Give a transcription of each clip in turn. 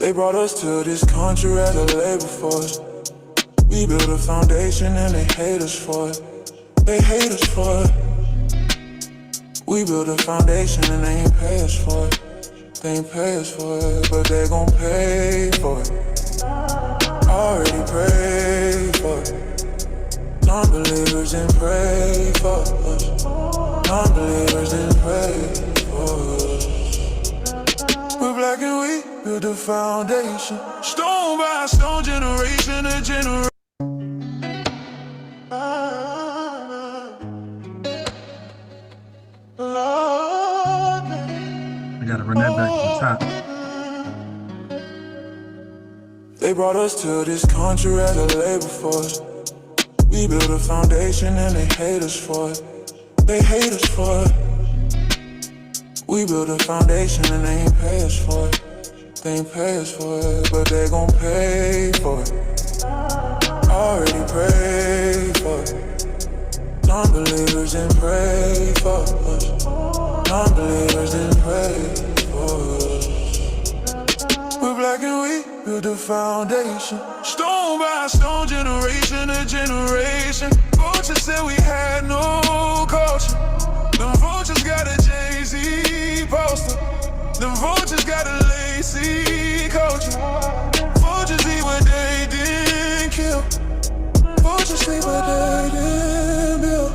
They brought us to this country as a labor force. We built a foundation and they hate us for it. They hate us for it. We built a foundation and they ain't pay us for it. They ain't pay us for it, but they gon' pay for it. Already prayed for it. Non-believers didn't pray for us. Non-believers didn't pray for us. We're black and we built a foundation. Stone by stone, generation to generation. I gotta run that back to the top. They brought us to this country as a labor force. We built a foundation and they hate us for it. They hate us for it. We built a foundation and they ain't pay us for it. They ain't pay us for it, but they gon' pay for it. Already prayed for it. Non-believers didn't pray for us. Non-believers didn't pray for us. We're black and we built a foundation. Stone by stone, generation to generation. Vultures said we had no culture. Them vultures got a Jay-Z poster. Them vultures got a lacy culture. Vultures eat what they didn't kill. Vultures sleep what they didn't build.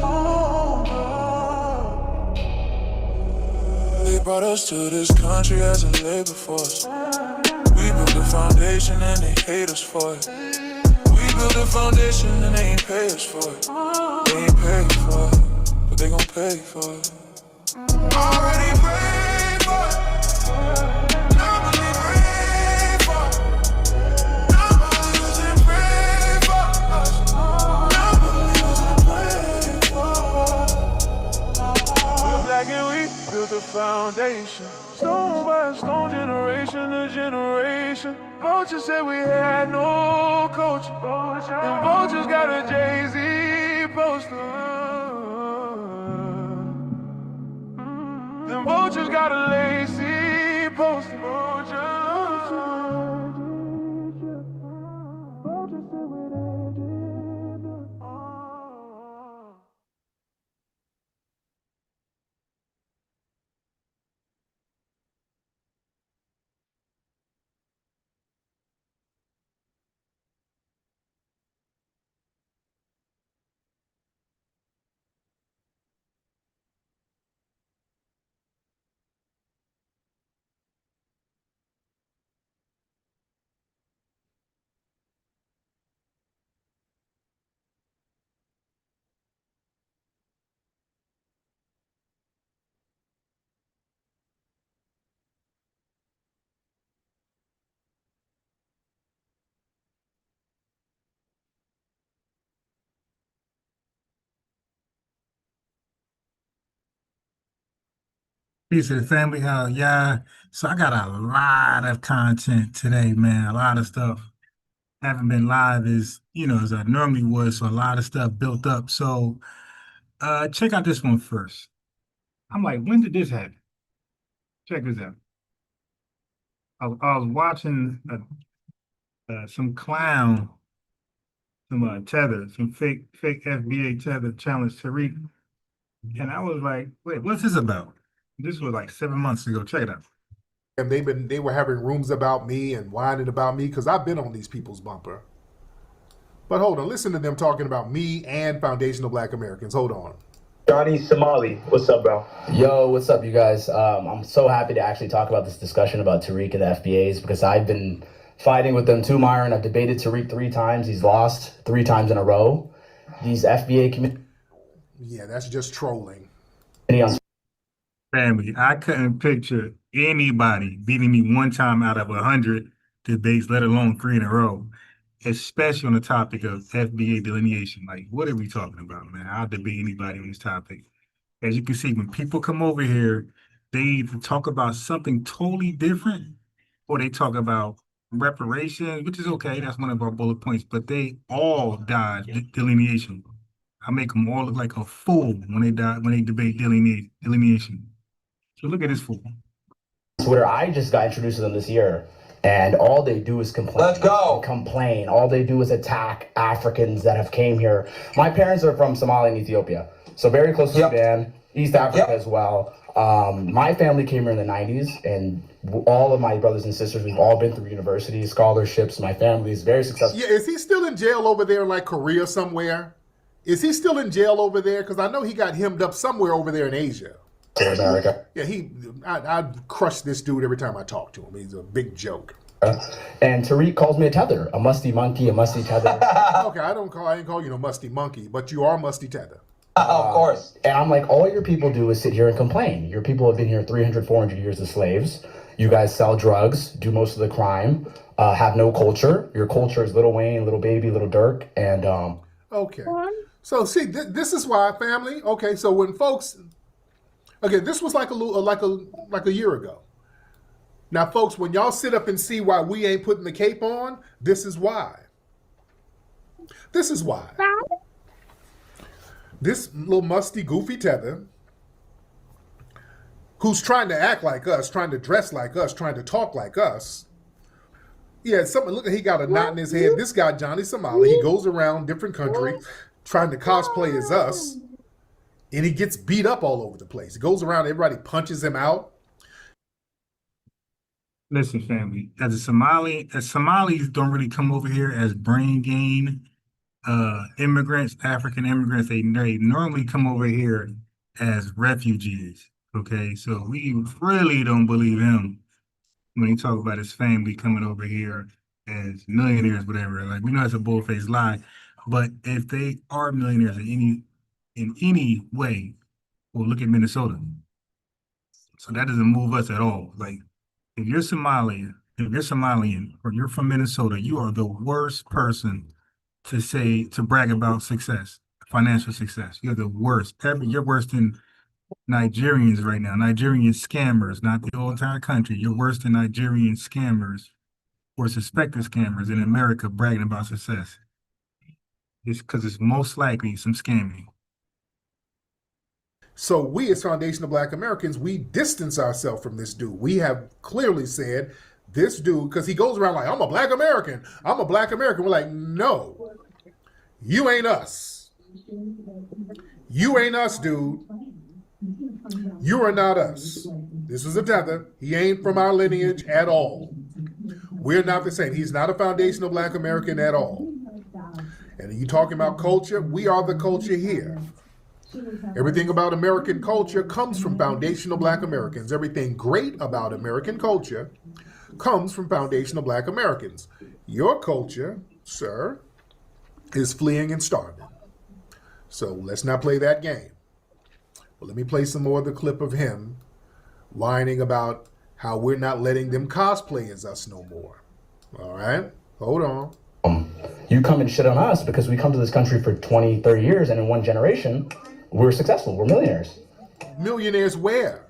They brought us to this country as a labor force. We built a foundation and they hate us for it. We built a foundation and they ain't pay us for it. They ain't pay for it, but they gon' pay for it. Already paid for it. Nobody prayed for it. Nobody didn't pray for us. Nobody didn't pray for us. We're black and we built a foundation. Stone by stone, generation to generation. Vultures said we had no culture. And vultures got a Jay-Z poster. Them vultures got a lacy poster. Peace to the family. Yeah. So I got a lot of content today, man. A lot of stuff. Haven't been live as I normally would, so a lot of stuff built up. So check out this one first. I'm like, when did this happen? Check this out. I was watching some clown, some Tether, some fake FBA Tether challenge Tariq, and I was like, wait, what's this about? This was like 7 months ago. Check it out. And they were having rooms about me and whining about me because I've been on these people's bumper. But hold on, listen to them talking about me and foundational Black Americans. Hold on. Johnny Somali, what's up, bro? Yo, what's up, you guys? I'm so happy to actually talk about this discussion about Tariq and the FBAs because I've been fighting with them too, Myron. I've debated Tariq 3 times. He's lost 3 times in a row. These FBA committee. Yeah, that's just trolling. Family, I couldn't picture anybody beating me one time out of 100 debates, let alone 3 in a row, especially on the topic of FBA delineation. Like, what are we talking about, man? I'll debate anybody on this topic. As you can see, when people come over here, they either talk about something totally different or they talk about reparations, which is okay. That's one of our bullet points, but they all dodge delineation. I make them all look like a fool when they debate delineation. So look at this fool. Twitter, I just got introduced to them this year. And all they do is complain. Let's go. Complain. All they do is attack Africans that have came here. My parents are from Somalia and Ethiopia, so very close to Sudan, East Africa as well. My family came here in the 90s, and all of my brothers and sisters, we've all been through university, scholarships. My family is very successful. Yeah, is he still in jail over there in like Korea somewhere? Is he still in jail over there? Because I know he got hemmed up somewhere over there in Asia. In America. Yeah, I crush this dude every time I talk to him. He's a big joke. And Tariq calls me a tether, a musty monkey, a musty tether. Okay, I ain't call you no musty monkey, but you are musty tether. Of course. And I'm like, all your people do is sit here and complain. Your people have been here 300, 400 years as slaves. You guys sell drugs, do most of the crime, have no culture. Your culture is Lil Wayne, Lil Baby, Lil Durk, and Okay. So see, this is why, family. Okay, so when folks, okay, this was like a year ago. Now, folks, when y'all sit up and see why we ain't putting the cape on, this is why. This is why. This little musty, goofy tether, who's trying to act like us, trying to dress like us, trying to talk like us. Yeah, look, he got a knot in his head. This guy, Johnny Somali, he goes around different countries trying to cosplay as us, and he gets beat up all over the place. He goes around, everybody punches him out. Listen, family, as Somalis don't really come over here as brain gain immigrants, African immigrants. They normally come over here as refugees. Okay, so we really don't believe him when he talks about his family coming over here as millionaires, whatever. Like, we know it's a bull-faced lie, but if they are millionaires in any way, well, look at Minnesota. So that doesn't move us at all. Like, if you're Somalian, or you're from Minnesota, you are the worst person to brag about success, financial success. You're the worst. You're worse than Nigerians right now. Nigerian scammers, not the whole entire country. You're worse than Nigerian scammers or suspected scammers in America bragging about success. It's because it's most likely some scamming. So we, as foundational Black Americans, we distance ourselves from this dude. We have clearly said this dude, because he goes around like, I'm a Black American. I'm a Black American. We're like, no, you ain't us. You ain't us, dude. You are not us. This is a tether. He ain't from our lineage at all. We're not the same. He's not a foundational Black American at all. And you talking about culture? We are the culture here. Everything about American culture comes from foundational Black Americans. Everything great about American culture comes from foundational Black Americans. Your culture, sir, is fleeing and starving. So let's not play that game. Well, let me play some more of the clip of him whining about how we're not letting them cosplay as us no more. All right, hold on. You come and shit on us because we come to this country for 20, 30 years, and in one generation, we're successful. We're millionaires. Millionaires where?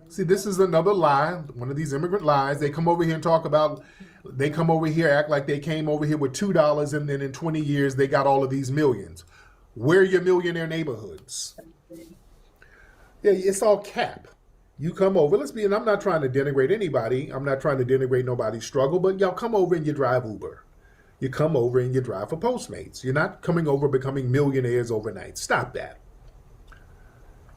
See, this is another lie, one of these immigrant lies. They come over here and act like they came over here with $2, and then in 20 years, they got all of these millions. Where are your millionaire neighborhoods? Yeah, it's all cap. You come over, and I'm not trying to denigrate anybody. I'm not trying to denigrate nobody's struggle, but y'all come over and you drive Uber. You come over and you drive for Postmates. You're not coming over becoming millionaires overnight. Stop that.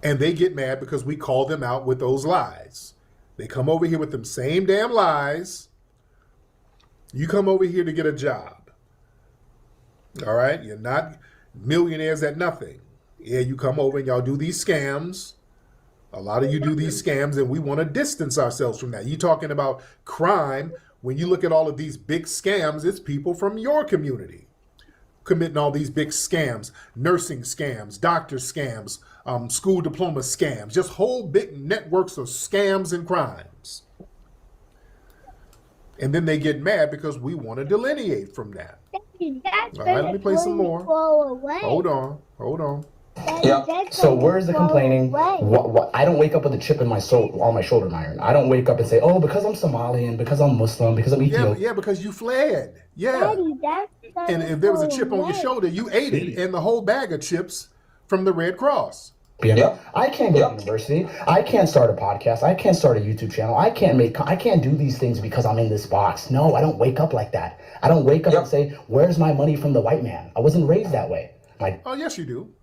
And they get mad because we call them out with those lies. They come over here with them same damn lies. You come over here to get a job. All right? You're not millionaires at nothing. Yeah, you come over and y'all do these scams. A lot of you do these scams, and we want to distance ourselves from that. You talking about crime. When you look at all of these big scams, it's people from your community committing all these big scams, nursing scams, doctor scams, school diploma scams, just whole big networks of scams and crimes. And then they get mad because we want to delineate from that. All right, let me play some more. Hold on. Yeah. So where's the complaining? What, I don't wake up with a chip in my on my shoulder iron. I don't wake up and say, oh, because I'm Somalian, because I'm Muslim, because I'm Ethiopian. Yeah, because you fled. Yeah. And if there was a chip on your shoulder, you ate it, and the whole bag of chips from the Red Cross. Yep. I can't go to university. I can't start a podcast. I can't start a YouTube channel. I can't do these things because I'm in this box. No, I don't wake up like that. I don't wake up and say, where's my money from the white man? I wasn't raised that way. Oh, yes, you do.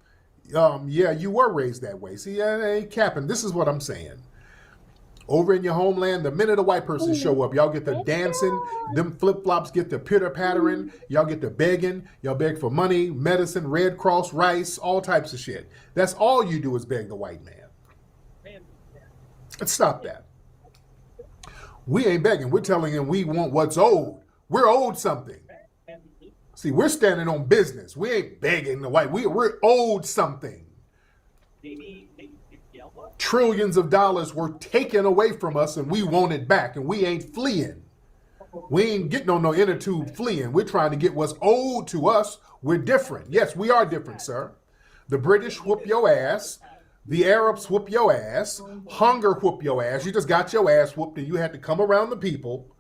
Yeah, you were raised that way. See, I ain't capping. This is what I'm saying. Over in your homeland, the minute a white person show up, y'all get the dancing, them flip-flops get the pitter-pattering, y'all get the begging, y'all beg for money, medicine, Red Cross, rice, all types of shit. That's all you do is beg the white man. Let's stop that. We ain't begging. We're telling him we want what's owed. We're owed something. See, we're standing on business. We ain't begging the white. We're owed something. Trillions of dollars were taken away from us and we want it back, and we ain't fleeing. We ain't getting on no inner tube fleeing. We're trying to get what's owed to us. We're different. Yes, we are different, sir. The British whoop your ass. The Arabs whoop your ass. Hunger whoop your ass. You just got your ass whooped and you had to come around the people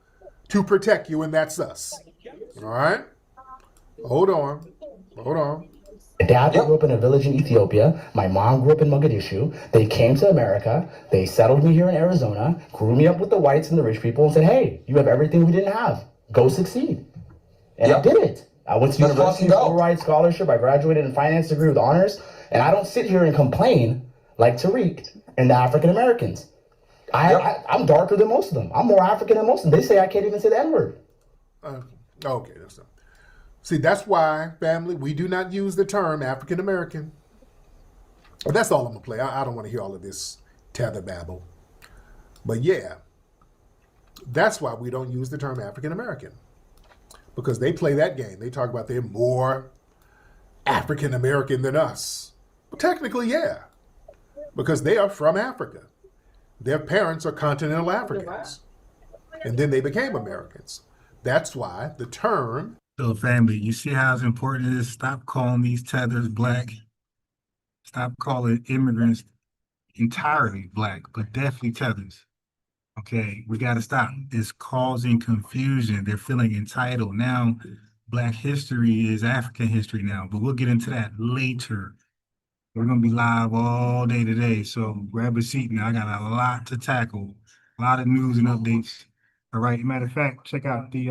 to protect you, and that's us. All right? Hold on. My dad grew up in a village in Ethiopia. My mom grew up in Mogadishu. They came to America. They settled me here in Arizona, grew me up with the whites and the rich people, and said, hey, you have everything we didn't have. Go succeed. And I did it. I went to university, full ride scholarship. I graduated in finance degree with honors. And I don't sit here and complain like Tariq and the African Americans. I'm darker than most of them. I'm more African than most of them. They say I can't even say the N-word. Okay, that's not. See, that's why, family, we do not use the term African American. But that's all I'm going to play. I don't want to hear all of this tether babble. But yeah, that's why we don't use the term African American. Because they play that game. They talk about they're more African American than us. Well, technically, yeah. Because they are from Africa. Their parents are continental Africans. And then they became Americans. That's why the term... So family, you see how it's important it is? Stop calling these tethers black. Stop calling immigrants entirely black, but definitely tethers. Okay, we got to stop. It's causing confusion. They're feeling entitled. Now, black history is African history now, but we'll get into that later. We're going to be live all day today, so grab a seat now. I got a lot to tackle, a lot of news and updates. All right, matter of fact, check out the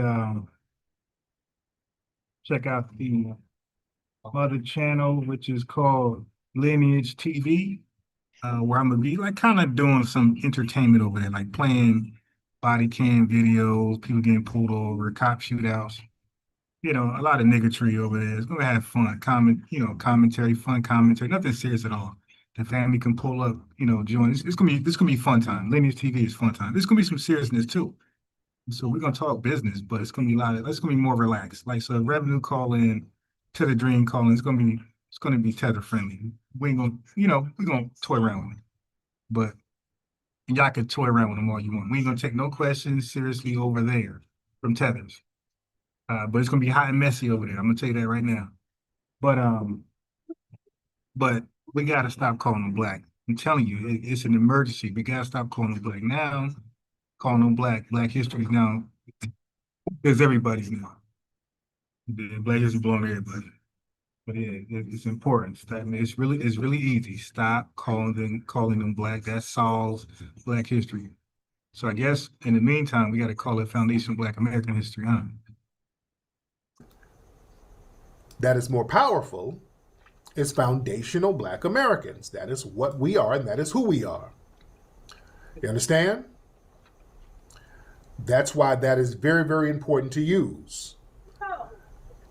other channel, which is called Lineage TV, where I'm gonna be like kind of doing some entertainment over there, like playing body cam videos, people getting pulled over, cop shootouts, a lot of niggatry over there. It's gonna have fun, commentary, fun commentary, nothing serious at all. The family can pull up, join. This gonna be fun time. Lineage TV is fun time. There's gonna be some seriousness too. So we're gonna talk business, but it's gonna be more relaxed. Like, so revenue call in, to the dream call in, it's gonna be tether friendly. We ain't gonna, we're gonna toy around with it. But y'all can toy around with them all you want. We ain't gonna take no questions seriously over there from tethers. But it's gonna be hot and messy over there. I'm gonna tell you that right now. But we gotta stop calling them black. I'm telling you, it's an emergency. We gotta stop calling them black now. Calling them black history now is everybody's now. Black history belongs to everybody. But yeah, it's important. It's really easy. Stop calling them black. That solves black history. So I guess in the meantime, we got to call it Foundation of Black American History, huh? That is more powerful is foundational Black Americans. That is what we are, and that is who we are. You understand? That's why that is very, very important to use.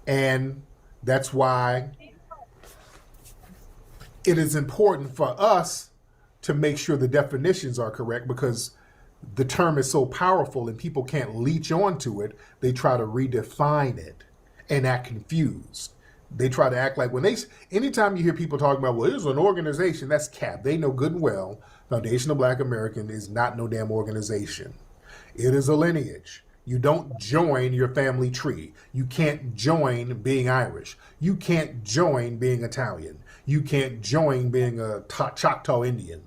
And that's why it is important for us to make sure the definitions are correct, because the term is so powerful and people can't leech onto it. They try to redefine it and act confused. They try to act like anytime you hear people talking about, well, it's an organization, that's cap. They know good and well, Foundation of Black American is not no damn organization. It is a lineage. You don't join your family tree. You can't join being Irish. You can't join being Italian. You can't join being a Choctaw Indian.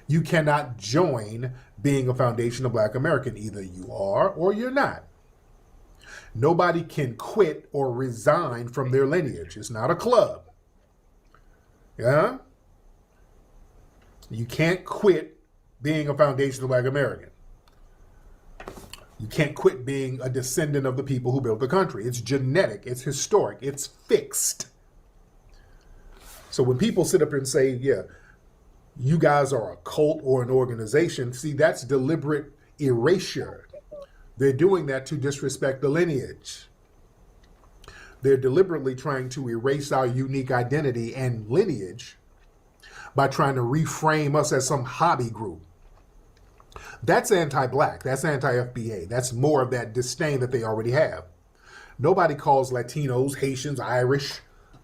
You cannot join being a Foundation of Black American. Either you are or you're not. Nobody can quit or resign from their lineage. It's not a club. Yeah? You can't quit being a foundational Black American. You can't quit being a descendant of the people who built the country. It's genetic, it's historic, it's fixed. So when people sit up and say, yeah, you guys are a cult or an organization, see, that's deliberate erasure. They're doing that to disrespect the lineage. They're deliberately trying to erase our unique identity and lineage by trying to reframe us as some hobby group. That's anti-Black, that's anti-FBA. That's more of that disdain that they already have. Nobody calls Latinos, Haitians, Irish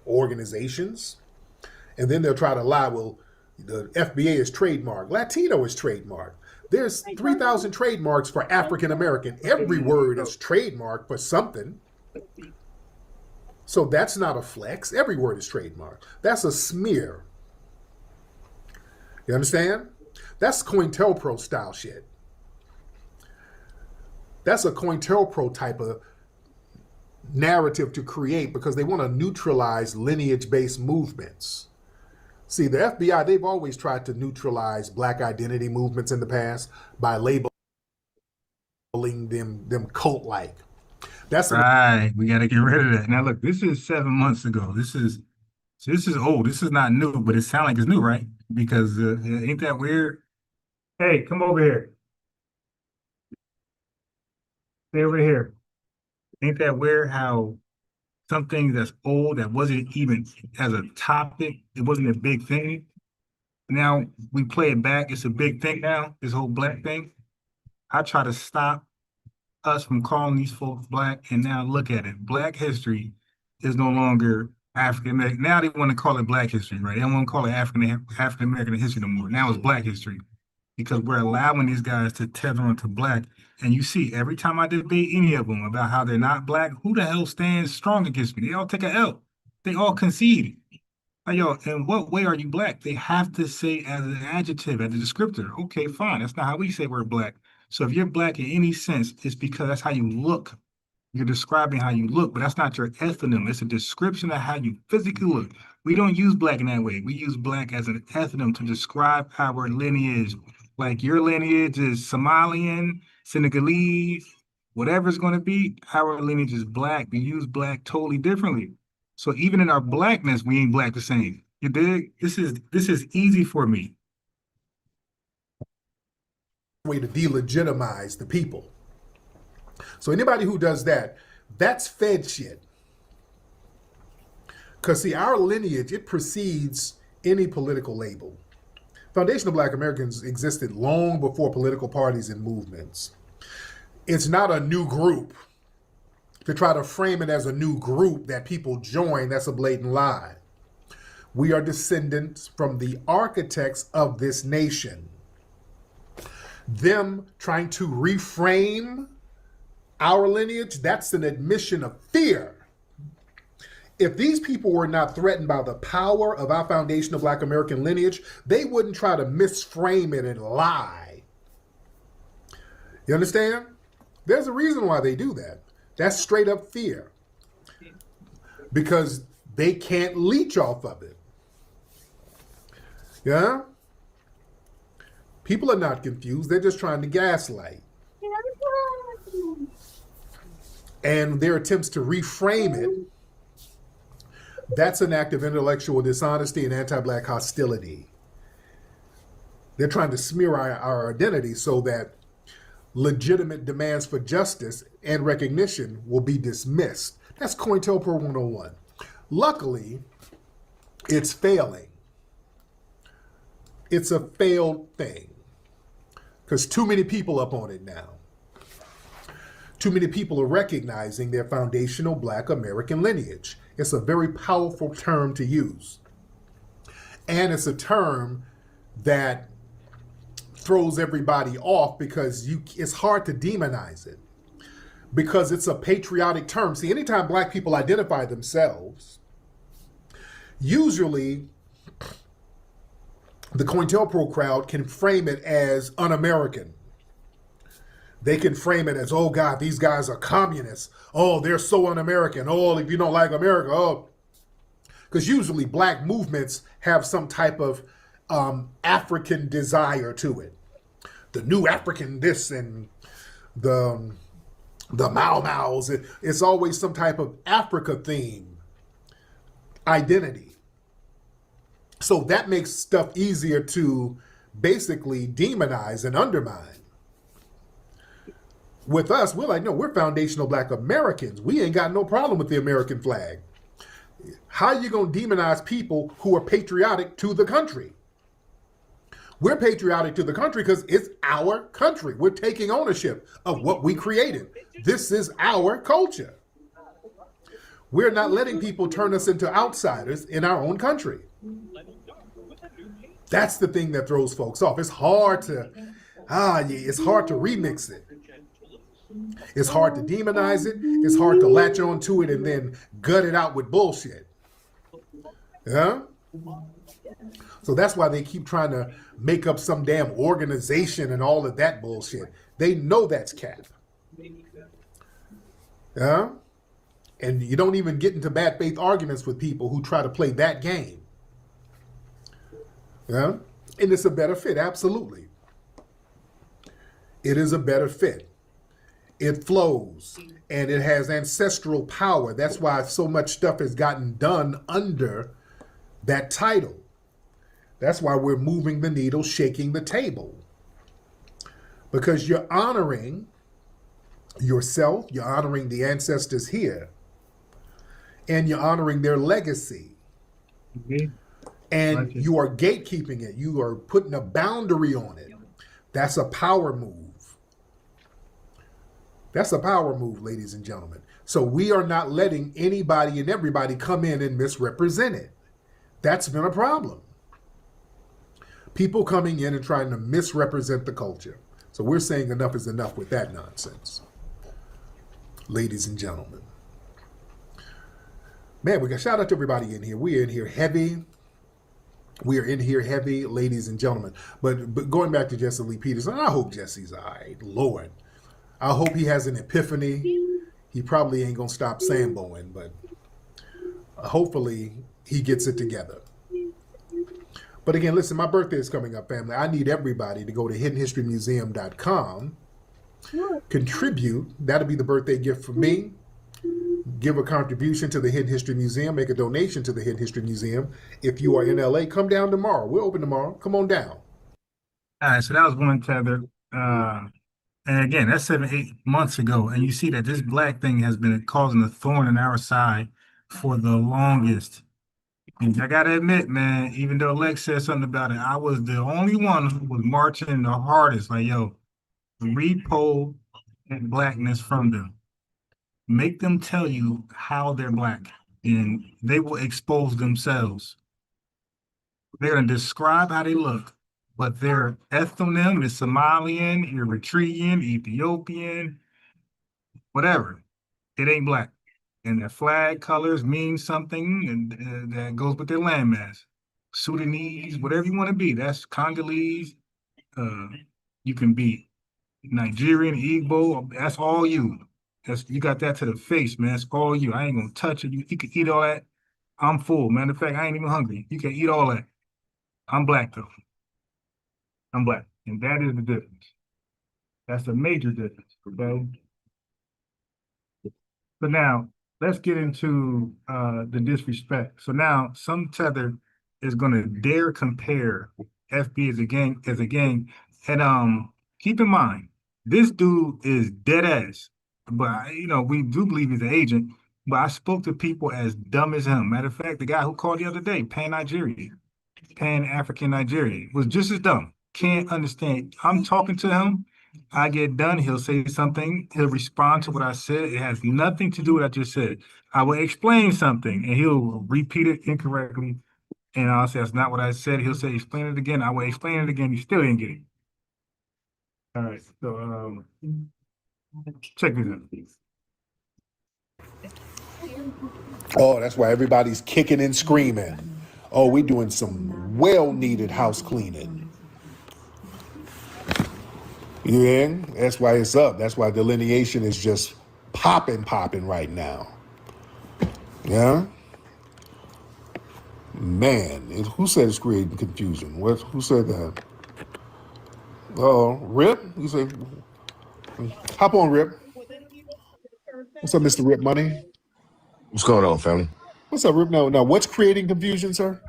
organizations. And then they'll try to lie, well, the FBA is trademarked. Latino is trademarked. There's 3,000 trademarks for African American. Every word is trademarked for something. So that's not a flex. Every word is trademarked. That's a smear. You understand? That's COINTELPRO style shit. That's a COINTELPRO type of narrative to create because they want to neutralize lineage-based movements. See, the FBI, they've always tried to neutralize Black identity movements in the past by labeling them cult-like. That's right. We got to get rid of that. Now, look, this is 7 months ago. This is old. This is not new, but it sounds like it's new, right? Because ain't that weird? Hey, come over here. Stay over here. Ain't that weird how something that's old, that wasn't even as a topic, it wasn't a big thing. Now we play it back. It's a big thing now, this whole Black thing. I try to stop us from calling these folks Black, and now look at it. Black history is no longer African American. Now they want to call it Black history, right? They don't want to call it African American history no more. Now it's Black history because we're allowing these guys to tether onto Black. And you see, every time I debate any of them about how they're not Black, who the hell stands strong against me? They all take an L. They all concede. Like, yo, in what way are you Black? They have to say as an adjective, as a descriptor. Okay, fine. That's not how we say we're Black. So if you're Black in any sense, it's because that's how you look. You're describing how you look, but that's not your ethnonym. It's a description of how you physically look. We don't use Black in that way. We use Black as an ethnonym to describe our lineage. Like your lineage is Somalian, Senegalese, whatever it's going to be, our lineage is Black. We use Black totally differently. So even in our Blackness, we ain't Black the same. You dig? This is easy for me. Way to delegitimize the people. So anybody who does that, that's Fed shit. Because see, our lineage, it precedes any political label. Foundational Black Americans existed long before political parties and movements. It's not a new group. To try to frame it as a new group that people join, that's a blatant lie. We are descendants from the architects of this nation. Them trying to reframe our lineage, that's an admission of fear. If these people were not threatened by the power of our foundational Black American lineage, they wouldn't try to misframe it and lie. You understand? There's a reason why they do that. That's straight up fear. Because they can't leech off of it. Yeah? People are not confused. They're just trying to gaslight. And their attempts to reframe it, that's an act of intellectual dishonesty and anti-Black hostility. They're trying to smear our identity so that legitimate demands for justice and recognition will be dismissed. That's COINTELPRO 101. Luckily, it's failing. It's a failed thing because too many people up on it now. Too many people are recognizing their foundational Black American lineage. It's a very powerful term to use. And it's a term that throws everybody off because it's hard to demonize it because it's a patriotic term. See, anytime Black people identify themselves, usually the COINTELPRO crowd can frame it as un-American. They can frame it as, oh God, these guys are communists. Oh, they're so un-American. Oh, if you don't like America, oh. Because usually Black movements have some type of African desire to it. The new African this and the Mau Maus. It's always some type of Africa theme identity. So that makes stuff easier to basically demonize and undermine. With us, we're like, no, we're foundational Black Americans. We ain't got no problem with the American flag. How are you going to demonize people who are patriotic to the country? We're patriotic to the country because it's our country. We're taking ownership of what we created. This is our culture. We're not letting people turn us into outsiders in our own country. That's the thing that throws folks off. It's hard to remix it. It's hard to demonize it. It's hard to latch onto it and then gut it out with bullshit. Yeah? So that's why they keep trying to make up some damn organization and all of that bullshit. They know that's cap. Yeah? And you don't even get into bad faith arguments with people who try to play that game. Yeah? And it's a better fit, absolutely. It is a better fit. It flows and it has ancestral power. That's why so much stuff has gotten done under that title. That's why we're moving the needle, shaking the table. Because you're honoring yourself, you're honoring the ancestors here, and you're honoring their legacy. Mm-hmm. And you are gatekeeping it. You are putting a boundary on it. That's a power move. That's a power move, ladies and gentlemen. So we are not letting anybody and everybody come in and misrepresent it. That's been a problem. People coming in and trying to misrepresent the culture. So we're saying enough is enough with that nonsense. Ladies and gentlemen. Man, we got shout out to everybody in here. We're in here heavy. We are in here heavy, ladies and gentlemen. But going back to Jesse Lee Peterson, I hope Jesse's all right. Lord. I hope he has an epiphany. He probably ain't going to stop samboing, but hopefully he gets it together. But again, listen, my birthday is coming up, family. I need everybody to go to hiddenhistorymuseum.com, contribute. That'll be the birthday gift for me. Give a contribution to the Hidden History Museum. Make a donation to the Hidden History Museum. If you are in LA, come down tomorrow. We're open tomorrow. Come on down. All right, so that was one tether. And again, that's 7-8 months ago. And you see that this black thing has been causing a thorn in our side for the longest. And I gotta admit, man, even though Lex said something about it, I was the only one who was marching the hardest. Like, yo, repo that blackness from them. Make them tell you how they're black, and they will expose themselves. They're gonna describe how they look, but their ethnonym is Somalian, Eritrean, Ethiopian, whatever. It ain't black. And their flag colors mean something and that goes with their landmass. Sudanese, whatever you want to be. That's Congolese. You can be Nigerian, Igbo. That's all you. You got that to the face, man. That's all you. I ain't gonna touch it. You can eat all that. I'm full. Matter of fact, I ain't even hungry. You can eat all that. I'm black though. I'm black. And that is the difference. That's a major difference, okay? But now, let's get into the disrespect. So now, some tether is gonna dare compare FB as a gang. And keep in mind, this dude is dead ass. But, we do believe he's an agent. But I spoke to people as dumb as him. Matter of fact, the guy who called the other day, Pan-African Nigeria, was just as dumb. Can't understand. I'm talking to him. I get done. He'll say something. He'll respond to what I said. It has nothing to do with what I just said. I will explain something, and he'll repeat it incorrectly. And I'll say, that's not what I said. He'll say, explain it again. I will explain it again. He still didn't get it. All right. So, check this out. Oh, that's why everybody's kicking and screaming. Oh, we're doing some well-needed house cleaning. Yeah, that's why it's up. That's why delineation is just popping right now. Yeah? Man, and who said it's creating confusion? Who said that? Rip? You say, hop on, Rip. What's up, Mr. Rip Money? What's going on, family? What's up, Rip? Now, what's creating confusion, sir?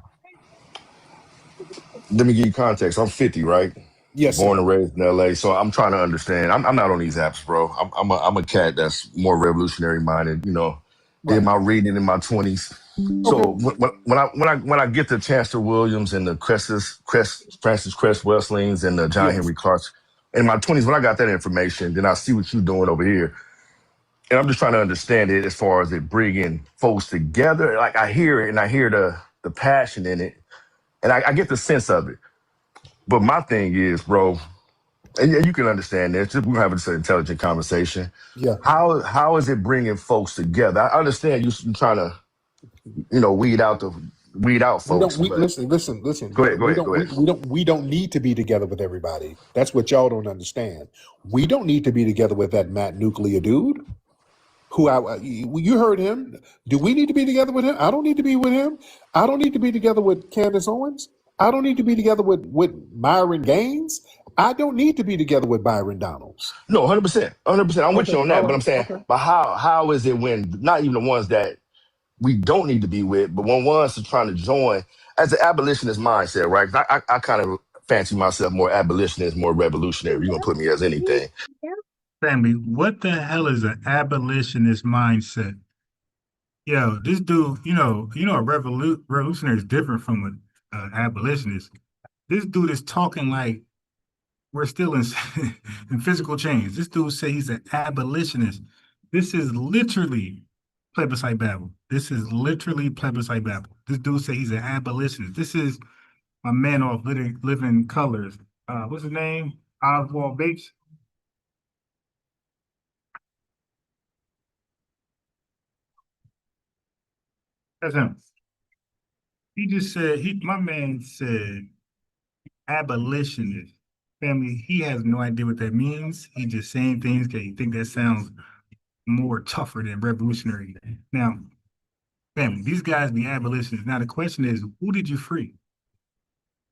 Let me give you context. I'm 50, right? Yes, Born sir. and raised in LA. So I'm trying to understand. I'm not on these apps, bro. I'm a cat that's more revolutionary minded, did Right. my reading in my 20s. Okay. So when I get the Chancellor Williams and the Francis Cress Weslings and the John Yes. Henry Clarks in my 20s, when I got that information, then I see what you're doing over here. And I'm just trying to understand it as far as it bringing folks together. Like I hear it and I hear the passion in it. And I get the sense of it. But my thing is, bro, and you can understand this. We're having this intelligent conversation. Yeah. How is it bringing folks together? I understand you trying to, weed out folks. We But listen. go ahead. We don't need to be together with everybody. That's what y'all don't understand. We don't need to be together with that Matt Nuclear dude. You heard him. Do we need to be together with him? I don't need to be with him. I don't need to be together with Candace Owens. I don't need to be together with Myron Gaines. I don't need to be together with Byron Donalds. No, 100%. I'm with you on that. All But right. I'm saying, Okay. but how is it when not even the ones that we don't need to be with, but when ones are trying to join as an abolitionist mindset, right? 'Cause I kind of fancy myself more abolitionist, more revolutionary. You're gonna put me as anything. Family, what the hell is an abolitionist mindset? Yo, this dude, a revolutionary is different from an abolitionist. This dude is talking like we're still in in physical change. This dude say he's an abolitionist. This is literally plebiscite Babel. This is literally plebiscite Babel. This dude say he's an abolitionist. This is my man off Living Colors. What's his name? Oswald Bates. That's him. He just said my man said abolitionist. Family, he has no idea what that means. He just saying things because he think that sounds more tougher than revolutionary. Now, family, these guys be abolitionists. Now the question is, who did you free?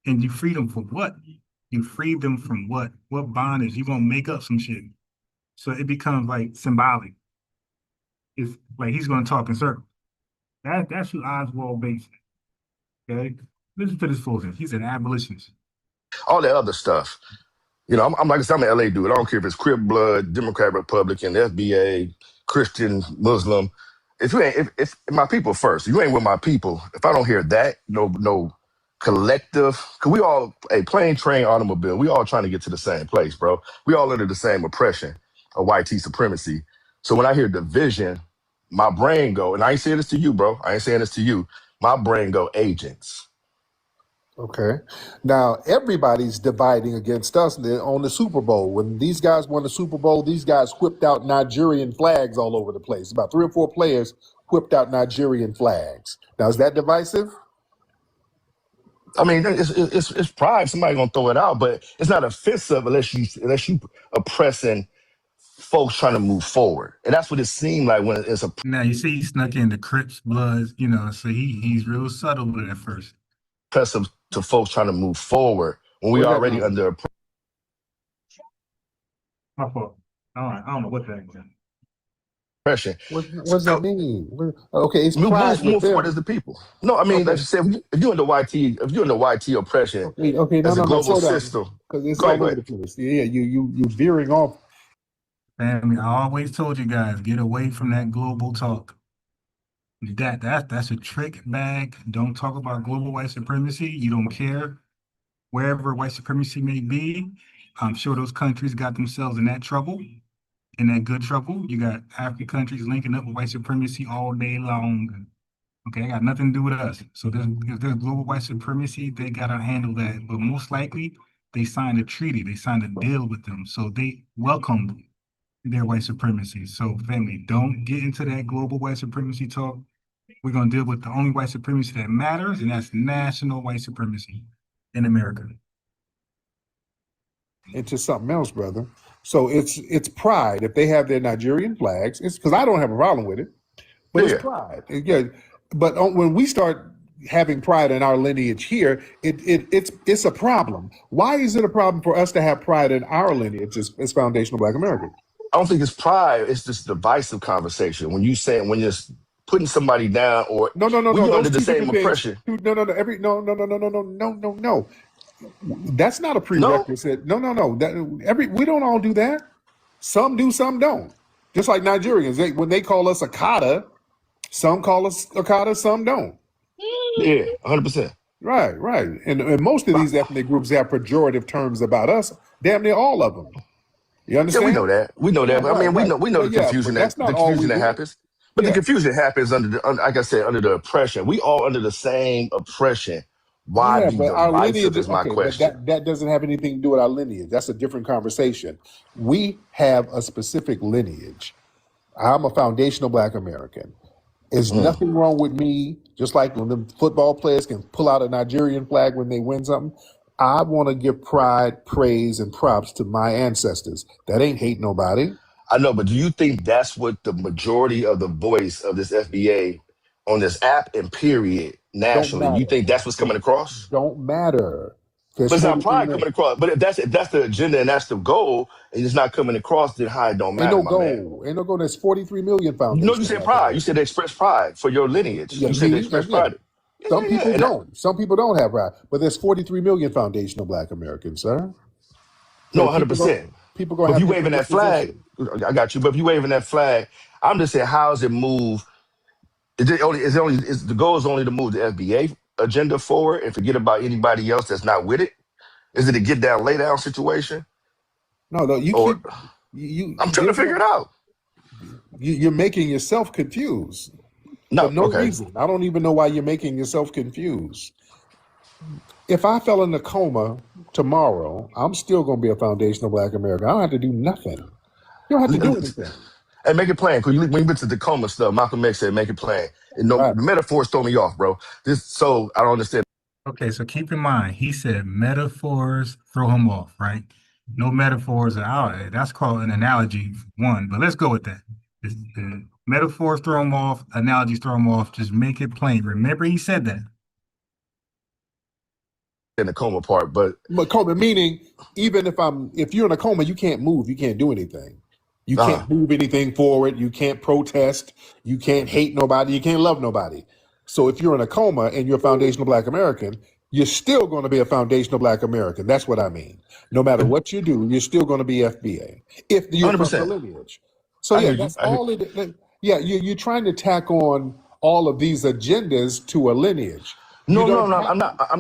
And you freed them for what? You freed them from what? What bondage? You gonna make up some shit. So it becomes like symbolic. It's like he's gonna talk in circles. That's who Oswald Bates is. Okay? Listen to this foolishness. He's an abolitionist. All that other stuff. I'm like I said, I'm an LA dude. I don't care if it's Crip blood, Democrat, Republican, FBA, Christian, Muslim. If you ain't, if my people first, if you ain't with my people, if I don't hear that, no collective, because we all a plane, train, automobile, we all trying to get to the same place, bro. We all under the same oppression of white supremacy. So when I hear division, my brain go, and I ain't saying this to you, bro. I ain't saying this to you. My brain go agents. Okay. Now everybody's dividing against us on the Super Bowl. When these guys won the Super Bowl, these guys whipped out Nigerian flags all over the place. About 3 or 4 players whipped out Nigerian flags. Now, is that divisive? I mean, it's pride. Somebody gonna throw it out, but it's not offensive unless you oppressing folks trying to move forward, and that's what it seemed like when it's Now you see he snuck in the Crips Bloods, so he's real subtle with it at first. oppressive to folks trying to move forward when we Where's that already now? under My fault. I don't know what that is. oppression. What does that mean? Okay, it's Move, pride move, with move forward them. as the people. No, I mean, Okay. like you said, if you're in the YT oppression Okay. as a No. global Slow down, system, because it's go all over ahead. the place. Yeah, you veering off. Family, I always told you guys, get away from that global talk. That's a trick bag. Don't talk about global white supremacy. You don't care wherever white supremacy may be. I'm sure those countries got themselves in that trouble, in that good trouble. You got African countries linking up with white supremacy all day long. Okay, got nothing to do with us. So if there's global white supremacy, they gotta handle that. But most likely, they signed a treaty, they signed a deal with them, so they welcomed their white supremacy. So, family, don't get into that global white supremacy talk. We're gonna deal with the only white supremacy that matters, and that's national white supremacy in America. Into something else, brother. So it's pride. If they have their Nigerian flags, it's because I don't have a problem with it, but it's Yeah. pride. Yeah. But when we start having pride in our lineage here, it's a problem. Why is it a problem for us to have pride in our lineage as foundational Black Americans? I don't think it's pride. It's just divisive conversation. When you're putting somebody down, or No. when you're under Those the two same different things. oppression. No. No. That's not a No, prerequisite. No. We don't all do that. Some do, some don't. Just like Nigerians, when they call us Akata, some call us Akata, some don't. yeah, 100%. Right. And most of these ethnic groups have pejorative terms about us. Damn near all of them. You Yeah, understand? we know that. We know that. But I mean, we know But the confusion that's not all we that do. happens. But the Yeah. confusion happens like I said, under the oppression. We all under the same oppression. Why Yeah, be but our divisive lineage, is my okay, but question. that doesn't have anything to do with our lineage. That's a different conversation. We have a specific lineage. I'm a foundational Black American. There's nothing wrong with me, just like when the football players can pull out a Nigerian flag when they win something. I want to give pride, praise, and props to my ancestors. That ain't hate nobody. I know, but do you think that's what the majority of the voice of this FBA on this app and period Don't nationally, you matter. think that's what's coming across? Don't matter. There's But it's not 43 pride coming million. across. But if that's the agenda and that's the goal, and it's not coming across, then how it don't Ain't matter, no my man. goal. Ain't no goal. There's 43 million You know, you foundational said Black pride. You Americans. said they express pride for your lineage. Yeah, You said they me, express yeah. pride. Some Yeah. people And don't. Some people don't have pride. But there's 43 million foundational Black Americans, sir. no, So people 100%. gonna But if have you waving different that flag, dispositions. I got you. But if you waving that flag, I'm just saying, how does it move? Is the goal is only to move the FBA agenda forward and forget about anybody else that's not with it? Is it a get down, lay down situation? No, you Or keep you I'm trying to figure it out. you're making yourself confused for No, no okay. reason. I don't even know why you're making yourself confused. If I fell in a coma tomorrow, I'm still gonna be a foundational Black American. I don't have to do nothing. You don't have to do anything. And make it plain. Because when you went to the Tacoma stuff, Malcolm X said, make it plain. And no, Right. the metaphors throw me off, bro. So I don't understand. Okay, so keep in mind, he said metaphors throw him off, right? No metaphors are out. That's called an analogy, one. But let's go with that. The metaphors throw him off, analogies throw him off. Just make it plain. Remember, he said that. In the coma part, but Coma meaning even if you're in a coma, you can't move, you can't do anything. You can't move anything forward, you can't protest, you can't hate nobody, you can't love nobody. So if you're in a coma and you're a foundational Black American, you're still going to be a foundational Black American. That's what I mean. No matter what you do, you're still going to be FBA if you're from the 100%. lineage. So I yeah, hear you. that's all it. Yeah, you're trying to tack on all of these agendas to a lineage. You No, don't have I'm to. not.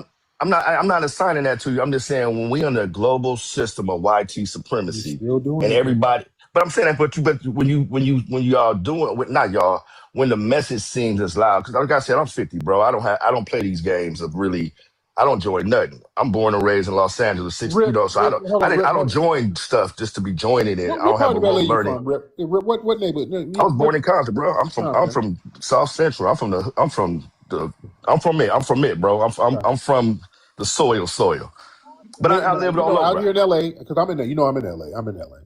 I'm not assigning that to you. I'm just saying when we under a global system of YT You're supremacy still doing and it though. everybody, but I'm saying that, but when you all doing, not y'all, when the message seems as loud, because like I said, I'm 50, bro. I don't play these games of really. I don't join nothing. I'm born and raised in Los Angeles, Rip, so hold on, I Rip. don't join stuff just to be joining it. I What don't have part a of LA rote you learning. from, Rip? Rip, what neighborhood? I was born in Compton, bro. Okay. I'm from South Central. I'm from it, bro. Right. I'm from the soil. But I lived all Out over. here in LA, because I'm in there. I'm in LA. I'm in LA.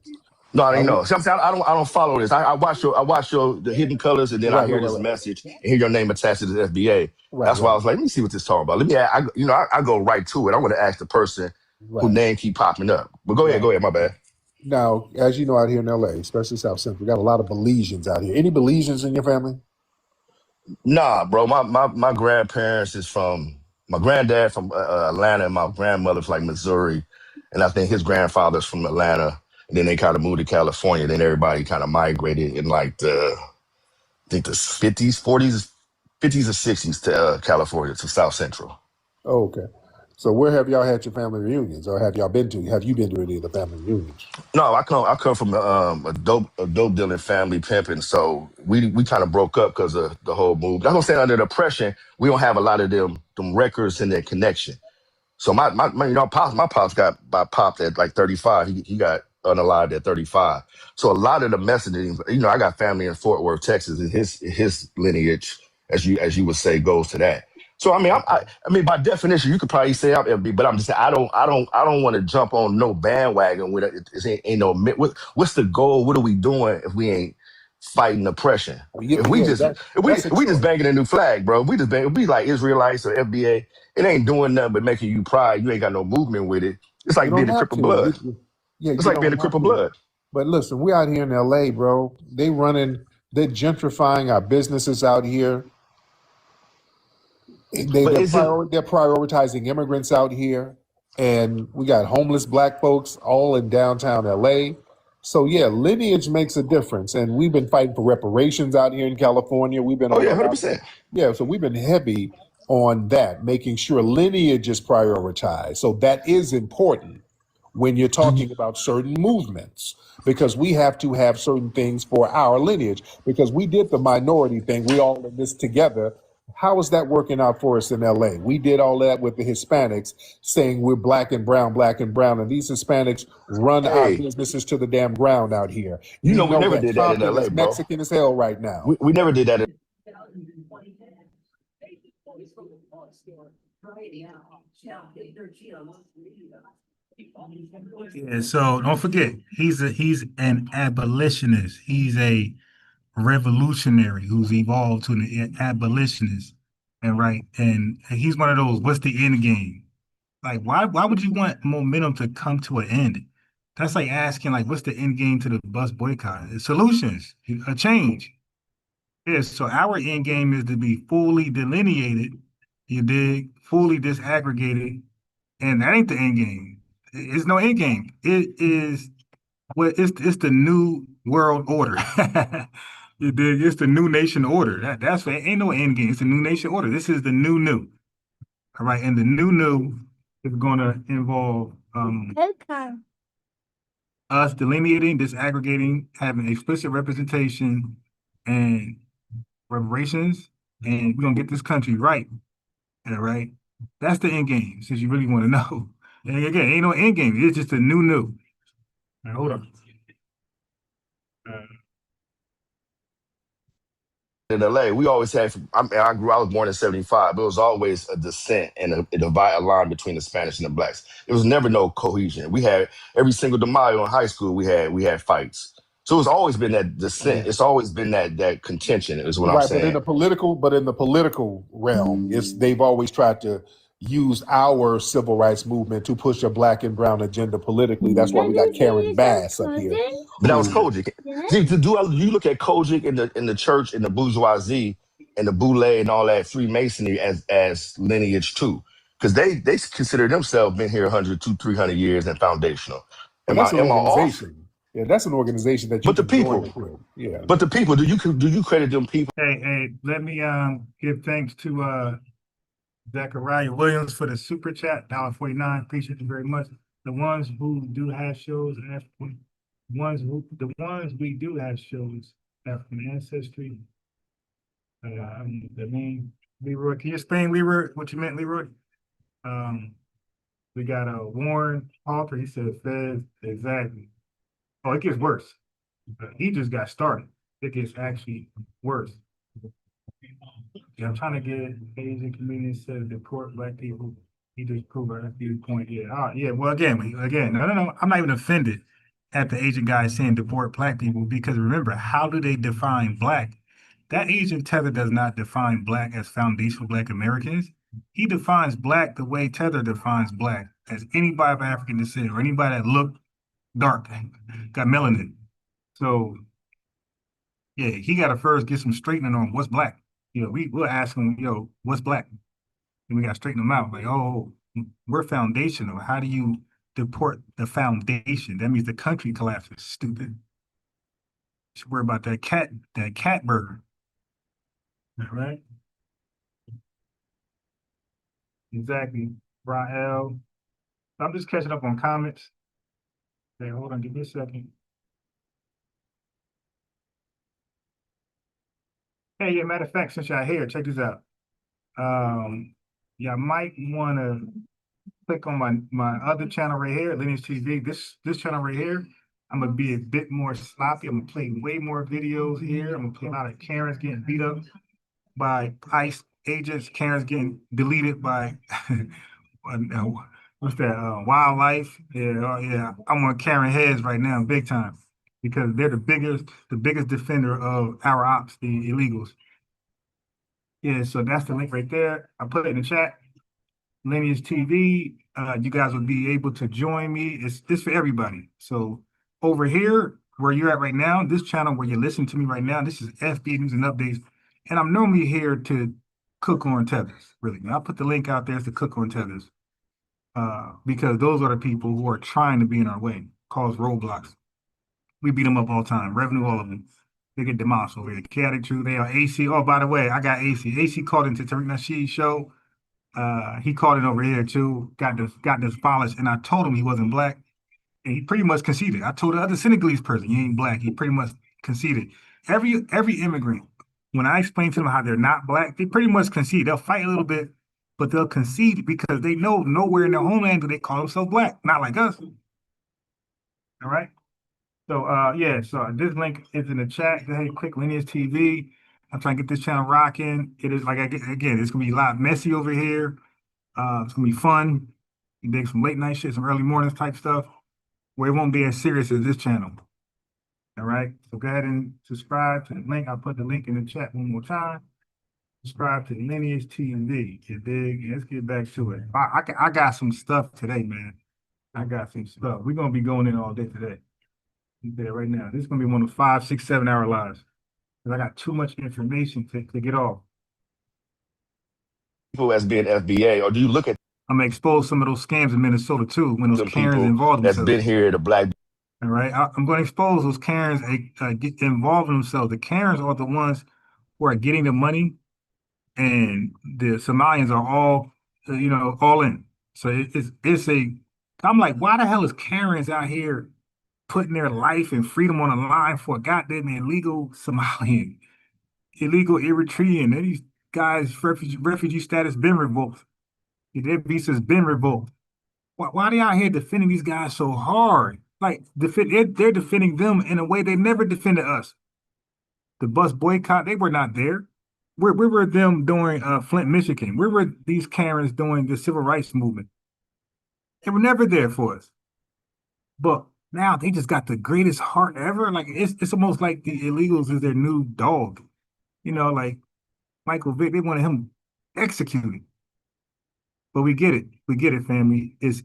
No, I didn't I, know. See, I'm saying I don't follow this. I watch your the hidden colors, and then I hear this message and hear your name attached to the FBA. That's why I was like, let me see what this talking about. Let me, I go right to it. I want to ask the person whose name keep popping up. But go ahead. My bad. Now, as you know, out here in LA, especially South Central, we got a lot of Belizeans out here. Any Belizeans in your family? Nah, bro. My grandparents is from my granddad from Atlanta, and my grandmother's like Missouri, and I think his grandfather's from Atlanta. And then they kind of moved to California. Then everybody kind of migrated in like I think the 50s, 40s, 50s or 60s to California, to South Central. Oh, okay. So where have y'all had your family reunions, or have you been to any of the family reunions? No, I come from a dope dealing family pimping. So we kind of broke up because of the whole move. That's what I'm saying. Under the oppression, we don't have a lot of them records and their connection. So my my pops got popped at like 35. He got unalived at 35. So a lot of the messaging, I got family in Fort Worth, Texas, and his lineage, as you would say, goes to that. So I mean, by definition, you could probably say I'm FB, but I'm just saying I don't want to jump on no bandwagon with it. It ain't no. What's the goal? What are we doing if we ain't fighting oppression. Yeah, If we yeah, just that's a if we just choice. banging a new flag, bro, we just bang, we like Israelites or FBA. It ain't doing nothing but making you pride. You ain't got no movement with it. It's You like being don't a have crippled to. blood. Yeah, It's you like being don't a have crippled to. blood. But listen, we out here in LA, bro. They're gentrifying our businesses out here. But is it? They're prioritizing immigrants out here, and we got homeless black folks all in downtown LA. So yeah, lineage makes a difference, and we've been fighting for reparations out here in California. We've been Oh on yeah, a hundred lot. percent. Yeah, so we've been heavy on that, making sure lineage is prioritized. So that is important when you're talking about certain movements, because we have to have certain things for our lineage, because we did the minority thing. We all in this together. How is that working out for us in LA? We did all that with the Hispanics saying we're black and brown, and these Hispanics run our Hey, businesses to the damn ground out here. you You know we know never that did that in Compton LA, is bro. Mexican as hell right now. We never did that. Yeah, so don't forget, he's an abolitionist. He's a revolutionary who's evolved to an abolitionist. And right, and he's one of those, what's the end game? Like, why would you want momentum to come to an end? That's like asking, like, what's the end game to the bus boycott? It's solutions, a change. Yes, so our end game is to be fully delineated, you dig, fully disaggregated, and that ain't the end game. It's no end game. It is it's the new world order. You dig? It's the new nation order. That's what ain't no end game. It's the new nation order. This is the new new. All right, and the new is gonna involve us delineating, disaggregating, having explicit representation and reparations, and we're gonna get this country right. All right. That's the end game, since you really want to know. And again, ain't no end game. It's just a new new. Now, hold on. In LA, we always had. I was born in '75, but it was always a dissent and a divide, a line between the Spanish and the blacks. It was never no cohesion. We had every single de Mayo in high school. We had fights. So it's always been that dissent. It's always been that contention. Is what I'm Right, saying. but in the political realm, they've always tried to use our civil rights movement to push a black and brown agenda politically. That's why we got Karen Bass up here. But that was Who, Kojic. See, you look at Kojic in the church and the bourgeoisie and the boule and all that Freemasonry as lineage too, because they consider themselves been here 100, 200, 300 years and foundational. well, Am I that's an am I off? organization. Yeah, that's an organization that you But the can join people, up with. Yeah. but the people, do you credit them people? Hey, let me give thanks to Zachariah Williams for the super chat, $1.49. Appreciate you very much. The ones who do have shows, the ones we do have shows, African ancestry. I mean, Leroy, can you explain, Leroy, what you meant, Leroy? Um, we got Warren Halter. He said Feds, exactly. Oh, it gets worse. He just got started. It gets actually worse. Yeah, I'm trying to get Asian communities to deport black people. He just proved our point. Yeah. Yeah. Well, again, no. I'm not even offended at the Asian guy saying deport black people, because remember, how do they define black? That Asian Tether does not define black as foundational black Americans. He defines black the way Tether defines black, as anybody of African descent or anybody that look dark, got melanin. So yeah, he got to first get some straightening on what's black. We'll ask him, what's black? And we got to straighten them out. Like, oh, we're foundational. How do you deport the foundation? That means the country collapses. Stupid. Should worry about that cat burger. All right. Exactly. Rael. I'm just catching up on comments. Okay, hold on, give me a second. Hey, yeah, matter of fact, since y'all here, check this out. Y'all might want to click on my other channel right here, Lineage TV. This channel right here, I'm gonna be a bit more sloppy. I'm gonna play way more videos here. I'm gonna play a lot of Karens getting beat up by ICE agents, Karens getting deleted by what's that? Wildlife. Yeah, yeah. I'm on Karen heads right now, big time. because they're the biggest defender of our ops, the illegals. Yeah, so that's the link right there. I put it in the chat. Lineage TV, you guys will be able to join me. It's for everybody. So over here, where you're at right now, this channel where you're listening to me right now, this is FBA News and Updates. And I'm normally here to cook on tethers, really. I'll put the link out there to cook on tethers. Because those are the people who are trying to be in our way, cause roadblocks. We beat them up all the time. Revenue, all of them. They get demolished over here. Chaotic Truth, they are AC. Oh, by the way, I got AC. AC called into Tariq Nasheed's show. He called it over here too. Got this polished, and I told him he wasn't black, and he pretty much conceded. I told the other Senegalese person, "You ain't black." He pretty much conceded. Every immigrant, when I explain to them how they're not black, they pretty much concede. They'll fight a little bit, but they'll concede because they know nowhere in their homeland do they call themselves black. Not like us. All right. So yeah, so this link is in the chat. Go ahead, click Lineage TV. I'm trying to get this channel rocking. It is like again, it's gonna be a lot messy over here. It's gonna be fun. You dig some late night shit, some early mornings type stuff, where it won't be as serious as this channel. All right. So go ahead and subscribe to the link. I'll put the link in the chat one more time. Subscribe to Lineage TV. You dig? Let's get back to it. I got some stuff today, man. I got some stuff. We're gonna be going in all day today. There right now. This is gonna be one of 5, 6, 7 hour lives. Because I got too much information to get off. People as being FBA, or do you look at I'm gonna expose some of those scams in Minnesota too, when those them Karens people involved that's themselves. been here, the black All right, I'm going to expose those Karens get involved in themselves. The Karens are the ones who are getting the money, and the Somalians are all, all in. So it's a. I'm like, why the hell is Karens out here putting their life and freedom on the line for a goddamn illegal Somalian, illegal Eritrean? And these guys' refugee status been revoked. Their visa's been revoked. Why are they out here defending these guys so hard? Like they're defending them in a way they never defended us. The bus boycott, they were not there. We were them during Flint, Michigan. We were these Karens during the civil rights movement. They were never there for us. But now they just got the greatest heart ever. Like it's almost like the illegals is their new dog. Like Michael Vick, they wanted him executed. But we get it. We get it, family. It's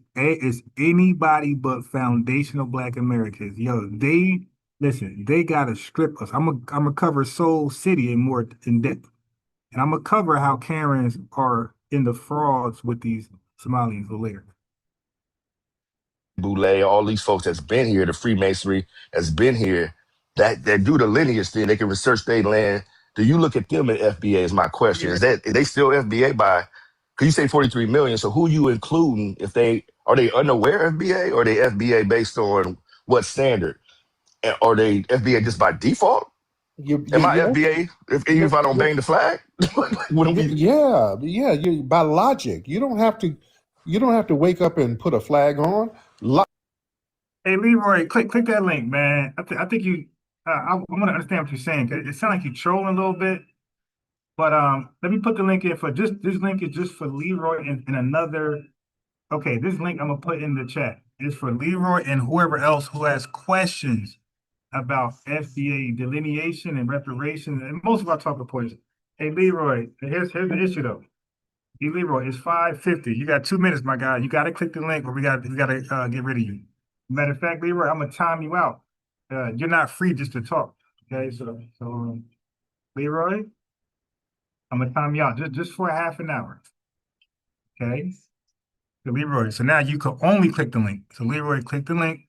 anybody but foundational Black Americans. Yo, they gotta strip us. I'm gonna cover Soul City in more in depth. And I'm gonna cover how Karens are in the frauds with these Somalians later. Boule, all these folks that's been here, the Freemasonry that's been here, that do the lineage thing, they can research their land. Do you look at them at FBA is my question. Is they still FBA by, because you say 43 million, so who you including if are they unaware FBA or are they FBA based on what standard? Are they FBA just by default? Am I FBA even if I don't bang the flag? Yeah. You by logic, you don't have to wake up and put a flag on. Hey Leroy, click that link, man. I think you. I want to understand what you're saying. It sounds like you're trolling a little bit, but let me put the link in for just this link is just for Leroy and another. Okay, this link I'm gonna put in the chat is for Leroy and whoever else who has questions about FBA delineation and reparations and most of our talking points. Hey Leroy, here's the issue though. Hey Leroy, it's 5:50. You got 2 minutes, my guy. You gotta click the link or we gotta get rid of you. Matter of fact, Leroy, I'm gonna time you out. You're not free just to talk. Okay, so Leroy, I'm gonna time you out just for a half an hour. Okay. So Leroy, so now you can only click the link. So Leroy, click the link.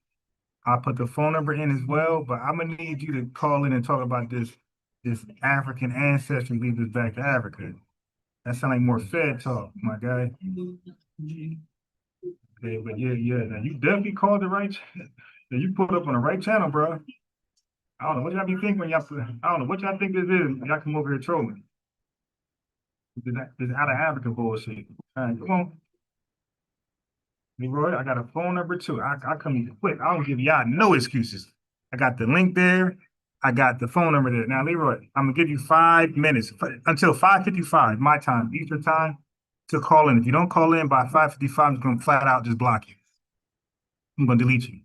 I'll put the phone number in as well, but I'm gonna need you to call in and talk about this African ancestry leads us back to Africa. That sounds like more Fed talk, my guy. Okay, but yeah. Now you definitely called the right. You put up on the right channel, bro. I don't know what y'all be thinking when y'all. I don't know what y'all think this is. Y'all come over here trolling. This out of Africa bullshit. All right, come on. Leroy, I got a phone number too. I come quick. I don't give y'all no excuses. I got the link there. I got the phone number there. Now, Leroy, I'm gonna give you 5 minutes until 5:55 my time, Eastern time, to call in. If you don't call in by 5:55, I'm gonna flat out just block you. I'm gonna delete you.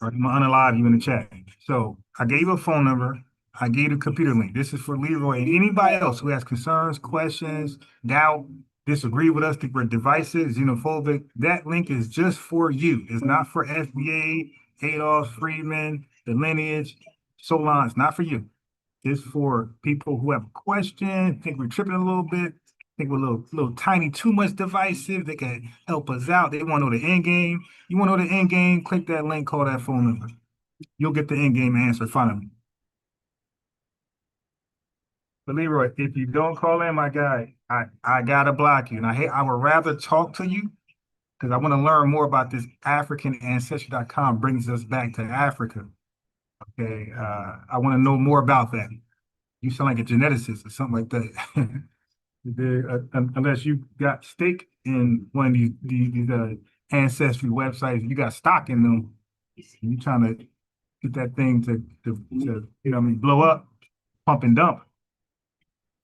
I'm gonna unalive you in the chat. So I gave you a phone number. I gave you the computer link. This is for Leroy and anybody else who has concerns, questions, doubt, disagree with us, think we're divisive, xenophobic. That link is just for you. It's not for FBA, Adolf, Freeman, the lineage, so on. It's not for you. It's for people who have a question, think we're tripping a little bit, think we're a little tiny, too much divisive. They can help us out. They want to know the end game. You want to know the end game? Click that link, call that phone number. You'll get the end game answer finally. But Leroy, if you don't call in, my guy, I gotta block you. And I would rather talk to you because I want to learn more about this African brings us back to Africa. Okay. I want to know more about that. You sound like a geneticist or something like that. Unless you got stake in one of these ancestry websites, you got stock in them. You trying to get that thing to blow up, pump and dump.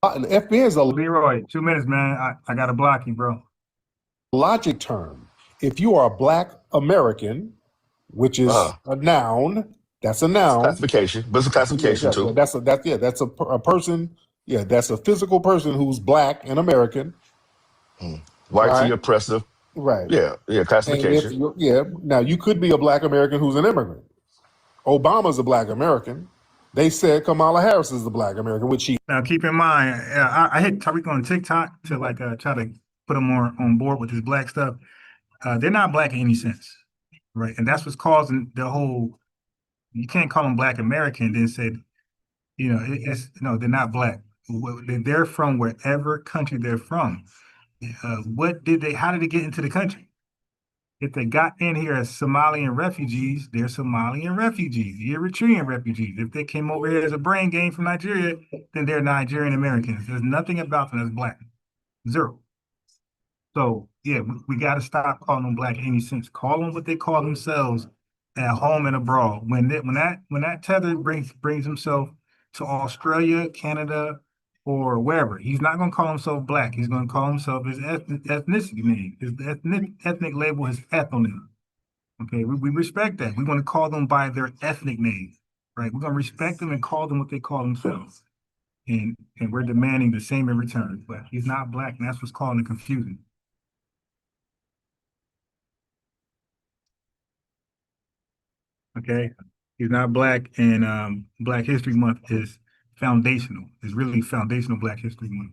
The FBA is a Leroy, 2 minutes, man. I gotta block you, bro. logic term. If you are a Black American, which is a noun, that's a noun. Classification, but it's a classification too. That's a person. Yeah, that's a physical person who's Black and American. White oppressive. Right. Yeah, classification. Now you could be a Black American who's an immigrant. Obama's a Black American. They said Kamala Harris is the Black American, which she. Now keep in mind, I hit Tariq on TikTok to try to put him on board with this Black stuff. They're not Black in any sense, right? And that's what's causing the whole. You can't call them Black American, then say, they're not Black. They're from wherever country they're from. How did they get into the country? If they got in here as Somalian refugees, they're Somalian refugees, Eritrean refugees. If they came over here as a brain game from Nigeria, then they're Nigerian Americans. There's nothing about them that's Black. Zero. So yeah, we got to stop calling them Black in any sense. Call them what they call themselves at home and abroad. When that Tether brings himself to Australia, Canada, or wherever, he's not going to call himself Black. He's going to call himself his ethnicity name. His ethnic label, his ethnonym. Okay, we respect that. We want to call them by their ethnic name, right? We're going to respect them and call them what they call themselves. And we're demanding the same in return. But he's not Black, and that's what's causing the confusion. Okay, he's not Black, and Black History Month is foundational. It's really foundational Black History Month.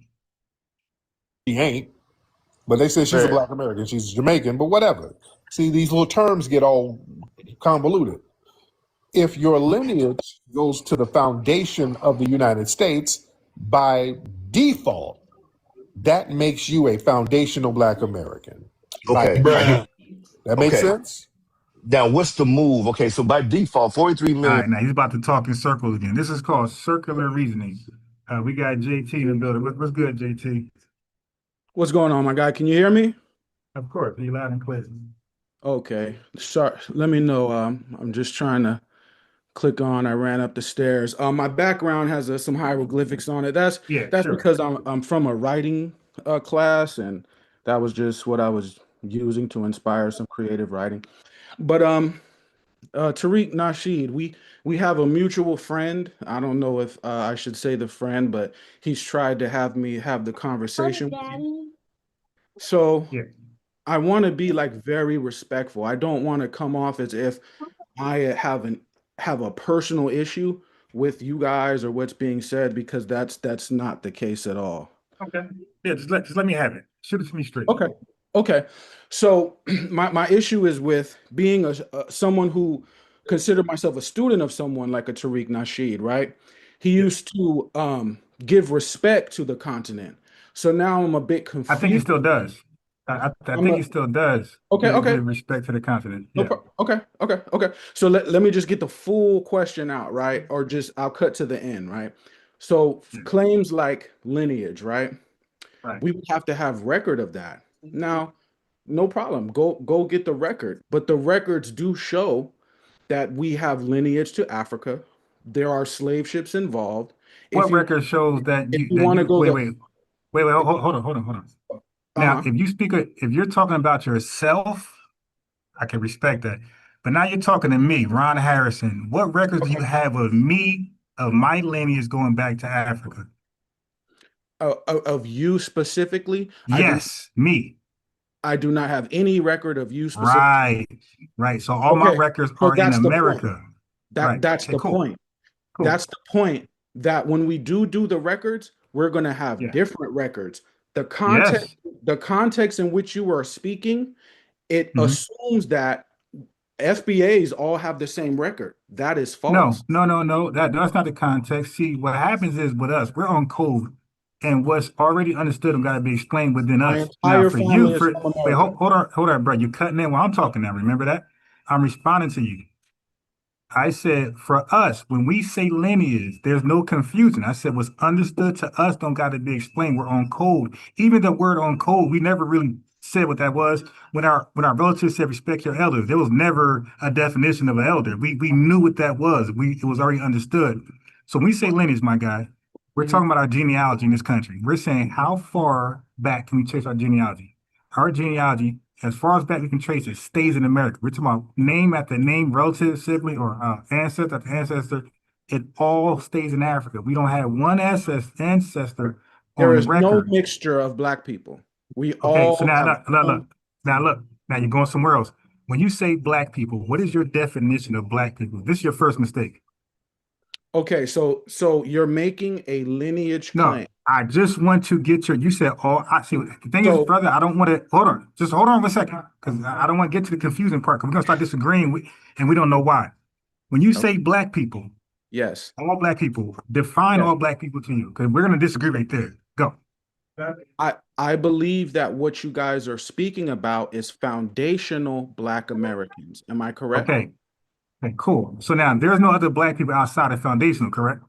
She ain't, but they say she's a Black American. She's Jamaican, but whatever. See, these little terms get all convoluted. If your lineage goes to the foundation of the United States, by default, that makes you a foundational Black American. Okay. That makes sense? Now, what's the move? Okay, so by default, 43 million. All right, now he's about to talk in circles again. This is called circular reasoning. We got JT in the building. What's good, JT? What's going on, my guy? Can you hear me? Of course, be loud and clear. Okay. Sorry. Let me know. I'm just trying to click on. I ran up the stairs. My background has some hieroglyphics on it. That's sure. Because I'm from a writing class, and that was just what I was using to inspire some creative writing. But Tariq Nasheed, we have a mutual friend. I don't know if I should say the friend, but he's tried to have me have the conversation with you. So I want to be very respectful. I don't want to come off as if I have a personal issue with you guys or what's being said, because that's not the case at all. Okay. Yeah, just let me have it. Shoot it to me straight. Okay. So my issue is with being someone who considered myself a student of someone like a Tariq Nasheed, right? He used to give respect to the continent. So now I'm a bit confused. I think he still does. I think he still does. Okay. Give respect to the continent. Yeah. Okay. So let me just get the full question out, right? Or I'll cut to the end, right? So claims like lineage, right? Right. We would have to have record of that. Now, no problem. Go get the record. But the records do show that we have lineage to Africa. There are slave ships involved. What record shows that you want to go? Wait, hold on. Now, if you're talking about yourself, I can respect that. But now you're talking to me, Ron Harrison. What records do you have of me, of my lineage going back to Africa? Of you specifically, Yes, me. I do not have any record of you specifically. Right, right. So all my Okay, records so are in that's the point. America. Right. That's Okay, the cool. point. Cool. That's the point, that when we do the records, we're going to have Yeah. different records. The Yes. context in which you are speaking, it Mhm. assumes that FBAs all have the same record. That is No, false. no. That's not the context. See, what happens is with us, we're on code, and what's already understood got to be explained within My us. Now, entire for you, family is from wait, America. hold on, bro. You're cutting in while I'm talking now. Remember that? I'm responding to you. I said, for us, when we say lineage, there's no confusion. I said, what's understood to us don't got to be explained. We're on code. Even the word on code, we never really said what that was. When our relatives said respect your elders, there was never a definition of an elder. We knew what that was. It was already understood. So when we say lineage, my guy, we're Mhm. talking about our genealogy in this country. We're saying how far back can we trace our genealogy? Our genealogy, as far as back we can trace it, stays in America. We're talking about name after name, relative, sibling, or ancestor after ancestor. It all stays in Africa. We don't have one ancestor There on is no record. mixture of Black people. We Okay, so all now have look. Now you're going somewhere else. When you say black people, what is your definition of black people? This is your first mistake. Okay, so you're making a lineage No, claim. I just want to get you said all I see. The thing is, So brother, I don't want to hold on. Just hold on for a second, because I don't want to get to the confusing part. Because we're gonna start disagreeing, and we don't know why. When you okay, say black people, yes. all black people, define Yes. all black people to you, because we're gonna disagree right there. Go. I believe that what you guys are speaking about is foundational Black Americans. Am I correct? Okay. Okay. Cool. So now there's no other black people outside of foundational, correct?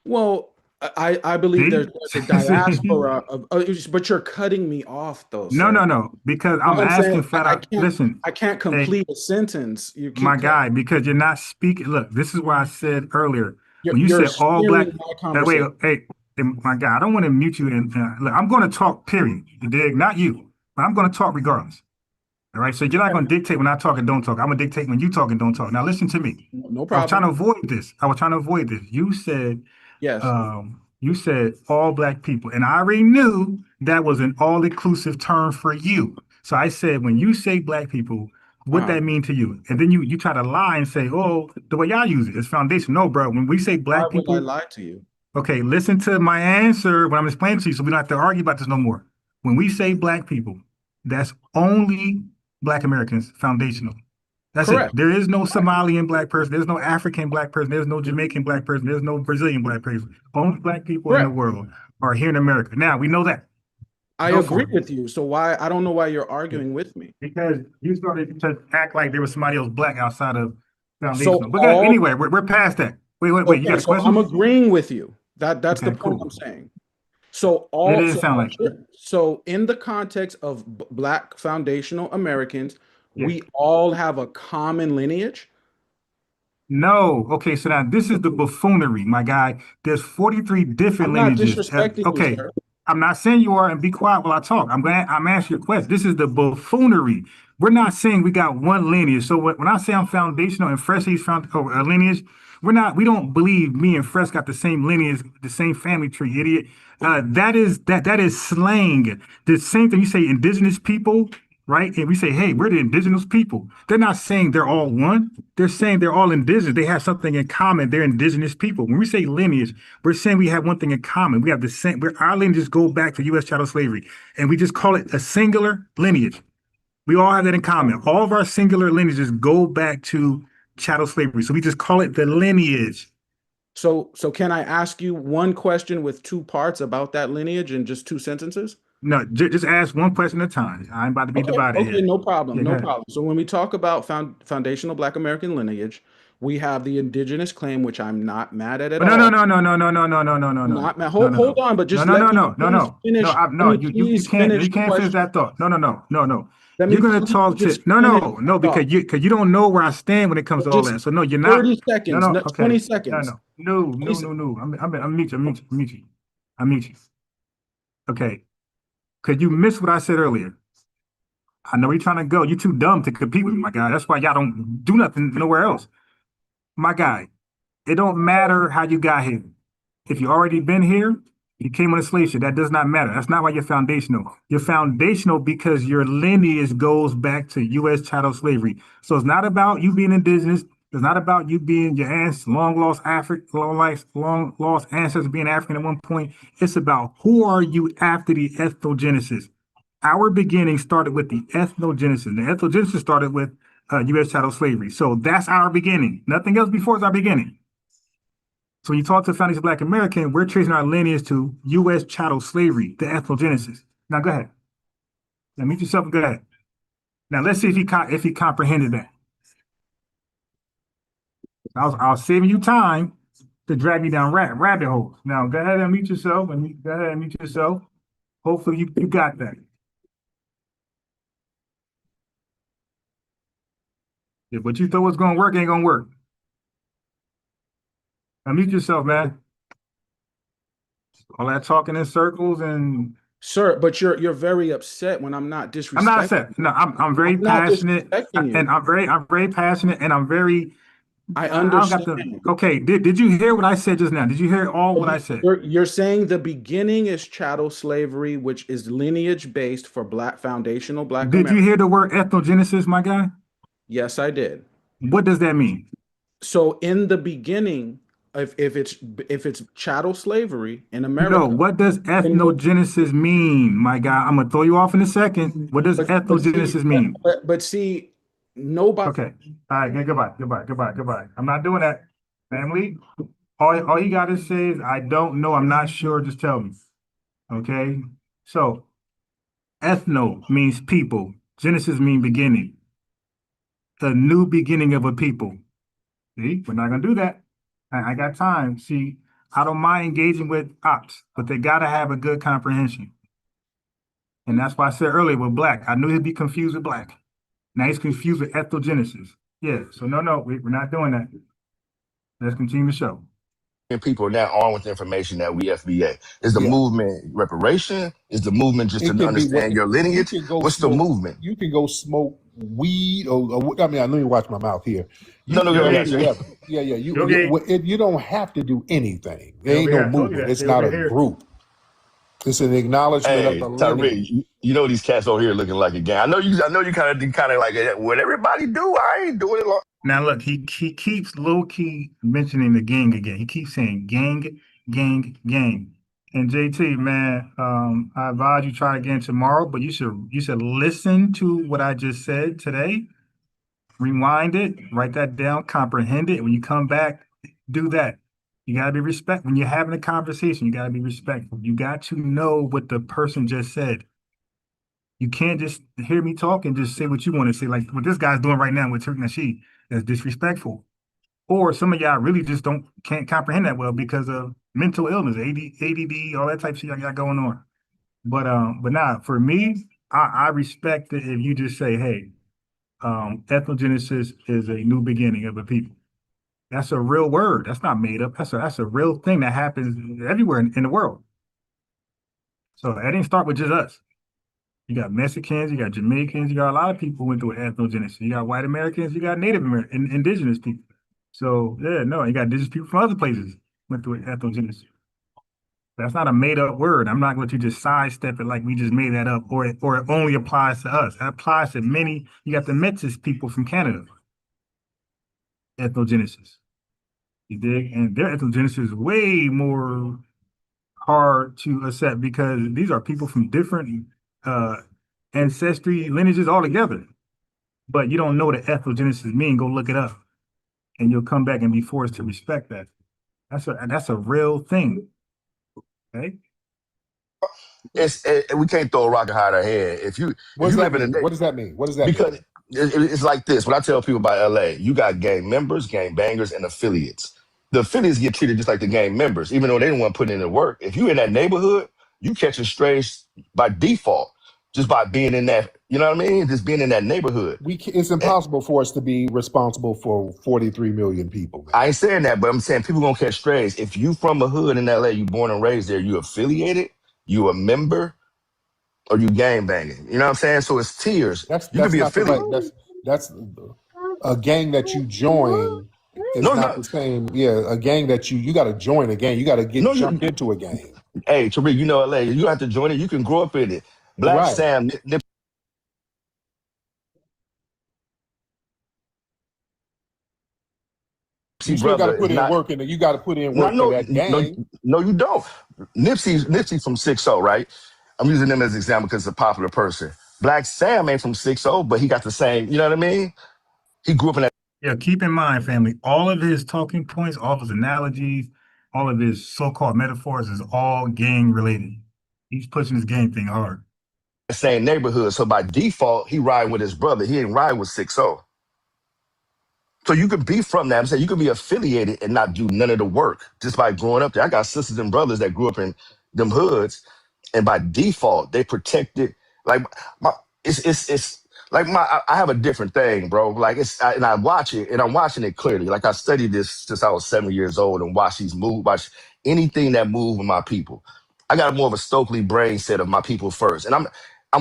Well, I believe See? there's a See? diaspora of, but you're cutting me off though, No, sir. no, no. Because No, I'm I'm saying asking flat out. Listen, I can't hey, complete a sentence. You my keep cutting. guy, because you're not speaking. Look, this is why I said earlier when you You're said all black. steering my Wait, conversation. hey, my guy, I don't want to mute you. And look, I'm going to talk. Period. You dig? Not you, but I'm going to talk regardless. All right. So you're not going to dictate when I talk and don't talk. I'm going to dictate when you talk and don't talk. Now listen to me. No I was trying to problem. avoid this. I was trying to avoid this. Yes. You said all black people, and I already knew that was an all-inclusive term for you. So I said, when you say black people, what Uh-huh. that mean to you? And then you try to lie and say, oh, the way y'all use it is foundation. No, bro. When we say Why black would I people, lie to you? okay, listen to my answer when I'm explaining to you, so we don't have to argue about this no more. When we say black people, that's only black Americans, foundational. That's it. Correct. There is no Somalian black person. There's no African black person. There's no Jamaican black person. There's no Brazilian black person. Only black people in the Correct. world are here in America. Now we know that. I Go agree for it. with you. So why I don't know why you're arguing with me. Because you started to act like there was somebody else black outside of So foundational. But all anyway, we're past that. Wait. You okay, got a so I'm question? agreeing with you. That's the Okay, point cool. I'm saying. So It all didn't so, sound like it. so in the context of Black foundational Americans, Yeah. we all have a common lineage. No. Okay, so now this is the buffoonery, my guy. There's 43 different I'm not lineages. disrespecting you, Okay. sir. I'm not saying you are, and be quiet while I talk. I'm asking you a question. This is the buffoonery. We're not saying we got one lineage. So when I say I'm foundational and Freshly's found a lineage, we don't believe me and Fresh got the same lineage, the same family tree, idiot. That is slang. The same thing you say indigenous people, right? And we say, hey, we're the indigenous people. They're not saying they're all one. They're saying they're all indigenous. They have something in common. They're indigenous people. When we say lineage, we're saying we have one thing in common. We have the same. Our lineages go back to U.S. chattel slavery, and we just call it a singular lineage. We all have that in common. All of our singular lineages go back to chattel slavery, so we just call it the lineage. So can I ask you one question with two parts about that lineage in just two sentences? No, just ask one question at a time. I'm about to be Okay, divided okay, here. no problem, Yeah, go no ahead. problem. So when we talk about foundational Black American lineage, we have the indigenous claim, which I'm not mad at But no, no, all. no, no, no, no, no, no, no, no, no, I'm no, not mad. no, Hold, no, hold no, on, but no, just no, let no, me no, no, please no, no. finish. No, Let me you please can't finish the finish question. that thought. No, no, no, no, no. Let me You're gonna please talk to just no, finish no, the no, thought. because you don't know where I stand when it comes to all Just that. So no, you're not. 30 No, seconds, no. not Okay. 20 No, seconds. no, no, 20 no, se- no, no. I'm mute you. I'm mute you. I'm mute you. Okay. Because you missed what I said earlier. I know where you're trying to go. You're too dumb to compete with me, my guy. That's why y'all don't do nothing nowhere else. My guy, it don't matter how you got here. If you already been here, you came on a slave ship. That does not matter. That's not why you're foundational. You're foundational because your lineage goes back to U.S. chattel slavery. So it's not about you being indigenous. It's not about you being your long lost ancestors being African at one point. It's about who are you after the ethnogenesis. Our beginning started with the ethnogenesis. The ethnogenesis started with U.S. chattel slavery. So that's our beginning. Nothing else before is our beginning. So when you talk to a foundation Black American, we're tracing our lineage to U.S. chattel slavery, the ethnogenesis. Now go ahead. Now meet yourself and go ahead. Now let's see if he comprehended that. I was saving you time to drag me down rabbit holes. Now go ahead and meet yourself go ahead and meet yourself. Hopefully you got that. If what you thought was gonna work ain't gonna work. Now mute yourself, man. All that talking in circles and Sir, but you're very upset when I'm not disrespecting. I'm not upset. No, I'm very passionate, and I'm very passionate, and I'm very. I understand. Okay, did you hear what I said just now? Did you hear all what I said? You're saying the beginning is chattel slavery, which is lineage based for foundational Black Did Americans. you hear the word ethnogenesis, my guy? Yes, I did. What does that mean? So in the beginning, if it's chattel slavery in America. No, what does ethnogenesis mean, my guy? I'm gonna throw you off in a second. What does ethnogenesis mean? But see, nobody. Okay. All right. Goodbye. I'm not doing that. Family. All you gotta say is I don't know. I'm not sure. Just tell me. Okay. So, ethno means people. Genesis means beginning. The new beginning of a people. See, we're not gonna do that. I got time. See, I don't mind engaging with ops, but they gotta have a good comprehension. And that's why I said earlier with Black. I knew he'd be confused with Black. Now he's confused with ethnogenesis. Yeah. So no, we're not doing that. Let's continue the show. And people are now armed with information that we FBA. Is the movement reparation? Is the movement just to understand your lineage? What's the movement? You can go smoke weed or I mean, I know you watch my mouth here. You don't have to do anything. There ain't no movement. It's not a group. It's an acknowledgement of the lineage. Tariq, you know these cats over here looking like a gang. I know you kind of like what everybody do. I ain't doing it long. Now look, he keeps low-key mentioning the gang again. He keeps saying gang. And JT, man, I advise you try again tomorrow, but you should listen to what I just said today. Rewind it, write that down, comprehend it. When you come back, do that. You gotta be respectful. When you're having a conversation, you gotta be respectful. You got to know what the person just said. You can't just hear me talk and just say what you want to say, like what this guy's doing right now with Tariq Nasheed. That's disrespectful. Or some of y'all really just can't comprehend that well because of mental illness, ADD, all that type of shit y'all got going on. But nah, for me, I respect it if you just say, hey, ethnogenesis is a new beginning of a people. That's a real word. That's not made up. That's a real thing that happens everywhere in the world. So that didn't start with just us. You got Mexicans, you got Jamaicans, you got a lot of people who went through ethnogenesis. You got white Americans, you got Native American, indigenous people. So yeah, no, you got indigenous people from other places went through ethnogenesis. That's not a made up word. I'm not going to just sidestep it like we just made that up, or it only applies to us. That applies to many. You got the Métis people from Canada. Ethnogenesis. You dig? And their ethnogenesis is way more hard to accept because these are people from different ancestry lineages altogether. But you don't know what ethnogenesis mean, go look it up. And you'll come back and be forced to respect that. That's a real thing. Okay? We can't throw a rock and hide our head. What does that mean? Because it's like this. When I tell people about LA, you got gang members, gang bangers, and affiliates. The affiliates get treated just like the gang members, even though they don't want to put in the work. If you in that neighborhood, you catching strays by default, just by being in that, you know what I mean? Just being in that neighborhood. It's impossible for us to be responsible for 43 million people. I ain't saying that, but I'm saying people gonna catch strays. If you from a hood in LA, you born and raised there, you affiliated, you a member, or you gang banging. You know what I'm saying? So it's tiers. You can That's be not the affiliated. right. That's a gang that you join is No, not no, the same. Yeah, a gang that you got to join a gang. You got to get no. jumped into a gang. Hey, Tariq, you know LA. You don't have to join it. You can grow up in it. Black Right. Sam, You Nipsey still got to brother is put in not. work, and you got to put in No, work for no, that no, gang. no. You don't. Nipsey from 6-0, right? I'm using them as an example because it's a popular person. Black Sam ain't from 6-0, but he got the same. You know what I mean? He grew up in that. Yeah, keep in mind, family, all of his talking points, all of his analogies, all of his so-called metaphors is all gang related. He's pushing his gang thing hard. Same neighborhood. So by default, he ride with his brother. He ain't ride with 6-0. So you could be from that. I'm saying you could be affiliated and not do none of the work just by growing up there. I got sisters and brothers that grew up in them hoods, and by default, they protected. Like my, it's like I have a different thing, bro. Like and I watch it, and I'm watching it clearly. Like I studied this since I was 7 years old, and watch these move, watch anything that move with my people. I got more of a Stokely brain set of my people first, and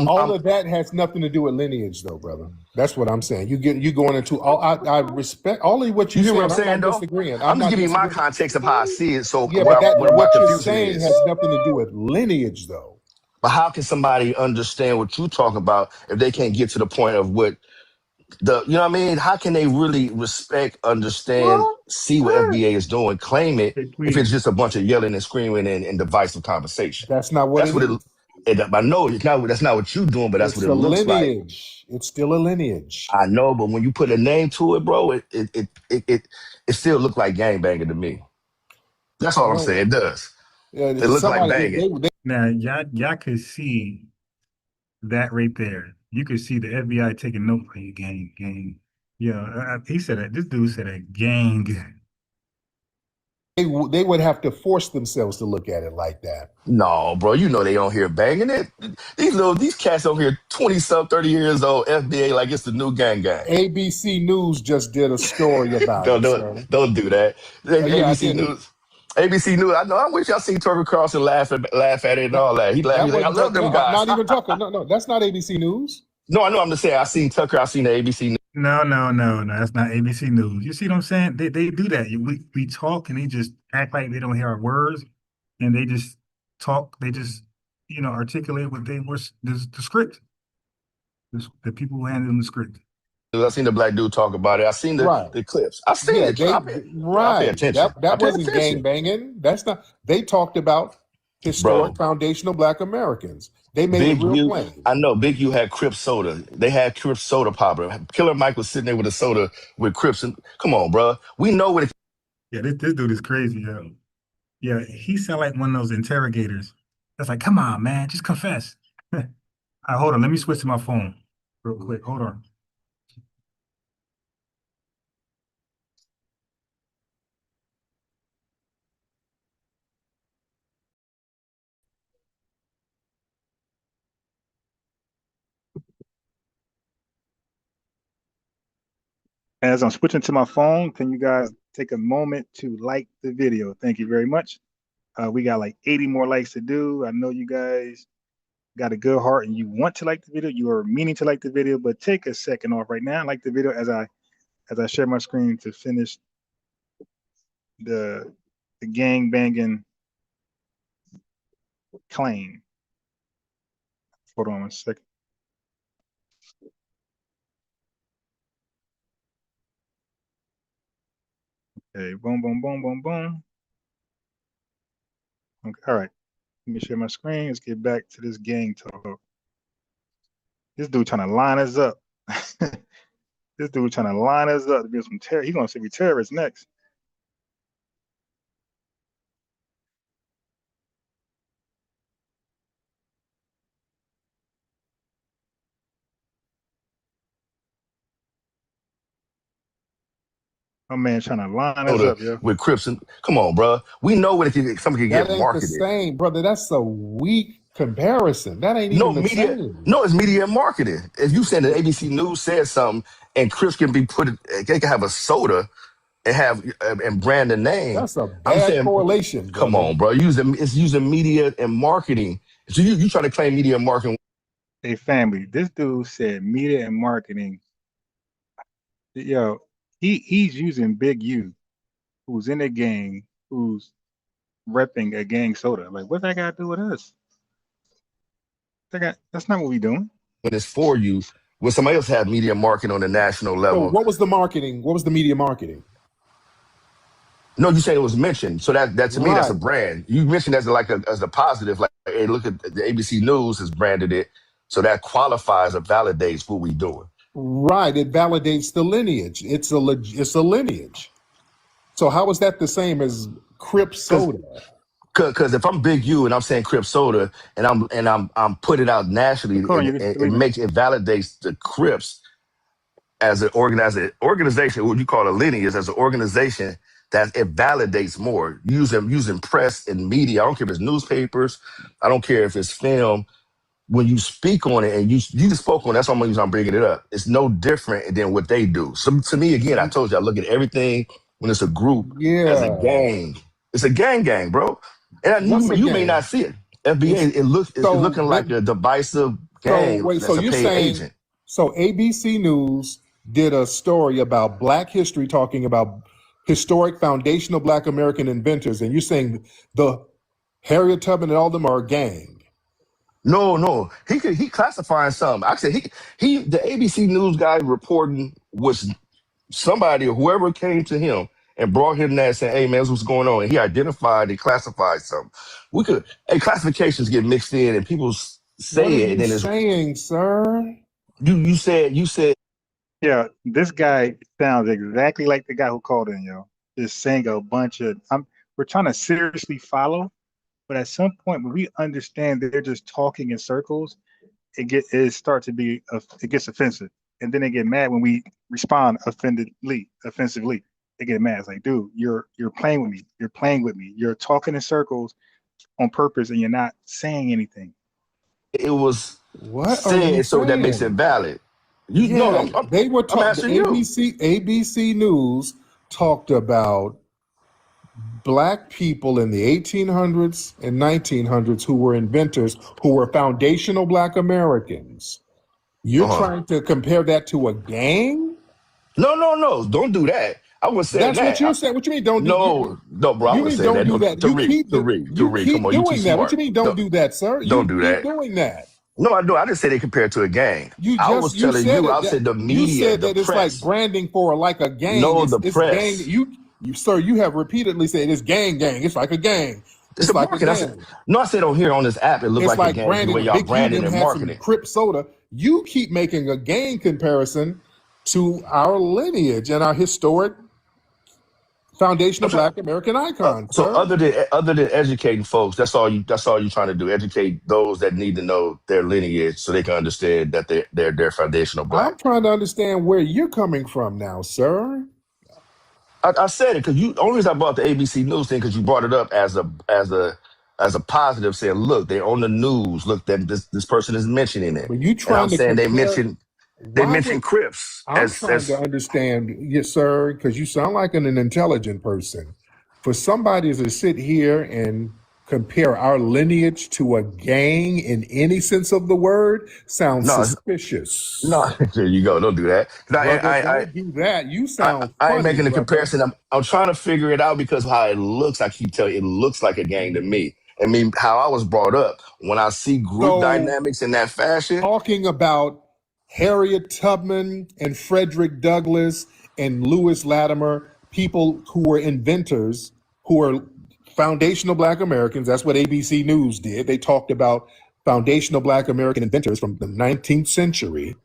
All I'm of that has nothing to do with lineage, though, brother. That's what I'm saying. You going into all. I respect all of what you you're hear what saying. I'm I'm saying, not though? disagreeing. I'm I'm just not giving you my disagreeing. context of how I see it. So Yeah, but where my what you're confusion saying is. has nothing to do with lineage, though. But how can somebody understand what you talking about if they can't get to the point of what you know what I mean? How can they really respect, understand, see what FBA is doing, claim it Hey, if please. it's just a bunch of yelling and screaming and divisive conversation? That's not what That's it what is. I know it's not. That's not what you're doing, but that's what It's it a looks like. lineage. It's still a lineage. I know, but when you put a name to it, bro, it still look like gangbanging to me. That's all I'm No, saying. It does. It for look like somebody banging. Now, y'all could see that right there. You could see the FBI taking note on you, gang. Yeah, he said that. This dude said a gang. they would have to force themselves to look at it like that. No, bro, you know they don't hear banging it. These cats over here, 20-some, 30 years old, FBA like it's the new gang. ABC News just did a story about it, sir. Don't do that. Yeah, I ABC did. News. ABC News. I know. I wish y'all seen Tucker Carlson laugh at it and That all that. He laughed. that He's like, was I love them no, I'm guys. not even talking. No, that's not ABC News. No, I know. I'm just saying. I seen Tucker. I seen the ABC News. No. That's not ABC News. You see what I'm saying? They do that. We talk and they just act like they don't hear our words, and they just talk. They just articulate what they were the script. The people who handed them the script. I seen the black dude talk about it. I seen Right. the clips. I seen Yeah, it. I pay right. attention. I That pay wasn't gang attention, banging. That's not. They talked about bro. historic foundational Black Americans. They made it Big real U, plain. I know Big U had Crip soda. They had Crip soda popper. Killer Mike was sitting there with a soda with Crips. And come on, bro. We know what it. Yeah, this dude is crazy, yo. Yeah, he sound like one of those interrogators. That's like, come on, man, just confess. All right, hold on. Let me switch to my phone real quick. Hold on. As I'm switching to my phone, can you guys take a moment to like the video? Thank you very much. We got like 80 more likes to do. I know you guys got a good heart and you want to like the video. You are meaning to like the video, but take a second off right now. Like the video as I share my screen to finish the gang banging claim. Hold on 1 second. Okay, boom, boom, boom, boom, boom. Okay, all right. Let me share my screen. Let's get back to this gang talk. This dude trying to line us up. This dude trying to line us up to be some terror. He's gonna say we terrorists next. My man trying to line us Soda up, yo. with Crips. And come on, bro. We know what something can That get ain't the marketed. same, brother. That's a weak comparison. That ain't even the same. No, it's media and marketing. If you saying that ABC News said something and Crips can be they can have a soda and have and brand the name. That's a I'm bad saying, correlation, come brother. on, bro. It's using media and marketing. So you try to claim media and marketing. Hey, family, this dude said media and marketing. Yo, he's using Big U, who's in a gang, who's repping a gang soda. Like, what that got to do with us? That's not what we doing. When it's for you, when somebody else had media marketing on the national So level. what was the marketing? What was the media marketing? No, you said it was mentioned. So that to me, that's a Right. brand. You mentioned as a positive, like, hey, look at the ABC News has branded it. So that qualifies or validates what we doing. Right. It validates the lineage. It's a lineage. So how is that the same as Crip soda? Because if I'm Big U and I'm saying Crip Soda and I'm putting it out nationally, Hold on, and you're it leaving. validates the Crips as an organization, what you call a lineage, as an organization, that it validates more using press and media. I don't care if it's newspapers, I don't care if it's film. When you speak on it and you just spoke on it, that's why I'm bringing it up. It's no different than what they do. So to me, again, I told you I look at everything when it's a group as a Yeah. gang. It's a gang, bro. And What's a you may not gang? see it. FBA, It's it's so looking like a divisive so gang wait, so that's a you're paid saying agent. so ABC News did a story about Black history talking about historic foundational Black American inventors, and you're saying the Harriet Tubman and all them are a gang. No, he classifying something. I said the ABC News guy reporting was somebody or whoever came to him and brought him that saying, hey man, this what's going on. And he identified and classified something. Classifications get mixed in and people What are say it and you then it's saying, sir? you said Yeah, this guy sounds exactly like the guy who called in, yo. Just saying a bunch of we're trying to seriously follow, but at some point when we understand that they're just talking in circles, it gets offensive. And then they get mad when we respond offensively. They get mad. It's like, dude, you're playing with me. You're playing with me. You're talking in circles on purpose and you're not saying anything. it was What are you said, so that makes it saying? valid. You no, Yeah, they were I'm talking. The asking you. ABC News talked about Black people in the 1800s and 1900s who were inventors, who were foundational Black Americans. You're Uh-huh. trying to compare that to a gang? No, don't do that. I was saying That's what that. you're saying. What you mean? Don't do No, bro. I you was mean saying don't that. do No, that? You keep you Tariq, come keep on, you too doing that. What you smart. mean? Don't do that, sir. Don't You do keep that. doing that. No, I do. I didn't say they compared to a gang. I was You telling said you, it. I said the You media, said the that it's like press. branding for like a gang. No, the It's gang. press. You sir. You have repeatedly said it's gang. It's like a gang. It's It's a like a market. I said gang. no, I said on here on this app, it looked It's like a like gang the way branding. y'all Big U branding them and had some marketing. Crip soda. You keep making a gang comparison to our lineage and our historic foundational I'm trying, Black American icon, so sir. other than educating folks, that's all you trying to do. Educate those that need to know their lineage so they can understand that they're foundational Black. I'm trying to understand where you're coming from now, sir. I said it because you only reason I brought the ABC News thing because you brought it up as a positive, saying, look, they're on the news. Look, that this person is mentioning it, But you and I'm trying to saying compare. they Why would mentioned Crips I'm trying to as understand, yes, sir, because you sound like an intelligent person. For somebody to sit here and compare our lineage to a gang in any sense of the word sounds no no. suspicious. There you go. Don't do that. 'Cause Brother, don't do that. You sound I ain't funny, making a brother. comparison. I'm trying to figure it out because how it looks. I keep telling you, it looks like a gang to me. I mean, how I was brought up. When I see group So dynamics in that fashion, talking about Harriet Tubman and Frederick Douglass and Lewis Latimer, people who were inventors, who are foundational Black Americans. That's what ABC News did. They talked about foundational Black American inventors from the 19th century,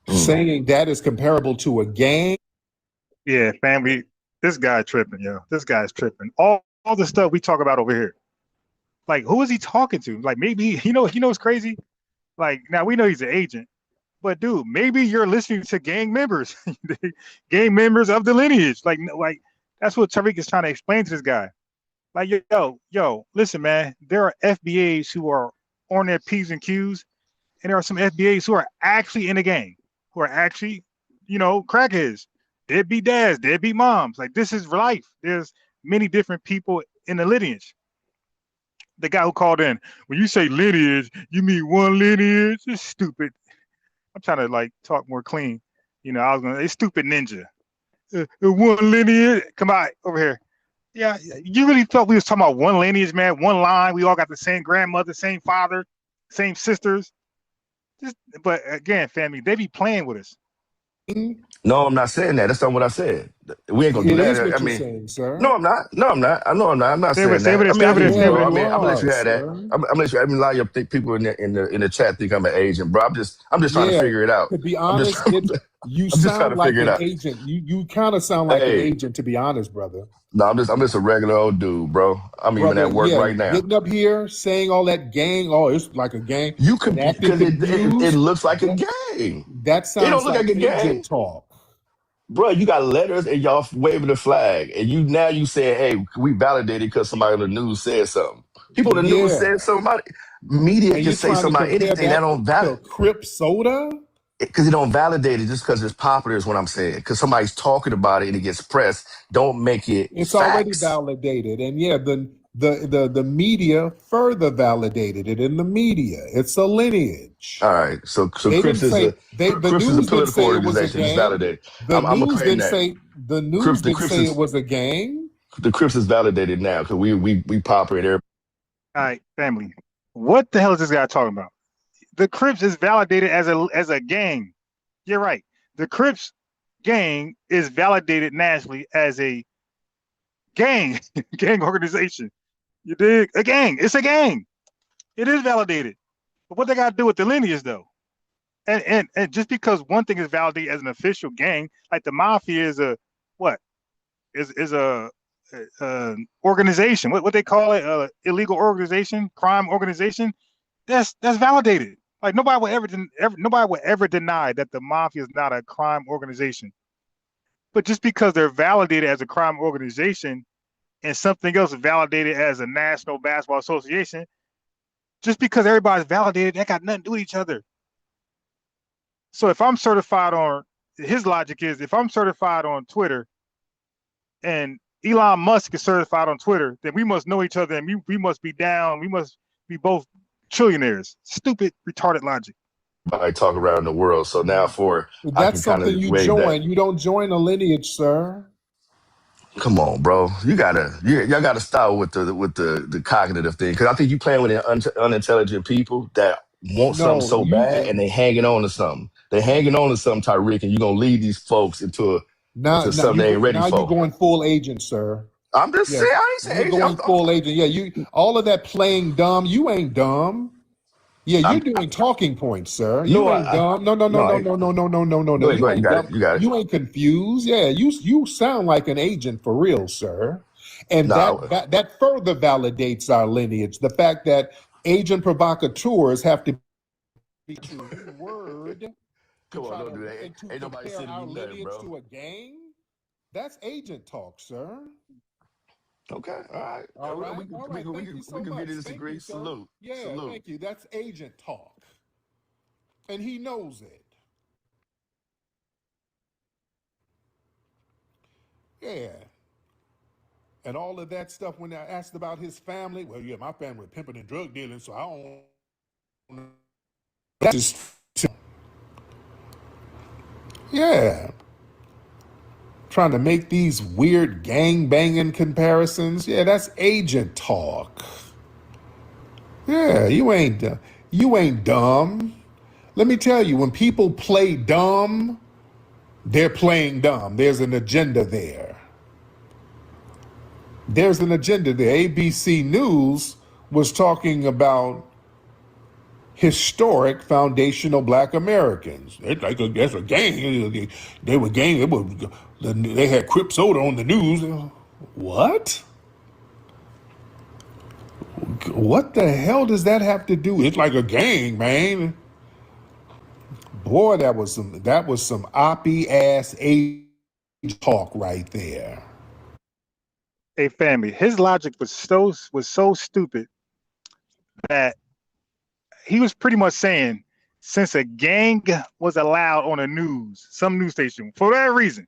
mm, saying that is comparable to a gang. Yeah, family. This guy tripping, yo. This guy's tripping. All the stuff we talk about over here. Like, who is he talking to? Like, maybe what's crazy? Like, now we know he's an agent, but dude, maybe you're listening to gang members, gang members of the lineage. Like that's what Tariq is trying to explain to this guy. Like, yo, listen, man. There are FBAs who are on their P's and Q's, and there are some FBAs who are actually in the gang, who are actually, crackheads, deadbeat dads, deadbeat moms. Like, this is life. There's many different people in the lineage. the guy who called in. When you say lineage, you mean one lineage? It's stupid. I'm trying to like talk more clean. You know, I was gonna. It's stupid ninja. One lineage. Come on over here. Yeah, you really thought we was talking about one lineage, man? One line. We all got the same grandmother, same father, same sisters. But again, family, they be playing with us. No, I'm not saying that. That's not what I said. We ain't gonna do It is that. what I you're mean, saying, sir. no, I'm not. No, I'm not. I know I'm not. I'm not Stay with saying it, stay that. with I it, mean, stay I with hear it, you, stay Yeah, with bro. it. I you mean, I'm gonna let you are, have that. sir. I'm gonna let you. I mean, a lot of your people in the chat think I'm an agent, bro. I'm just trying to Yeah, figure it out. to be I'm just honest, you I'm just trying sound to like figure it an out. agent. You kind of sound like an Hey, agent, to be honest, brother. no, I'm just a regular old dude, bro. I'm even Brother, at work yeah, right now. getting up here saying all that gang, oh, it's like a gang, You and could acting because it confused. looks like a That game. that It don't sounds look like like a agent game. talk. Bro, you got letters and y'all waving the flag, and you say, "Hey, we validated because somebody on the news said something." People on the news said Yeah, something about it. Media and can you're say trying to something about compare anything that that don't to validate Crip Soda? because it don't validate it just because it's popular is what I'm saying. Because somebody's talking about it and it gets pressed, don't make it It's already facts. validated, and yeah, the media further validated it in the media. It's a lineage. All right, so They didn't Crips is say a the Crips is a news didn't political say it was a organization. It's gang. validated. I'm acclaiming that. The Crips news the didn't Crips say it is was a gang. the Crips is validated now because we popular there. All right, family. What the hell is this guy talking about? The Crips is validated as a gang. You're right. The Crips gang is validated nationally as a gang, gang organization. You dig? A gang. It's a gang. It is validated. But what they got to do with the lineage, though? And just because one thing is validated as an official gang, like the mafia is a what is a organization. What they call it? Illegal organization, crime organization. That's validated. Like nobody would ever deny that the mafia is not a crime organization. But just because they're validated as a crime organization and something else is validated as a national basketball association, just because everybody's validated, that got nothing to do with each other. So if I'm certified on his logic is if I'm certified on Twitter and Elon Musk is certified on Twitter, then we must know each other and we must be down. We must be both trillionaires. Stupid, retarded logic. I talk around the world. So now I That's can kind something of you wave that. join. You don't join a lineage, sir. Come on, bro. Y'all gotta start with the cognitive thing because I think you playing with unintelligent people that want something No, so bad and they hanging on to something. They hanging on to something, Tyreek, and you're gonna lead these folks into something they ain't ready now you for. going full agent, sir. I'm just Yeah, saying. I ain't you're saying. going full agent. Yeah, you all of that playing dumb. You ain't dumb. Yeah, you're I'm doing talking points, sir. no. You ain't dumb. No, no, no, No. no, no, no, no, no, no, no, no. Go ahead. Go You ahead. You ain't got it. dumb. You got it. You ain't confused. Yeah, you sound like an agent for real, sir. And No. that further validates our lineage. The fact that agent provocateurs have to be to new word to Come on. try Don't to do that. and to Ain't nobody compare sending our you nothing, lineage bro. to a gang. That's agent talk, sir. Okay. All right. All right, We can all we right. can we Thank can you we so can agree much. to Thank you, disagree. sir. Salute. Yeah, Salute. thank you. That's agent talk, and he knows it. Yeah. And all of that stuff when I asked about his family, well, yeah, my family was pimping and drug dealing, so I don't. That's just, yeah. Trying to make these weird gang banging comparisons. Yeah, that's agent talk. Yeah, you ain't dumb. Let me tell you, when people play dumb, they're playing dumb. There's an agenda there. There's an agenda there. ABC News was talking about historic foundational Black Americans. That's a gang. They were gang. They had Crip Soda on the news. What? What the hell does that have to do? It's like a gang, man. Boy, that was some oppy ass age talk right there. Hey, family. His logic was so stupid that he was pretty much saying since a gang was allowed on a some news station for that reason,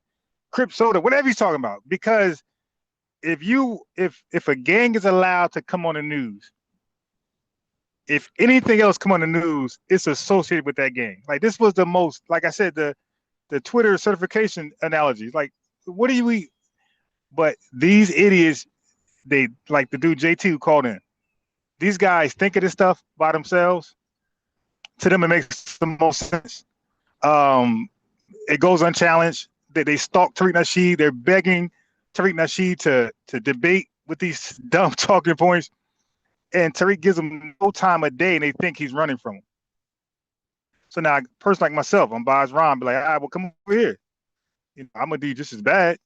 Crip Soda, whatever he's talking about, because if a gang is allowed to come on the news, if anything else come on the news, it's associated with that gang. Like this was the most, like I said, the Twitter certification analogy. Like, what do you eat? But these idiots, they like the dude JT who called in. These guys think of this stuff by themselves. To them, it makes the most sense. It goes unchallenged. They stalk Tariq Nasheed. They're begging Tariq Nasheed to debate with these dumb talking points. And Tariq gives them no time a day, and they think he's running from them. So now, a person like myself, I'm Boz Ron, be like, all right, well, come over here. You know, I'm gonna do just as bad.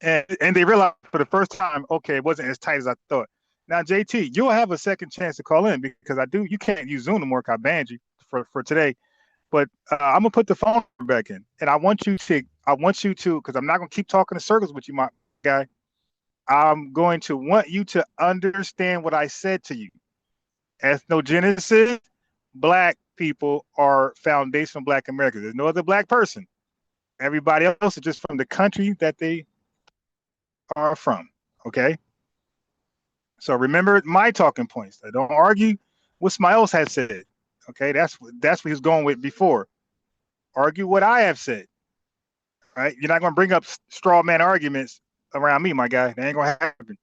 And they realize for the first time, okay, it wasn't as tight as I thought. Now, JT, you'll have a second chance to call in because you can't use Zoom anymore. I banned you for today. But I'm gonna put the phone back in, and I want you to, because I'm not gonna keep talking in circles with you, my guy. I'm going to want you to understand what I said to you. Ethnogenesis, Black people are foundational Black Americans. There's no other Black person. Everybody else is just from the country that they are from. Okay. So remember my talking points. I don't argue what Smiles had said. Okay, that's what he was going with before. Argue what I have said. Right? You're not going to bring up straw man arguments around me, my guy. That ain't going to happen.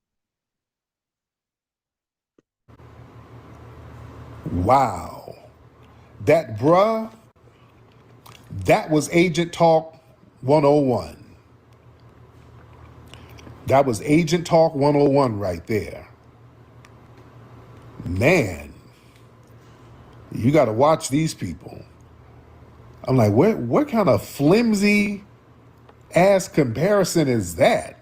Wow. That was Agent Talk 101. That was Agent Talk 101 right there. Man, you got to watch these people. I'm like, what kind of flimsy ass comparison is that?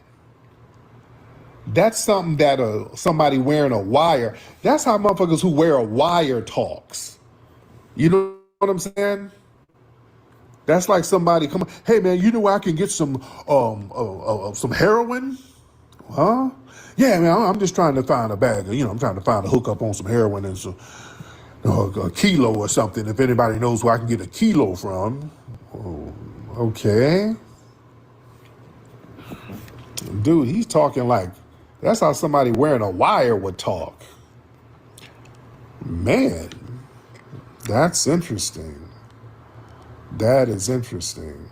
That's something that somebody wearing a wire, that's how motherfuckers who wear a wire talks. You know what I'm saying? That's like somebody come, hey man, you know where I can get some heroin? Huh? Yeah, man, I'm just trying to find a bag of, I'm trying to find a hookup on some heroin and some a kilo or something. If anybody knows where I can get a kilo from. Oh, okay. Dude, he's talking like, that's how somebody wearing a wire would talk. Man, that's interesting. That is interesting,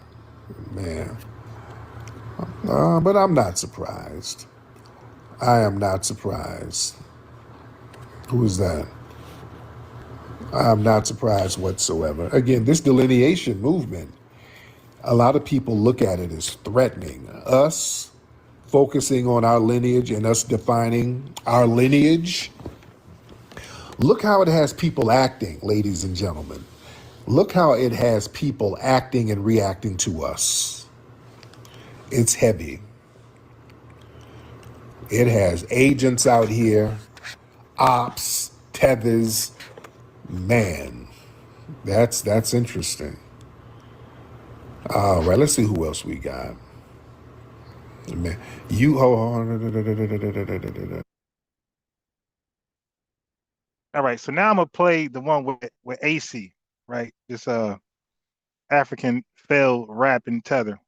man. But I'm not surprised. I am not surprised. Who is that? I'm not surprised whatsoever. Again, this delineation movement, a lot of people look at it as threatening. Us focusing on our lineage and us defining our lineage. Look how it has people acting, ladies and gentlemen. Look how it has people acting and reacting to us. It's heavy. It has agents out here, ops, tethers. Man, that's interesting. All right, let's see who else we got. Man, you hold on. All right, so now I'm gonna play the one with AC, right? This African failed rapping Tether.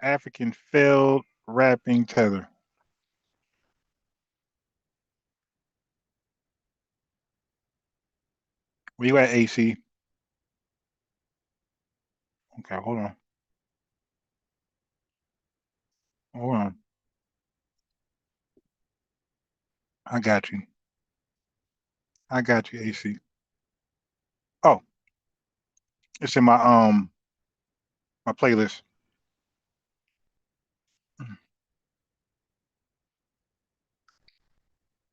African failed rapping Tether. Where you at, AC? Okay, hold on. Hold on. I got you. I got you, AC. Oh, it's in my playlist.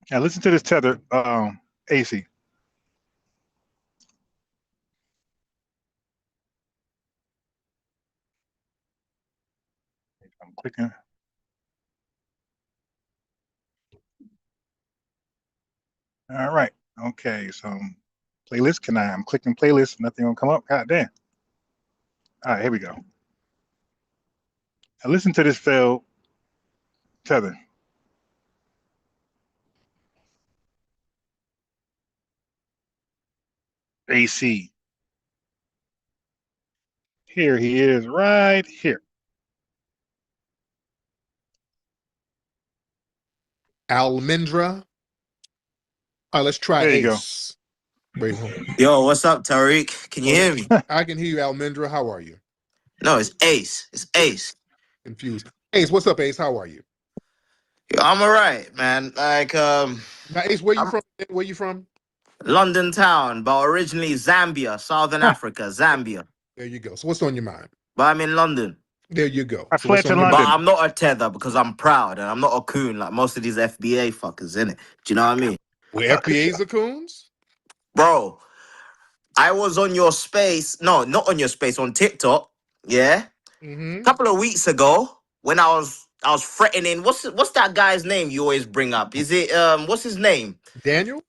Now listen to this Tether, AC. I'm clicking. All right. Okay. So playlist. I'm clicking playlist. Nothing gonna come up. God damn. All right. Here we go. Now listen to this failed Tether. AC. Here he is, right here. Almendra. Let's try There you Ace. Wait, hold on. Yo, what's up, Tariq? Can you hear me? I can hear you, Almendra. How are you? No, it's Ace. It's Ace. Confused. Ace, what's up, Ace? How are you? Yo, I'm alright, man. Like, Now, Ace, where you I'm from? Where you from? London town, but originally Zambia, Southern go. Africa, Zambia. There you go. So what's on your mind? But I'm in London. There you go. I So what's fled to on your But mind? London. I'm not a tether because I'm proud and I'm not a coon like most of these FBA fuckers, innit? Do you know what I mean? Well, FBA's are coons? Bro, I was on your space. No, not on your space, on TikTok. Yeah. Mm-hmm. A couple of weeks ago when I was threatening. What's that guy's name you always bring up? Is it what's his name? Daniel?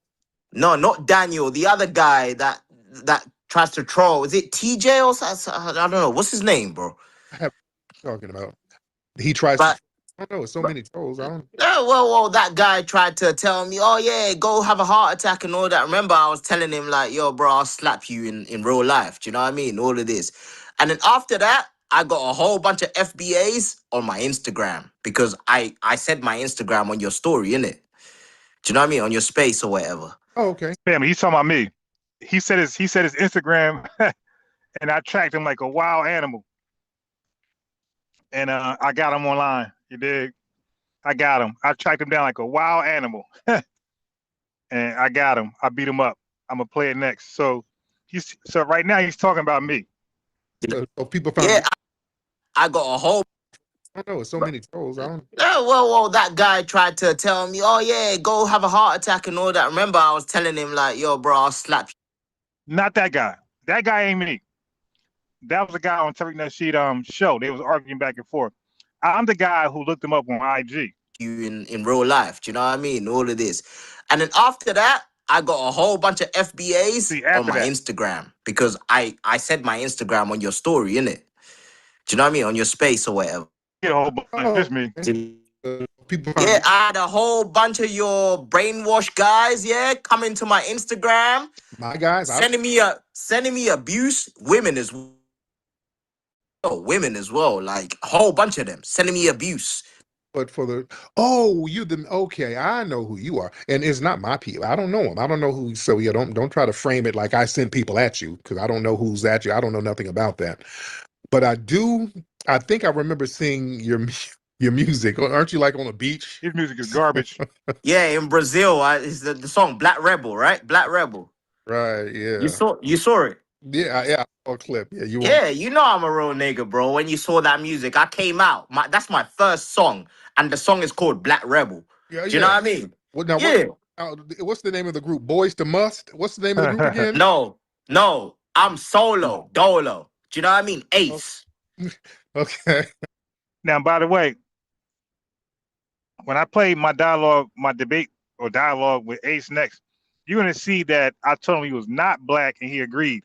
No, not Daniel. The other guy that tries to troll. Is it TJ or something? I don't know. What's his name, bro? I have talking about. He tries But to. I don't know. It's so many trolls. I don't. well, that guy tried to tell me, oh yeah, go have a heart attack and all that. Remember, I was telling him like, yo, bro, I'll slap you in real life. Do you know what I mean? All of this, and then after that, I got a whole bunch of FBAs on my Instagram because I said my Instagram on your story, innit? Do you know what I mean? On your space or whatever. Oh, okay. Family, he's talking about me. He said his Instagram, and I tracked him like a wild animal. And I got him online. You dig? I got him. I tracked him down like a wild animal. And I got him. I beat him up. I'm gonna play it next. So right now he's talking about me. So people found. Yeah, I got a whole. I don't know. It's so many trolls. I don't. Well, that guy tried to tell me, oh yeah, go have a heart attack and all that. Remember, I was telling him like, yo, bro, I'll slap Not that guy. That guy ain't me. That was a guy on Tariq Nasheed show. They was arguing back and forth. I'm the guy who looked him up on IG. you in real life. Do you know what I mean? All of this. And then after that, I got a whole bunch of FBAs on my Instagram because I said my Instagram on your story, innit? Do you know what I mean? On your space or whatever. Yeah, a whole bunch. Just me. People Yeah, I had a whole bunch of your brainwashed guys, yeah, coming to my Instagram. My guys, sending me abuse, women as well. Like a whole bunch of them sending me abuse. But for the okay, I know who you are, and it's not my people. I don't know him. I don't know who. So yeah, don't try to frame it like I send people at you because I don't know who's at you. I don't know nothing about that. But I do. I think I remember seeing your music. Aren't you like on a beach? His music is garbage. Yeah, in Brazil, it's the song Black Rebel, right? Black Rebel. Right. Yeah. You saw it. Yeah. I saw a clip. Yeah. You know I'm a real nigga, bro. When you saw that music, I came out. That's my first song, and the song is called Black Rebel. Yeah. Do you know what I mean? Well, now, yeah. What's the name of the group? Boys to Must. What's the name of the group again? No. I'm solo, dolo. Do you know what I mean? Ace. Okay. Now, by the way, when I play my debate or dialogue with Ace next, you're gonna see that I told him he was not black and he agreed.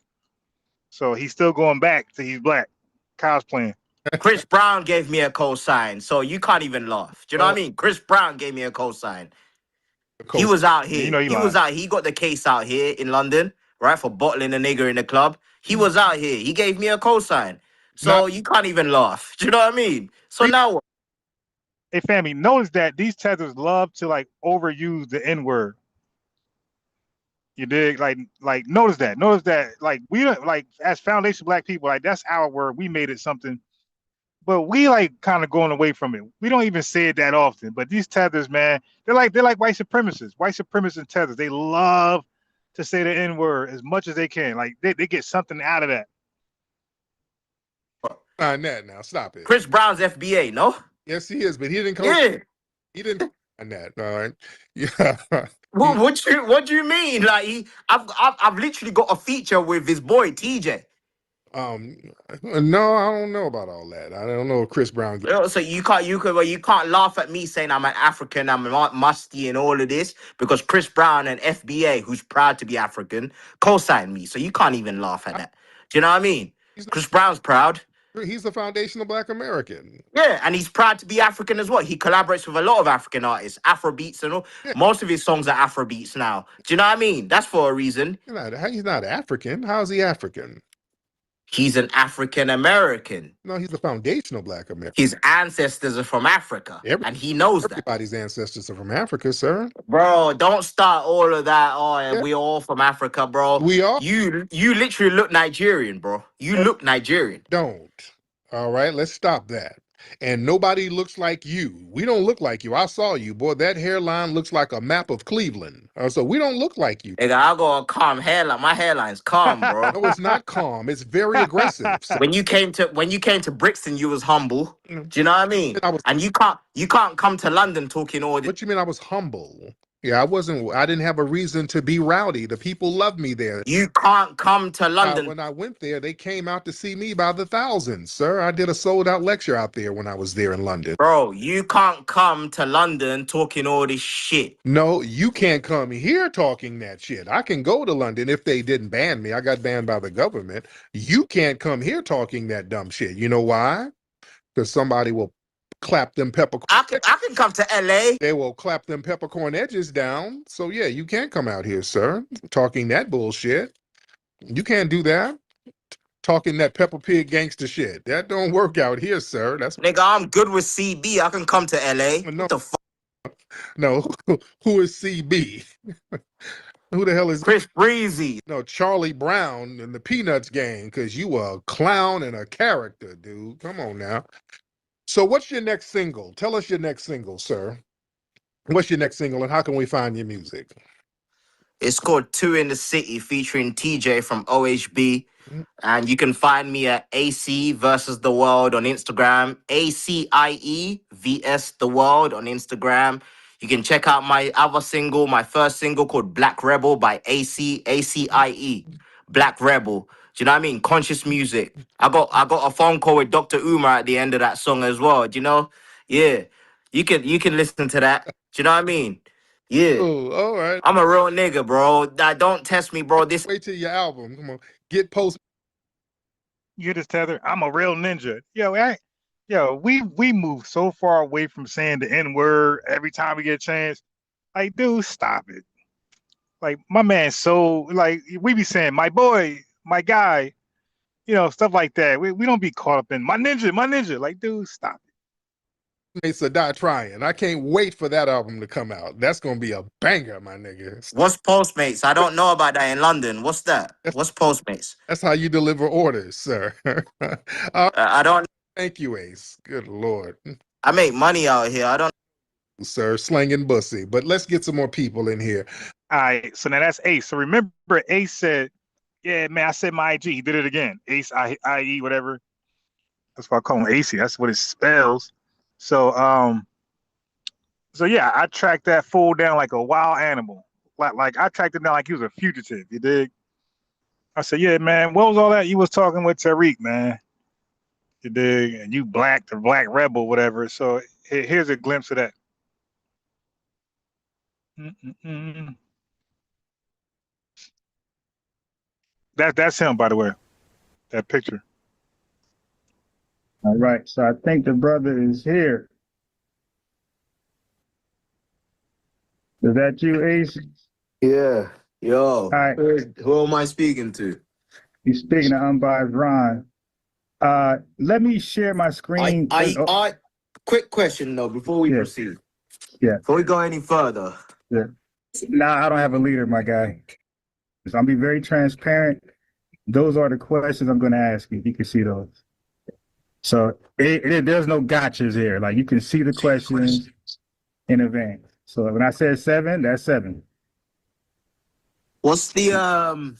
So he's still going back to he's black. Kyle's playing. Chris Brown gave me a cosign, so you can't even laugh. Do you know what I mean? Chris Brown gave me a cosign. He was out here. You know he was out. He got the case out here in London, right, for bottling a nigger in the club. He was out here. He gave me a cosign. So you can't even laugh. Do you know what I mean? So now what? Hey, family, notice that these tethers love to like overuse the N-word. You dig? Like notice that. Like we don't like as foundation black people, like that's our word. We made it something. But we like kind of going away from it. We don't even say it that often. But these tethers, man, they're like white supremacists. White supremacists and tethers. They love to say the N-word as much as they can. Like they get something out of that. Now stop it. Chris Brown's FBA, no? Yes, he is, but he didn't. He didn't on that. All right. Yeah. Well, what do you mean? Like I've literally got a feature with his boy TJ. No, I don't know about all that. I don't know if Chris Brown. So you can't laugh at me saying I'm an African, I'm musty and all of this because Chris Brown and FBA, who's proud to be African, co-signed me. So you can't even laugh at that. Do you know what I mean? Chris Brown's proud. He's the foundational Black American. Yeah, and he's proud to be African as well. He collaborates with a lot of African artists, Afrobeats and all. Yeah. Most of his songs are Afrobeats now. Do you know what I mean? That's for a reason. He's not African. How is he African? He's an African American. No, he's the foundational Black American. His ancestors are from Africa, and he knows that. Everybody's ancestors are from Africa, sir. Bro, don't start all of that. Oh, yeah. We're all from Africa, bro. We are. You literally look Nigerian, bro. You look Nigerian. Don't. All right, let's stop that. And nobody looks like you. We don't look like you. I saw you, boy. That hairline looks like a map of Cleveland. So we don't look like you. Nigga, I got a calm hairline. My hairline's calm, bro. No, it's not calm. It's very aggressive. So when you came to Brixton, you was humble. Do you know what I mean? And you can't come to London talking all this. What you mean I was humble? Yeah, I didn't have a reason to be rowdy. The people loved me there. You can't come to London. When I went there, they came out to see me by the thousands, sir. I did a sold-out lecture out there when I was there in London. Bro, you can't come to London talking all this shit. No, you can't come here talking that shit. I can go to London if they didn't ban me. I got banned by the government. You can't come here talking that dumb shit. You know why? Because somebody will clap them peppercorn. I can come to LA. They will clap them peppercorn edges down. So yeah, you can't come out here, sir, talking that bullshit. You can't do that. Talking that Peppa Pig gangster shit. That don't work out here, sir. That's nigga, I'm good with CB. I can come to LA. No. What the fuck? No, who is CB? Who the hell is Chris Breezy? No, Charlie Brown in the Peanuts gang, because you are a clown and a character, dude. Come on now. So what's your next single? Tell us your next single, sir. What's your next single and how can we find your music? It's called Two in the City featuring TJ from OHB. And you can find me at AC versus the World on Instagram. ACIE vs the World on Instagram. You can check out my other single, my first single called Black Rebel by ACIE. Black Rebel. Do you know what I mean? Conscious music. I got a phone call with Dr. Umar at the end of that song as well. Do you know? Yeah. You can listen to that. Do you know what I mean? Yeah. Oh, all right. I'm a real nigga, bro. Don't test me, bro. Wait till your album. Come on. Get post. You just Tether. I'm a real ninja. We move so far away from saying the N-word every time we get a chance. Like, dude, stop it. Like, my man, so like we be saying my boy, my guy, stuff like that. We don't be caught up in my ninja. Like, dude, stop it. It's a die trying. I can't wait for that album to come out. That's gonna be a banger, my nigga. What's Postmates? I don't know about that in London. What's that? What's Postmates? That's how you deliver orders, sir. I don't. Thank you, Ace. Good Lord. I make money out here. I don't. Sir, slanging bussy. But let's get some more people in here. All right, so now that's Ace. So remember, Ace said, "Yeah, man, I said my IG." He did it again. Ace, IE, whatever. That's why I call him AC. That's what it spells. So, yeah, I tracked that fool down like a wild animal. Like I tracked him down like he was a fugitive. You dig? I said, "Yeah, man, what was all that? You was talking with Tariq, man. You dig? And you the black rebel, whatever." So here's a glimpse of that. That's him, by the way. That picture. All right, so I think the brother is here. Is that you, Ace? Yeah. Yo. All right. Who am I speaking to? You're speaking to Unbiased Ron. Let me share my screen. Quick question though, before we proceed. Yeah. Before we go any further. Yeah. Nah, I don't have a leader, my guy. So I'll be very transparent. Those are the questions I'm going to ask you. You can see those. So there's no gotchas here. Like, you can see the questions in advance. So when I said 7, that's 7. What's the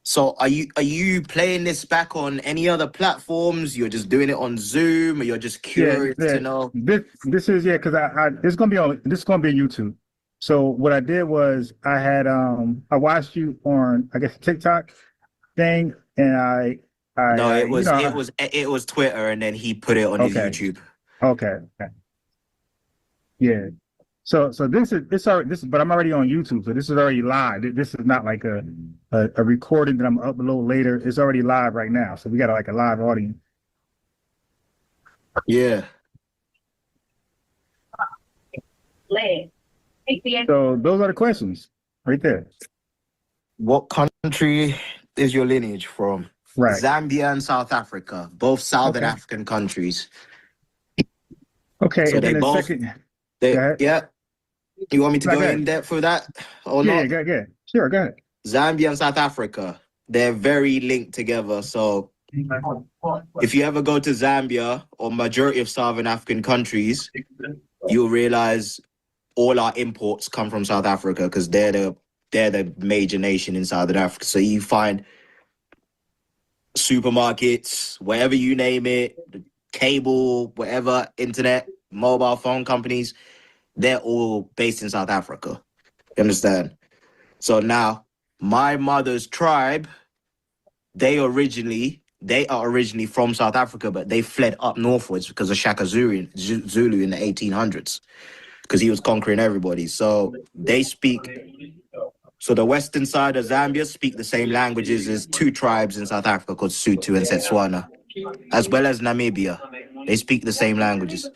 So are you playing this back on any other platforms? You're just doing it on Zoom, or you're just curious to know? This is because it's gonna be on YouTube. So what I did was I watched you on, I guess, TikTok thing, and it was Twitter, and then he put it on his YouTube. Okay. Yeah. So but I'm already on YouTube, so this is already live. This is not like a recording that I'm upload later. It's already live right now, so we got like a live audience. Yeah. So those are the questions right there. What country is your lineage from? Right. Zambia and South Africa, both Southern Okay. African countries. Okay. So And they then the both, second, go ahead. yeah. You want me to No, go go in ahead. depth with that or Yeah, not? go ahead. Sure, go ahead. Zambia and South Africa, they're very linked together. So if you ever go to Zambia or majority of Southern African countries, you'll realize all our imports come from South Africa because they're the major nation in Southern Africa. So you find supermarkets, wherever you name it, cable, whatever, internet, mobile phone companies, they're all based in South Africa. You understand? So now, my mother's tribe, they are originally from South Africa, but they fled up northwards because of Shaka Zulu in the 1800s, because he was conquering everybody. So they speak. So the western side of Zambia speak the same languages as two tribes in South Africa called Sotho and Setswana, as well as Namibia. They speak the same languages.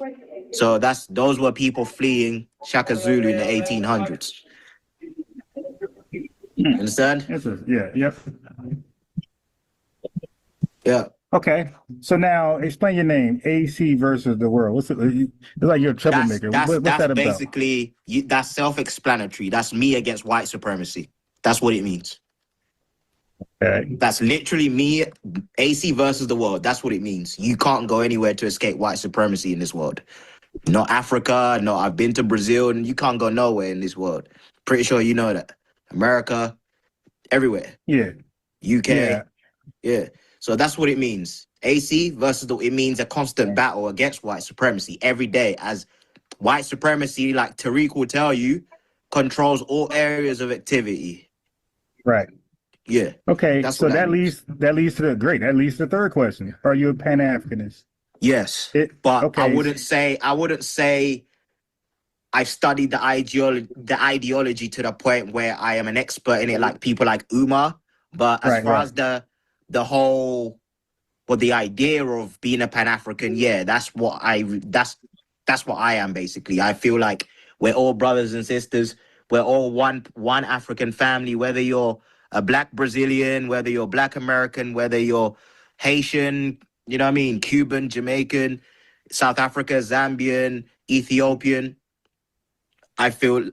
So those were people fleeing Shaka Zulu in the 1800s. Understand? Yeah. Yep. Yeah. Okay. So now explain your name. AC versus the world. What's it? It's like you're a troublemaker. What's that about? Basically that's self-explanatory. That's me against white supremacy. That's what it means. Okay. That's literally me, AC versus the world. That's what it means. You can't go anywhere to escape white supremacy in this world. Not Africa. No, I've been to Brazil, and you can't go nowhere in this world. Pretty sure you know that. America, everywhere. Yeah. UK. Yeah. So that's what it means. AC versus it means a constant battle against white supremacy every day, as white supremacy, like Tariq will tell you, controls all areas of activity. Right. Yeah. Okay. That's So what that leads to the third question. Are you a Pan-Africanist? Yes. I wouldn't say I've studied the ideology to the point where I am an expert in it, like people like Umar. But as far as the idea of being a Pan-African, yeah, that's what I am basically. I feel like we're all brothers and sisters. We're all one African family, whether you're a Black Brazilian, whether you're Black American, whether you're Haitian, you know what I mean, Cuban, Jamaican, South Africa, Zambian, Ethiopian. I feel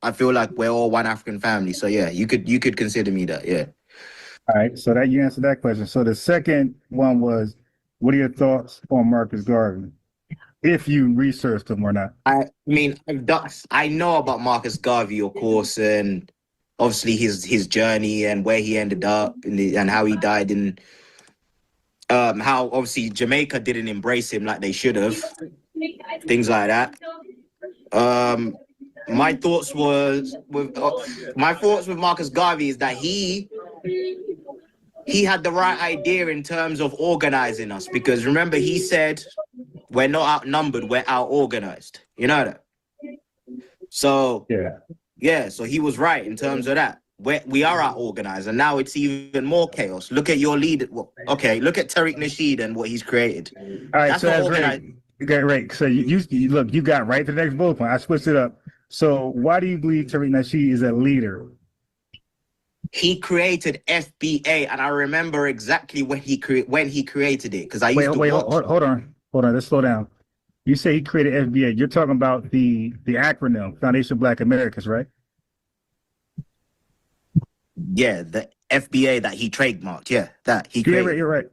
like we're all one African family. So yeah, you could consider me that, yeah. All right. So that you answered that question. So the second one was, what are your thoughts on Marcus Garvey? If you researched him or not. I mean, I know about Marcus Garvey, of course, and obviously his journey and where he ended up and how he died, and how obviously Jamaica didn't embrace him like they should have, things like that. My thoughts with Marcus Garvey is that he had the right idea in terms of organizing us, because remember he said we're not outnumbered, we're out-organized. You know that? So yeah, so he was right in terms of that. We are out-organized, and now it's even more chaos. Look at your leader. Okay, look at Tariq Nasheed and what he's created. All right, so that's great. Great. So you look, you got right to the next bullet point. I switched it up. So why do you believe Tariq Nasheed is a leader? He created FBA, and I remember exactly when he created it, because I used to watch. Hold on. Let's slow down. You say he created FBA. You're talking about the acronym Foundation of Black Americans, right? Yeah, the FBA that he trademarked. Yeah, that he created. Yeah, you're right.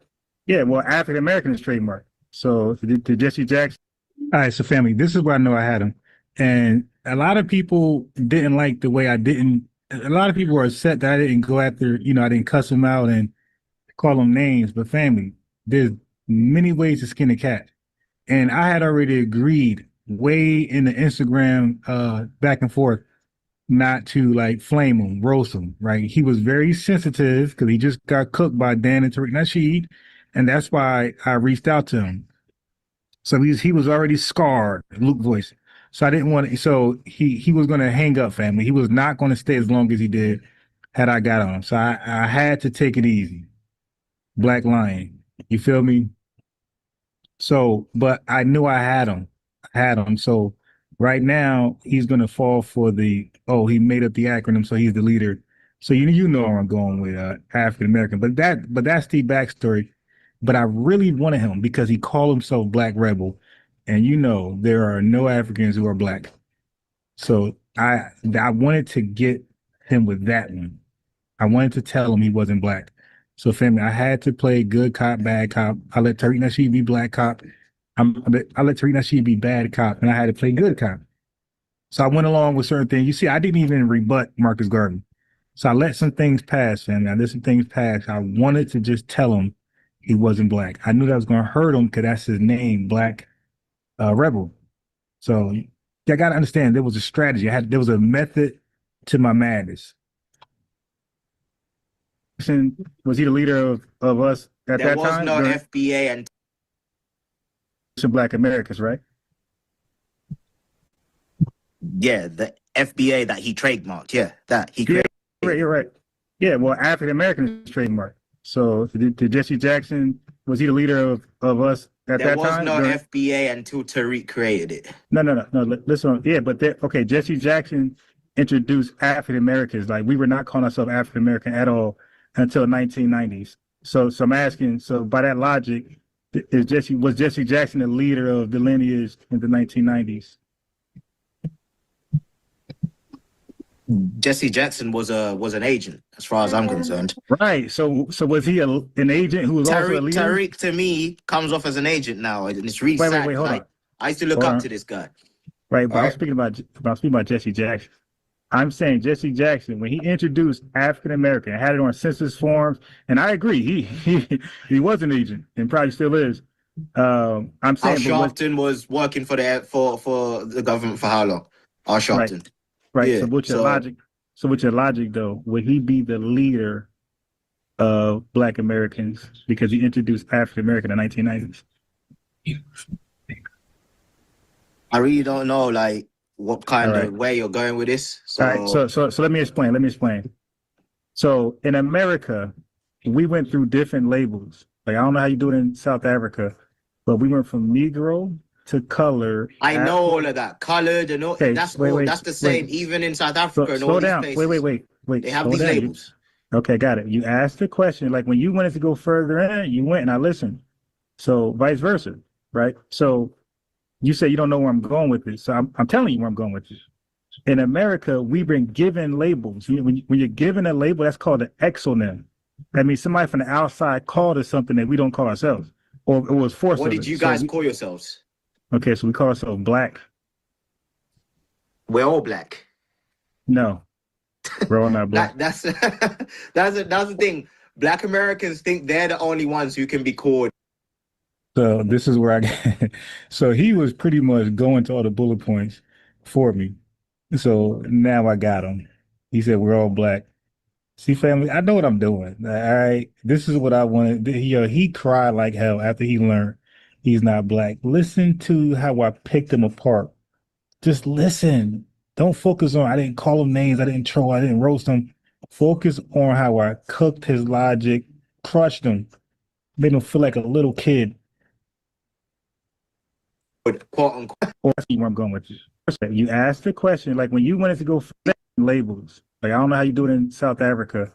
Yeah, well, African American is trademarked. So to Jesse Jackson. All right, so family, this is where I know I had him. And a lot of people didn't like the way I didn't. A lot of people were upset that I didn't go after, I didn't cuss them out and call them names. But family, there's many ways to skin a cat. And I had already agreed way in the Instagram back and forth not to like flame him, roast him, right? He was very sensitive because he just got cooked by Dan and Tariq Nasheed. And that's why I reached out to him. So he was already scarred, Luke voice. So I didn't want to, so he was going to hang up, family. He was not going to stay as long as he did had I got on him. So I had to take it easy. Black Lion. You feel me? So, but I knew I had him. So right now he's going to fall for he made up the acronym. So he's the leader. So you know where I'm going with African American, but that's the backstory. But I really wanted him because he called himself Black Rebel, and you know there are no Africans who are black. So I wanted to get him with that one. I wanted to tell him he wasn't black. So family, I had to play good cop, bad cop. I let Tariq Nasheed be black cop. I let Tariq Nasheed be bad cop, and I had to play good cop. So I went along with certain things. You see, I didn't even rebut Marcus Garvey. So I let some things pass, and I let some things pass. I wanted to just tell him he wasn't black. I knew that was going to hurt him because that's his name, Black Rebel. So I got to understand there was a strategy. There was a method to my madness. Was he the leader of us at that time? There was no FBA and some Black Americans, right? yeah, the FBA that he trademarked. Yeah, that he created. You're right. Yeah, well, African Americans trademark. So did Jesse Jackson, was he the leader of us at that time? There was no FBA until Tariq created it. No. Listen, yeah, but okay, Jesse Jackson introduced African Americans. Like, we were not calling ourselves African American at all until 1990s. So I'm asking, so by that logic, was Jesse Jackson the leader of the lineage in the 1990s? Jesse Jackson was an agent, as far as I'm concerned. Right. So was he an agent who was also a leader? Tariq to me comes off as an agent now, and it's really sad. Wait, hold on. I used to look up to this guy. Right, but I'm speaking about Jesse Jackson. I'm saying Jesse Jackson, when he introduced African American, had it on census forms, and I agree, he was an agent and probably still is. I'm saying Al Sharpton was working for the government for how long? Al Sharpton. Right. Yeah, so with your logic though, would he be the leader of Black Americans because he introduced African American in the 1990s? I really don't know like what kind of way you're going with this. So all right, so let me explain. So in America, we went through different labels. Like, I don't know how you do it in South Africa, but we went from Negro to color. I know all of that. Colored and all. Okay, that's the same. Even in South Africa and all these places. Wait. They have these labels. Okay, got it. You asked the question. Like, when you wanted to go further in, you went and I listened. So vice versa, right? So you say you don't know where I'm going with this. So I'm telling you where I'm going with this. In America, we've been given labels. When you're given a label, that's called an exonym. That means somebody from the outside called us something that we don't call ourselves, or it was forced. What did you guys call yourselves? Okay, so we call ourselves Black. We're all Black. No, we're all not Black. That's the thing. Black Americans think they're the only ones who can be called. So this is where I get. So he was pretty much going to all the bullet points for me. So now I got him. He said we're all Black. See, family, I know what I'm doing. All right, this is what I wanted. He cried like hell after he learned he's not Black. Listen to how I picked him apart. Just listen. Don't focus on, I didn't call him names, I didn't troll, I didn't roast him. Focus on how I cooked his logic, crushed him, made him feel like a little kid. Quote unquote. Or that's where I'm going with you. You asked the question, like, when you wanted to go for labels, like, I don't know how you do it in South Africa,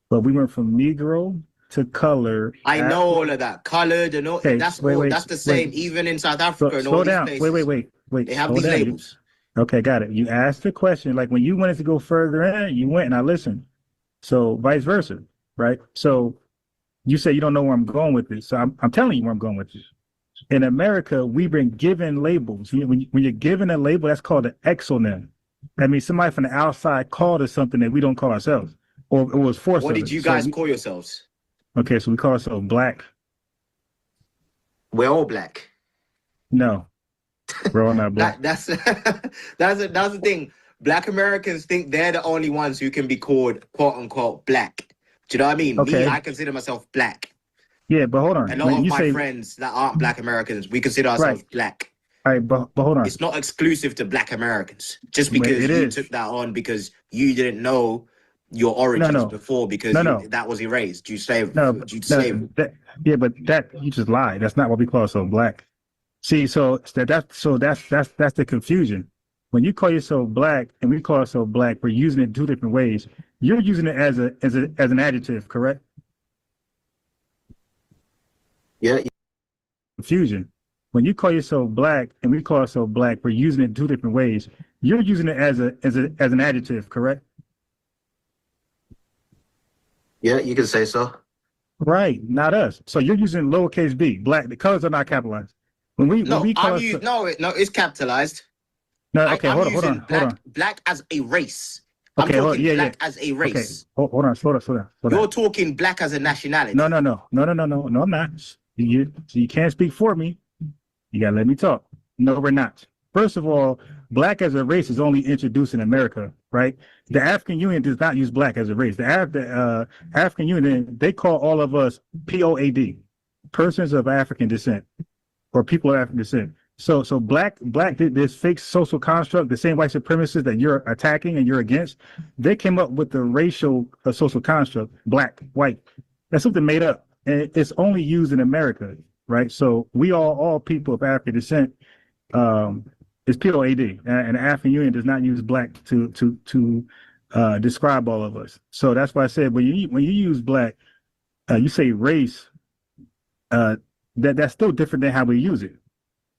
but we went from Negro to color. I know all of that. Colored and all. Okay, that's the same. Even in South Africa and all these places. Wait. They have these labels. Okay, got it. You asked the question, like, when you wanted to go further in, you went and I listened. So vice versa, right? So you say you don't know where I'm going with this. So I'm telling you where I'm going with this. In America, we've been given labels. When you're given a label, that's called an exonym. That means somebody from the outside called us something that we don't call ourselves, or it was forced. What did you guys call yourselves? Okay, so we call ourselves Black. We're all Black. No, we're all not Black. That's the thing. Black Americans think they're the only ones who can be called quote unquote Black. Do you know what I mean? Okay. Me, I consider myself Black. Yeah, but hold on. A lot of my friends that aren't Black Americans, we consider ourselves Black. All right, but hold on. It's not exclusive to Black Americans. Just because you took that on because you didn't know your origins before because that was erased. You slavery. Yeah, but that you just lied. That's not what we call ourselves Black. See, so that's the confusion. when you call yourself black and we call ourselves black, we're using it 2 different ways. You're using it as an adjective, correct? Yeah. Confusion. When you call yourself black and we call ourselves black, we're using it 2 different ways. You're using it as an adjective, correct? Yeah, you can say so. Right, not us. So you're using lowercase b, black. The colors are not capitalized. When we call ourselves, it's capitalized. no, okay, I'm hold using on. black as a race. I'm Okay, talking black as a race. Okay, hold on, slow down. You're talking black as a nationality. No, I'm not. You can't speak for me. You gotta let me talk. No, we're not. First of all, black as a race is only introduced in America, right? The African Union does not use black as a race. The African Union, they call all of us POAD, persons of African descent, or people of African descent. So black, this fake social construct, the same white supremacists that you're attacking and you're against, they came up with the racial social construct, black, white. That's something made up, and it's only used in America, right? So we all people of African descent. It's POAD, and the African Union does not use black to describe all of us. So that's why I said when you use black, you say race. That's still different than how we use it.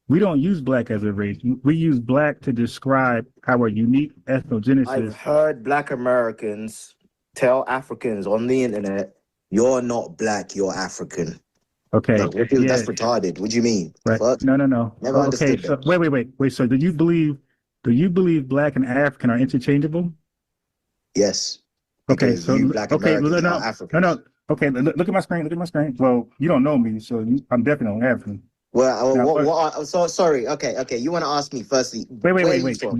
We don't use black as a race. We use black to describe our unique ethnogenesis. I've heard black Americans tell Africans on the internet, "You're not black, you're African." Okay, Like, that's retarded. What do you mean? Right? Fuck? No. Never understood So that. wait. So do you believe black and African are interchangeable? Yes. Okay, Because so you black Americans are Africans. no. Okay, look at my screen. Well, you don't know me, so I'm definitely not African. Well, Now, so sorry. Okay. You want to ask me firstly? Wait. Where are you from?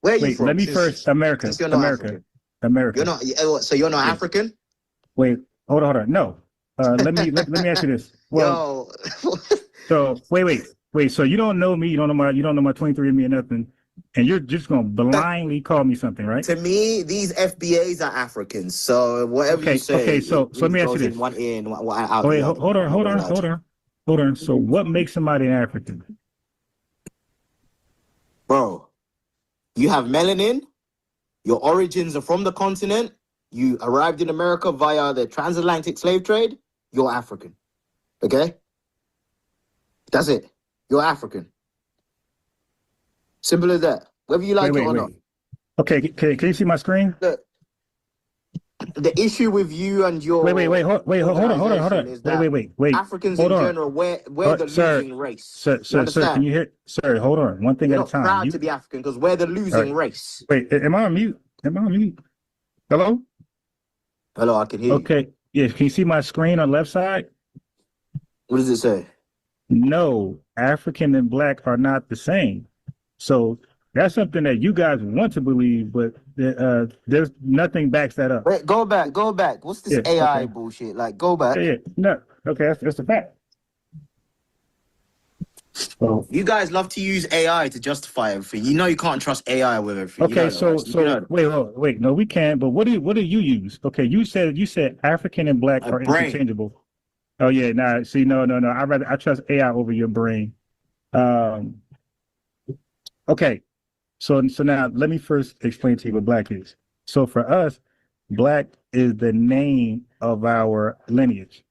Let me first. America. Since you're not African. You're not. So you're not African? Wait. Hold on. No. Let me ask you this. Well, Yo. so wait. So you don't know me. You don't know my 23andMe or nothing, and you're just gonna blindly call me something, right? To me, these FBAs are Africans. So whatever you say. Okay. So let me ask you this. One ear and one out. Wait. Hold on. So what makes somebody an African? Bro, you have melanin. Your origins are from the continent. You arrived in America via the transatlantic slave trade. You're African. Okay? That's it. You're African. Simple as that. Whether you like it or not. Okay, can you see my screen? The issue with you and your hold on. Wait. Africans hold in on. general, we're the losing race. Sir, can you hear? Sir, hold on. One thing You're at a time. not proud to be African because we're the losing race. Wait, am I on mute? Hello? Hello, I can hear you. Okay. Yeah, can you see my screen on the left side? What does it say? No, African and black are not the same. So that's something that you guys want to believe, but there's nothing backs that up. Wait, go back. What's this AI bullshit? Like, go back. Yeah. No. Okay, that's a fact. So you guys love to use AI to justify everything. You know you can't trust AI with everything. Okay, wait. No, we can. But what do you use? Okay, you said African and black are interchangeable. Oh yeah, nah. See, no. I trust AI over your brain. Okay, so now let me first explain to you what black is. So for us, black is the name of our lineage.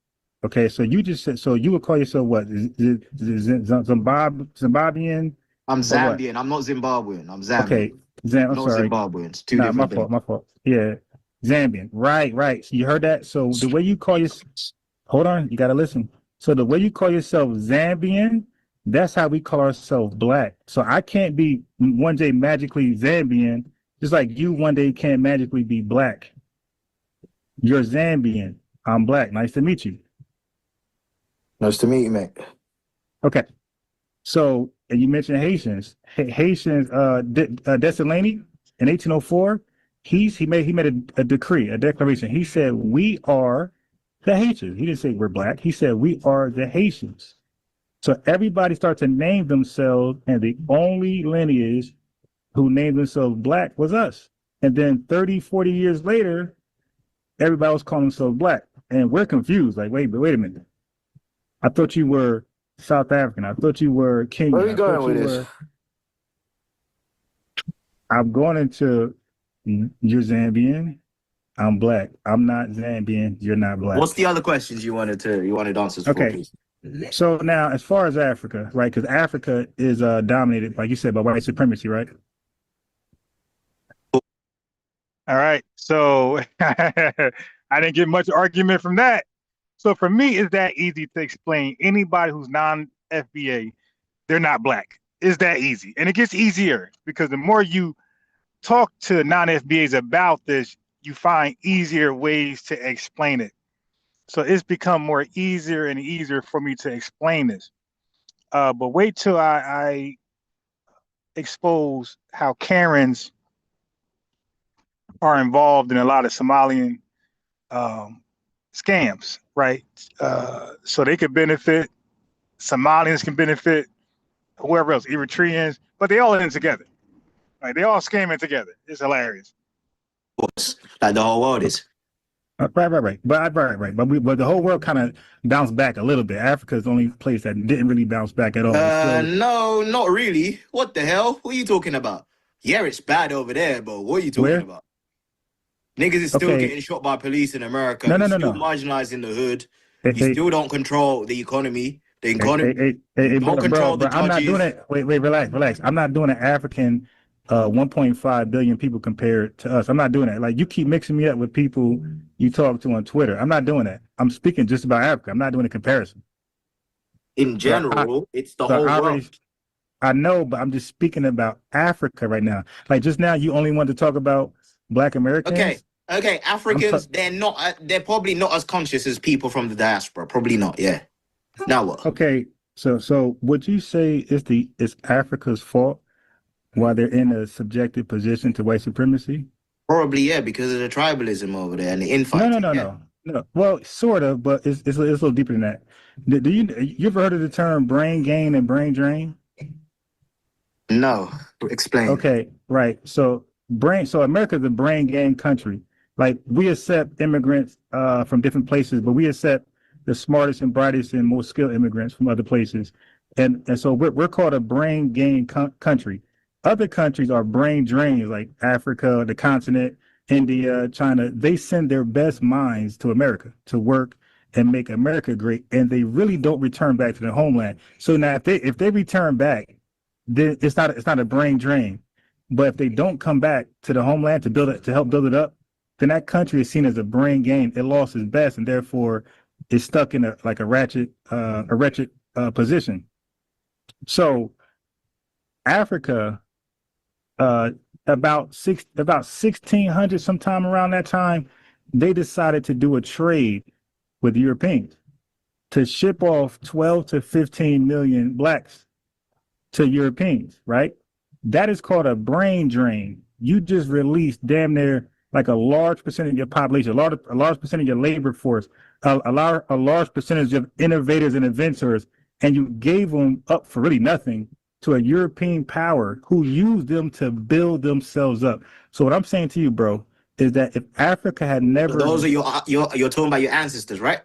Okay, so you just said, so you would call yourself what? Zimbabwean? I'm Zambian. I'm not Zimbabwean. I'm Zambian. Okay, I'm sorry. Zimbabweans. Two different things. My fault. Yeah, Zambian. Right. So you heard that? So the way you call yourself, hold on, you got to listen. So the way you call yourself Zambian, that's how we call ourselves black. So I can't be one day magically Zambian, just like you one day can't magically be black. You're Zambian. I'm black. Nice to meet you. Nice to meet you, mate. Okay. So, and you mentioned Haitians. Dessalines in 1804, he made a decree, a declaration. He said, we are the Haitians. He didn't say we're black. He said, we are the Haitians. So everybody started to name themselves, and the only lineage who named themselves black was us. And then 30, 40 years later, everybody was calling themselves black. And we're confused. Like, wait a minute. I thought you were South African. I thought you were Kenyan. Where are we going with this? I'm going into you're Zambian. I'm black. I'm not Zambian. You're not black. What's the other questions you wanted answers for, Okay. please? So now, as far as Africa, right? Because Africa is dominated, like you said, by white supremacy, right? All right. So I didn't get much argument from that. So for me, it's that easy to explain. Anybody who's non-FBA, they're not black. It's that easy. And it gets easier because the more you talk to non-FBAs about this, you find easier ways to explain it. So it's become more easier and easier for me to explain this. But wait till I expose how Karens are involved in a lot of Somalian scams, right? So they could benefit, Somalians can benefit, whoever else, Eritreans, but they all in it together. Right? They all scamming together. It's hilarious. Of course, like the whole world is. Right. But the whole world kind of bounced back a little bit. Africa is the only place that didn't really bounce back at all. No, not really. What the hell? What are you talking about? Yeah, it's bad over there, but what are you talking about? Niggas is still getting shot by police in America. No. Marginalized in the hood. You still don't control the economy. The economy don't control the judges. I'm not doing it. Wait, relax. I'm not doing an African 1.5 billion people compared to us. I'm not doing that. Like, you keep mixing me up with people you talk to on Twitter. I'm not doing that. I'm speaking just about Africa. I'm not doing a comparison. In general, it's the whole world. I know, but I'm just speaking about Africa right now. Like, just now, you only wanted to talk about Black Americans. Okay. Africans, they're probably not as conscious as people from the diaspora. Probably not. Yeah. Now what? Okay. So would you say it's Africa's fault while they're in a subjective position to white supremacy? Probably, yeah, because of the tribalism over there and the infighting. No. Well, sort of, but it's a little deeper than that. Do you ever heard of the term brain gain and brain drain? No, explain. Okay, right. So America's a brain gain country. Like, we accept immigrants from different places, but we accept the smartest and brightest and most skilled immigrants from other places. And so we're called a brain gain country. Other countries are brain drains, like Africa, the continent, India, China. They send their best minds to America to work and make America great, and they really don't return back to their homeland. So now, if they return back, then it's not a brain drain. But if they don't come back to the homeland to help build it up, then that country is seen as a brain gain. It lost its best, and therefore it's stuck in a wretched position. So Africa, about 1600, sometime around that time, they decided to do a trade with Europeans to ship off 12 to 15 million blacks to Europeans, right? That is called a brain drain. You just released damn near like a large percentage of your population, a large percentage of your labor force, a large percentage of innovators and inventors, and you gave them up for really nothing to a European power who used them to build themselves up. So what I'm saying to you, bro, is that if Africa had never... Those are you're talking about your ancestors, right?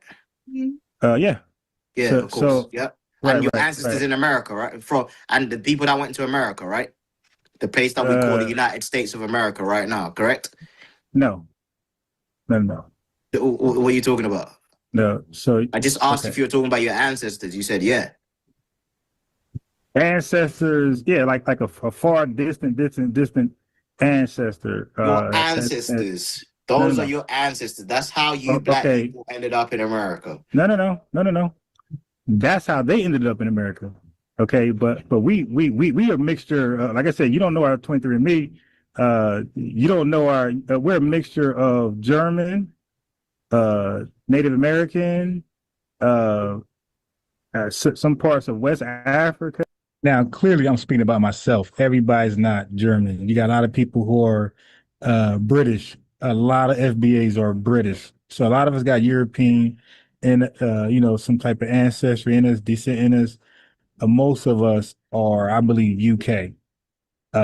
Yeah. Yeah, of course. Yeah. And your ancestors in America, right? And the people that went to America, right? The place that we call the United States of America right now, correct? No. What are you talking about? No. So I just asked if you were talking about your ancestors. You said yeah. Ancestors, yeah, like a far distant ancestor. Your ancestors. Those are your ancestors. That's how you black people ended up in America. No. That's how they ended up in America. Okay, but we are a mixture. Like I said, you don't know our 23andMe. You don't know our. We're a mixture of German, Native American, some parts of West Africa. Now, clearly, I'm speaking about myself. Everybody's not German. You got a lot of people who are British. A lot of FBAs are British. So a lot of us got European and, some type of ancestry in us, descent in us. Most of us are, I believe, UK.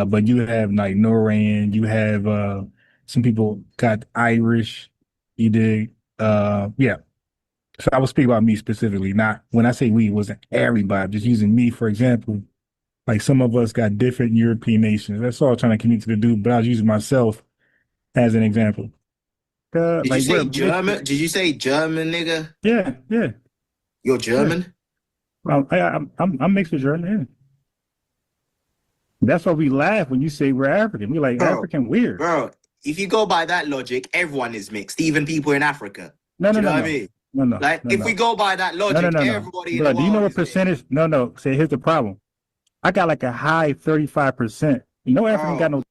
But you have like Norwegian, you have some people got Irish, you dig? Yeah. So I will speak about me specifically, not when I say we, it wasn't everybody, I'm just using me, for example. Like some of us got different European nations. That's all I'm trying to communicate to do, but I was using myself as an example. Did you Like we're say mixed. German? Did you say German, nigga? Yeah, yeah, You're yeah. German? Well, I'm mixed with Jordan. Yeah. That's why we laugh when you say we're African. We like Bro, African weird. bro, if you go by that logic, everyone is mixed, even people in Africa. No, Do no, you know no, what I no, mean? no, no, Like, no, if we no, go by that no, no, logic, no, no. everybody in the Bro, do you know world what is mixed. percentage? No, no. Say here's the problem. I got like a high 35%. No African got Bro,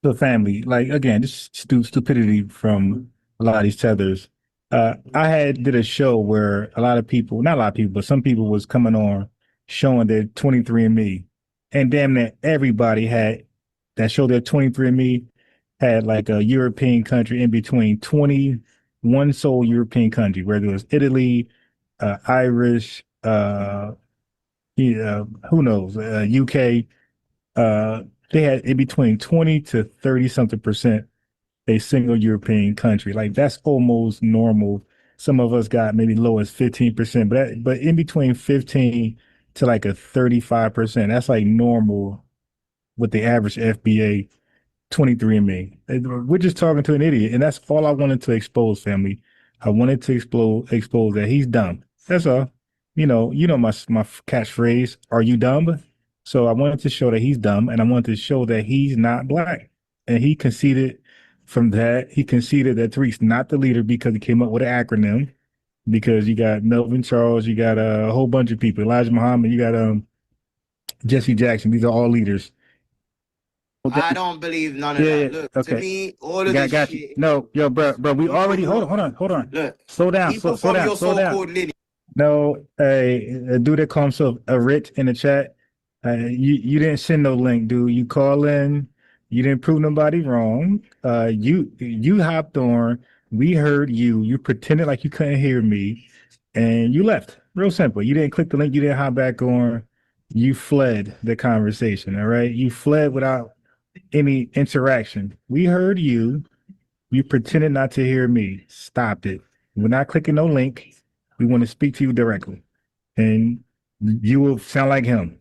no family. Like again, this stupidity from a lot of these tethers. I had did a show where a lot of people, not a lot of people, but some people was coming on showing their 23andMe, and damn near everybody had that showed their 23andMe had like a European country in between 21 sole European country, whether it was Italy, Irish, yeah, who knows, UK. Uh, they had in between 20 to 30 something percent a single European country. Like that's almost normal. Some of us got maybe low as 15%, but in between 15 to like a 35%, that's like normal with the average FBA 23andMe. We're just talking to an idiot, and that's all I wanted to expose, family. I wanted to expose that he's dumb. That's all. My catchphrase, "Are you dumb?" So I wanted to show that he's dumb, and I wanted to show that he's not black. And he conceded from that. He conceded that Tariq's not the leader because he came up with an acronym. Because you got Melvin Charles, you got a whole bunch of people, Elijah Muhammad, you got Jesse Jackson. These are all leaders. I don't believe none of Yeah, that. yeah. Look, to Okay. me, all of this Got you. shit, No, yo, bro. We people already who are, hold on. look, Slow down, people slow from down, your slow down. so-called lineage, No, a dude that calls himself a rich in the chat. You didn't send no link, dude. You call in. You didn't prove nobody wrong. You hopped on. We heard you. You pretended like you couldn't hear me, and you left. Real simple. You didn't click the link. You didn't hop back on. You fled the conversation. All right. You fled without any interaction. We heard you. You pretended not to hear me. Stop it. We're not clicking no link. We want to speak to you directly. And you will sound like him.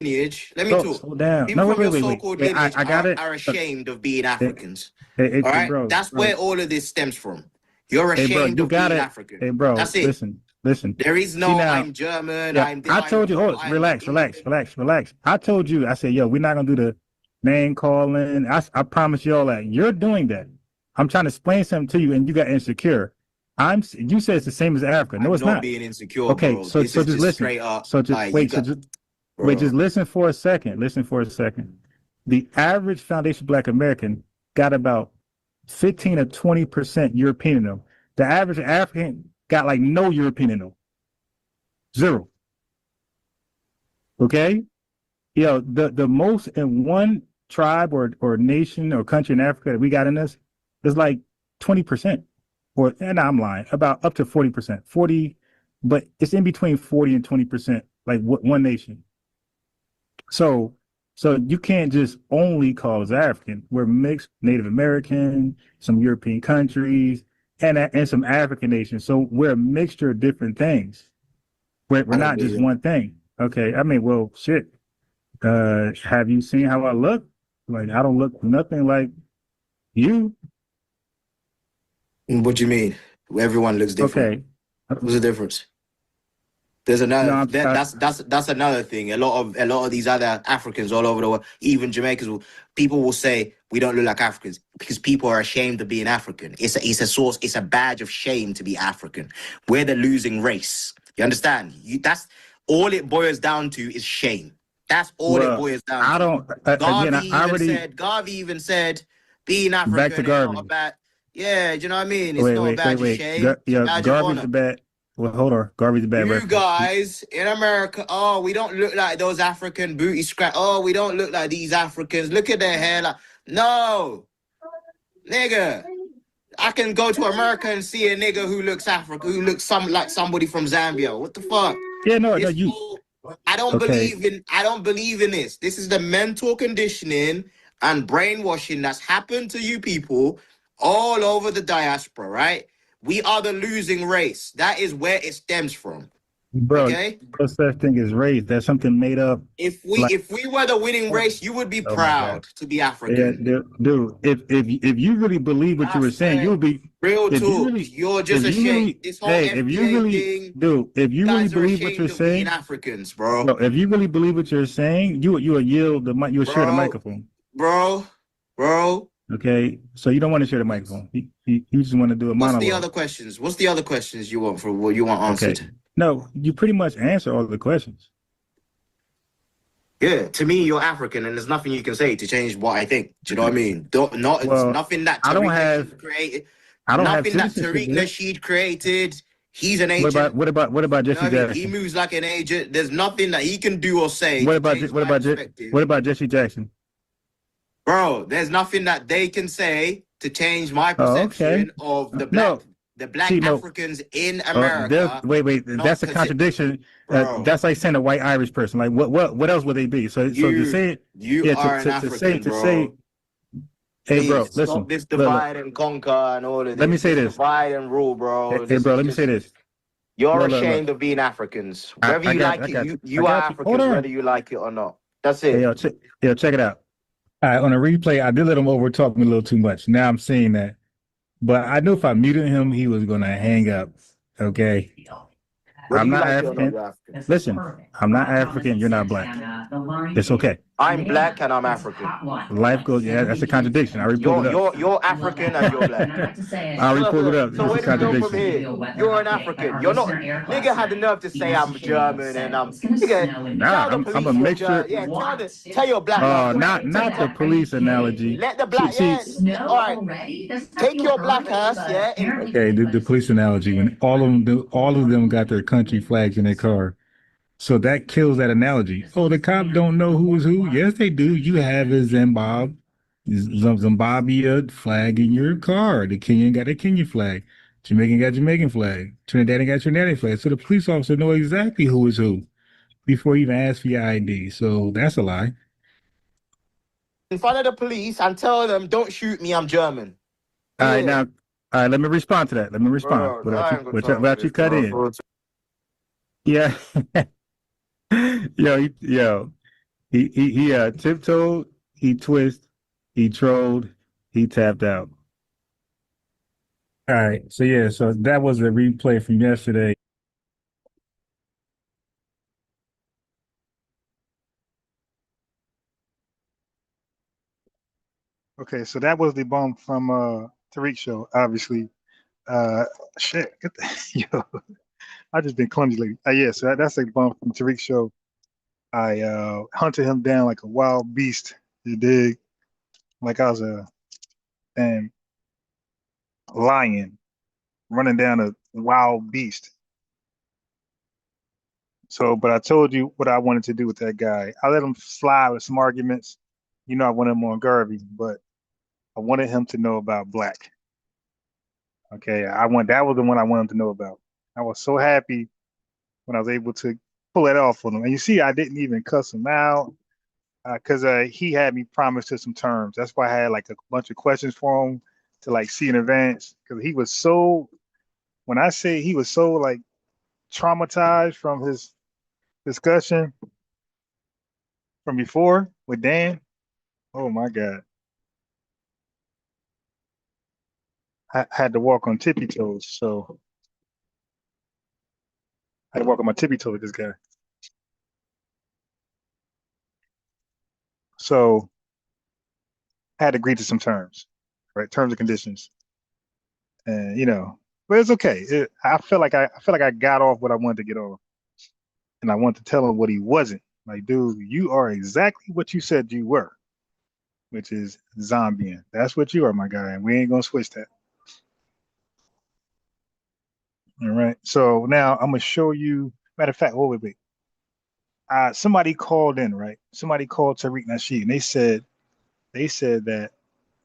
let me talk. Slow down. People No, from your wait. so-called Hey, lineage I got it. are ashamed of being Africans. Hey, All right? bro. That's where all of this stems from. You're Hey, bro, ashamed you of got being it. African. Hey, bro, That's it. listen. There is See no, now, I'm German, yeah, I told you, hold on, relax. I told you, I said, yo, we're not gonna do the name calling. I promise y'all that you're doing that. I'm trying to explain something to you, and you got insecure. You said it's the same as Africa. No, I'm it's not not. being insecure, Okay, bro. so This is just just listen. straight up. So just Like, wait. Wait, bro. just listen for a second. Listen for a second. The average foundation Black American got about 15 or 20% European in them. The average African got like no European in them. Zero. Okay? The most in one tribe or nation or country in Africa that we got in this is like 20%. And I'm lying, about up to 40%. 40, but it's in between 40 and 20%, like one nation. So you can't just only call us African. We're mixed Native American, some European countries, and some African nations. So we're a mixture of different things. We're not just one thing. Okay. I mean, well, shit. Have you seen how I look? Like I don't look nothing like you. What do you mean? Everyone looks different. Okay. What's the difference? There's another No, that's another thing. A lot of these other Africans all over the world, even Jamaicans, people will say we don't look like Africans because people are ashamed of being African. It's a source, it's a badge of shame to be African. We're the losing race. You understand? That's all it boils down to is shame. That's all it boils down to. I don't again, Garvey even said being African back to is not a Garvey. bad. Yeah, do you know what I mean? It's Wait, not a badge of shame. It's a badge of Garvey's honor. the bad. Well, hold on. Garvey's the bad You reference. guys in America, oh, we don't look like those African booty scratch. Oh, we don't look like these Africans. Look at their hair. Like, no, nigga. I can go to America and see a nigga who looks African, who looks like somebody from Zambia. What the fuck? Yeah, I don't believe in this. This is the mental conditioning and brainwashing that's happened to you people all over the diaspora, right? We are the losing race. That is where it stems from. Bro, Okay. no such thing as race. That's something made up. If we Like, were the winning race, you would be oh my God. proud to be Yeah, African. dude. If you really believe what you were saying, you'll be. Real If you talk. really, You're just if you ashamed. really, This whole hey, if you FBA really, thing, dude, if you you really guys are believe what you're ashamed of being saying, Africans, bro. bro, if you really believe what you're saying, you will yield the mic. You'll share the Bro, microphone. bro. Okay, so you don't want to share the microphone. You just want to do a What's the monologue. other questions? What's the other questions you want for what you want answered? Okay, no, you pretty much answer all the questions. Yeah, to me, you're African, and there's nothing you can say to change what I think. Do you know what I mean? It's Well, nothing that I don't Tariq have, Nasheed created. I don't have Nothing that citizenship Tariq there. Nasheed created. He's an What agent. about You know Jesse what I mean? He Jackson? moves like an agent. There's nothing that he can do or say What to about change my perspective. what about Jesse Jackson? Bro, there's nothing that they can say to change my Oh, okay. perception of the No, black see, no. Africans in America. Wait. Not That's a because it, contradiction. bro. That's like saying a white Irish person. Like what else would they be? So to say it, You yeah, are an African, to say, bro. hey, bro, Please stop listen, this look, divide and conquer and all of let me this. say This this. divide and rule, bro. Hey, This bro, is let me say just this. you're Look. ashamed of being Africans. Whether you like I it, got you. I you are got you. Hold Africans, on. whether you like it or not. That's Hey, it. check it out. All right, on a replay, I did let him over talk me a little too much. Now I'm saying that. But I knew if I muted him, he was gonna hang up. Okay. Whether I'm you not like it or not, African. you're African. Listen, I'm not African. You're not black. It's okay. I'm black and I'm African. Life goes. Yeah, that's a contradiction. I already pulled it up. You're African and you're black. I already pulled it up. So It's a where do we go from contradiction. here? You're an African. You're not. Nigga had the nerve to say I'm German and I'm. Nigga, Nah, tell the I'm a police you're mixture. German. Yeah, tell your black ass. Not the police analogy. Let the black. See, Yeah. All right. Take your black ass. Yeah. okay, the police analogy when all of them got their country flags in their car. So that kills that analogy. Oh, the cop don't know who is who. Yes, they do. You have a Zimbabwe flag in your car. The Kenyan got a Kenyan flag. Jamaican got Jamaican flag. Trinidadian got Trinidadian flag. So the police officer know exactly who is who before he even asks for your ID. So that's a lie. In front of the police and tell them, don't shoot me. I'm German. All right, now, all right. Let me respond to that. Let me respond Bro, I ain't got time for without you this, cut bro. in. Yeah. He tiptoed, he twisted, he trolled, he tapped out. All right. So yeah, so that was a replay from yesterday. Okay, so that was the bump from Tariq show, obviously. Shit. Yo, I just been clumsy lately. Yeah, so that's a bump from Tariq show. I hunted him down like a wild beast, you dig? Like I was a damn lion running down a wild beast. So, but I told you what I wanted to do with that guy. I let him slide with some arguments. You know, I wanted him on Garvey, but I wanted him to know about black. Okay, that was the one I wanted him to know about. I was so happy when I was able to pull that off on him. And you see, I didn't even cuss him out because he had me promise to some terms. That's why I had like a bunch of questions for him to like see in advance because he was so. When I say he was so like traumatized from his discussion from before with Dan, oh my God. I had to walk on tippy toes, so I had to walk on my tippy toe with this guy. So I had to agree to some terms, right? Terms and conditions. And but it's okay. I feel like I got off what I wanted to get off. And I wanted to tell him what he wasn't. Like, dude, you are exactly what you said you were, which is zombieing. That's what you are, my guy. And we ain't gonna switch that. All right. So now I'm gonna show you. Matter of fact, wait. Somebody called in, right? Somebody called Tariq Nasheed, and they said that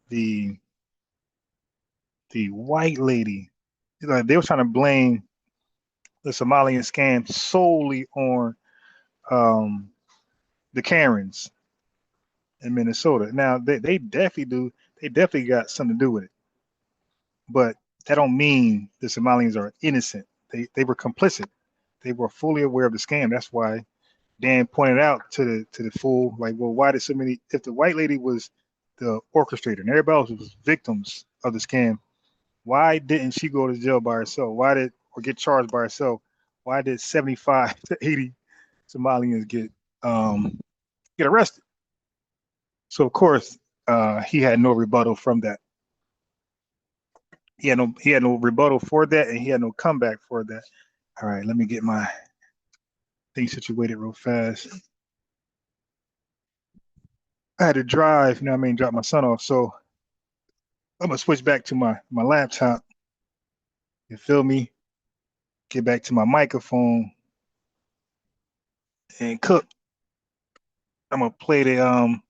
the white lady, they were trying to blame the Somalian scam solely on the Karens in Minnesota. Now they definitely do. They definitely got something to do with it, but that don't mean the Somalians are innocent. They were complicit. they were fully aware of the scam. That's why Dan pointed out to the full, like, well, why did so many? If the white lady was the orchestrator and everybody else was victims of the scam, why didn't she go to jail by herself? Or get charged by herself? Why did 75 to 80 Somalians get arrested? So of course, he had no rebuttal from that. He had no rebuttal for that, and he had no comeback for that. All right, let me get my thing situated real fast. I had to drive, you know what I mean, drop my son off. So I'm gonna switch back to my laptop. You feel me? Get back to my microphone and cook. I'm gonna play the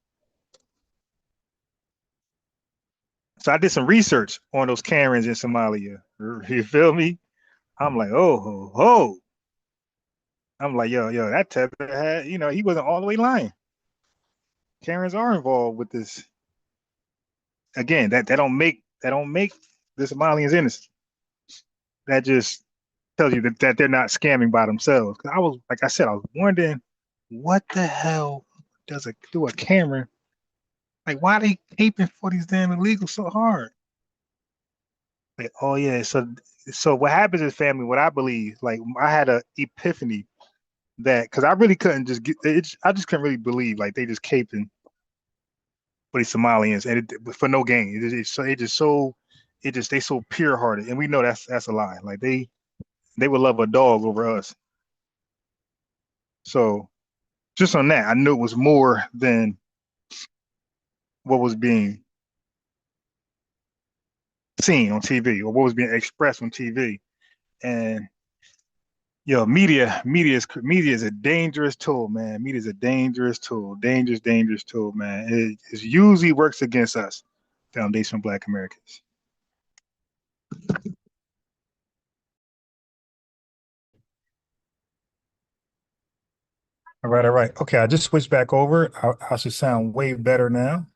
So I did some research on those Karens in Somalia. You feel me? I'm like, oh. I'm like, yo, that Tether had, he wasn't all the way lying. Karens are involved with this. Again, that don't make the Somalians innocent. That just tells you that they're not scamming by themselves. I was, like I said, I was wondering, what the hell do a Karen? Like, why are they caping for these damn illegals so hard? Like, oh yeah, so what happens is, family, what I believe, like, I had an epiphany that, because I really couldn't just get it, I just couldn't really believe, like, they just caping for these Somalians and for no gain. They so pure hearted, and we know that's a lie. Like, they would love a dog over us. So just on that, I knew it was more than what was being seen on TV or what was being expressed on TV. And media is a dangerous tool, man. Media is a dangerous tool, dangerous tool, man. It usually works against us, foundational Black Americans. All right. Okay, I just switched back over. I should sound way better now.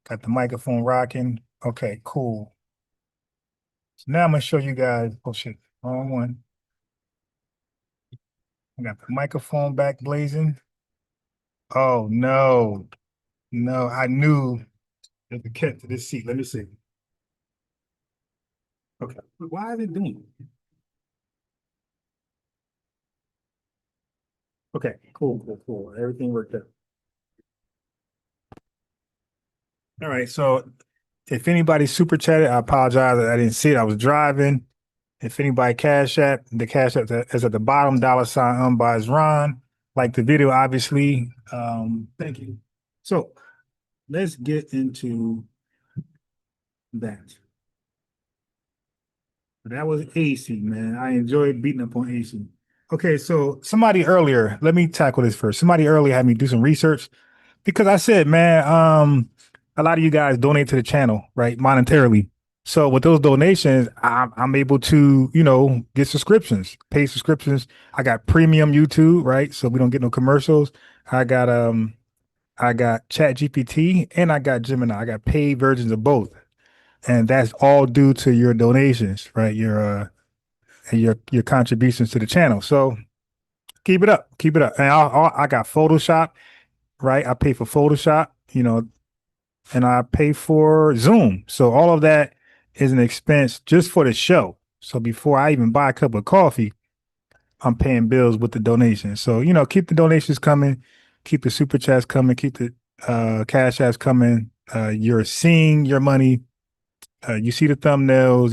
Got the microphone rocking. Okay, cool. So now I'm gonna show you guys. Oh shit, wrong one. I got the microphone back blazing. Oh no, I knew there's a cat to this seat. Let me see. Okay, why is it doing it? Okay, cool. Everything worked out. All right, so if anybody super chatted, I apologize. I didn't see it. I was driving. If anybody cash app, the cash app is at the bottom, $ unbiased Ron. Like the video, obviously. Thank you. So let's get into that. That was AC, man. I enjoyed beating up on AC. Okay, so somebody earlier, let me tackle this first. Somebody earlier had me do some research because I said, man, a lot of you guys donate to the channel, right, monetarily. So with those donations, I'm able to, get subscriptions, pay subscriptions. I got premium YouTube, right? So we don't get no commercials. I got Chat GPT and I got Gemini. I got paid versions of both. And that's all due to your donations, right? Your contributions to the channel. So keep it up. And I got Photoshop, right? I pay for Photoshop, and I pay for Zoom. So all of that is an expense just for the show. So before I even buy a cup of coffee, I'm paying bills with the donations. So, keep the donations coming, keep the super chats coming, keep the cash apps coming. You're seeing your money. You see the thumbnails.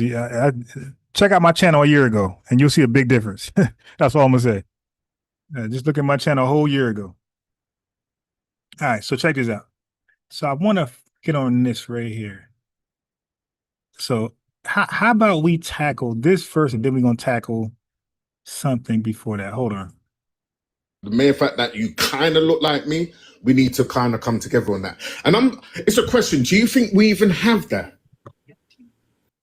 Check out my channel a year ago and you'll see a big difference. That's all I'm gonna say. Just look at my channel a whole year ago. All right, so check this out. So I want to get on this right here. So how about we tackle this first and then we're going to tackle something before that. Hold on. The mere fact that you kind of look like me, we need to kind of come together on that. And it's a question, do you think we even have that?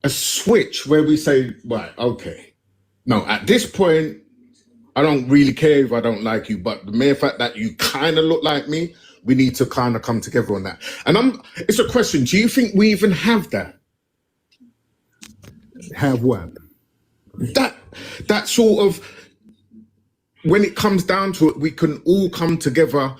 A switch where we say, right, okay. No, at this point, I don't really care if I don't like you, but the mere fact that you kind of look like me, we need to kind of come together on that. And it's a question, do you think we even have that? Have what? That sort of when it comes down to it, we can all come together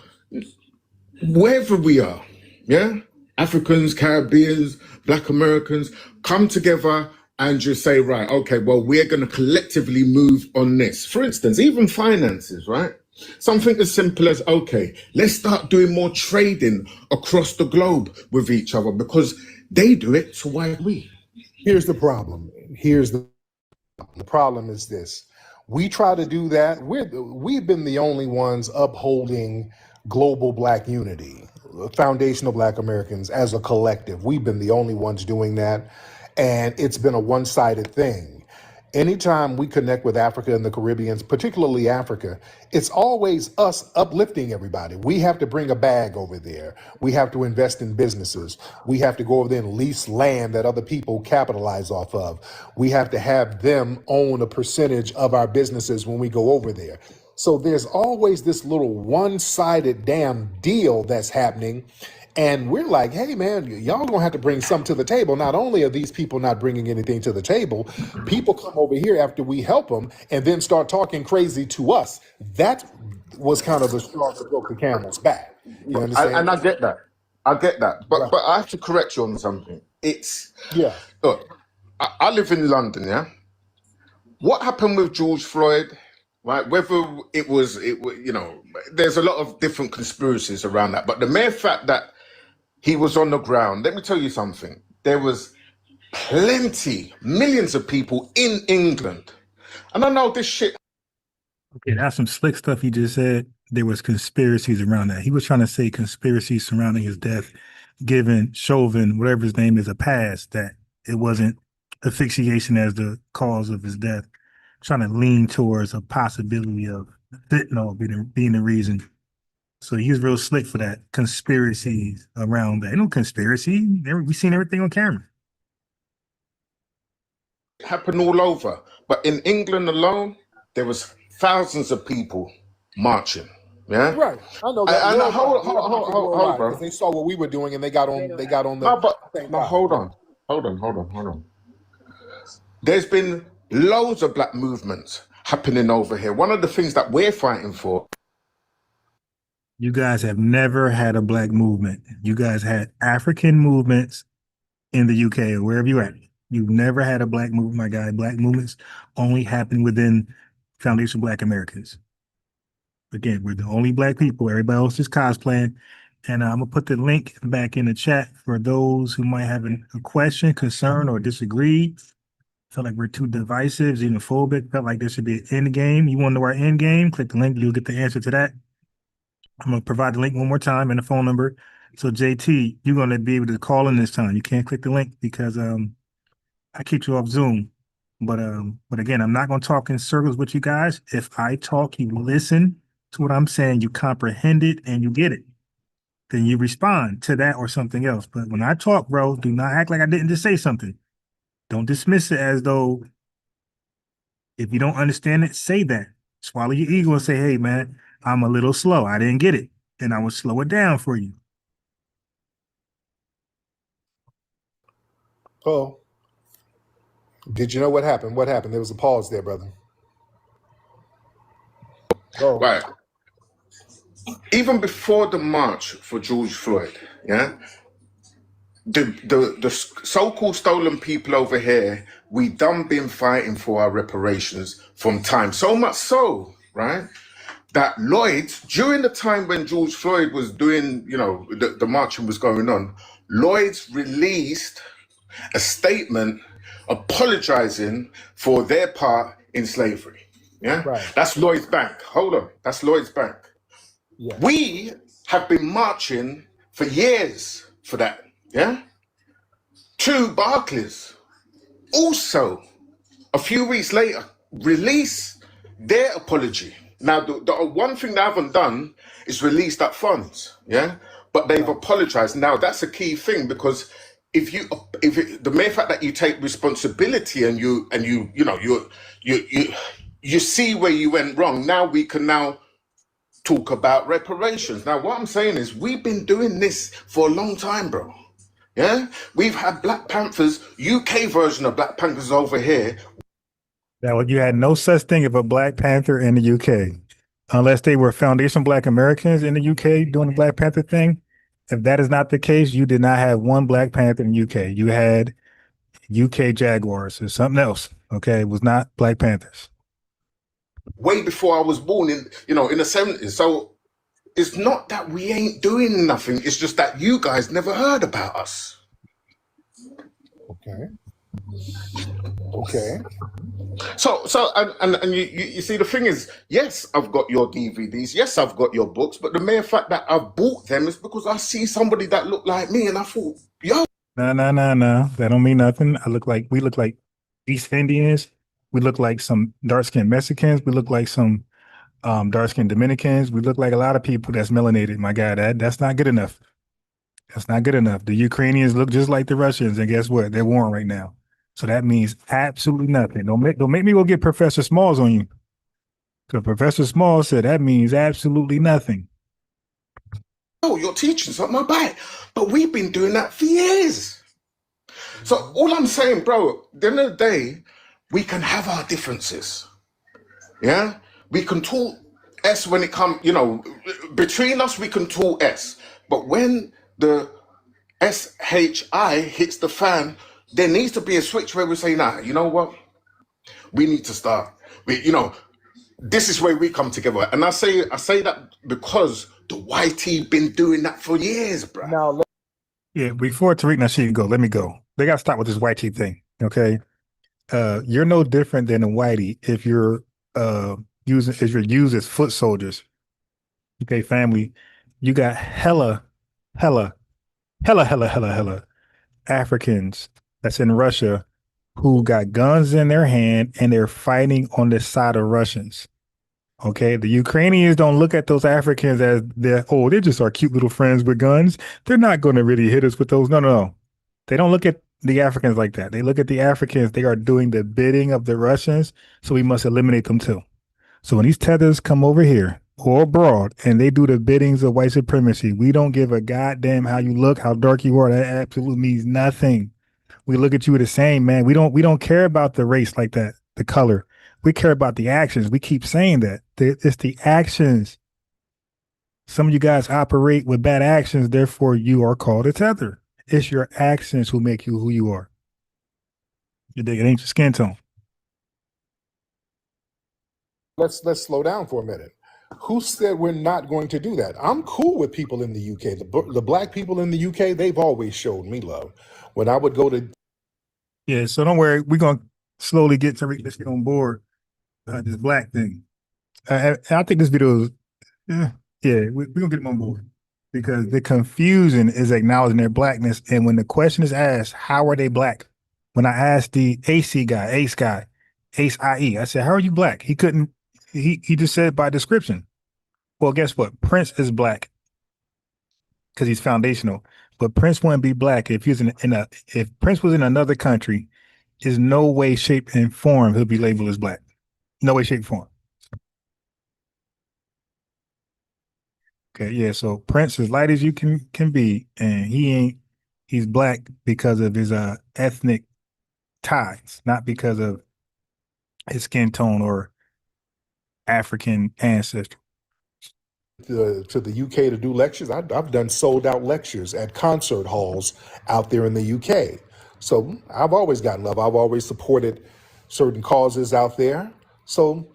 wherever we are. Yeah, Africans, Caribbeans, Black Americans, come together and just say, right, okay, well, we're going to collectively move on this. For instance, even finances, right? Something as simple as, okay, let's start doing more trading across the globe with each other because they do it, so why we? Here's the problem. The problem is this. We try to do that. We've been the only ones upholding global Black unity, foundational Black Americans as a collective. We've been the only ones doing that. And it's been a one-sided thing. Anytime we connect with Africa and the Caribbean, particularly Africa, it's always us uplifting everybody. We have to bring a bag over there. We have to invest in businesses. We have to go over there and lease land that other people capitalize off of. We have to have them own a percentage of our businesses when we go over there. So there's always this little one-sided damn deal that's happening. And we're like, hey, man, y'all gonna have to bring something to the table. Not only are these people not bringing anything to the table, people come over here after we help them and then start talking crazy to us. That was kind of the straw that broke the camel's back. You understand? And I get that. But I have to correct you on something. Look, I live in London, yeah? What happened with George Floyd, right? Whether it was, you know, there's a lot of different conspiracies around that. But the mere fact that he was on the ground, let me tell you something. There was millions of people in England. And I know this shit. Okay, that's some slick stuff he just said. There was conspiracies around that. He was trying to say conspiracies surrounding his death, giving Chauvin, whatever his name is, a pass, that it wasn't asphyxiation as the cause of his death. Trying to lean towards a possibility of fentanyl being the reason. So he was real slick for that. Conspiracies around that. Ain't no conspiracy. We've seen everything on camera. It happened all over. But in England alone, there was thousands of people marching. Yeah, right. I know that. And hold, bro. They saw what we were doing and they got on. They got on the. No, hold on. There's been loads of Black movements happening over here. One of the things that we're fighting for. You guys have never had a Black movement. You guys had African movements in the UK or wherever you're at. You've never had a Black movement, my guy. Black movements only happen within Foundation Black Americans. Again, we're the only Black people. Everybody else is cosplaying. And I'm going to put the link back in the chat for those who might have a question, concern, or disagree. Felt like we're too divisive, xenophobic. Felt like there should be an end game. You want to know our end game? Click the link. You'll get the answer to that. I'm going to provide the link one more time and the phone number. So, JT, you're going to be able to call in this time. You can't click the link because I keep you off Zoom. But again, I'm not going to talk in circles with you guys. If I talk, you listen to what I'm saying, you comprehend it, and you get it. Then you respond to that or something else. But when I talk, bro, do not act like I didn't just say something. Don't dismiss it as though if you don't understand it, say that. Swallow your ego and say, hey, man, I'm a little slow. I didn't get it. And I will slow it down for you. Oh. Did you know what happened? What happened? There was a pause there, brother. Oh. Right. Even before the march for George Floyd, yeah, the so-called stolen people over here, we done been fighting for our reparations from time. So much so, right, that Lloyd's, during the time when George Floyd was doing, you know, the marching was going on, Lloyd's released a statement apologizing for their part in slavery. Yeah, right. That's Lloyd's Bank. Hold on, that's Lloyd's Bank. Yeah. We have been marching for years for that. Yeah. To Barclays, also a few weeks later, release their apology. Now, the one thing they haven't done is release that funds. Yeah, but they've apologized. Now, that's a key thing because the mere fact that you take responsibility and you see where you went wrong, now we can now talk about reparations. Now, what I'm saying is we've been doing this for a long time, bro. Yeah, we've had Black Panthers, UK version of Black Panthers over here. Now, you had no such thing of a Black Panther in the UK. unless they were foundation Black Americans in the UK doing the Black Panther thing. If that is not the case, you did not have one Black Panther in the UK. You had UK Jaguars or something else. Okay, it was not Black Panthers. Way before I was born in the 70s. So it's not that we ain't doing nothing. It's just that you guys never heard about us. Okay. So and you see, the thing is, yes, I've got your DVDs, yes, I've got your books, but the mere fact that I've bought them is because I see somebody that looked like me, and I thought, yo. No. That don't mean nothing. We look like East Indians. We look like some dark-skinned Mexicans. We look like some dark-skinned Dominicans. We look like a lot of people that's melanated. My God, that's not good enough. That's not good enough. The Ukrainians look just like the Russians, and guess what? They're warring right now. So that means absolutely nothing. Don't make me go get Professor Smalls on you. Because Professor Smalls said that means absolutely nothing. Oh, you're teaching something about, but we've been doing that for years. So all I'm saying, bro, at the end of the day, we can have our differences. Yeah, we can talk S when it comes, between us, we can talk S. But when the SHI hits the fan, there needs to be a switch where we say, nah, you know what? We need to start. This is where we come together. And I say that because the YT been doing that for years, bro. Now, Yeah, before Tariq Nasheed go, let me go. They got to stop with this YT thing, okay? You're no different than a whitey if you're used as foot soldiers. Okay, family, you got hella Africans that's in Russia who got guns in their hand and they're fighting on the side of Russians. Okay, the Ukrainians don't look at those Africans as they're just our cute little friends with guns. They're not going to really hit us with those. No. They don't look at the Africans like that. They look at the Africans, they are doing the bidding of the Russians, so we must eliminate them too. So when these tethers come over here or abroad and they do the biddings of white supremacy, we don't give a goddamn how you look, how dark you are. That absolutely means nothing. We look at you the same, man. We don't care about the race like that, the color. We care about the actions. We keep saying that. It's the actions. Some of you guys operate with bad actions, therefore you are called a tether. It's your actions who make you who you are. You dig? It ain't your skin tone. let's slow down for a minute. Who said we're not going to do that? I'm cool with people in the UK. The Black people in the UK, they've always showed me love. When I would go to... Yeah, so don't worry. We're going to slowly get Tariq on board this Black thing. I think this video is... we're going to get him on board. Because the confusion is acknowledging their Blackness. And when the question is asked, how are they Black? When I asked the AC guy, Ace IE, I said, how are you Black? He couldn't... He just said by description. Well, guess what? Prince is Black because he's foundational. But Prince wouldn't be Black if he was if Prince was in another country. There's no way, shape, and form he'll be labeled as Black. No way, shape, form. Okay, yeah. So Prince is light as you can be, and he's Black because of his ethnic ties, not because of his skin tone or African ancestry. To the UK to do lectures. I've done sold out lectures at concert halls out there in the UK. So I've always gotten love. I've always supported certain causes out there. So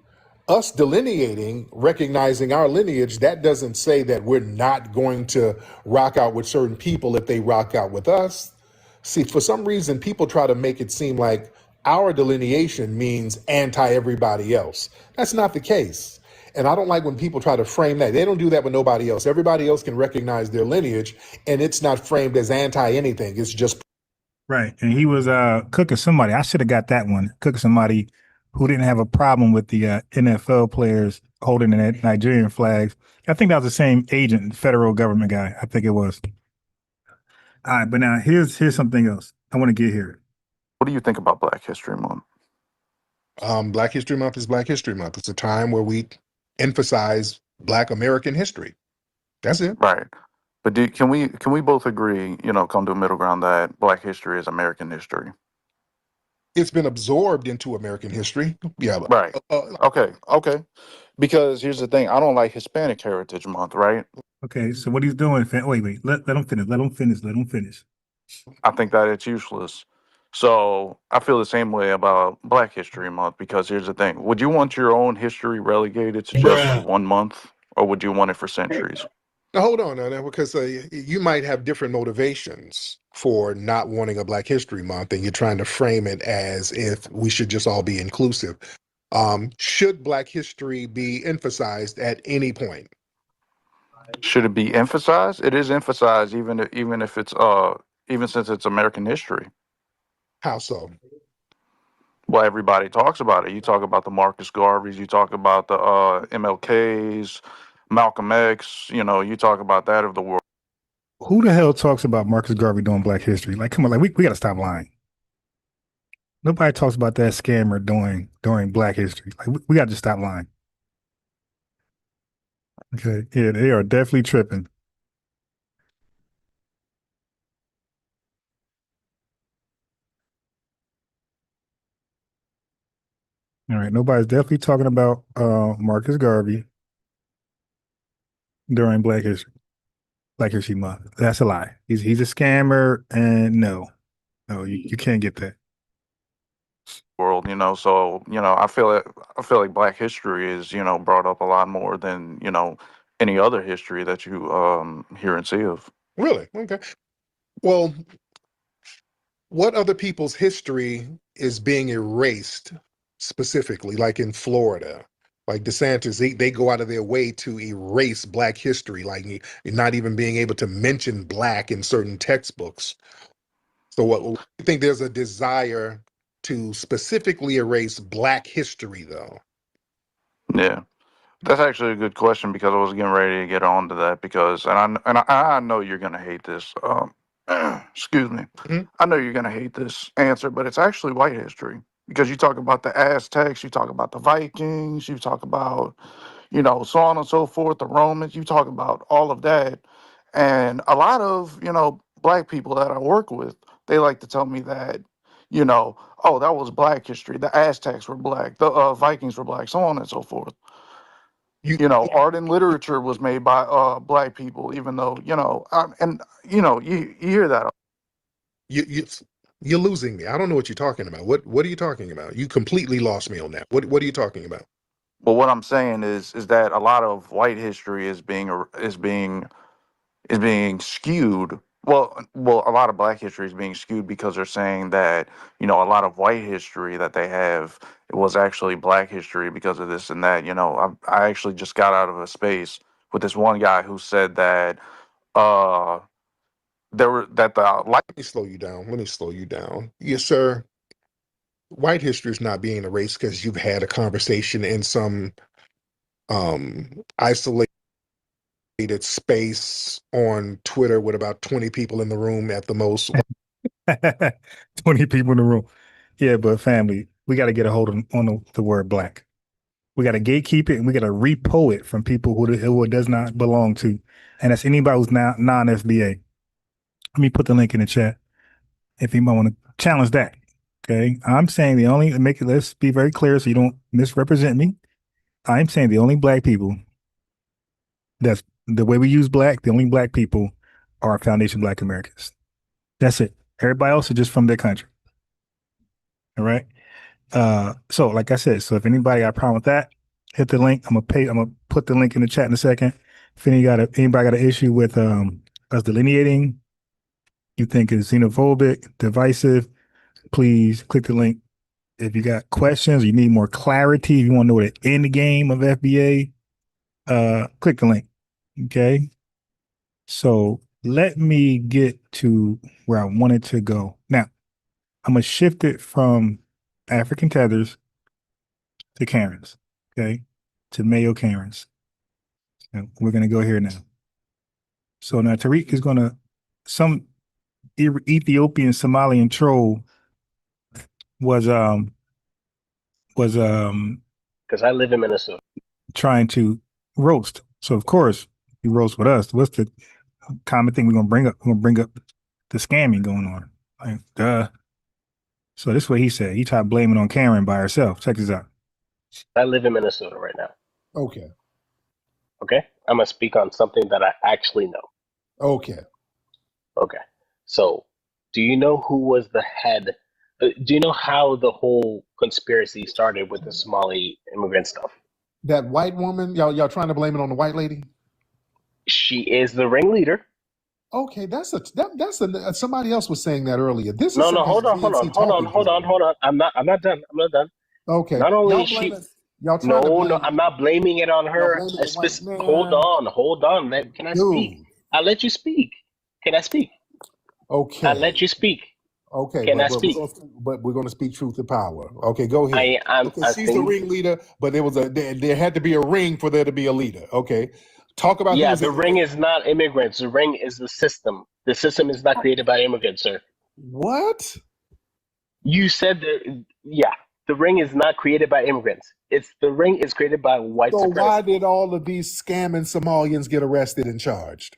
us delineating, recognizing our lineage, that doesn't say that we're not going to rock out with certain people if they rock out with us. See, for some reason, people try to make it seem like our delineation means anti everybody else. That's not the case. And I don't like when people try to frame that. They don't do that with nobody else. Everybody else can recognize their lineage, and it's not framed as anti anything. It's just... Right. And he was cooking somebody. I should have got that one. Cooking somebody who didn't have a problem with the NFL players holding the Nigerian flags. I think that was the same agent, federal government guy. I think it was. All right, but now here's something else I want to get here. What do you think about Black History Month? Black History Month is Black History Month. It's a time where we emphasize Black American history. That's it. Right. But can we both agree, come to a middle ground that Black history is American history? It's been absorbed into American history. Yeah. Right. Okay. Because here's the thing, I don't like Hispanic Heritage Month, right? Okay, so what he's doing, wait, let him finish. Let him finish. I think that it's useless. So I feel the same way about Black History Month because here's the thing. Would you want your own history relegated to just 1 month, or would you want it for centuries? Now, hold on now, because you might have different motivations for not wanting a Black History Month, and you're trying to frame it as if we should just all be inclusive. Should Black history be emphasized at any point? Should it be emphasized? It is emphasized even if it's even since it's American history. How so? Well, everybody talks about it. You talk about the Marcus Garveys, you talk about the MLKs, Malcolm X, you talk about that of the world. Who the hell talks about Marcus Garvey doing Black history? Like, come on, like we got to stop lying. Nobody talks about that scammer during Black history. Like, we got to stop lying. Okay, yeah, they are definitely tripping. All right, nobody's definitely talking about Marcus Garvey during Black History Month. That's a lie. He's a scammer, and no, you can't get that. World, so I feel like Black history is brought up a lot more than any other history that you hear and see of. Really? Okay. Well, what other people's history is being erased specifically, like in Florida? Like DeSantis, they go out of their way to erase Black history, like not even being able to mention Black in certain textbooks. So what do you think there's a desire to specifically erase Black history, though? Yeah, that's actually a good question because I was getting ready to get on to that because I know you're gonna hate this. Excuse me. Mhm. I know you're gonna hate this answer, but it's actually white history because you talk about the Aztecs, you talk about the Vikings, you talk about so on and so forth, the Romans, you talk about all of that. And a lot of, Black people that I work with, they like to tell me that, oh, that was Black history. The Aztecs were Black, the Vikings were Black, so on and so forth. You Art and literature was made by Black people, even though, you hear that. you you're losing me. I don't know what you're talking about. What are you talking about? You completely lost me on that. What are you talking about? Well, what I'm saying is that a lot of white history is being skewed. Well, a lot of Black history is being skewed because they're saying that a lot of white history that they have it was actually Black history because of this and that. I actually just got out of a space with this one guy who said that uh there were that the like. Let me slow you down. Let me slow you down. Yes, sir. White history is not being erased because you've had a conversation in some isolated space on Twitter with about 20 people in the room at the most. 20 people in the room. Yeah, but family, we got to get a hold on the word Black. We got to gatekeep it, and we got to repo it from people who it does not belong to, and that's anybody who's non-FBA. Let me put the link in the chat if anybody want to challenge that. Okay, I'm saying let's be very clear so you don't misrepresent me. I'm saying the only Black people that's the way we use Black, the only Black people are Foundation Black Americans. That's it. Everybody else is just from their country. All right. So like I said, so if anybody got a problem with that, hit the link. I'm gonna put the link in the chat in a second. If anybody got an issue with us delineating, you think it's xenophobic, divisive, please click the link. If you got questions, you need more clarity, if you want to know the end game of FBA, click the link. Okay. So let me get to where I wanted to go. Now, I'm gonna shift it from African tethers to Karens, okay, to Mayo Karens. And we're gonna go here now. So now Tariq is some Ethiopian Somalian troll was because I live in Minnesota, trying to roast. So of course he roast with us. What's the common thing we're gonna bring up? We're gonna bring up the scamming going on. Like, duh. So this is what he said. He tried blaming on Karen by herself. Check this out. I live in Minnesota right now. Okay. Okay? I'm going to speak on something that I actually know. Okay. Okay. So, do you know who was the head? Do you know how the whole conspiracy started with the Somali immigrant stuff? That white woman, y'all trying to blame it on the white lady? She is the ringleader. Okay, that's somebody else was saying that earlier. This No, is no, hold on. I'm not done. Okay. Not only Y'all is she, y'all trying to blame I'm not blaming it on y'all her. blaming the white man. Hold on. Can I speak? I let you speak. Can I speak? Okay. I let you speak. Okay, Can I speak? but we're going to speak truth to power. Okay, go ahead. She's the ringleader, but there had to be a ring for there to be a leader. Okay, talk about Yeah, the ring is not immigrants. The ring is the system. The system is not created by immigrants, sir. What? You said that? Yeah, the ring is not created by immigrants. The ring is created by white supremacists. So why did all of these scamming Somalians get arrested and charged?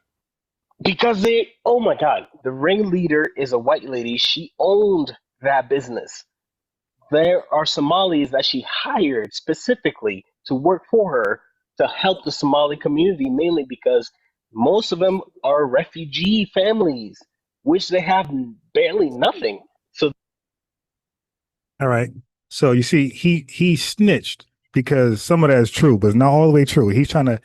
Because oh my God, the ringleader is a white lady. She owned that business. There are Somalis that she hired specifically to work for her to help the Somali community, mainly because most of them are refugee families, which they have barely nothing. So, All right. So you see, he snitched because some of that is true, but it's not all the way true. He's trying to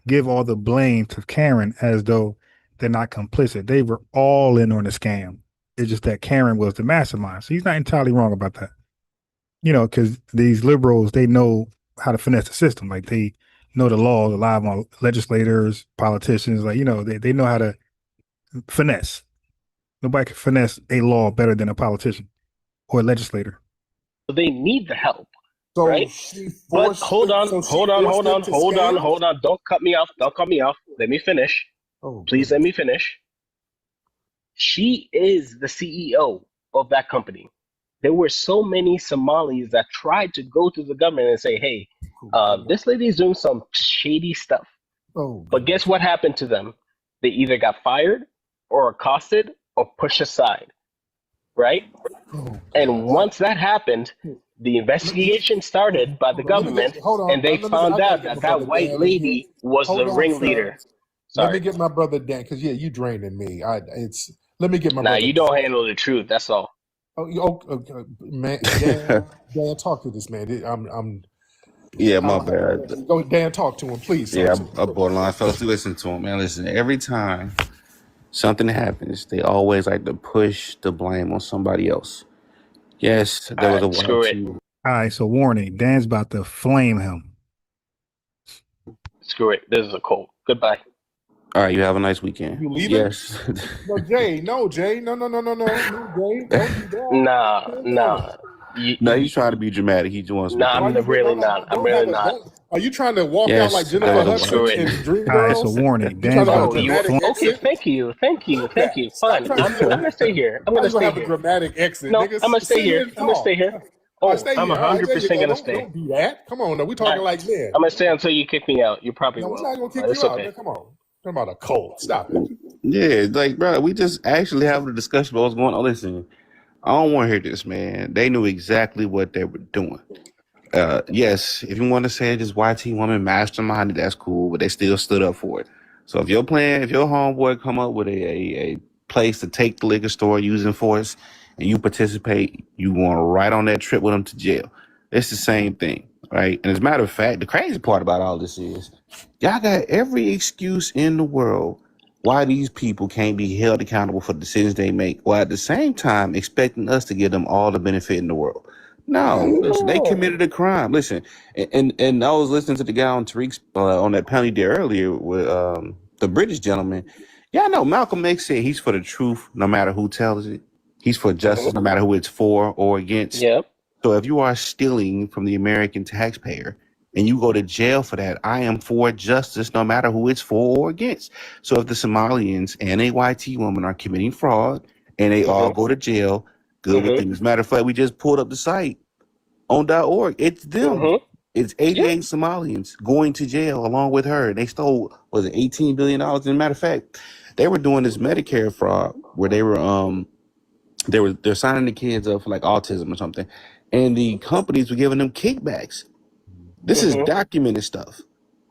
give all the blame to Karen as though they're not complicit. They were all in on the scam. It's just that Karen was the mastermind. So he's not entirely wrong about that. You know, because these liberals, they know how to finesse the system. Like they know the law, the live on legislators, politicians, like, you know, they know how to finesse. Nobody can finesse a law better than a politician or a legislator. they need the help. So right? But hold on. Don't cut me off. Let me finish. Please let me finish. She is the CEO of that company. There were so many Somalis that tried to go to the government and say, hey, this lady is doing some shady stuff. But guess what happened to them? They either got fired or accosted or pushed aside, right? And once that happened, the investigation started by the government, and they found out that white lady was the ringleader. Let me get my brother Dan, because you draining me. Let me get my brother. You don't handle the truth. That's all. Man, Dan, talk to this man. Yeah, my bad. Go, Dan, talk to him, please. Yeah, I borderline fell asleep listening to him, man. Listen, every time something happens, they always like to push the blame on somebody else. Yes, there was a screw it. All right, so warning, Dan's about to flame him. Screw it. This is a cult. Goodbye. All right, you have a nice weekend. You leaving? Yes. No, Jay. No, Jay. No, Jay. Don't do that. Nah. No, he's trying to be dramatic. He just wants to. I'm really not. Are you trying to walk out like Jennifer Hudson in Dreamgirls? All right, so warning. Dan's about to flame. Okay, thank you. Fine. I'm gonna stay here. I'm gonna have a dramatic exit. No, I'm gonna stay here. Oh, I'm 100% gonna stay. Don't do that. Come on, now we talking like this. I'm gonna stay until you kick me out. You probably will. We're not gonna kick you out. Okay. Come on. Talking about a cult. Stop it. Yeah, like, bro, we just actually having a discussion about what's going on. Listen, I don't want to hear this, man. They knew exactly what they were doing. Yes, if you want to say this YT woman masterminded, that's cool, but they still stood up for it. So if your homeboy come up with a place to take the liquor store using force and you participate, you going right on that trip with them to jail. It's the same thing, right? And as a matter of fact, the crazy part about all this is y'all got every excuse in the world why these people can't be held accountable for the decisions they make, while at the same time expecting us to give them all the benefit in the world. No, listen, they committed a crime. Listen, and I was listening to the guy on Tariq's on that panel he did earlier with the British gentleman. Yeah, I know Malcolm X said he's for the truth no matter who tells it. He's for justice no matter who it's for or against. Yep. So if you are stealing from the American taxpayer and you go to jail for that, I am for justice no matter who it's for or against. So if the Somalians and a YT woman are committing fraud and they all go to jail, good with things. Matter of fact, we just pulled up the site on .org. It's them. It's 88 Somalians going to jail along with her. They stole, was it $18 billion? As a matter of fact, they were doing this Medicare fraud where they were they're signing the kids up for like autism or something, and the companies were giving them kickbacks. This is documented stuff.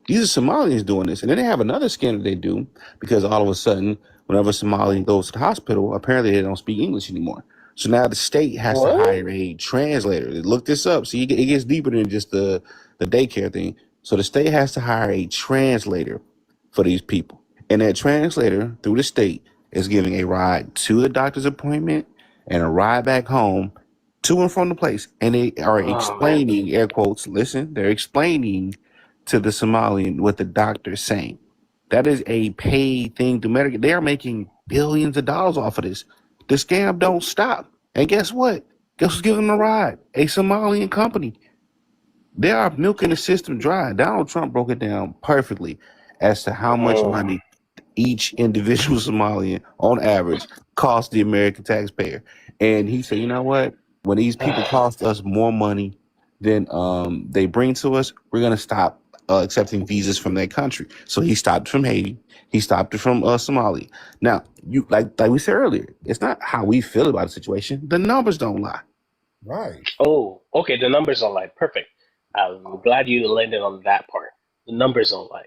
These are Somalians doing this. And then they have another scandal they do because all of a sudden, whenever a Somalian goes to the hospital, apparently they don't speak English anymore. So now the state has to hire a translator. Look this up. See, it gets deeper than just the daycare thing. So the state has to hire a translator for these people. And that translator, through the state, is giving a ride to the doctor's appointment and a ride back home to and from the place. And they are explaining, air quotes, listen, they're explaining to the Somalian what the doctor's saying. That is a paid thing to Medicare. They are making billions of dollars off of this. The scam don't stop. And guess what? Guess who's giving them a ride? A Somalian company. They are milking the system dry. Donald Trump broke it down perfectly as to how much money each individual Somalian, on average, costs the American taxpayer. And he said, you know what? When these people cost us more money than they bring to us, we're going to stop accepting visas from that country. So he stopped from Haiti. He stopped it from Somalia. Now, you like we said earlier, it's not how we feel about the situation. The numbers don't lie. Right. Oh, okay. The numbers don't lie. Perfect. I'm glad you landed on that part. The numbers don't lie.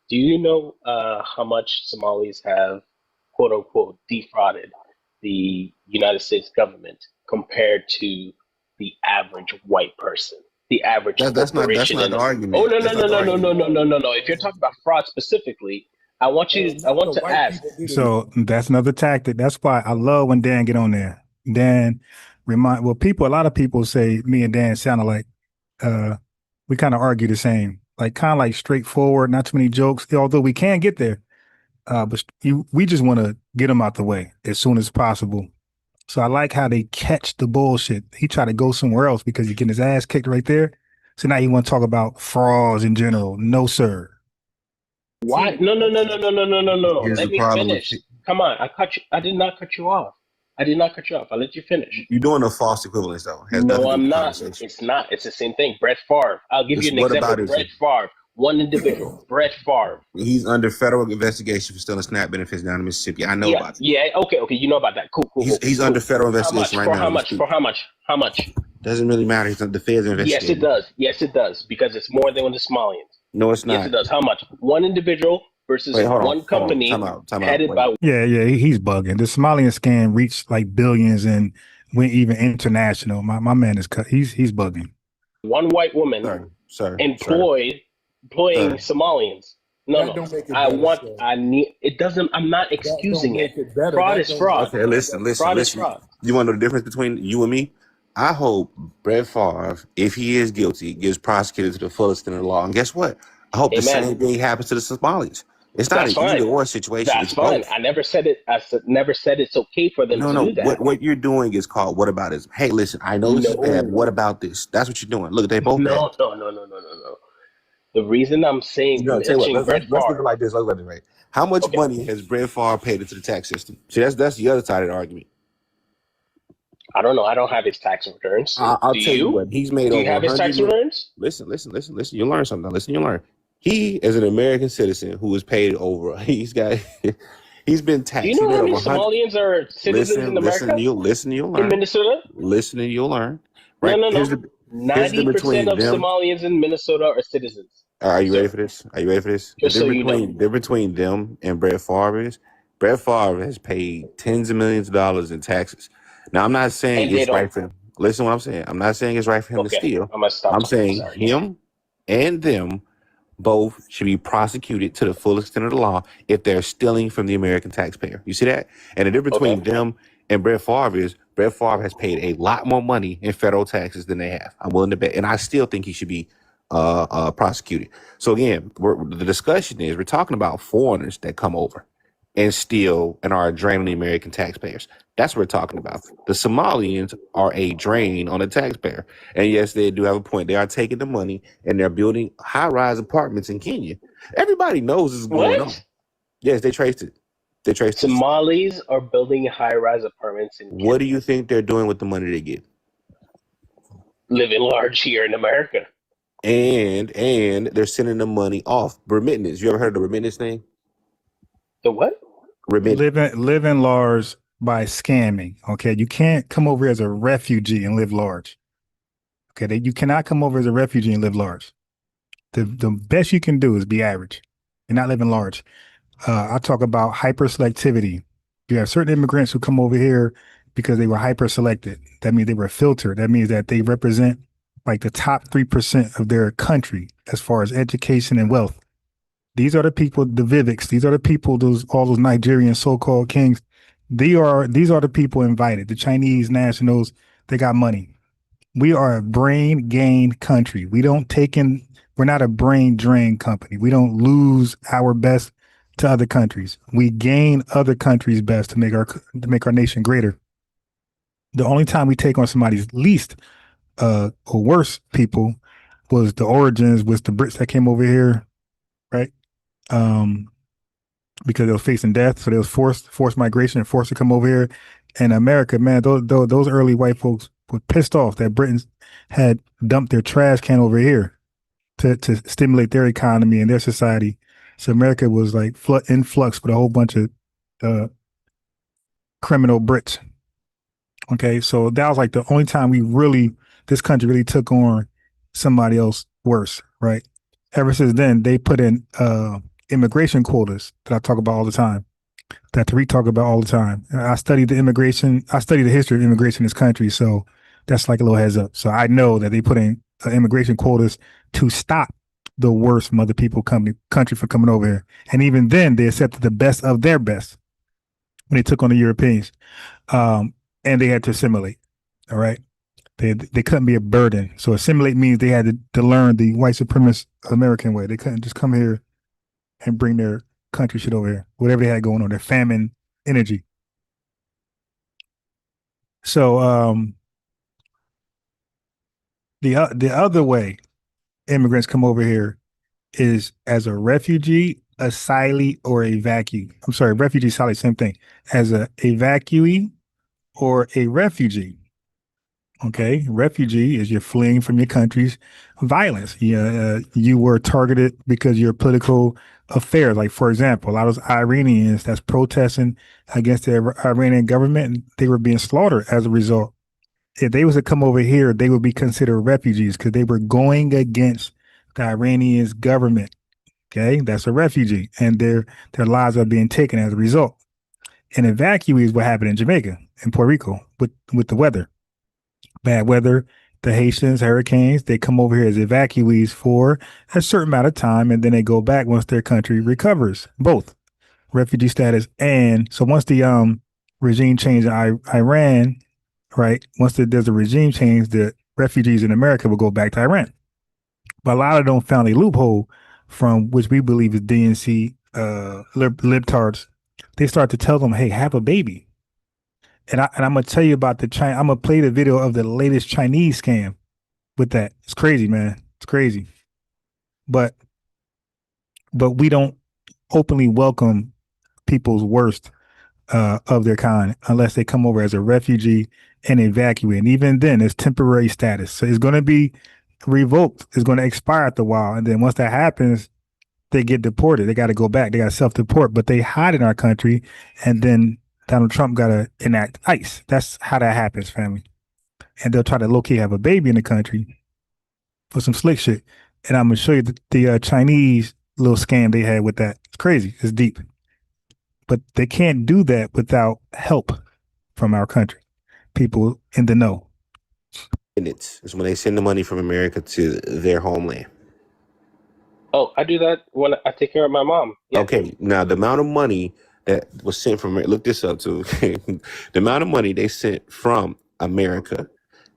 Do you know how much Somalis have, quote unquote, defrauded the United States government compared to the average white person? The average That's not corporation. the argument. Oh, no, no, That's no, not the no, no, no, argument. no, no, no, no. If you're talking about fraud specifically, I want to ask. So that's another tactic. That's why I love when Dan get on there. Dan a lot of people say me and Dan sound like we kind of argue the same, like kind of like straightforward, not too many jokes, although we can get there. But we just want to get them out the way as soon as possible. So I like how they catch the bullshit. He tried to go somewhere else because he's getting his ass kicked right there. So now he want to talk about frauds in general. No, sir. Why? No, no, no, no, no, no, no, no, no. Here's Let the me problem finish. with Come on, I cut you. I did not cut you off. I did not cut you off. I let you finish. You're doing a false equivalence, though. It has No, nothing to do I'm with the not. conversation. It's not. It's the same thing. Brett Favre. I'll give you an What example. about it? Brett Favre, one individual. Brett Favre. He's under federal investigation for stealing SNAP benefits down in Mississippi. I know Yeah, about it. yeah. Okay, okay. You know about that. Cool, cool. He's cool. under federal How much? investigation right For now. how much? For how much? How much? Doesn't really matter. He's under the feds investigating. Yes, it does. Yes, it does. Because it's more than the Somalians. No, it's not. Yes, it does. How much? One individual versus one company headed by. Yeah, he's bugging. The Somalian scam reached like billions and went even international. My man is cut. He's bugging. One white woman employing Somalians. No. I need. It doesn't. I'm not excusing it. Fraud is fraud. Okay, listen. Fraud is fraud. You want to know the difference between you and me? I hope Brett Favre, if he is guilty, gets prosecuted to the fullest extent of the law. And guess what? I hope the same thing happens to the Somalis. It's not an either or situation. That's fine. Both. I never said it. Never said it's okay for them to do that. What you're doing is called whataboutism. Hey, listen, I know this is bad. What about this? That's what you're doing. Look, they both No. The reason I'm saying let's look at it like this. Look at it right. How much money has Brett Favre paid into the tax system? See, that's the other side of the argument. I don't know. I don't have his tax returns. I'll tell you what. He's made over. Do you have his tax returns? Listen. You learn something. You learn. He is an American citizen who was paid over. He's been taxed. Do you know how many Somalians are citizens in America? Listen, you'll learn. In Minnesota? Listen, and you'll learn. Right? No. 90% of Somalians in Minnesota are citizens. Are you ready for this? Just so you know. The difference between them and Brett Favre is Brett Favre has paid tens of millions of dollars in taxes. Now, I'm not saying it's right for him. Listen to what I'm saying. I'm not saying it's right for him to steal. I'm saying him and them both should be prosecuted to the full extent of the law if they're stealing from the American taxpayer. You see that? And the difference between them and Brett Favre is Brett Favre has paid a lot more money in federal taxes than they have. I'm willing to bet. And I still think he should be prosecuted. So again, the discussion is we're talking about foreigners that come over and steal and are a drain on the American taxpayers. That's what we're talking about. The Somalians are a drain on the taxpayer. And yes, they do have a point. They are taking the money and they're building high-rise apartments in Kenya. Everybody knows this is going on. Yes, they traced it. Somalis are building high-rise apartments in Kenya. What do you think they're doing with the money they get? Living large here in America. And they're sending the money off. Remittance. You ever heard of the remittance thing? The what? Remittance. Living large by scamming. Okay, you can't come over as a refugee and live large. Okay, you cannot come over as a refugee and live large. The best you can do is be average. You're not living large. I talk about hyper selectivity. You have certain immigrants who come over here because they were hyper selected. That means they were filtered. That means that they represent like the top 3% of their country as far as education and wealth. These are the people, the Vivics. These are the people, all those Nigerian so-called kings. These are the people invited. The Chinese nationals, they got money. We are a brain gain country. We're not a brain drain company. We don't lose our best to other countries. We gain other countries' best to make our nation greater. The only time we take on somebody's least or worse people was the origins, was the Brits that came over here, right? Because they were facing death, so they was forced migration and forced to come over here. And America, man, those early white folks were pissed off that Britons had dumped their trash can over here to stimulate their economy and their society. So America was like in flux with a whole bunch of criminal Brits. Okay, so that was like the only time this country really took on somebody else worse, right? Ever since then, they put in immigration quotas that I talk about all the time, that Tariq talk about all the time. I studied the history of immigration in this country, so that's like a little heads up. So I know that they put in immigration quotas to stop the worst mother people country from coming over here. And even then, they accepted the best of their best when they took on the Europeans. And they had to assimilate. All right. They couldn't be a burden. So assimilate means they had to learn the white supremacist American way. They couldn't just come here and bring their country shit over here, whatever they had going on, their famine energy. So the other way immigrants come over here is as a refugee, asylee, or evacuee. I'm sorry, refugee, asylee, same thing. As a evacuee or a refugee. Okay, refugee is you're fleeing from your country's violence. You were targeted because of your political affairs. Like, for example, a lot of those Iranians that's protesting against the Iranian government, they were being slaughtered as a result. If they was to come over here, they would be considered refugees because they were going against the Iranian's government. Okay, that's a refugee, and their lives are being taken as a result. And evacuees what happened in Jamaica and Puerto Rico with the weather. Bad weather, the Haitians, hurricanes, they come over here as evacuees for a certain amount of time, and then they go back once their country recovers, both refugee status. And so once the regime change in Iran, right, once there's a regime change, the refugees in America will go back to Iran. But a lot of them found a loophole from which we believe is DNC libtards. They start to tell them, hey, have a baby. And I'm gonna tell you about I'm gonna play the video of the latest Chinese scam with that. It's crazy, man. It's crazy. But we don't openly welcome people's worst of their kind unless they come over as a refugee and evacuate. And even then, it's temporary status. So it's gonna be revoked. It's gonna expire after a while. And then once that happens, they get deported. They got to go back. They got to self-deport, but they hide in our country, and then Donald Trump got to enact ICE. That's how that happens, family. And they'll try to low-key have a baby in the country for some slick shit. And I'm going to show you the Chinese little scam they had with that. It's crazy. It's deep. But they can't do that without help from our country. People in the know. It's when they send the money from America to their homeland. Oh, I do that when I take care of my mom. Yeah. Okay, now the amount of money that was sent from, look this up too. The amount of money they sent from America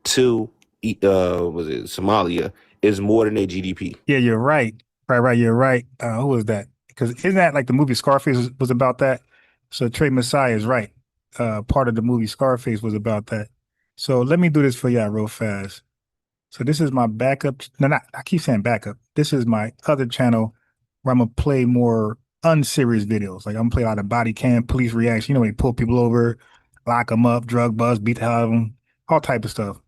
to Somalia is more than their GDP. Yeah, you're right. Right. You're right. Who was that? Because isn't that like the movie Scarface was about that? So Trey Messiah is right. Part of the movie Scarface was about that. So let me do this for y'all real fast. So this is my backup. I keep saying backup. This is my other channel where I'm going to play more unserious videos. Like I'm going to play a lot of body cam, police reaction. You know, when you pull people over, lock them up, drug bust, beat the hell out of them, all type of stuff.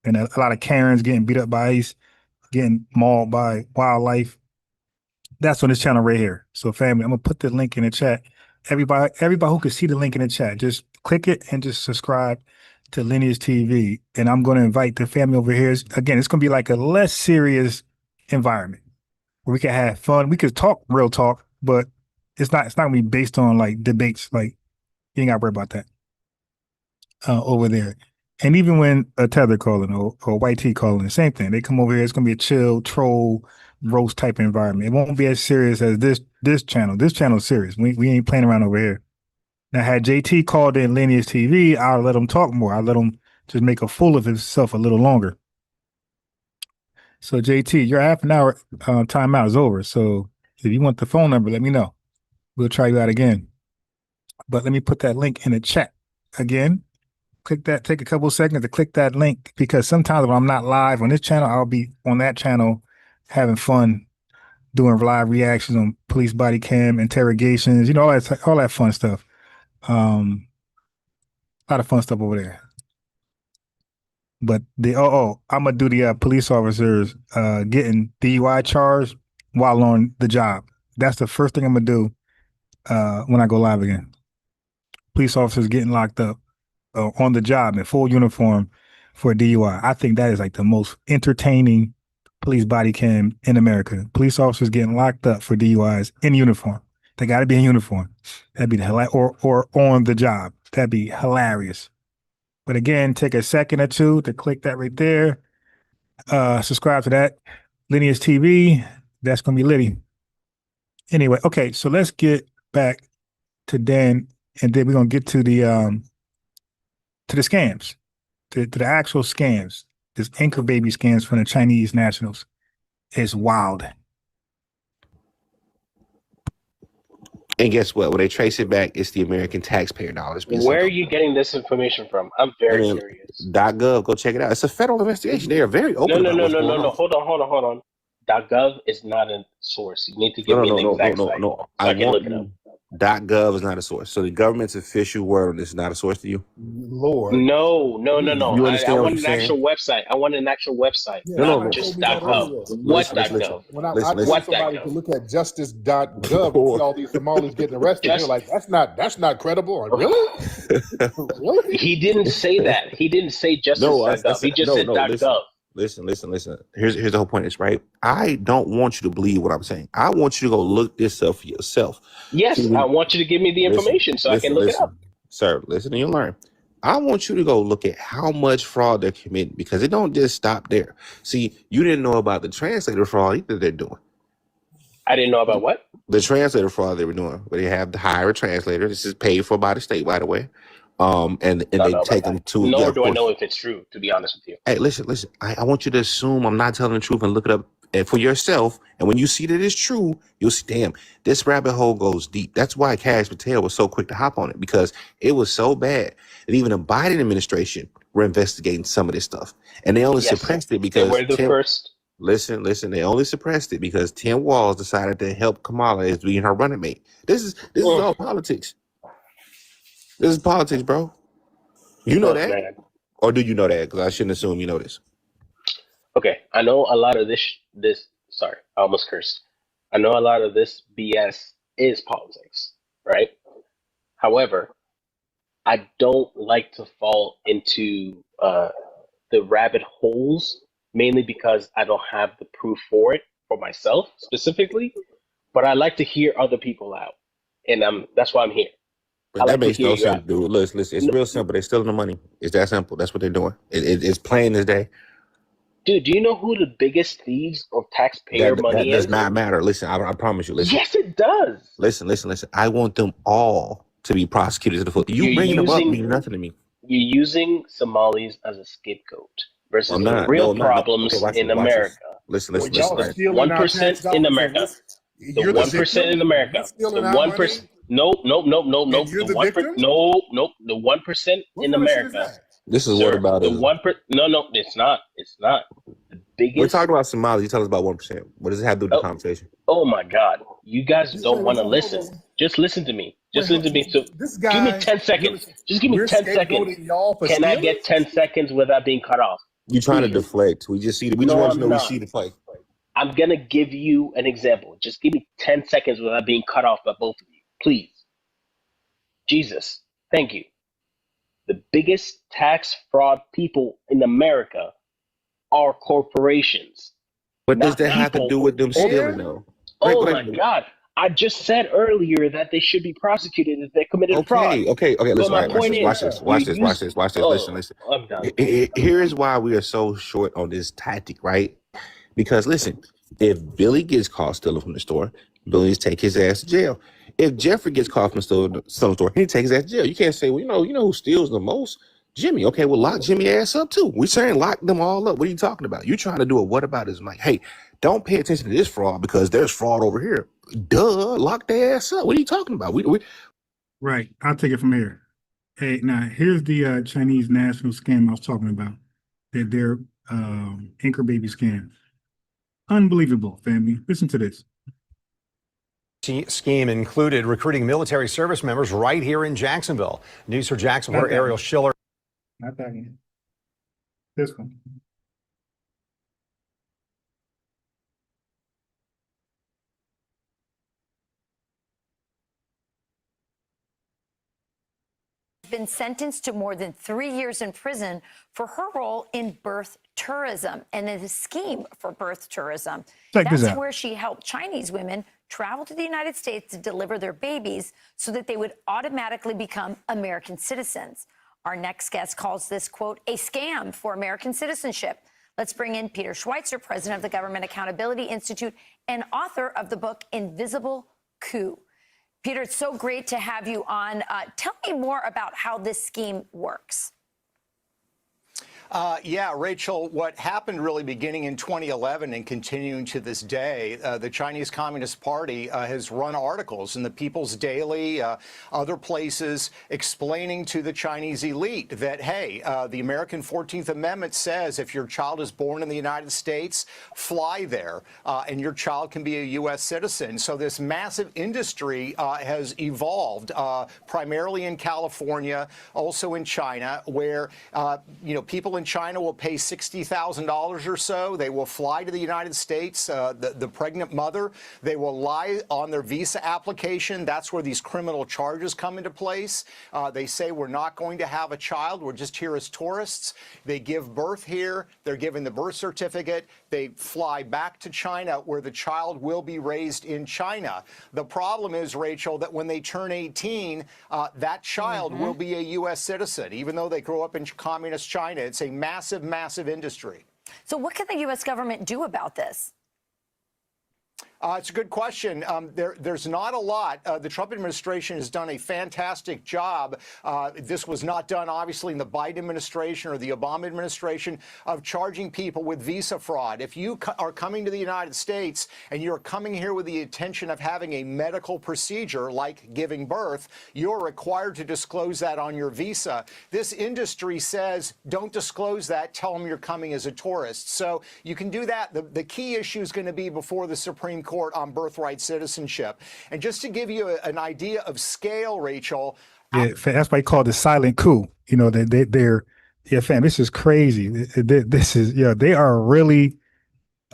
And a lot of Karens getting beat up by ICE, getting mauled by wildlife. That's on this channel right here. So family, I'm going to put the link in the chat. Everybody who can see the link in the chat, just click it and just subscribe to Lineage TV. And I'm going to invite the family over here. Again, it's going to be like a less serious environment where we can have fun. We could talk real talk, but it's not going to be based on like debates. Like, you ain't got to worry about that over there. And even when a Tether calling or White Tea calling, the same thing. They come over here, it's going to be a chill, troll, roast type of environment. It won't be as serious as this channel. This channel is serious. We ain't playing around over here. Now, had JT called in Lineage TV, I'll let him talk more. I'll let him just make a fool of himself a little longer. So, JT, your half an hour timeout is over. So, if you want the phone number, let me know. We'll try you out again. But let me put that link in the chat again. Click that, take a couple of seconds to click that link, because sometimes when I'm not live on this channel, I'll be on that channel having fun, doing live reactions on police body cam, interrogations, all that fun stuff. A lot of fun stuff over there. But I'm gonna do the police officers getting DUI charged while on the job. That's the first thing I'm gonna do when I go live again. Police officers getting locked up on the job in full uniform for a DUI. I think that is like the most entertaining police body cam in America. Police officers getting locked up for DUIs in uniform. They got to be in uniform. That'd be or on the job. That'd be hilarious. But again, take a second or two to click that right there. Subscribe to that Lineage TV. That's gonna be litty. Anyway, okay, so let's get back to Dan, and then we're gonna get to the scams, to the actual scams. This anchor baby scams from the Chinese nationals is wild. And guess what? When they trace it back, it's the American taxpayer dollars. Where are you getting this information from? I'm very curious. .gov, go check it out. It's a federal investigation. They are very open about what's going on. No. Hold on. .gov is not a source. You need to give me an exact site. So I can look it up. .gov is not a source. So the government's official word on this is not a source to you? Lord. No. You understand I what want I'm an saying? actual website. I want an actual website, not just .gov. What .gov? When I told somebody to look at justice.gov and see all these Somalis getting arrested, they're like, that's not credible. Like, really? Really? He didn't say that. He didn't say justice.gov. He just said .gov. Listen. Here's the whole point is, right? I don't want you to believe what I'm saying. I want you to go look this up for yourself. Yes, I want you to give me the information so I can look it up. Sir, listen and you'll learn. I want you to go look at how much fraud they're committing, because it don't just stop there. See, you didn't know about the translator fraud either they're doing. I didn't know about what? The translator fraud they were doing, where they have to hire a translator. This is paid for by the state, by the way. And they take them to. Nor do I know if it's true, to be honest with you. Hey, listen. I want you to assume I'm not telling the truth and look it up for yourself. And when you see that it's true, you'll see, damn, this rabbit hole goes deep. That's why Cash Patel was so quick to hop on it, because it was so bad that even the Biden administration were investigating some of this stuff, and they only suppressed it because they were the first. Listen. They only suppressed it because Tim Walz decided to help Kamala as being her running mate. This is all politics. This is politics, bro. You know that? Man. Or do you know that? Because I shouldn't assume you know this. Okay, I know a lot of this. Sorry, I almost cursed. I know a lot of this BS is politics, right? However, I don't like to fall into the rabbit holes, mainly because I don't have the proof for it for myself specifically. But I like to hear other people out, and that's why I'm here. But that makes no sense, dude. Listen, it's real simple. They're stealing the money. It's that simple. That's what they're doing. It's plain as day. Dude, do you know who the biggest thieves of taxpayer money is? That does not matter. Listen, I promise you. Listen. Yes, it does. Listen. I want them all to be prosecuted to the full. You bringing them up means nothing to me. You're using Somalis as a scapegoat versus the real problems in America. Listen. 1% in America. The 1% in America. The 1%. Nope. The 1% in America. This is what about the 1%. No, it's not. It's not. The biggest. We're talking about Somalia. You tell us about 1%. What does it have to do with the conversation? Oh my God! You guys don't want to listen. Just listen to me. So give me 10 seconds. Just give me 10 seconds. Can I get 10 seconds without being cut off? You're trying to deflect. We just want to know we see the play. I'm gonna give you an example. Just give me 10 seconds without being cut off by both of you, please. Jesus, thank you. The biggest tax fraud people in America are corporations, What does not that have to people. do with them Oh, stealing though? Wait, oh wait. my God. I just said earlier that they should be prosecuted if they committed fraud. Okay. But Listen, my right, watch point this, is, watch this, you watch this, watch use. this, watch this. Oh, Listen. I'm done. Here is why we are so short on this tactic, right? Because listen, if Billy gets caught stealing from the store, Billy's take his ass to jail. If Jeffrey gets caught from stealing from the store, he takes his ass to jail. You can't say, well, you know who steals the most? Jimmy. Okay, well, lock Jimmy ass up too. We saying lock them all up. What are you talking about? You trying to do a what about is like, hey, don't pay attention to this fraud because there's fraud over here. Duh, lock their ass up. What are you talking about? Right. I'll take it from here. Hey, now here's the Chinese national scam I was talking about. Their anchor baby scam. Unbelievable, family. Listen to this. Scheme included recruiting military service members right here in Jacksonville. News for Jacksonville, Ariel Schiller. Not that one. This one. Been sentenced to more than 3 years in prison for her role in birth tourism and in the scheme for birth tourism. Check this out. That's where she helped Chinese women travel to the United States to deliver their babies so that they would automatically become American citizens. Our next guest calls this, quote, a scam for American citizenship. Let's bring in Peter Schweitzer, president of the Government Accountability Institute and author of the book Invisible Coup. Peter, it's so great to have you on. Tell me more about how this scheme works. Yeah, Rachel, what happened really beginning in 2011 and continuing to this day, the Chinese Communist Party has run articles in the People's Daily, other places, explaining to the Chinese elite that, hey, the American 14th Amendment says if your child is born in the United States, fly there, and your child can be a U.S. citizen. So this massive industry has evolved, primarily in California, also in China, where, people in China will pay $60,000 or so. They will fly to the United States, the pregnant mother. They will lie on their visa application. That's where these criminal charges come into place. They say we're not going to have a child. We're just here as tourists. They give birth here. They're given the birth certificate. They fly back to China where the child will be raised in China. The problem is, Rachel, that when they turn 18, that child will be a U.S. citizen, even though they grow up in communist China. It's a massive, massive industry. So what can the U.S. government do about this? It's a good question. There's not a lot. The Trump administration has done a fantastic job. This was not done, obviously, in the Biden administration or the Obama administration, of charging people with visa fraud. If you are coming to the United States and you're coming here with the intention of having a medical procedure like giving birth, you're required to disclose that on your visa. This industry says, don't disclose that. Tell them you're coming as a tourist. So you can do that. The key issue is going to be before the Supreme Court on birthright citizenship. And just to give you an idea of scale, Rachel. Yeah, that's why they call it the silent coup. They're fam, this is crazy. This is, they are really,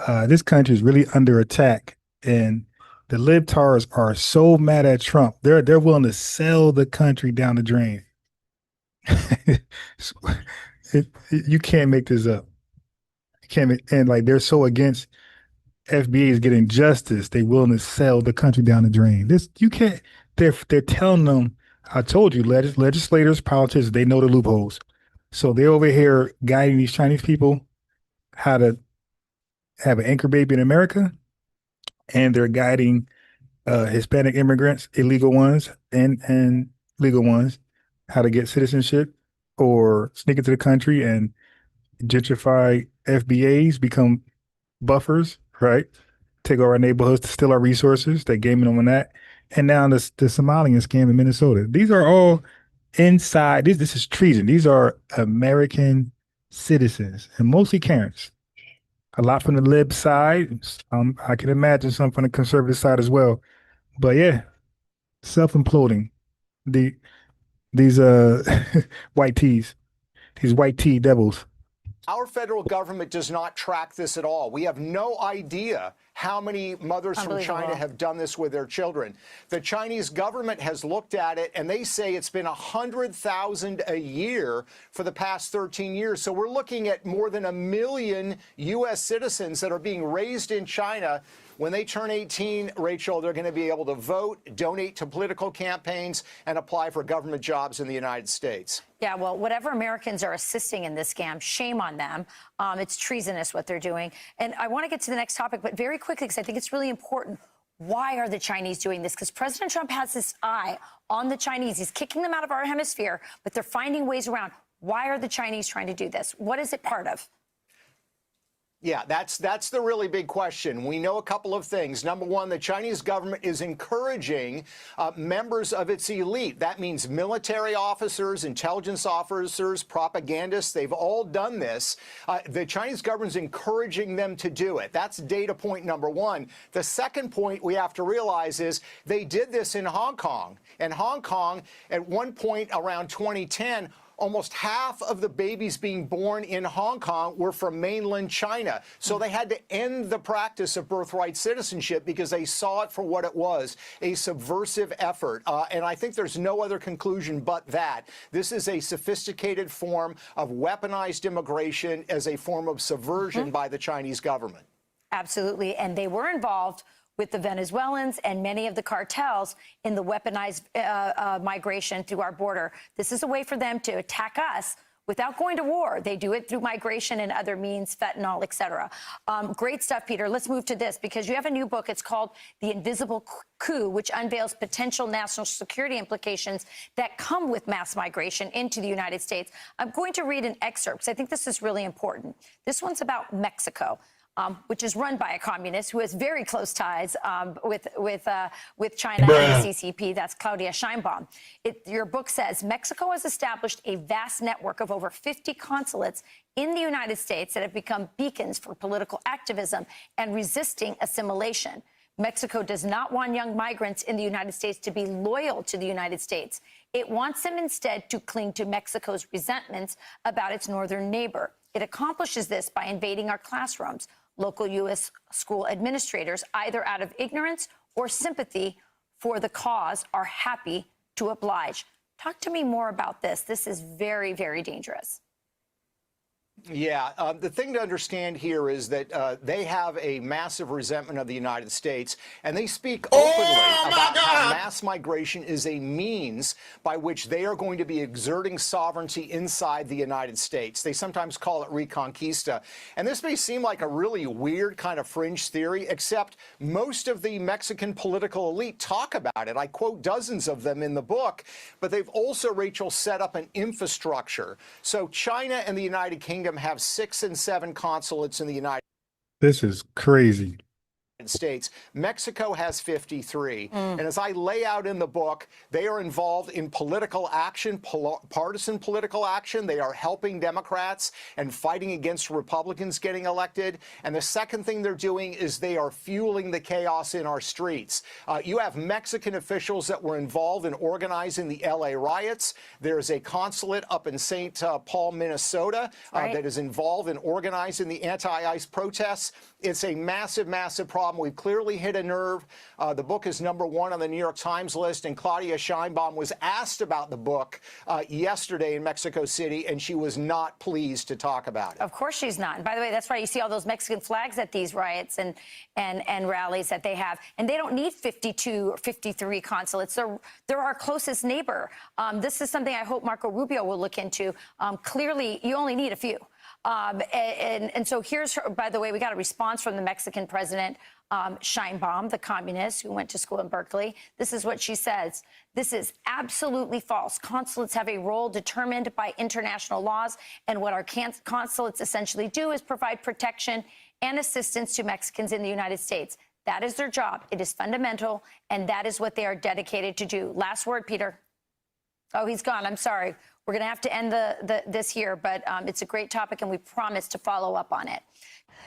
this country is really under attack. And the libtards are so mad at Trump. They're willing to sell the country down the drain. You can't make this up. You can't make, and like they're so against FBA is getting justice. They willing to sell the country down the drain. This you can't. They're telling them. I told you, legislators, politicians, they know the loopholes. So they're over here guiding these Chinese people how to have an anchor baby in America, and they're guiding Hispanic immigrants, illegal ones and legal ones, how to get citizenship or sneak into the country and gentrify FBAs, become buffers, right? Take over our neighborhoods to steal our resources. They're gaming on that. And now the Somalian scam in Minnesota. These are all inside. This is treason. These are American citizens and mostly Karens. A lot from the lib side. I can imagine some from the conservative side as well. But yeah, self-imploding. These white tees, these white tea devils. Our federal government does not track this at all. We have no idea how many mothers from China have done this with their children. The Chinese government has looked at it, and they say it's been 100,000 a year for the past 13 years. So we're looking at more than 1 million U.S. citizens that are being raised in China. When they turn 18, Rachel, they're going to be able to vote, donate to political campaigns, and apply for government jobs in the United States. Yeah, well, whatever Americans are assisting in this scam, shame on them. It's treasonous what they're doing. And I want to get to the next topic, but very quickly, because I think it's really important. Why are the Chinese doing this? Because President Trump has this eye on the Chinese. He's kicking them out of our hemisphere, but they're finding ways around. Why are the Chinese trying to do this? What is it part of? Yeah, that's the really big question. We know a couple of things. Number one, the Chinese government is encouraging members of its elite. That means military officers, intelligence officers, propagandists. They've all done this. The Chinese government is encouraging them to do it. That's data point number one. The second point we have to realize is they did this in Hong Kong. And Hong Kong, at one point around 2010, almost half of the babies being born in Hong Kong were from mainland China. So they had to end the practice of birthright citizenship because they saw it for what it was, a subversive effort. And I think there's no other conclusion but that. This is a sophisticated form of weaponized immigration as a form of subversion by the Chinese government. Absolutely. And they were involved with the Venezuelans and many of the cartels in the weaponized migration through our border. This is a way for them to attack us without going to war. They do it through migration and other means, fentanyl, et cetera. Great stuff, Peter. Let's move to this, because you have a new book. It's called The Invisible Coup, which unveils potential national security implications that come with mass migration into the United States. I'm going to read an excerpt because I think this is really important. This one's about Mexico. Which is run by a communist who has very close ties with China and the CCP. That's Claudia Sheinbaum. Your book says Mexico has established a vast network of over 50 consulates in the United States that have become beacons for political activism and resisting assimilation. Mexico does not want young migrants in the United States to be loyal to the United States. It wants them instead to cling to Mexico's resentments about its northern neighbor. It accomplishes this by invading our classrooms. Local U.S. school administrators, either out of ignorance or sympathy for the cause, are happy to oblige. Talk to me more about this. This is very, very dangerous. Yeah, the thing to understand here is that they have a massive resentment of the United States, and they speak openly about how mass migration is a means by which they are going to be exerting sovereignty inside the United States. They sometimes call it Reconquista. And this may seem like a really weird kind of fringe theory, except most of the Mexican political elite talk about it. I quote dozens of them in the book, but they've also, Rachel, set up an infrastructure. So China and the United Kingdom have 6 and 7 consulates in the United This is crazy. States. Mexico has 53. And as I lay out in the book, they are involved in political action, partisan political action. They are helping Democrats and fighting against Republicans getting elected. And the second thing they're doing is they are fueling the chaos in our streets. You have Mexican officials that were involved in organizing the LA riots. There's a consulate up in St. Paul, Minnesota, that is involved in organizing the anti-ICE protests. It's a massive, massive problem. We've clearly hit a nerve. The book is #1 on the New York Times list, and Claudia Sheinbaum was asked about the book yesterday in Mexico City, and she was not pleased to talk about it. Of course she's not. And by the way, that's why you see all those Mexican flags at these riots and rallies that they have. And they don't need 52 or 53 consulates. They're our closest neighbor. This is something I hope Marco Rubio will look into. Clearly, you only need a few. And so here's, by the way, we got a response from the Mexican president, Sheinbaum, the communist who went to school in Berkeley. This is what she says. This is absolutely false. Consulates have a role determined by international laws, and what our consulates essentially do is provide protection and assistance to Mexicans in the United States. That is their job. It is fundamental, and that is what they are dedicated to do. Last word, Peter. Oh, he's gone. I'm sorry. We're going to have to end this here, but it's a great topic, and we promise to follow up on it.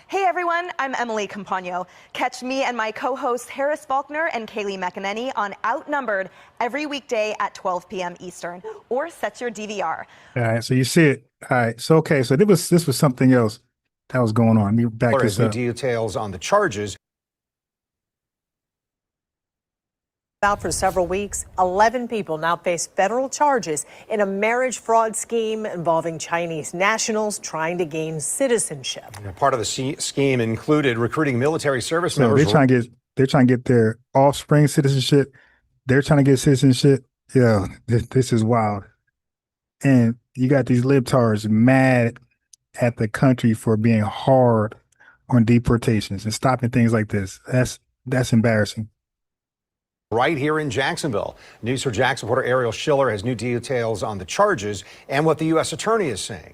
Hey everyone, I'm Emily Campagno. Catch me and my co-hosts Harris Faulkner and Kaylee McEnany on Outnumbered every weekday at 12 p.m. Eastern, or set your DVR. All right, so you see it. All right. So okay. So this was something else that was going on. Let me back Has this new up. details on the charges. Out for several weeks, 11 people now face federal charges in a marriage fraud scheme involving Chinese nationals trying to gain citizenship. Part of the scheme included recruiting military service So members. they're trying to get their offspring citizenship. They're trying to get citizenship. Yeah, this is wild. And you got these libtards mad at the country for being hard on deportations and stopping things like this. That's embarrassing. Right here in Jacksonville. News 4 Jackson reporter Ariel Schiller has new details on the charges and what the U.S. attorney is saying.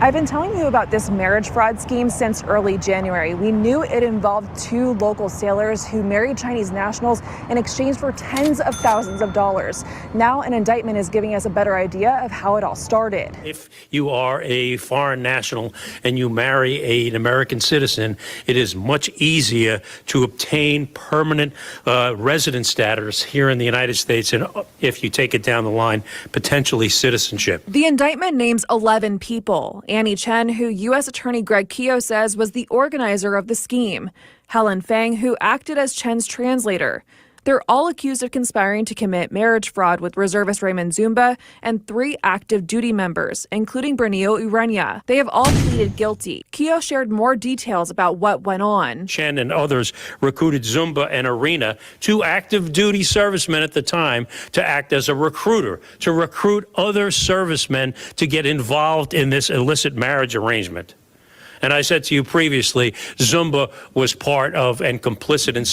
I've been telling you about this marriage fraud scheme since early January. We knew it involved two local sailors who married Chinese nationals in exchange for tens of thousands of dollars. Now an indictment is giving us a better idea of how it all started. If you are a foreign national and you marry an American citizen, it is much easier to obtain permanent resident status here in the United States, and if you take it down the line, potentially citizenship. The indictment names 11 people. Annie Chen, who U.S. Attorney Greg Keogh says was the organizer of the scheme. Helen Fang, who acted as Chen's translator. They're all accused of conspiring to commit marriage fraud with reservist Raymond Zumba and 3 active duty members, including Bernio Urania. They have all pleaded guilty. Keogh shared more details about what went on. Chen and others recruited Zumba and Arena, 2 active duty servicemen at the time, to act as a recruiter, to recruit other servicemen to get involved in this illicit marriage arrangement. And I said to you previously, Zumba was part of and complicit and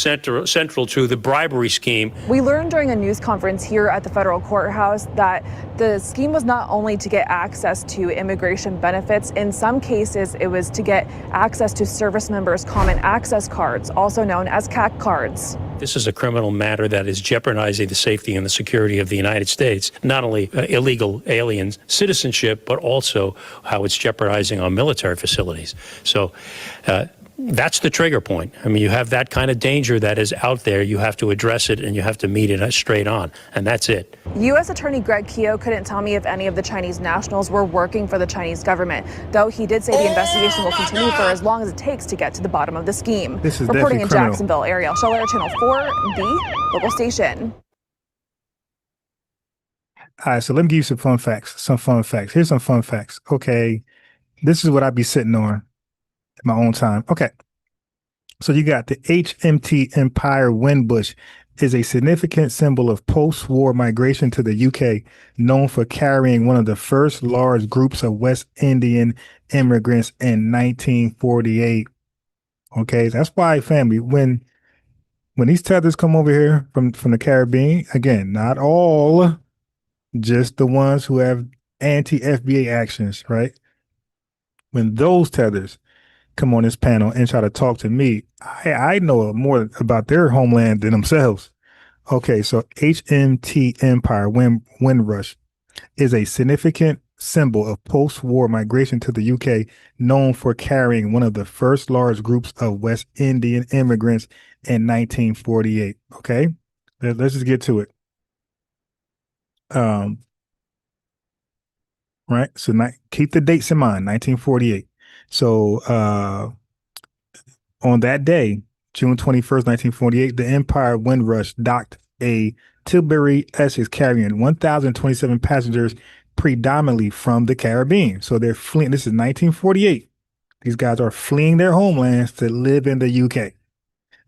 central to the bribery scheme. We learned during a news conference here at the federal courthouse that the scheme was not only to get access to immigration benefits. In some cases, it was to get access to service members' common access cards, also known as CAC cards. This is a criminal matter that is jeopardizing the safety and the security of the United States, not only illegal alien citizenship, but also how it's jeopardizing our military facilities. So that's the trigger point. I mean, you have that kind of danger that is out there. You have to address it and you have to meet it straight on. And that's it. U.S. Attorney Greg Keogh couldn't tell me if any of the Chinese nationals were working for the Chinese government, though he did say the investigation will continue for as long as it takes to get to the bottom of the scheme. This is Reporting definitely in criminal. Jacksonville, Ariel Scheller, Channel 4, the local station. All right, so let me give you some fun facts. Here's some fun facts. Okay, this is what I'd be sitting on at my own time. Okay, so you got the HMT Empire Windbush is a significant symbol of post-war migration to the UK, known for carrying one of the first large groups of West Indian immigrants in 1948. Okay, that's why, family, when these tethers come over here from the Caribbean, again, not all, just the ones who have anti-FBA actions, right? When those tethers come on this panel and try to talk to me, I know more about their homeland than themselves. Okay, so HMT Empire Windrush is a significant symbol of post-war migration to the UK, known for carrying one of the first large groups of West Indian immigrants in 1948. Okay, let's just get to it. Right. So keep the dates in mind, 1948. So on that day, June 21st, 1948, the Empire Windrush docked a Tilbury, Essex, carrying 1,027 passengers, predominantly from the Caribbean. So they're fleeing. This is 1948. These guys are fleeing their homelands to live in the UK.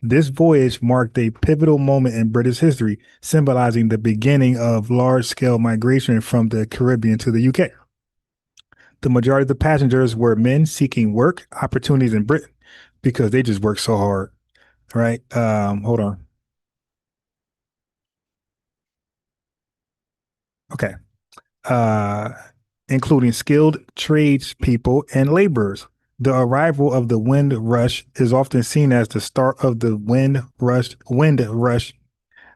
This voyage marked a pivotal moment in British history, symbolizing the beginning of large-scale migration from the Caribbean to the UK. The majority of the passengers were men seeking work opportunities in Britain because they just work so hard, right? Hold on. Okay. Including skilled tradespeople and laborers. The arrival of the Windrush is often seen as the start of the Windrush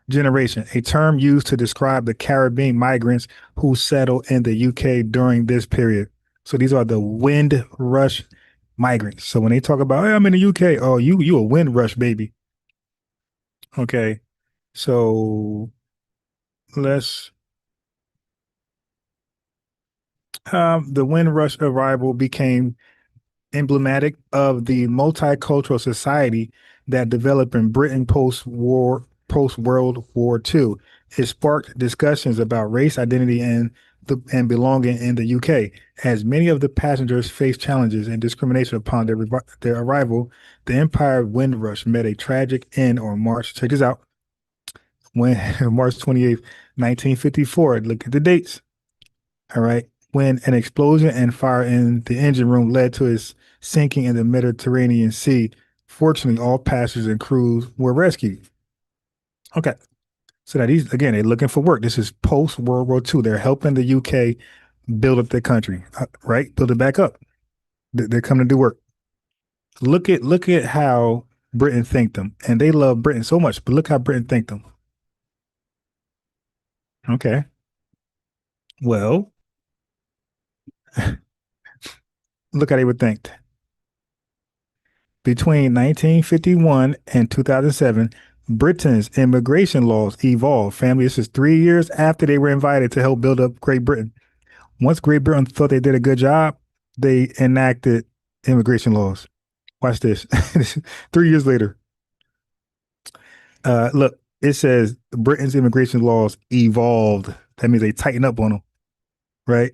generation, a term used to describe the Caribbean migrants who settled in the UK during this period. So these are the Windrush migrants. So when they talk about, hey, I'm in the UK, oh, you a Windrush baby. Okay, so let's The Windrush arrival became emblematic of the multicultural society that developed in Britain post-World War II. It sparked discussions about race identity and belonging in the UK. As many of the passengers faced challenges and discrimination upon their arrival, the Empire Windrush met a tragic end on March. Check this out. When March 28th, 1954. Look at the dates. All right. When an explosion and fire in the engine room led to its sinking in the Mediterranean Sea. Fortunately, all passengers and crews were rescued. Okay. So that these, again, they're looking for work. This is post World War II. They're helping the UK build up their country, right? Build it back up. They're coming to do work. Look at how Britain thanked them. And they love Britain so much, but look how Britain thanked them. Okay. Well, look how they were thanked. Between 1951 and 2007, Britain's immigration laws evolved. Family, this is 3 years after they were invited to help build up Great Britain. Once Great Britain thought they did a good job, they enacted immigration laws. Watch this. 3 years later. Look, it says Britain's immigration laws evolved. That means they tighten up on them, right?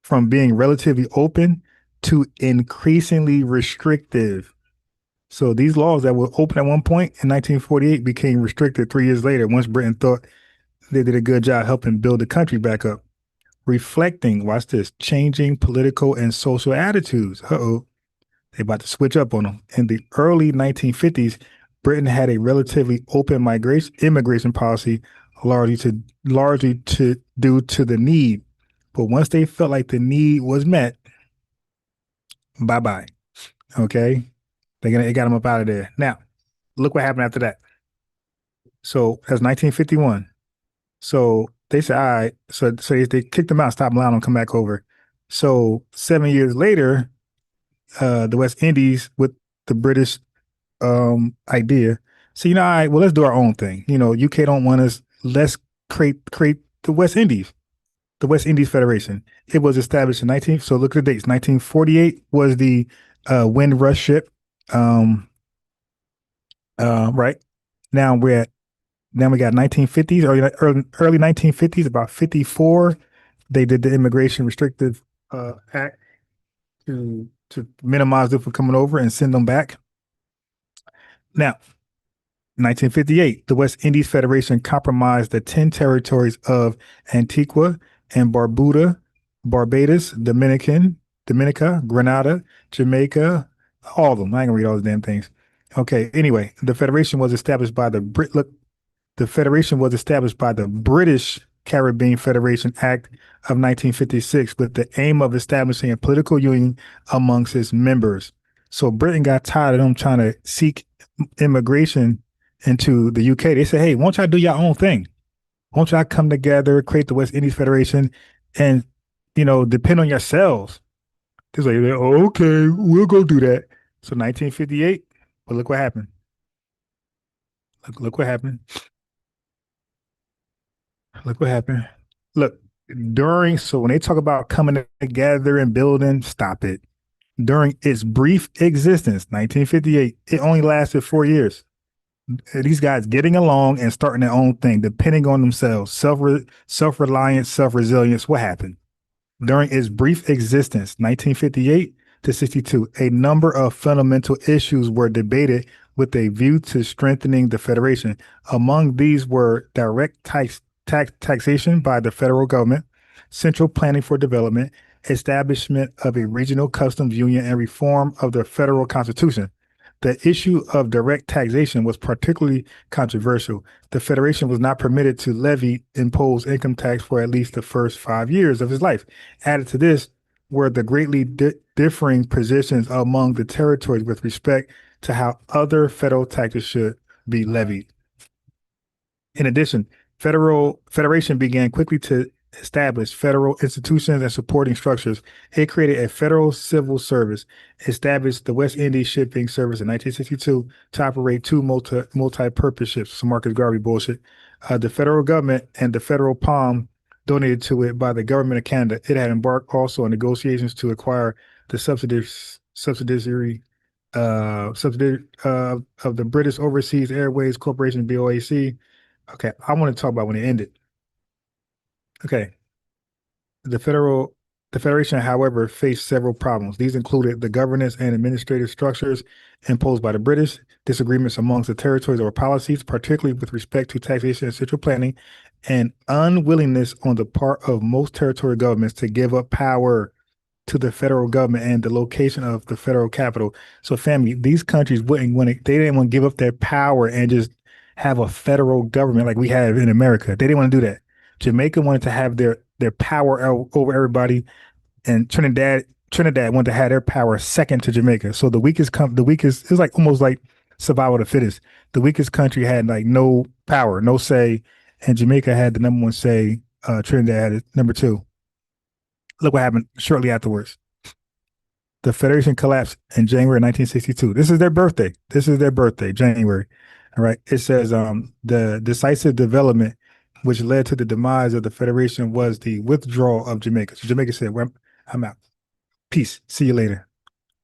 From being relatively open to increasingly restrictive. So these laws that were open at one point in 1948 became restricted 3 years later, once Britain thought they did a good job helping build the country back up. Reflecting, watch this, changing political and social attitudes. Uh-oh, they about to switch up on them. In the early 1950s, Britain had a relatively open immigration policy, largely due to the need. But once they felt like the need was met, bye-bye. Okay? They got them up out of there. Now, look what happened after that. So that's 1951. So they said, all right. So they kicked them out, stopped allowing them to come back over. So 7 years later, the West Indies with the British idea. So, all right, well, let's do our own thing. UK don't want us. Let's create the West Indies. The West Indies Federation. It was established in so look at the dates. 1948 was the Windrush ship. Right. Now we got 1950s, early 1950s, about 54. They did the Immigration Restrictive Act to minimize them from coming over and send them back. Now, 1958, the West Indies Federation compromised the 10 territories of Antigua and Barbados, Dominica, Grenada, Jamaica, all of them. I ain't gonna read all those damn things. Okay. Anyway, the federation was established by the British Caribbean Federation Act of 1956 with the aim of establishing a political union amongst its members. So Britain got tired of them trying to seek immigration into the UK. They said, hey, won't y'all do your own thing? Won't y'all come together, create the West Indies Federation and, depend on yourselves? They're like, oh, okay, we'll go do that. So 1958, but look what happened. Look what happened. Look what happened. Look, so when they talk about coming together and building, stop it. During its brief existence, 1958, it only lasted 4 years. These guys getting along and starting their own thing, depending on themselves, self-reliance, self-resilience. What happened? During its brief existence, 1958 to 62, a number of fundamental issues were debated with a view to strengthening the federation. Among these were direct taxation by the federal government, central planning for development, establishment of a regional customs union, and reform of the federal constitution. The issue of direct taxation was particularly controversial. The Federation was not permitted to impose income tax for at least the first 5 years of his life. Added to this were the greatly differing positions among the territories with respect to how other federal taxes should be levied. In addition, Federation began quickly to establish federal institutions and supporting structures. It created a federal civil service, established the West Indies Shipping Service in 1962 to operate two multi-purpose ships, some Marcus Garvey bullshit. The federal government and the federal POM donated to it by the government of Canada. It had embarked also on negotiations to acquire the subsidiary of the British Overseas Airways Corporation, BOAC. Okay, I want to talk about when it ended. Okay, the Federation, however, faced several problems. These included the governance and administrative structures imposed by the British, disagreements amongst the territories over policies, particularly with respect to taxation and central planning, and unwillingness on the part of most territorial governments to give up power to the federal government and the location of the federal capital. So, family, these countries wouldn't want to, they didn't want to give up their power and just have a federal government like we have in America. They didn't want to do that. Jamaica wanted to have their power over everybody, and Trinidad wanted to have their power second to Jamaica. So the weakest, it was like almost like survival of the fittest. The weakest country had like no power, no say, and Jamaica had the number one say. Trinidad had it number two. Look what happened shortly afterwards. The Federation collapsed in January 1962. This is their birthday, January. All right. It says the decisive development which led to the demise of the Federation was the withdrawal of Jamaica. So Jamaica said, well, I'm out. Peace. See you later.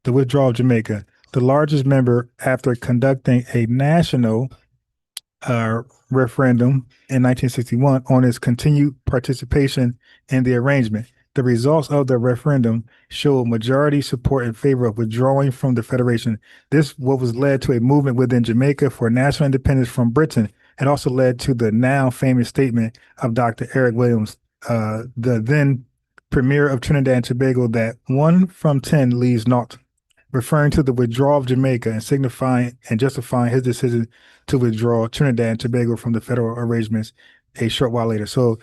The withdrawal of Jamaica, the largest member after conducting a national referendum in 1961 on its continued participation in the arrangement. The results of the referendum showed majority support in favor of withdrawing from the Federation. This what was led to a movement within Jamaica for national independence from Britain. It also led to the now famous statement of Dr. Eric Williams, the then premier of Trinidad and Tobago, that 1 from 10 leaves naught, referring to the withdrawal of Jamaica and signifying and justifying his decision to withdraw Trinidad and Tobago from the federal arrangements a short while later. So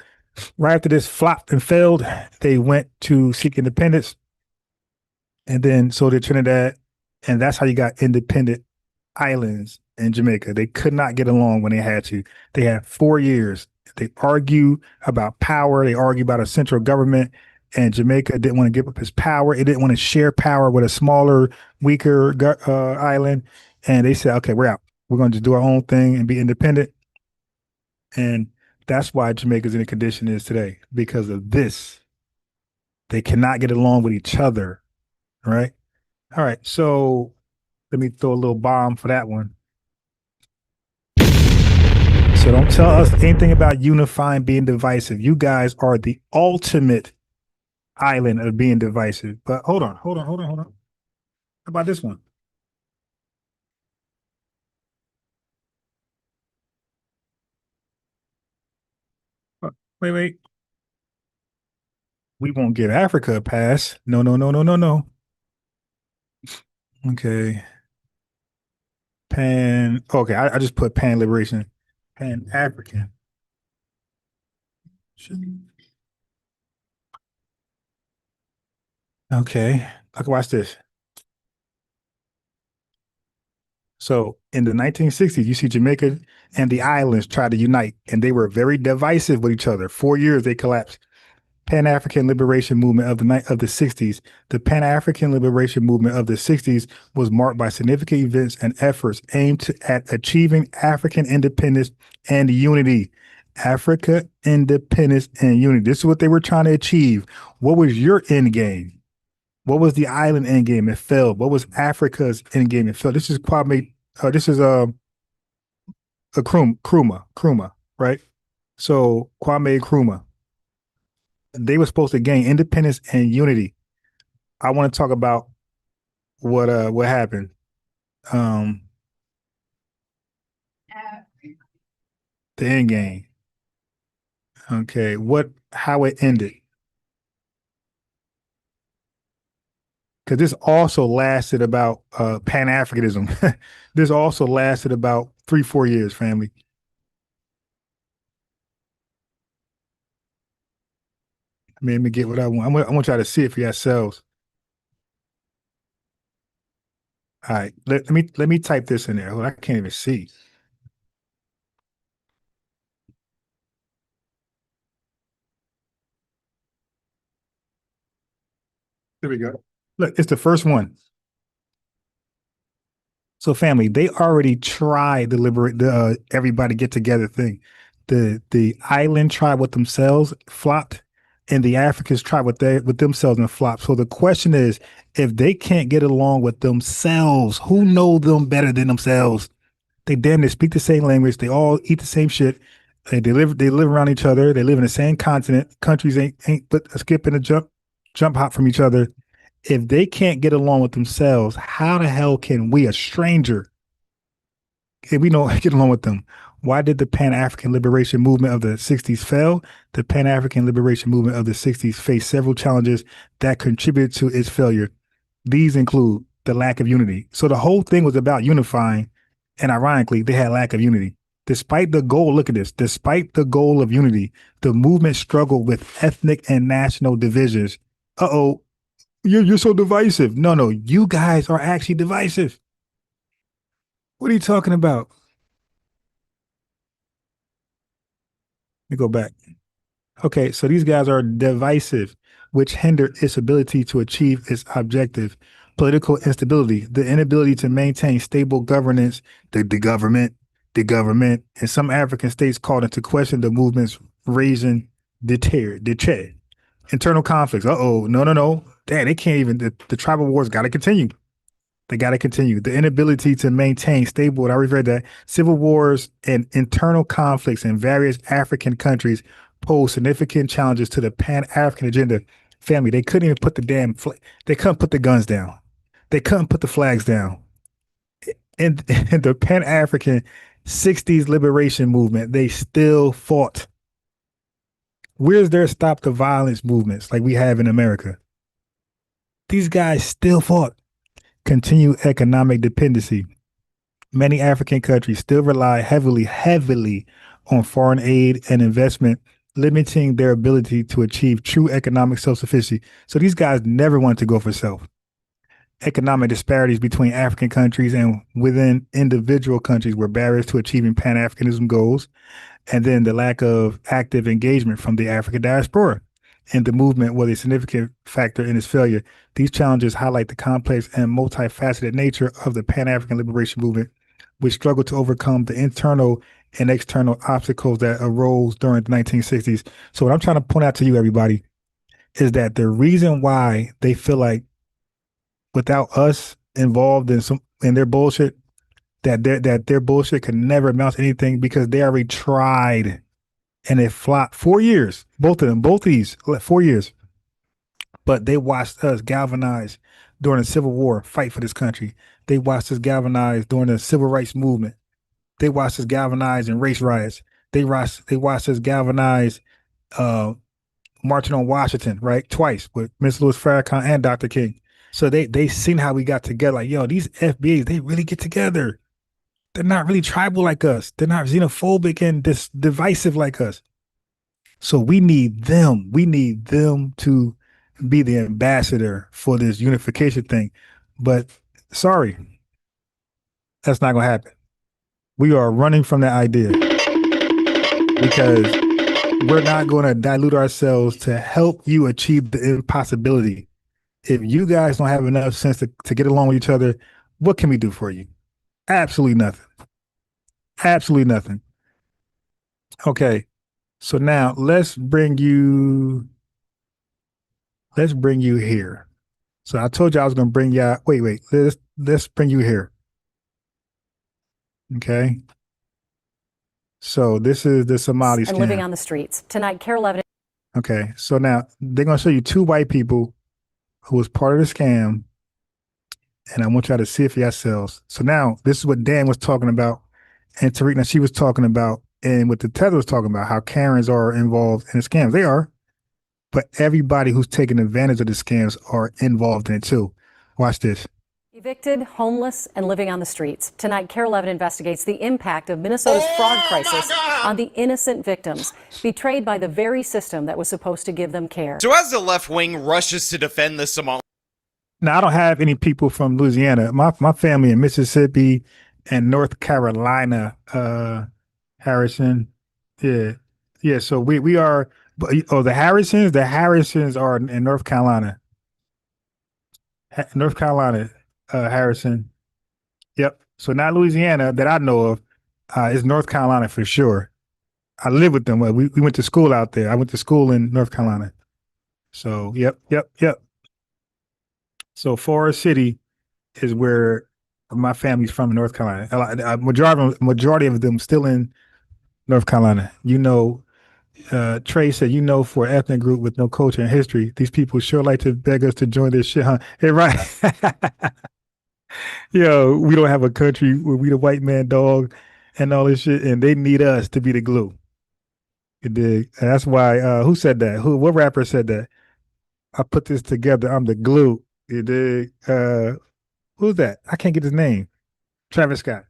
right after this flopped and failed, they went to seek independence. And then so did Trinidad. And that's how you got independent islands in Jamaica. They could not get along when they had to. They had 4 years. They argue about power. They argue about a central government. And Jamaica didn't want to give up his power. It didn't want to share power with a smaller, weaker island. And they said, okay, we're out. We're going to just do our own thing and be independent. And that's why Jamaica's in the condition it is today, because of this. They cannot get along with each other. Right? All right. So let me throw a little bomb for that one. So don't tell us anything about unifying being divisive. You guys are the ultimate island of being divisive. But hold on. How about this one? Wait. We won't give Africa a pass. No. Okay. Okay, I just put Pan Liberation. Pan-African. Okay, look, watch this. So in the 1960s, you see Jamaica and the islands try to unite, and they were very divisive with each other. 4 years, they collapsed. Pan-African Liberation Movement of the 60s. The Pan-African Liberation Movement of the 60s was marked by significant events and efforts aimed at achieving African independence and unity. Africa independence and unity. This is what they were trying to achieve. What was your end game? What was the island end game? It failed. What was Africa's end game? It failed. This is Kwame. This is Nkrumah, right? So Kwame Nkrumah. They were supposed to gain independence and unity. I want to talk about what happened. The end game. Okay, how it ended. Because this also lasted about Pan-Africanism. This also lasted about 3-4 years, family. Let me get what I want. I want y'all to see it for yourselves. All right, let me type this in there. Oh, I can't even see. There we go. Look, it's the first one. So, family, they already tried the everybody get together thing. The island tribe with themselves flopped, and the Africans tribe with themselves and flopped. So the question is, if they can't get along with themselves, who know them better than themselves? They damn near speak the same language. They all eat the same shit. They live around each other. They live in the same continent. Countries ain't but a skip and a jump hop from each other. If they can't get along with themselves, how the hell can we, a stranger, if we don't get along with them? Why did the Pan-African liberation movement of the 60s fail? The Pan-African liberation movement of the 60s faced several challenges that contributed to its failure. These include the lack of unity. So the whole thing was about unifying, and ironically, they had lack of unity. Despite the goal, look at this, despite the goal of unity, the movement struggled with ethnic and national divisions. Uh-oh, you're so divisive. No, you guys are actually divisive. What are you talking about? Let me go back. Okay, so these guys are divisive, which hinder its ability to achieve its objective. Political instability, the inability to maintain stable governance, the government, and some African states called into question the movement's raising deter. Internal conflicts. No. Damn, they can't even, the tribal wars got to continue. They got to continue. The inability to maintain stable, I already read that, civil wars and internal conflicts in various African countries pose significant challenges to the Pan-African agenda. Family, they couldn't even put they couldn't put the guns down. They couldn't put the flags down. In the Pan-African 60s liberation movement, they still fought. Where's their stop the violence movements like we have in America? These guys still fought. Continued economic dependency. Many African countries still rely heavily on foreign aid and investment, limiting their ability to achieve true economic self-sufficiency. So these guys never wanted to go for self. Economic disparities between African countries and within individual countries were barriers to achieving Pan-Africanism goals. And then the lack of active engagement from the African diaspora and the movement was a significant factor in its failure. These challenges highlight the complex and multifaceted nature of the Pan-African liberation movement, which struggled to overcome the internal and external obstacles that arose during the 1960s. So what I'm trying to point out to you, everybody, is that the reason why they feel like without us involved in their bullshit, that their bullshit could never amount to anything, because they already tried and it flopped 4 years. Both of these 4 years. But they watched us galvanize during the Civil War, fight for this country. They watched us galvanize during the Civil Rights Movement. They watched us galvanize in race riots. They watched us galvanize marching on Washington, right? Twice with Miss Louis Farrakhan and Dr. King. So they seen how we got together. Like, yo, these FBAs, they really get together. They're not really tribal like us. They're not xenophobic and divisive like us. So we need them. We need them to be the ambassador for this unification thing. But sorry, that's not going to happen. We are running from that idea because we're not going to dilute ourselves to help you achieve the impossibility. If you guys don't have enough sense to get along with each other, what can we do for you? Absolutely nothing. Absolutely nothing. Okay. So now let's bring you here. So I told you I was going to bring y'all. Wait. Let's bring you here. Okay. So this is the Somali scam. And living on the streets. Tonight, Care 11. Okay. So now they're going to show you two white people who was part of the scam. And I want y'all to see it for yourselves. So now this is what Dan was talking about and Tariq Nasheed was talking about, and what the Tether was talking about, how Karens are involved in the scams. They are. But everybody who's taking advantage of the scams are involved in it too. Watch this. Evicted, homeless, and living on the streets. Tonight, Care 11 investigates the impact of Minnesota's fraud crisis on the innocent victims, betrayed by the very system that was supposed to give them care. So as the left wing rushes to defend the Somali. Now, I don't have any people from Louisiana. My family in Mississippi and North Carolina, Harrison. Yeah. So we are, the Harrisons are in North Carolina. North Carolina, Harrison. Yep. So not Louisiana that I know of. It's North Carolina for sure. I live with them. We went to school out there. I went to school in North Carolina. So, yep. So Forest City is where my family's from in North Carolina. Majority of them still in North Carolina. Trey said, for an ethnic group with no culture and history, these people sure like to beg us to join this shit, huh? Hey, right. Yo, we don't have a country where we the white man dog and all this shit, and they need us to be the glue. You dig? And that's why, who said that? What rapper said that? I put this together, I'm the glue. You dig? Who's that? I can't get his name. Travis Scott.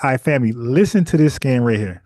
All right, family, listen to this scam right here.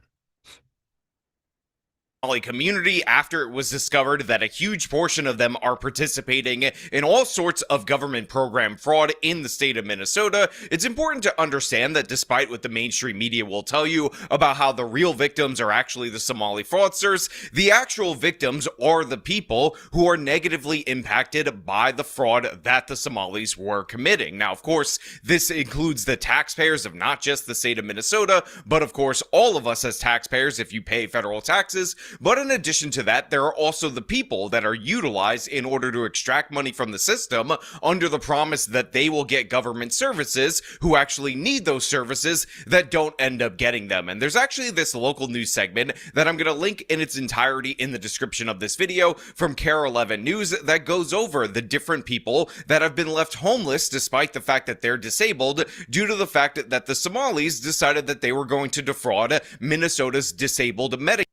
Somali community after it was discovered that a huge portion of them are participating in all sorts of government program fraud in the state of Minnesota. It's important to understand that despite what the mainstream media will tell you about how the real victims are actually the Somali fraudsters, the actual victims are the people who are negatively impacted by the fraud that the Somalis were committing. Now, of course, this includes the taxpayers of not just the state of Minnesota, but of course, all of us as taxpayers if you pay federal taxes. But in addition to that, there are also the people that are utilized in order to extract money from the system under the promise that they will get government services who actually need those services that don't end up getting them. And there's actually this local news segment that I'm going to link in its entirety in the description of this video from KARE 11 News that goes over the different people that have been left homeless despite the fact that they're disabled due to the fact that the Somalis decided that they were going to defraud Minnesota's disabled Medicaid.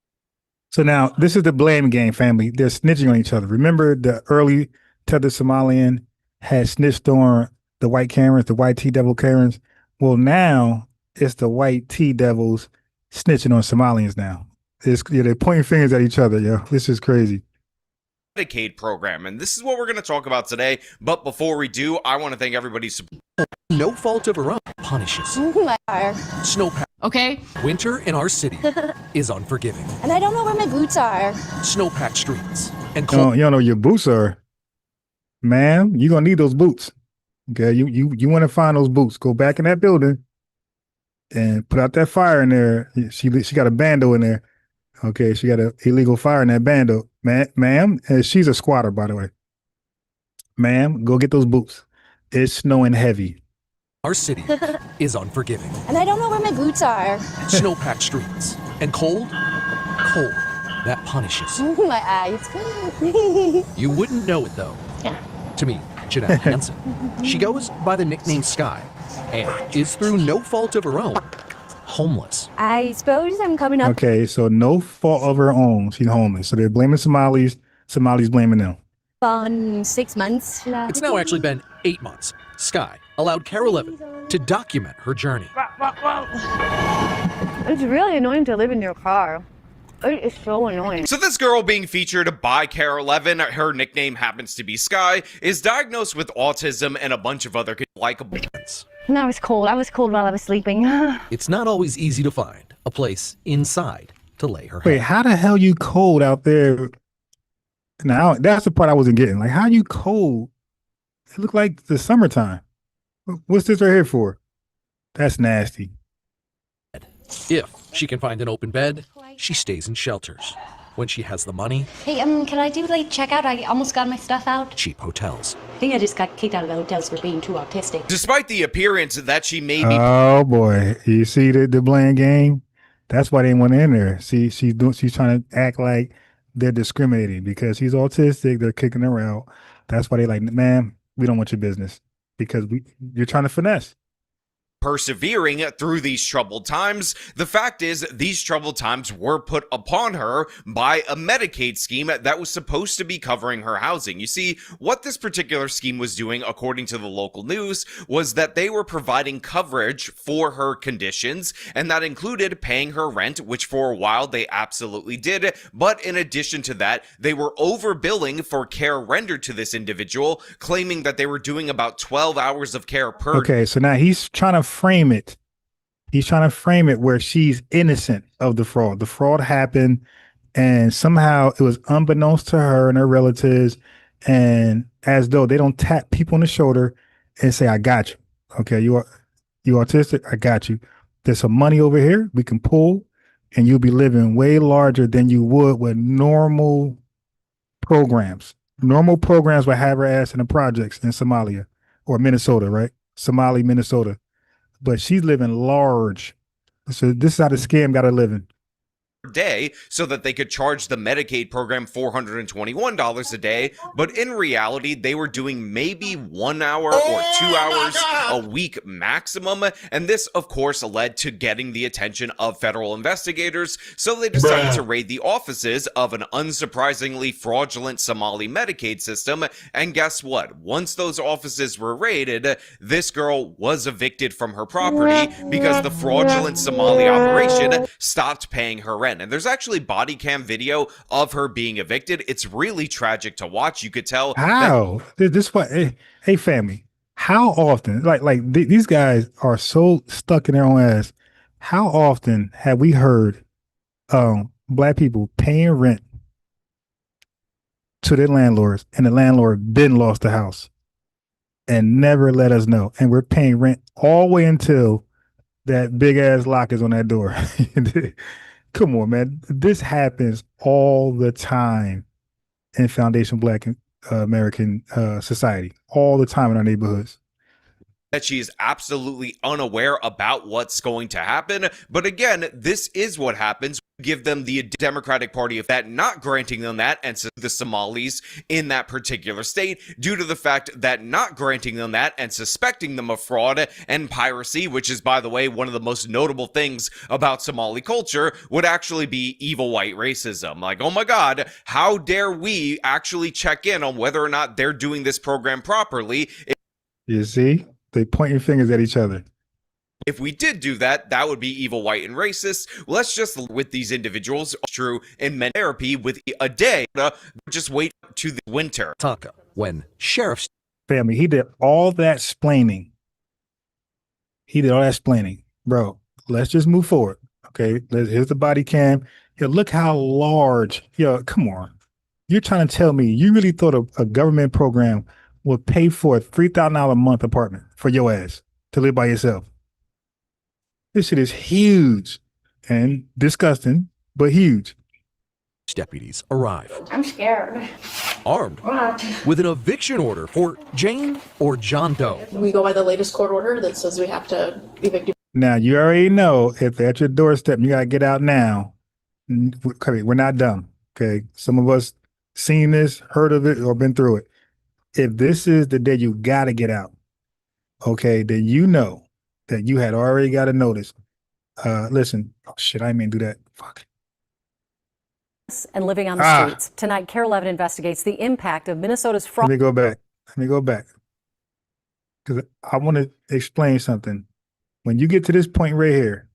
So now this is the blame game, family. They're snitching on each other. Remember the early Tether Somalian had snitched on the white Karens, the white T-Devil Karens. Well, now it's the white T-Devils snitching on Somalians now. They're pointing fingers at each other, yo. This is crazy. Medicaid program, and this is what we're going to talk about today. But before we do, I want to thank everybody. No fault of her own punishes. Snowpack. Okay. Winter in our city is unforgiving. And I don't know where my boots are. Snowpack streets and cold. You don't know your boots are, ma'am. You're gonna need those boots. Okay, you want to find those boots. Go back in that building and put out that fire in there. She got a bando in there. Okay, she got an illegal fire in that bando, ma'am. She's a squatter, by the way. Ma'am, go get those boots. It's snowing heavy. Our city is unforgiving. And I don't know where my boots are. Snowpacked streets and cold that punishes. My eyes. You wouldn't know it though. Yeah. To me, Jeanette Hansen. She goes by the nickname Sky and is through no fault of her own homeless. I suppose I'm coming up. Okay, so no fault of her own. She's homeless. So they're blaming Somalis. Somalis blaming them. On 6 months. It's now actually been 8 months. Sky allowed KARE 11 to document her journey. It's really annoying to live in your car. It is so annoying. So this girl being featured by KARE 11, her nickname happens to be Sky, is diagnosed with autism and a bunch of other likable. And I was cold while I was sleeping. It's not always easy to find a place inside to lay her head. Wait, how the hell you cold out there? Now that's the part I wasn't getting. Like, how you cold? It looked like the summertime. What's this right here for? That's nasty. If she can find an open bed, she stays in shelters. When she has the money, Hey, can I do late checkout? I almost got my stuff out. cheap hotels. I think I just got kicked out of the hotels for being too autistic. Despite the appearance that she may be Oh boy, you see the blame game? That's why they went in there. See, she's trying to act like they're discriminating because he's autistic. They're kicking her out. That's why they like, man, we don't want your business because you're trying to finesse. persevering through these troubled times. The fact is, these troubled times were put upon her by a Medicaid scheme that was supposed to be covering her housing. You see, what this particular scheme was doing, according to the local news, was that they were providing coverage for her conditions, and that included paying her rent, which for a while they absolutely did. But in addition to that, they were overbilling for care rendered to this individual, claiming that they were doing about 12 hours of care per. Okay, so now he's trying to frame it. He's trying to frame it where she's innocent of the fraud. The fraud happened, and somehow it was unbeknownst to her and her relatives, and as though they don't tap people on the shoulder and say, I got you. Okay, you autistic? I got you. There's some money over here we can pull, and you'll be living way larger than you would with normal programs. Normal programs would have her ass in the projects in Somalia or Minnesota, right? Somali, Minnesota. But she's living large. So this is how the scam got her living. Day so that they could charge the Medicaid program $421 a day, but in reality they were doing maybe 1 hour or 2 hours a week maximum, and this of course led to getting the attention of federal investigators, so they decided to raid the offices of an unsurprisingly fraudulent Somali Medicaid system. And guess what? Once those offices were raided, this girl was evicted from her property because the fraudulent Somali operation stopped paying her rent. And there's actually body cam video of her being evicted. It's really tragic to watch. You could tell how this what hey family, how often these guys are so stuck in their own ass. How often have we heard black people paying rent to their landlords and the landlord been lost the house and never let us know, and we're paying rent all the way until that big ass lock is on that door? Come on, man. This happens all the time in Foundation Black American society, all the time in our neighborhoods. That she is absolutely unaware about what's going to happen. But again, this is what happens. Give them the Democratic Party of that, not granting them that, and so the Somalis in that particular state, due to the fact that not granting them that and suspecting them of fraud and piracy, which is, by the way, one of the most notable things about Somali culture, would actually be evil white racism. Like, oh my God, how dare we actually check in on whether or not they're doing this program properly? You see, they pointing fingers at each other. If we did do that, that would be evil, white, and racist. Let's just, with these individuals, true in men therapy with a day, just wait to the winter. Taka, when sheriffs family, he did all that splaining. Bro, let's just move forward. Okay, here's the body cam. Yo, look how large. Yo, come on. You're trying to tell me you really thought a government program would pay for a $3,000 a month apartment for your ass to live by yourself? This shit is huge and disgusting, but huge. Deputies arrive. I'm scared. Armed What? with an eviction order for Jane or John Doe. We go by the latest court order that says we have to evict you. Now, you already know if they're at your doorstep, you got to get out now. Okay, we're not dumb. Okay. Some of us seen this, heard of it, or been through it. If this is the day you got to get out, okay, then you know that you had already got a notice. Listen, oh shit, I didn't mean to do that. Fuck. And living on the streets. Tonight, Care 11 investigates the impact of Minnesota's fraud. Let me go back. Because I want to explain something. When you get to this point right here,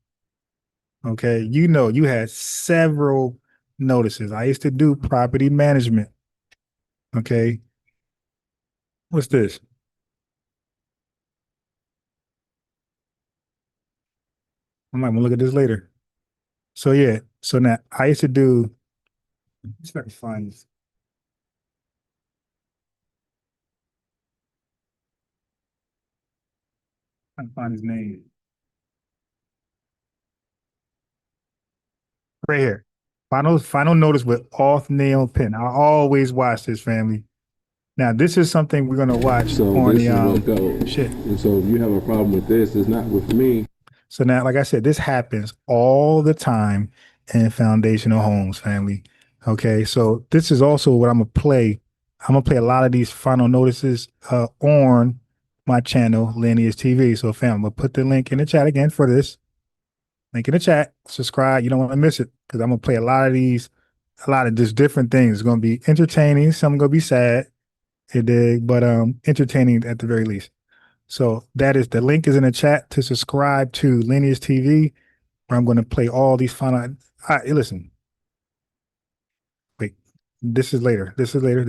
okay, you know you had several notices. I used to do property management. Okay. What's this? I might want to look at this later. So yeah, so now I used to do, let's try to find this. I can find his name. Right here. Final notice with off nail pen. I always watch this, family. Now this is something we're gonna watch on the shit. And so if you have a problem with this, it's not with me. So now, like I said, this happens all the time in foundational homes, family. Okay, so this is also what I'm gonna play. I'm gonna play a lot of these final notices on my channel, Lineage TV. So fam, I'm gonna put the link in the chat again for this. Link in the chat. Subscribe. You don't want to miss it because I'm gonna play a lot of just different things. It's gonna be entertaining. Some gonna be sad, but entertaining at the very least. So that is, the link is in the chat to subscribe to Lineage TV, where I'm going to play all these final. Listen. Wait, this is later. That's later.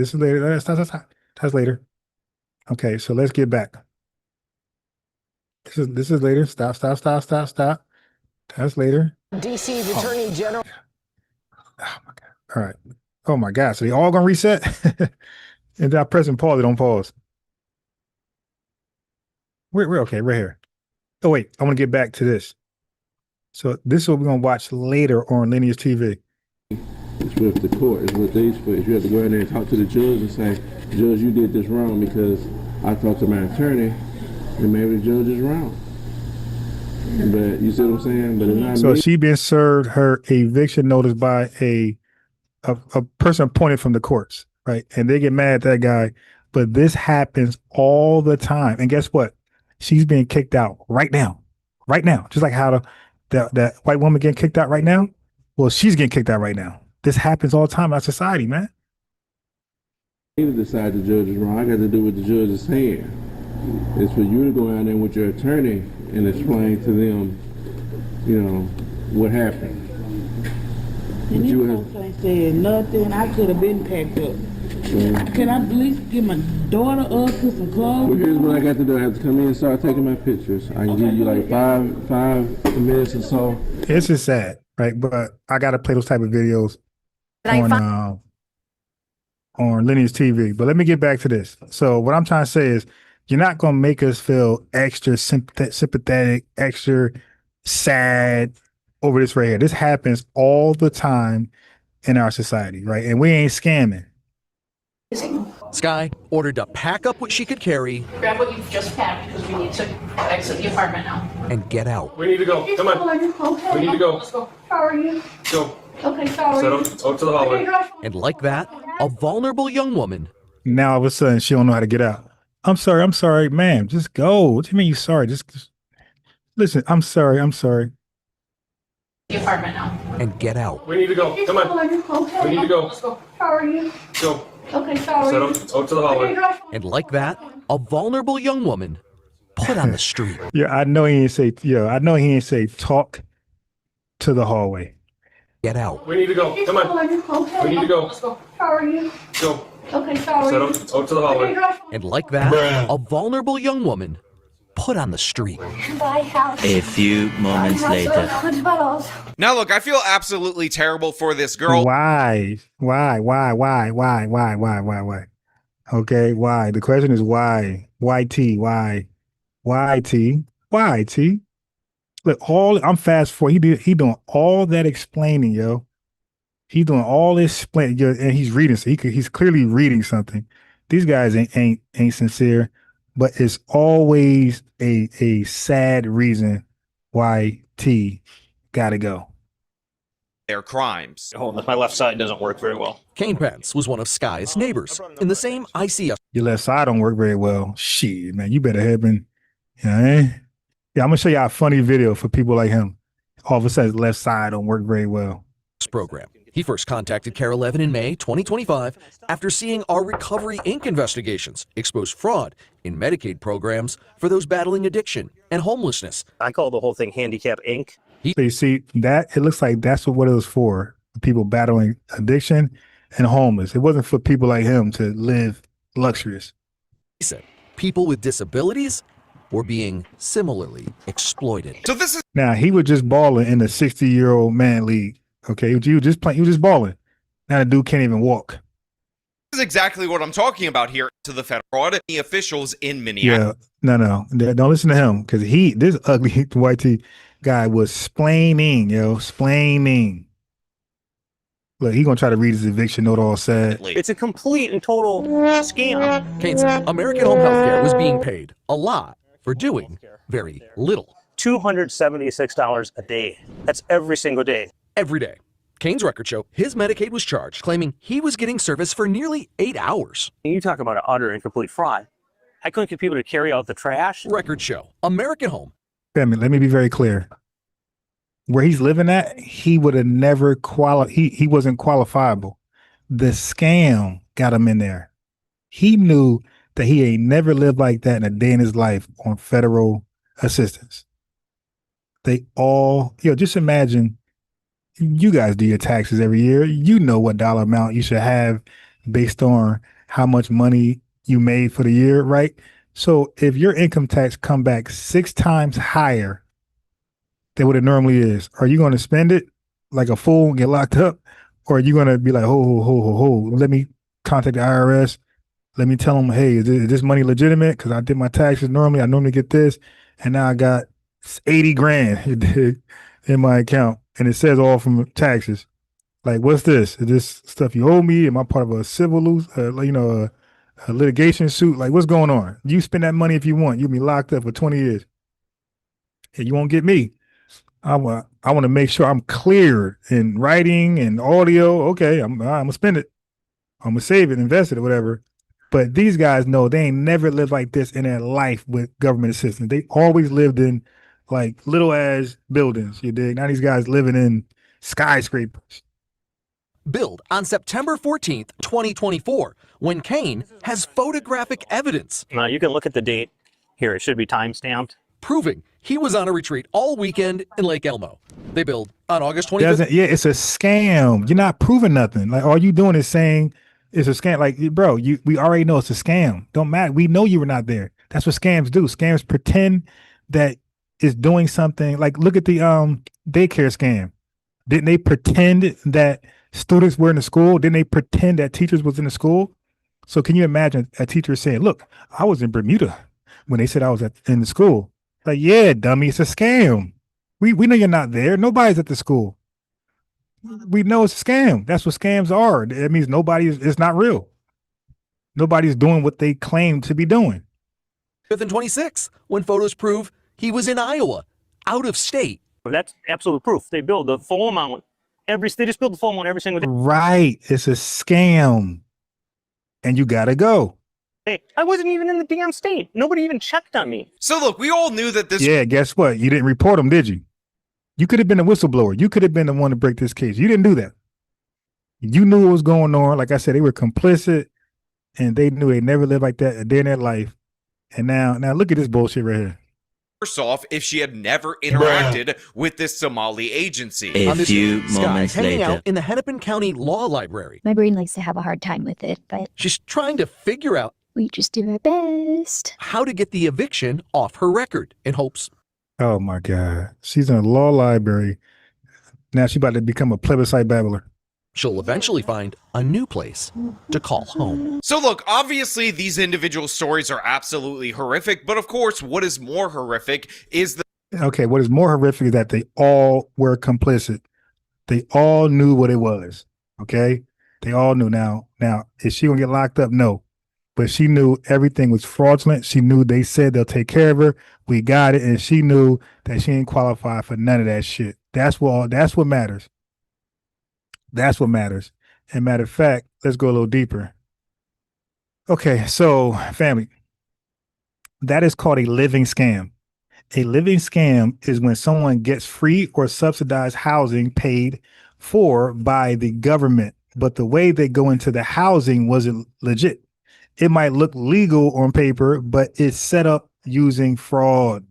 Okay, so let's get back. This is later. Stop. That's later. DC's Attorney General. Oh my God. All right. Oh my God. So they all gonna reset? And I press and pause, they don't pause. We're okay, right here. Oh wait, I want to get back to this. So this is what we're gonna watch later on Lineage TV. It's with the court. It's with these. But you have to go in there and talk to the judge and say, "Judge, you did this wrong because I talked to my attorney, and maybe the judge is wrong." But you see what I'm saying? But it's not So me. she been served her eviction notice by a person appointed from the courts, right? And they get mad at that guy. But this happens all the time. And guess what? She's being kicked out right now. Right now. Just like how that white woman getting kicked out right now. Well, she's getting kicked out right now. This happens all the time in our society, man. I need to decide the judge is wrong. I got to do what the judge is saying. It's for you to go out there with your attorney and explain to them, what happened. And you folks ain't said nothing. I could have been packed up. Can I at least get my daughter up, put some clothes? Well, here's what I got to do. I have to come in and start taking my pictures. I can give you like five minutes or so. It's just sad, right? But I got to play those type of videos on Lineage TV. But let me get back to this. So what I'm trying to say is, you're not going to make us feel extra sympathetic, extra sad over this right here. This happens all the time in our society, right? And we ain't scamming. Sky ordered to pack up what she could carry Grab what you've just packed because we need to exit the apartment now. and get out. We need to go. Come on. Okay. We need to go. Let's go. How are you? Go. Okay, how are you? Set up to the hallway. And like that, a vulnerable young woman Now all of a sudden she don't know how to get out. I'm sorry, ma'am. Just go. What do you mean you sorry? Just listen. I'm sorry. The apartment now. and get out. We need to go. Come on. Okay. We need to go. Let's go. How are you? Go. Okay, how are Set you? up to the hallway. And like that, a vulnerable young woman put on the street. Yeah, I know he ain't say talk to the hallway. Get out. We need to go. Come on. Okay. We need to go. Let's go. How are you? Go. Okay, how are Set you? up to the hallway. And like that, a vulnerable young woman put on the street. A few moments later. Now, look, I feel absolutely terrible for this girl. Why? Okay, why? The question is why? Why T? Why? Why T? Why T? Look, I'm fast forward. He doing all that explaining, yo. He's doing all this explaining, and he's reading. So he's clearly reading something. These guys ain't sincere, but it's always a sad reason why T gotta go. Their crimes. Hold on, my left side doesn't work very well. Kane Pence was one of Sky's neighbors in the same ICF. Your left side don't work very well. Shit, man, you better have been, Yeah, I'm gonna show y'all a funny video for people like him. All of a sudden, his left side don't work very well. Program. He first contacted Care 11 in May 2025 after seeing our Recovery Inc. investigations expose fraud in Medicaid programs for those battling addiction and homelessness. I call the whole thing Handicap Inc. So you see that it looks like that's what it was for people battling addiction and homeless. It wasn't for people like him to live luxurious. He said people with disabilities were being similarly exploited. So this is Now he was just balling in the 60-year-old man league. Okay, he was just playing. He was just balling. Now the dude can't even walk. This is exactly what I'm talking about here to the federal fraud the officials in Minneapolis. Yeah, no, don't listen to him because this ugly white tee guy was splaining, splaining. Look, he gonna try to read his eviction note all sad. It's a complete and total scam. Kane said American Home Healthcare was being paid a lot for doing very little. $276 a day. That's every single day. Every day. Kane's records show his Medicaid was charged, claiming he was getting service for nearly 8 hours. You talk about an utter and complete fraud. I couldn't get people to carry out the trash. Records show American Home. Let me be very clear. Where he's living at, he would have never he wasn't qualifiable. The scam got him in there. He knew that he ain't never lived like that in a day in his life on federal assistance. They all, just imagine, you guys do your taxes every year. You know what dollar amount you should have based on how much money you made for the year, right? So if your income tax come back 6 times higher than what it normally is, are you going to spend it like a fool and get locked up? Or are you going to be like, ho, let me contact the IRS. Let me tell them, hey, is this money legitimate? Because I did my taxes normally. I normally get this. And now I got 80 grand. in my account, and it says all from taxes. Like, what's this? Is this stuff you owe me? Am I part of a a litigation suit? Like, what's going on? You spend that money if you want. You'll be locked up for 20 years. And you won't get me. I want to make sure I'm clear in writing and audio. Okay, I'm gonna spend it. I'm gonna save it, invest it, or whatever. But these guys know they ain't never lived like this in their life with government assistance. They always lived in like little ass buildings. You dig? Now these guys living in skyscrapers. Billed on September 14th, 2024, when Kane has photographic evidence. Now you can look at the date here. It should be time stamped. Proving he was on a retreat all weekend in Lake Elmo. They billed on August 25th. Yeah, it's a scam. You're not proving nothing. Like, all you doing is saying it's a scam. Like, bro, we already know it's a scam. Don't matter. We know you were not there. That's what scams do. Scams pretend that it's doing something. Like, look at the daycare scam. Didn't they pretend that students were in the school? Didn't they pretend that teachers was in the school? So can you imagine a teacher saying, look, I was in Bermuda when they said I was in the school. Like, yeah, dummy, it's a scam. We know you're not there. Nobody's at the school. We know it's a scam. That's what scams are. It means it's not real. Nobody's doing what they claim to be doing. 5th and 26th, when photos prove he was in Iowa, out of state. That's absolute proof. They billed the full amount. They just billed the full amount every single day. Right. It's a scam. And you gotta go. Hey, I wasn't even in the damn state. Nobody even checked on me. So look, we all knew that this. Yeah, guess what? You didn't report them, did you? You could have been a whistleblower. You could have been the one to break this case. You didn't do that. You knew what was going on. Like I said, they were complicit, and they knew they never lived like that a day in their life. And now look at this bullshit right here. Worse off if she had never interacted with this Somali agency. A few moments hanging out in the Hennepin County Law Library. My brain likes to have a hard time with it, but She's trying to figure out we just do our best. how to get the eviction off her record in hopes. Oh my God. She's in a law library. Now she's about to become a plebiscite babbler. She'll eventually find a new place to call home. So look, obviously these individual stories are absolutely horrific, but of course what is more horrific is the Okay, what is more horrific is that they all were complicit. They all knew what it was. Okay? They all knew. Now, is she gonna get locked up? No. But she knew everything was fraudulent. She knew they said they'll take care of her. We got it. And she knew that she didn't qualify for none of that shit. That's what matters. That's what matters. And matter of fact, let's go a little deeper. Okay, so family, that is called a living scam. A living scam is when someone gets free or subsidized housing paid for by the government, but the way they go into the housing wasn't legit. It might look legal on paper, but it's set up using fraud.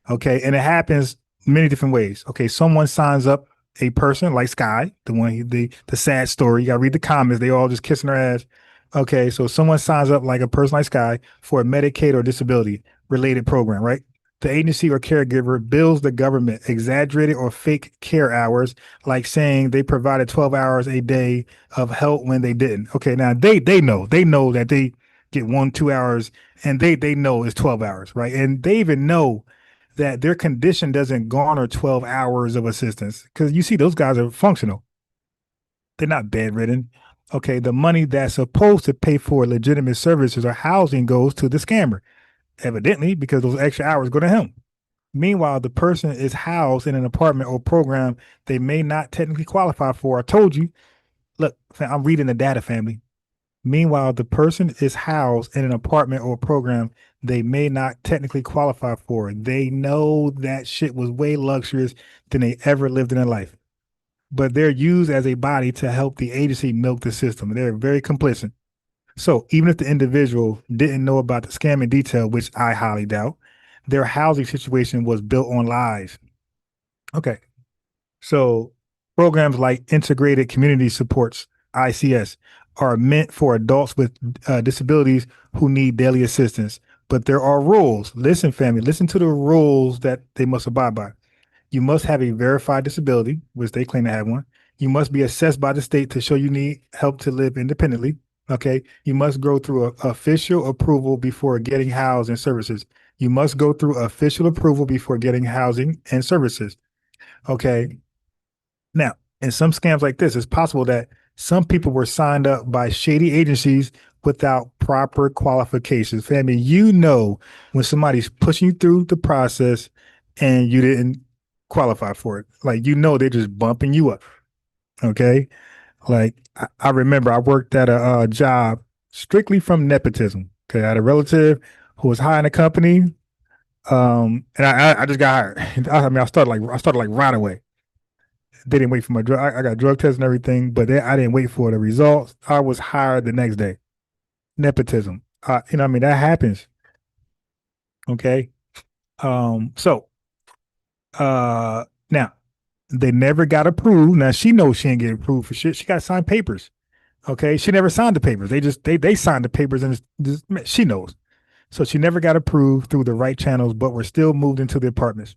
Okay, and it happens many different ways. Okay, someone signs up a person like Sky, the sad story. You gotta read the comments. They all just kissing her ass. Okay, so someone signs up like a person like Sky for a Medicaid or disability related program, right? The agency or caregiver bills the government exaggerated or fake care hours, like saying they provided 12 hours a day of help when they didn't. Okay, now they know that they get 1-2 hours, and they know it's 12 hours, right? And they even know that their condition doesn't garner 12 hours of assistance, because you see those guys are functional. They're not bedridden. Okay, the money that's supposed to pay for legitimate services or housing goes to the scammer, evidently, because those extra hours go to him. Meanwhile, the person is housed in an apartment or program they may not technically qualify for. I told you, look, I'm reading the data, family. Meanwhile, the person is housed in an apartment or program they may not technically qualify for. They know that shit was way luxurious than they ever lived in their life. But they're used as a body to help the agency milk the system. They're very complicit. So even if the individual didn't know about the scam in detail, which I highly doubt, their housing situation was built on lies. Okay. So programs like Integrated Community Supports, ICS, are meant for adults with disabilities who need daily assistance. But there are rules. Listen, family, listen to the rules that they must abide by. You must have a verified disability, which they claim to have one. You must be assessed by the state to show you need help to live independently. Okay. You must go through official approval before getting housed and services. You must go through official approval before getting housing and services. Okay. Now, in some scams like this, it's possible that some people were signed up by shady agencies without proper qualifications. Family, you know when somebody's pushing you through the process and you didn't qualify for it. Like, you know, they're just bumping you up. Okay. Like, I remember I worked at a job strictly from nepotism. Okay. I had a relative who was high in the company. And I just got hired. I mean, I started like right away. They didn't wait for my drug. I got drug tests and everything, but I didn't wait for the results. I was hired the next day. Nepotism. I mean, that happens. Okay. So, now they never got approved. Now she knows she ain't get approved for shit. She got signed papers. Okay. She never signed the papers. They signed the papers and she knows. So she never got approved through the right channels, but were still moved into the apartments.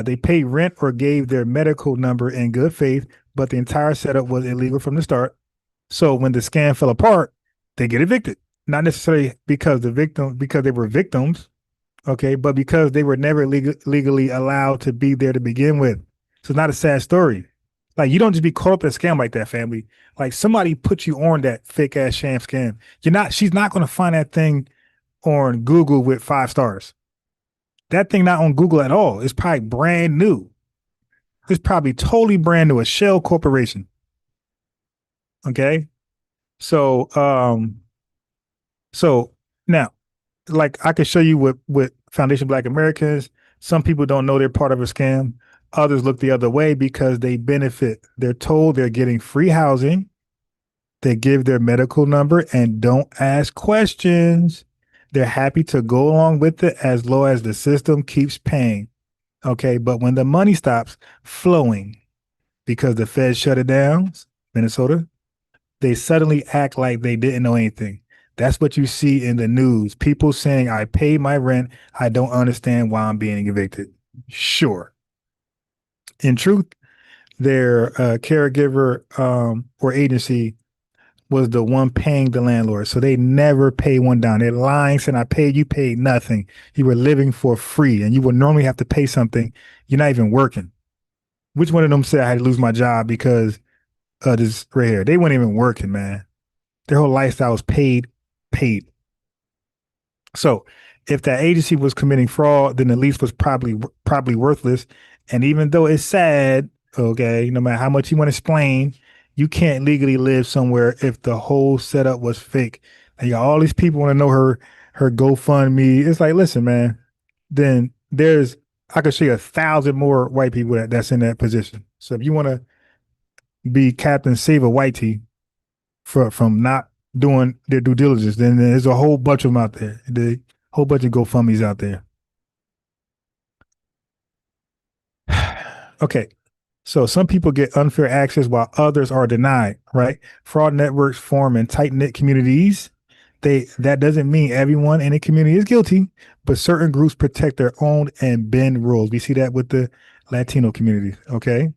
They paid rent or gave their medical number in good faith, but the entire setup was illegal from the start. So when the scam fell apart, they get evicted. Not necessarily because because they were victims, okay, but because they were never legally allowed to be there to begin with. So it's not a sad story. Like, you don't just be caught up in a scam like that, family. Like, somebody put you on that fake ass sham scam. She's not going to find that thing on Google with 5 stars. That thing not on Google at all. It's probably brand new. It's probably totally brand new, a shell corporation. Okay. So now, like, I could show you with Foundation Black Americans. Some people don't know they're part of a scam. Others look the other way because they benefit. They're told they're getting free housing. They give their medical number and don't ask questions. They're happy to go along with it as long as the system keeps paying. Okay. But when the money stops flowing because the Fed shut it down, Minnesota, they suddenly act like they didn't know anything. That's what you see in the news. People saying, I paid my rent. I don't understand why I'm being evicted. Sure. In truth, their caregiver or agency was the one paying the landlord. So they never pay one down. They're lying, saying, I paid, you paid nothing. You were living for free and you would normally have to pay something. You're not even working. Which one of them said I had to lose my job because of this right here? They weren't even working, man. Their whole lifestyle was paid. So if that agency was committing fraud, then the lease was probably worthless. And even though it's sad, okay, no matter how much you want to explain, you can't legally live somewhere if the whole setup was fake. And you got all these people want to know her GoFundMe. It's like, listen, man, then I could show you 1,000 more white people that's in that position. So if you want to be Captain Save a Whitey from not doing their due diligence, then there's a whole bunch of them out there. The whole bunch of GoFundMe's out there. Okay. So some people get unfair access while others are denied, right? Fraud networks form in tight-knit communities. That doesn't mean everyone in a community is guilty, but certain groups protect their own and bend rules. We see that with the Latino community, okay?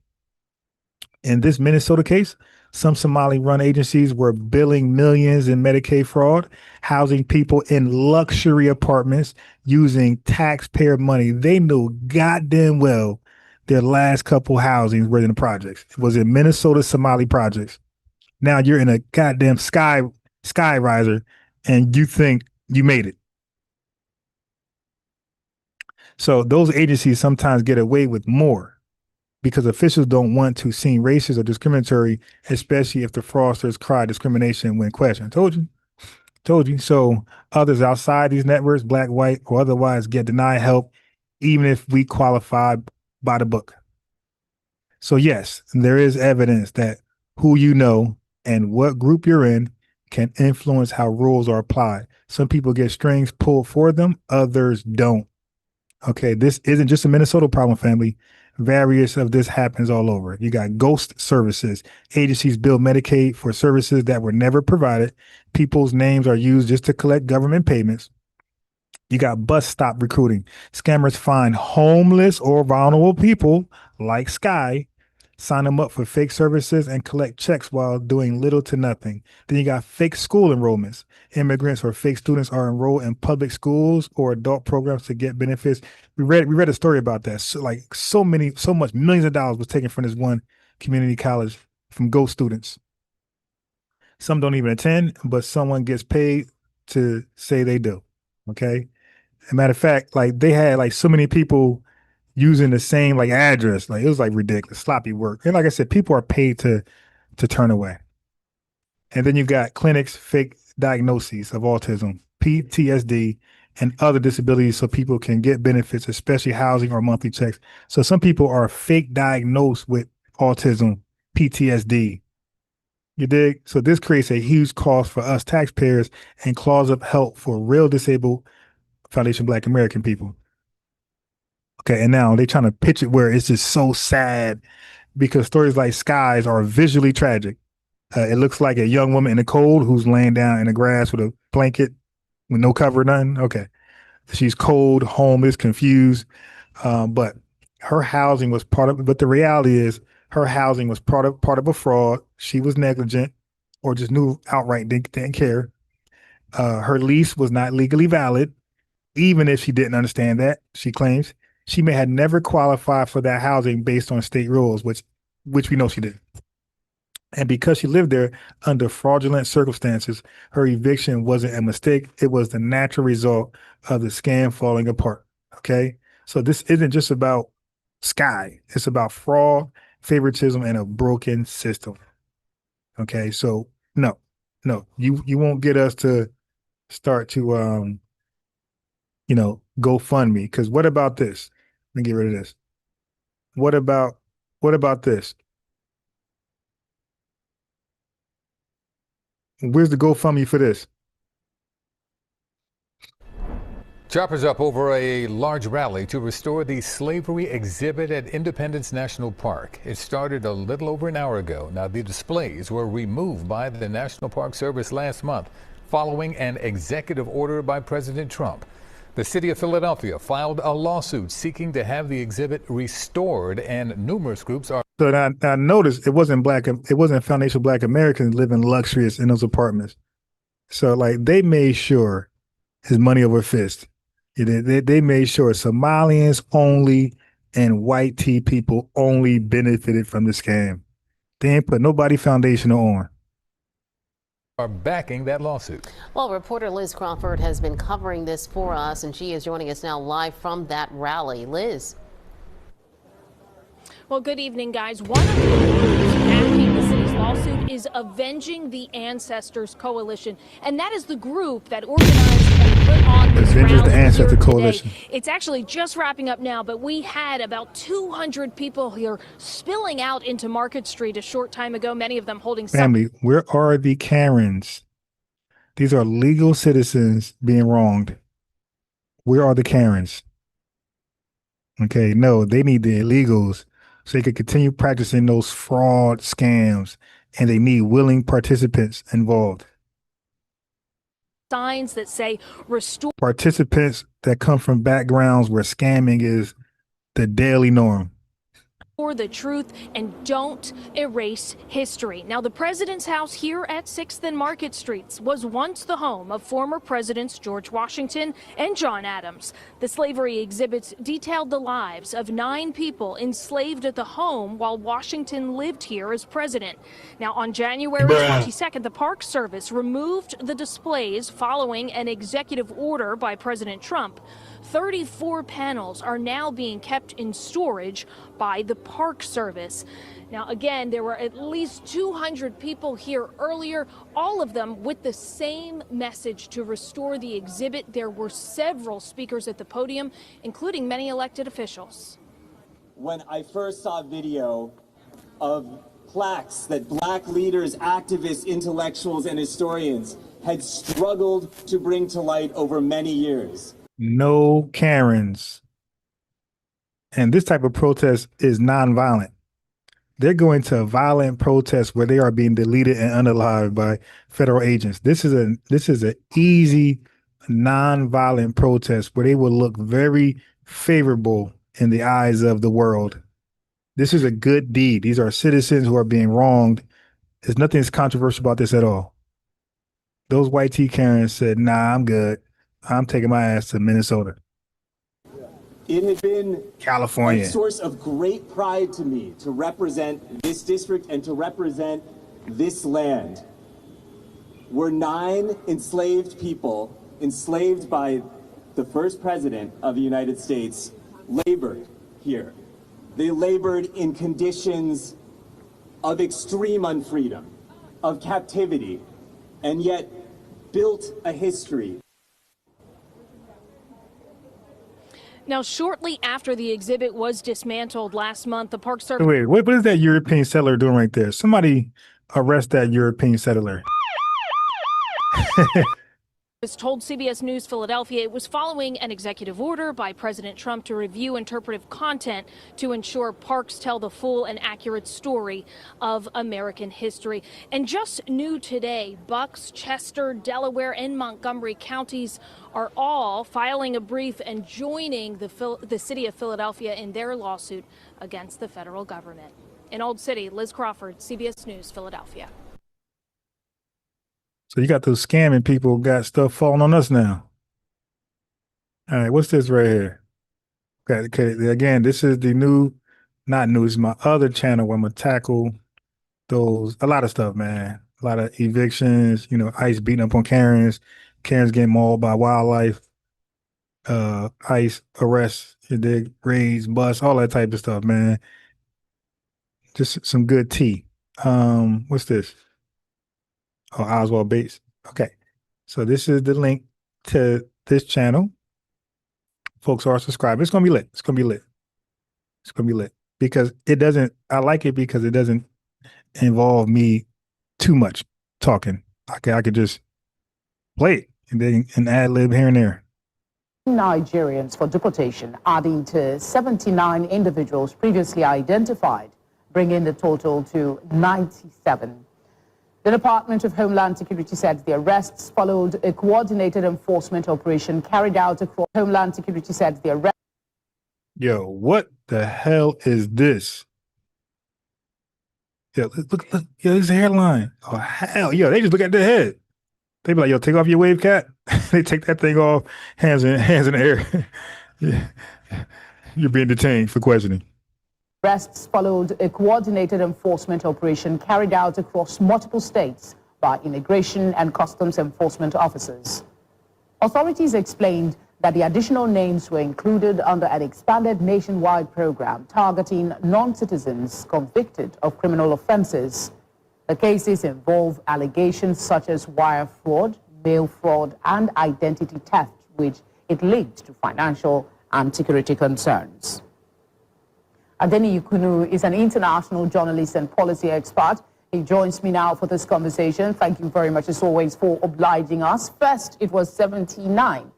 In this Minnesota case, some Somali-run agencies were billing millions in Medicaid fraud, housing people in luxury apartments using taxpayer money. They knew goddamn well their last couple housings were in the projects. It was in Minnesota Somali projects. Now you're in a goddamn sky riser and you think you made it. So those agencies sometimes get away with more because officials don't want to seem racist or discriminatory, especially if the fraudsters cry discrimination when questioned. Told you. So others outside these networks, black, white, or otherwise, get denied help, even if we qualify by the book. So yes, there is evidence that who you know and what group you're in can influence how rules are applied. Some people get strings pulled for them, others don't. Okay, this isn't just a Minnesota problem, family. Various of this happens all over. You got ghost services. Agencies bill Medicaid for services that were never provided. People's names are used just to collect government payments. You got bus stop recruiting. Scammers find homeless or vulnerable people like Sky sign them up for fake services, and collect checks while doing little to nothing. Then you got fake school enrollments. Immigrants or fake students are enrolled in public schools or adult programs to get benefits. We read a story about that. So, like so much millions of dollars was taken from this one community college from ghost students. Some don't even attend, but someone gets paid to say they do. Okay. As a matter of fact, like they had like so many people using the same like address. Like it was like ridiculous, sloppy work. And like I said, people are paid to turn away. And then you got clinics, fake diagnoses of autism, PTSD, and other disabilities so people can get benefits, especially housing or monthly checks. So some people are fake diagnosed with autism, PTSD. You dig? So this creates a huge cost for us taxpayers and claws up help for real disabled Foundation Black American people. Okay, and now they're trying to pitch it where it's just so sad because stories like Skies are visually tragic. It looks like a young woman in the cold who's laying down in the grass with a blanket with no cover, nothing. Okay, she's cold, homeless, confused, but her housing was part of. But the reality is, her housing was part of a fraud. She was negligent, or just knew outright didn't care. Her lease was not legally valid, even if she didn't understand that. She claims she may have never qualified for that housing based on state rules, which we know she did. And because she lived there under fraudulent circumstances, her eviction wasn't a mistake. It was the natural result of the scam falling apart. Okay. So this isn't just about Sky. It's about fraud, favoritism, and a broken system. Okay. So no, you won't get us to start to, GoFundMe. Because what about this? Let me get rid of this. What about this? Where's the GoFundMe for this? Choppers up over a large rally to restore the slavery exhibit at Independence National Park. It started a little over an hour ago. Now, the displays were removed by the National Park Service last month following an executive order by President Trump. The city of Philadelphia filed a lawsuit seeking to have the exhibit restored, and numerous groups are. So I noticed it wasn't Foundation Black Americans living luxurious in those apartments. So like they made sure his money over fist. They made sure Somalians only and white tea people only benefited from the scam. They ain't put nobody foundational on. Are backing that lawsuit. Well, reporter Liz Crawford has been covering this for us, and she is joining us now live from that rally. Liz. Well, good evening, guys. One of the groups backing the city's lawsuit is Avenging the Ancestors Coalition, and that is the group that organized and put on this Avengers the rally Ancestor here Coalition. today. It's actually just wrapping up now, but we had about 200 people here spilling out into Market Street a short time ago, many of them holding Family, where are the Karens? These are legal citizens being wronged. Where are the Karens? Okay, no, they need the illegals so they can continue practicing those fraud scams, and they need willing participants involved. signs that say restore Participants that come from backgrounds where scamming is the daily norm. the truth and don't erase history. Now, the president's house here at 6th and Market Streets was once the home of former presidents George Washington and John Adams. The slavery exhibits detailed the lives of 9 people enslaved at the home while Washington lived here as president. Now, on January 22nd, the Park Service removed the displays following an executive order by President Trump. 34 panels are now being kept in storage by the Park Service. Now, again, there were at least 200 people here earlier, all of them with the same message to restore the exhibit. There were several speakers at the podium, including many elected officials. When I first saw video of plaques that Black leaders, activists, intellectuals, and historians had struggled to bring to light over many years. No Karens. And this type of protest is nonviolent. They're going to a violent protest where they are being deleted and unalived by federal agents. This is an easy, nonviolent protest where they will look very favorable in the eyes of the world. This is a good deed. These are citizens who are being wronged. There's nothing that's controversial about this at all. Those white T Karens said, nah, I'm good. I'm taking my ass to Minnesota. It has been California. a source of great pride to me to represent this district and to represent this land. We're 9 enslaved people, enslaved by the first president of the United States, labored here. They labored in conditions of extreme unfreedom, of captivity, and yet built a history. Now, shortly after the exhibit was dismantled last month, the Park Service... Wait, what is that European settler doing right there? Somebody arrest that European settler. told CBS News Philadelphia it was following an executive order by President Trump to review interpretive content to ensure parks tell the full and accurate story of American history. And just new today, Bucks, Chester, Delaware, and Montgomery counties are all filing a brief and joining the city of Philadelphia in their lawsuit against the federal government. In Old City, Liz Crawford, CBS News, Philadelphia. So you got those scamming people got stuff falling on us now. All right, what's this right here? Okay, again, this is the new, not new, it's my other channel where I'm gonna tackle those, a lot of stuff, man. A lot of evictions, you know, ICE beating up on Karens, Karens getting mauled by wildlife, ICE arrests, raids, busts, all that type of stuff, man. Just some good tea. What's this? Oh, Oswald Bates. Okay. So this is the link to this channel. Folks are subscribed. It's gonna be lit. It's gonna be lit. It's gonna be lit. Because it doesn't, I like it because it doesn't involve me too much talking. I could just play it and then ad lib here and there. Nigerians for deportation, adding to 79 individuals previously identified, bringing the total to 97. The Department of Homeland Security said the arrests followed a coordinated enforcement operation carried out across. Homeland Security said the arrest. Yo, what the hell is this? Yo, look, yo, this is a hairline. Oh, hell, yo, they just look at their head. They be like, yo, take off your wave cap. They take that thing off, hands in the air. Yeah. You're being detained for questioning. Arrests followed a coordinated enforcement operation carried out across multiple states by immigration and customs enforcement officers. Authorities explained that the additional names were included under an expanded nationwide program targeting non-citizens convicted of criminal offenses. The cases involve allegations such as wire fraud, mail fraud, and identity theft, which it linked to financial and security concerns. Adeni Yukunu is an international journalist and policy expert. He joins me now for this conversation. Thank you very much, as always, for obliging us. First, it was 79.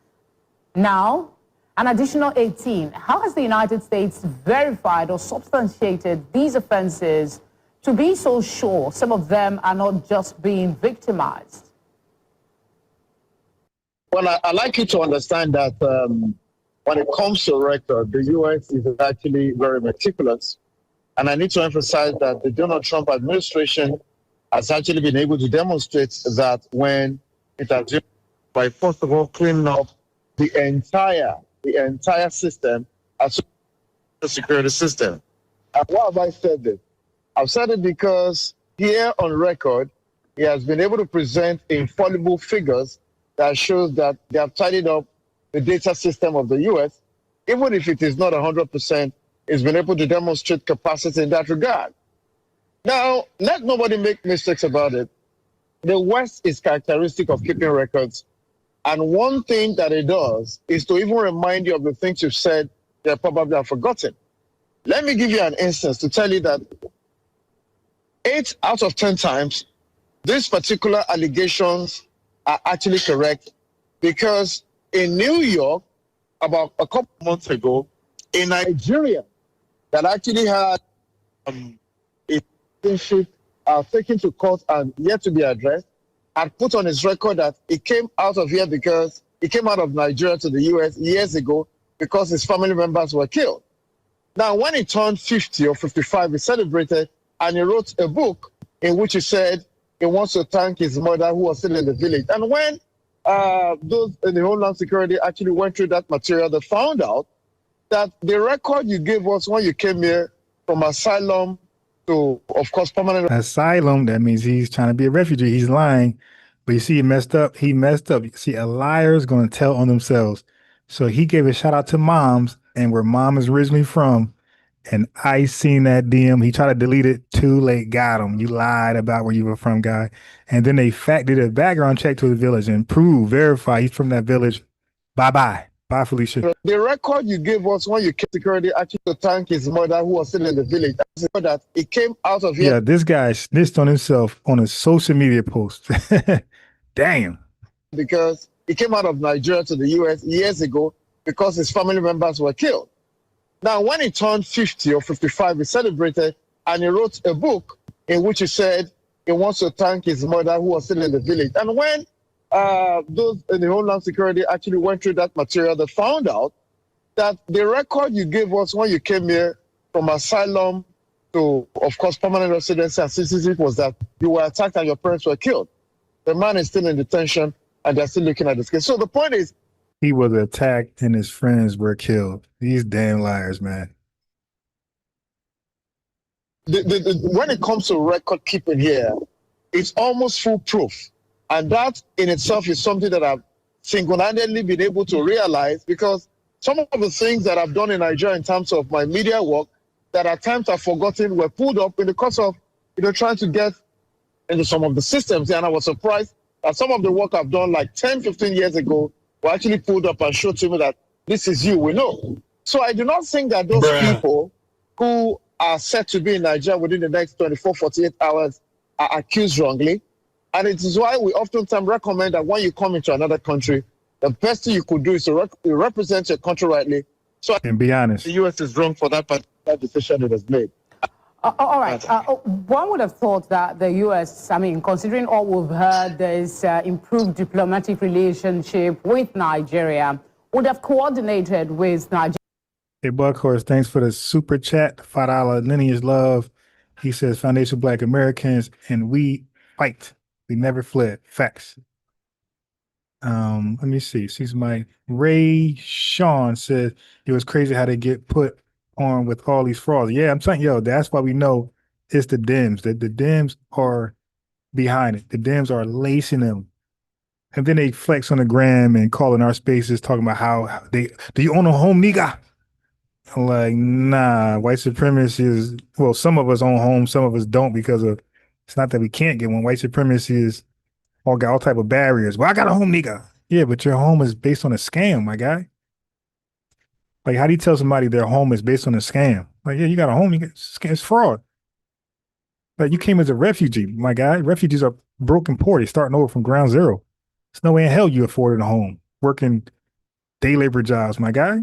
Now, an additional 18. How has the United States verified or substantiated these offenses to be so sure some of them are not just being victimized? Well, I'd like you to understand that when it comes to record, the U.S. is actually very meticulous. And I need to emphasize that the Donald Trump administration has actually been able to demonstrate that when it has, by first of all, cleaning up the entire system as the security system. And why have I said this? I've said it because here on record, he has been able to present infallible figures that shows that they have tidied up the data system of the U.S., even if it is not 100%, it's been able to demonstrate capacity in that regard. Now, let nobody make mistakes about it. The West is characteristic of keeping records. And one thing that it does is to even remind you of the things you've said they probably have forgotten. Let me give you an instance to tell you that 8 out of 10 times, these particular allegations are actually correct, because in New York, about a couple months ago, a Nigerian that actually had a citizenship taken to court and yet to be addressed, had put on his record that he came out of here because he came out of Nigeria to the U.S. years ago because his family members were killed. Now, when he turned 50 or 55, he celebrated, and he wrote a book in which he said he wants to thank his mother who was still in the village. And when those in the Homeland Security actually went through that material, they found out that the record you gave us when you came here from asylum to, of course, permanent asylum, that means he's trying to be a refugee. He's lying. But you see, he messed up. He messed up. You see, a liar is going to tell on themselves. So he gave a shout out to moms and where mom is originally from. And I seen that DM. He tried to delete it. Too late. Got him. You lied about where you were from, guy. And then they did a background check to the village and proved, verify he's from that village. Bye-bye. Bye, Felicia. The record you gave us when you came to security actually to thank his mother who was still in the village. That he came out of here. Yeah, this guy snitched on himself on a social media post. Damn. Because he came out of Nigeria to the US years ago because his family members were killed. Now, when he turned 50 or 55, he celebrated, and he wrote a book in which he said he wants to thank his mother who was still in the village. And when those in the Homeland Security actually went through that material, they found out that the record you gave us when you came here from asylum to, of course, permanent residency and citizenship was that you were attacked and your parents were killed. The man is still in detention, and they're still looking at this case. So the point is, he was attacked and his friends were killed. These damn liars, man. When it comes to record keeping here, it's almost foolproof. And that in itself is something that I've single-handedly been able to realize, because some of the things that I've done in Nigeria in terms of my media work that at times I've forgotten were pulled up in the course of trying to get into some of the systems. And I was surprised that some of the work I've done like 10, 15 years ago were actually pulled up and showed to me that this is you, we know. So I do not think that those people who are set to be in Nigeria within the next 24, 48 hours are accused wrongly. And it is why we oftentimes recommend that when you come into another country, the best thing you could do is to represent your country rightly. So and be honest. The U.S. is wrong for that particular decision it has made. All right. One would have thought that the U.S., I mean, considering all we've heard, there's improved diplomatic relationship with Nigeria, would have coordinated with Nigeria. Hey, Buckhorse, thanks for the super chat. $5 lineage love. He says, Foundation Black Americans, and we fight. We never fled. Facts. Let me see. She's my Ray Sean said it was crazy how they get put on with all these frauds. Yeah, I'm saying, yo, that's why we know it's the Dems. That the Dems are behind it. The Dems are lacing them. And then they flex on the gram and call in our spaces talking about how they, do you own a home, nigga? I'm like, nah, white supremacy is, well, some of us own homes, some of us don't, because of, it's not that we can't get one. White supremacy is all got all type of barriers. Well, I got a home, nigga. Yeah, but your home is based on a scam, my guy. Like, how do you tell somebody their home is based on a scam? Like, yeah, you got a home, it's fraud. Like, you came as a refugee, my guy. Refugees are broken poor. They're starting over from ground zero. There's no way in hell you afforded a home, working day labor jobs, my guy.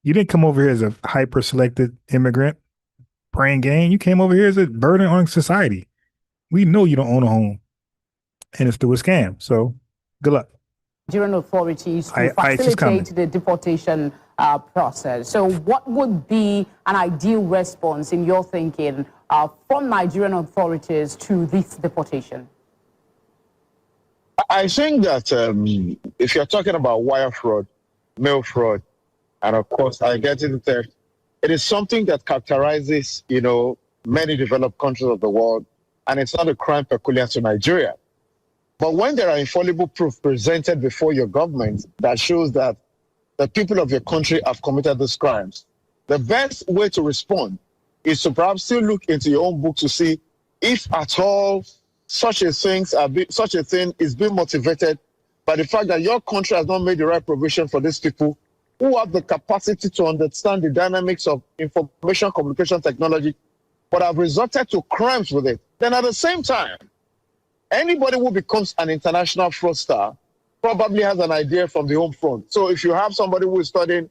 You didn't come over here as a hyper-selected immigrant, brain gain. You came over here as a burden on society. We know you don't own a home, and it's through a scam. So, good luck. Nigerian authorities to facilitate the deportation process. So what would be an ideal response, in your thinking, from Nigerian authorities to this deportation? I think that if you're talking about wire fraud, mail fraud, and of course identity theft, it is something that characterizes, many developed countries of the world, and it's not a crime peculiar to Nigeria. But when there are infallible proof presented before your government that shows that the people of your country have committed these crimes, the best way to respond is to perhaps still look into your own book to see if at all such a thing is being motivated by the fact that your country has not made the right provision for these people who have the capacity to understand the dynamics of information communication technology, but have resorted to crimes with it. Then at the same time, anybody who becomes an international fraudster probably has an idea from the home front. So if you have somebody who is studying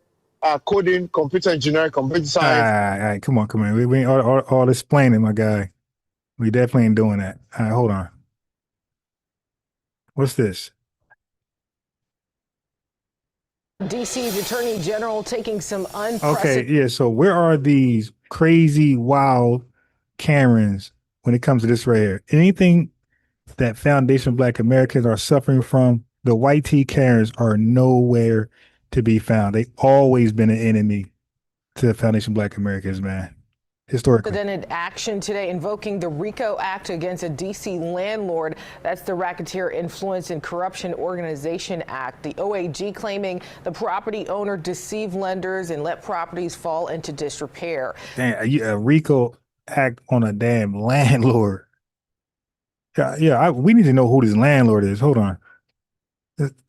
coding, computer engineering, computer science. All right, come on. We ain't all explaining, my guy. We definitely ain't doing that. All right, hold on. What's this? DC's Attorney General taking some Okay, unprecedented. yeah. So where are these crazy, wild Karens when it comes to this right here? Anything that Foundation Black Americans are suffering from, the white T Karens are nowhere to be found. They always been an enemy to Foundation Black Americans, man. Historically. Unprecedented action today invoking the RICO Act against a D.C. landlord. That's the Racketeer Influence and Corruption Organization Act. The OAG claiming the property owner deceived lenders and let properties fall into disrepair. Damn, a RICO act on a damn landlord. Yeah. We need to know who this landlord is. Hold on.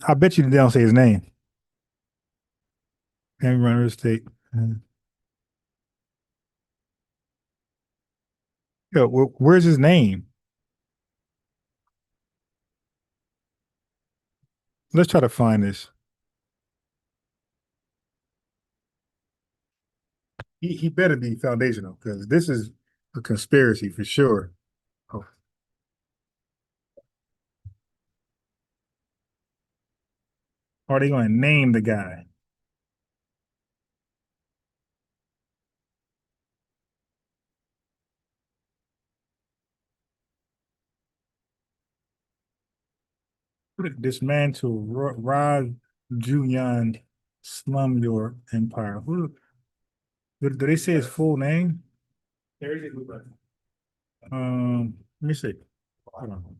I bet you they don't say his name. Family run real estate. Yo, where's his name? Let's try to find this. He better be foundational because this is a conspiracy for sure. Oh. Are they going to name the guy? Dismantle Raj Julian slumlord empire. Who do they say his full name? Let me see. Hold on.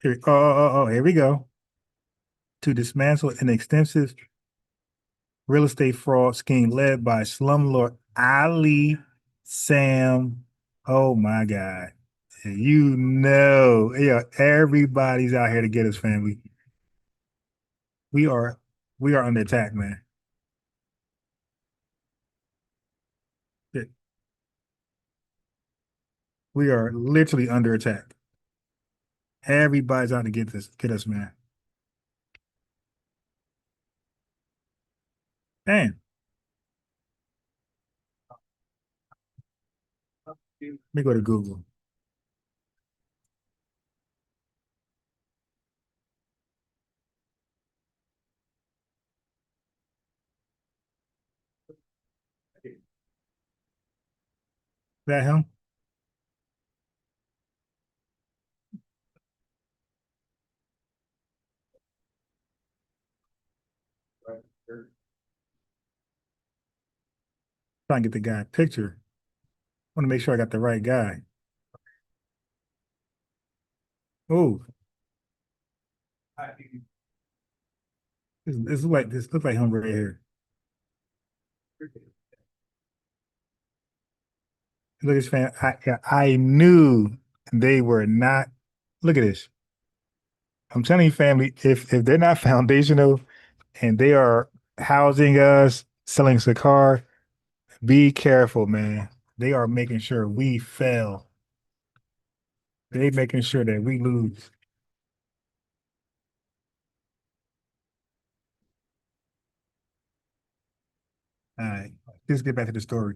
Here we go. To dismantle an extensive real estate fraud scheme led by slumlord Ali Sam. Oh my God. Yeah, everybody's out here to get us, family. We are under attack, man. Yeah. We are literally under attack. Everybody's out to get us, man. Damn. Let me go to Google. Is that him? Trying to get the guy picture. I want to make sure I got the right guy. Oh, this looks like him right here. Look at this fan. I knew they were not. Look at this. I'm telling you, family, if they're not foundational and they are housing us, selling us a car, be careful, man. They are making sure we fail. They making sure that we lose. All right, let's get back to the story.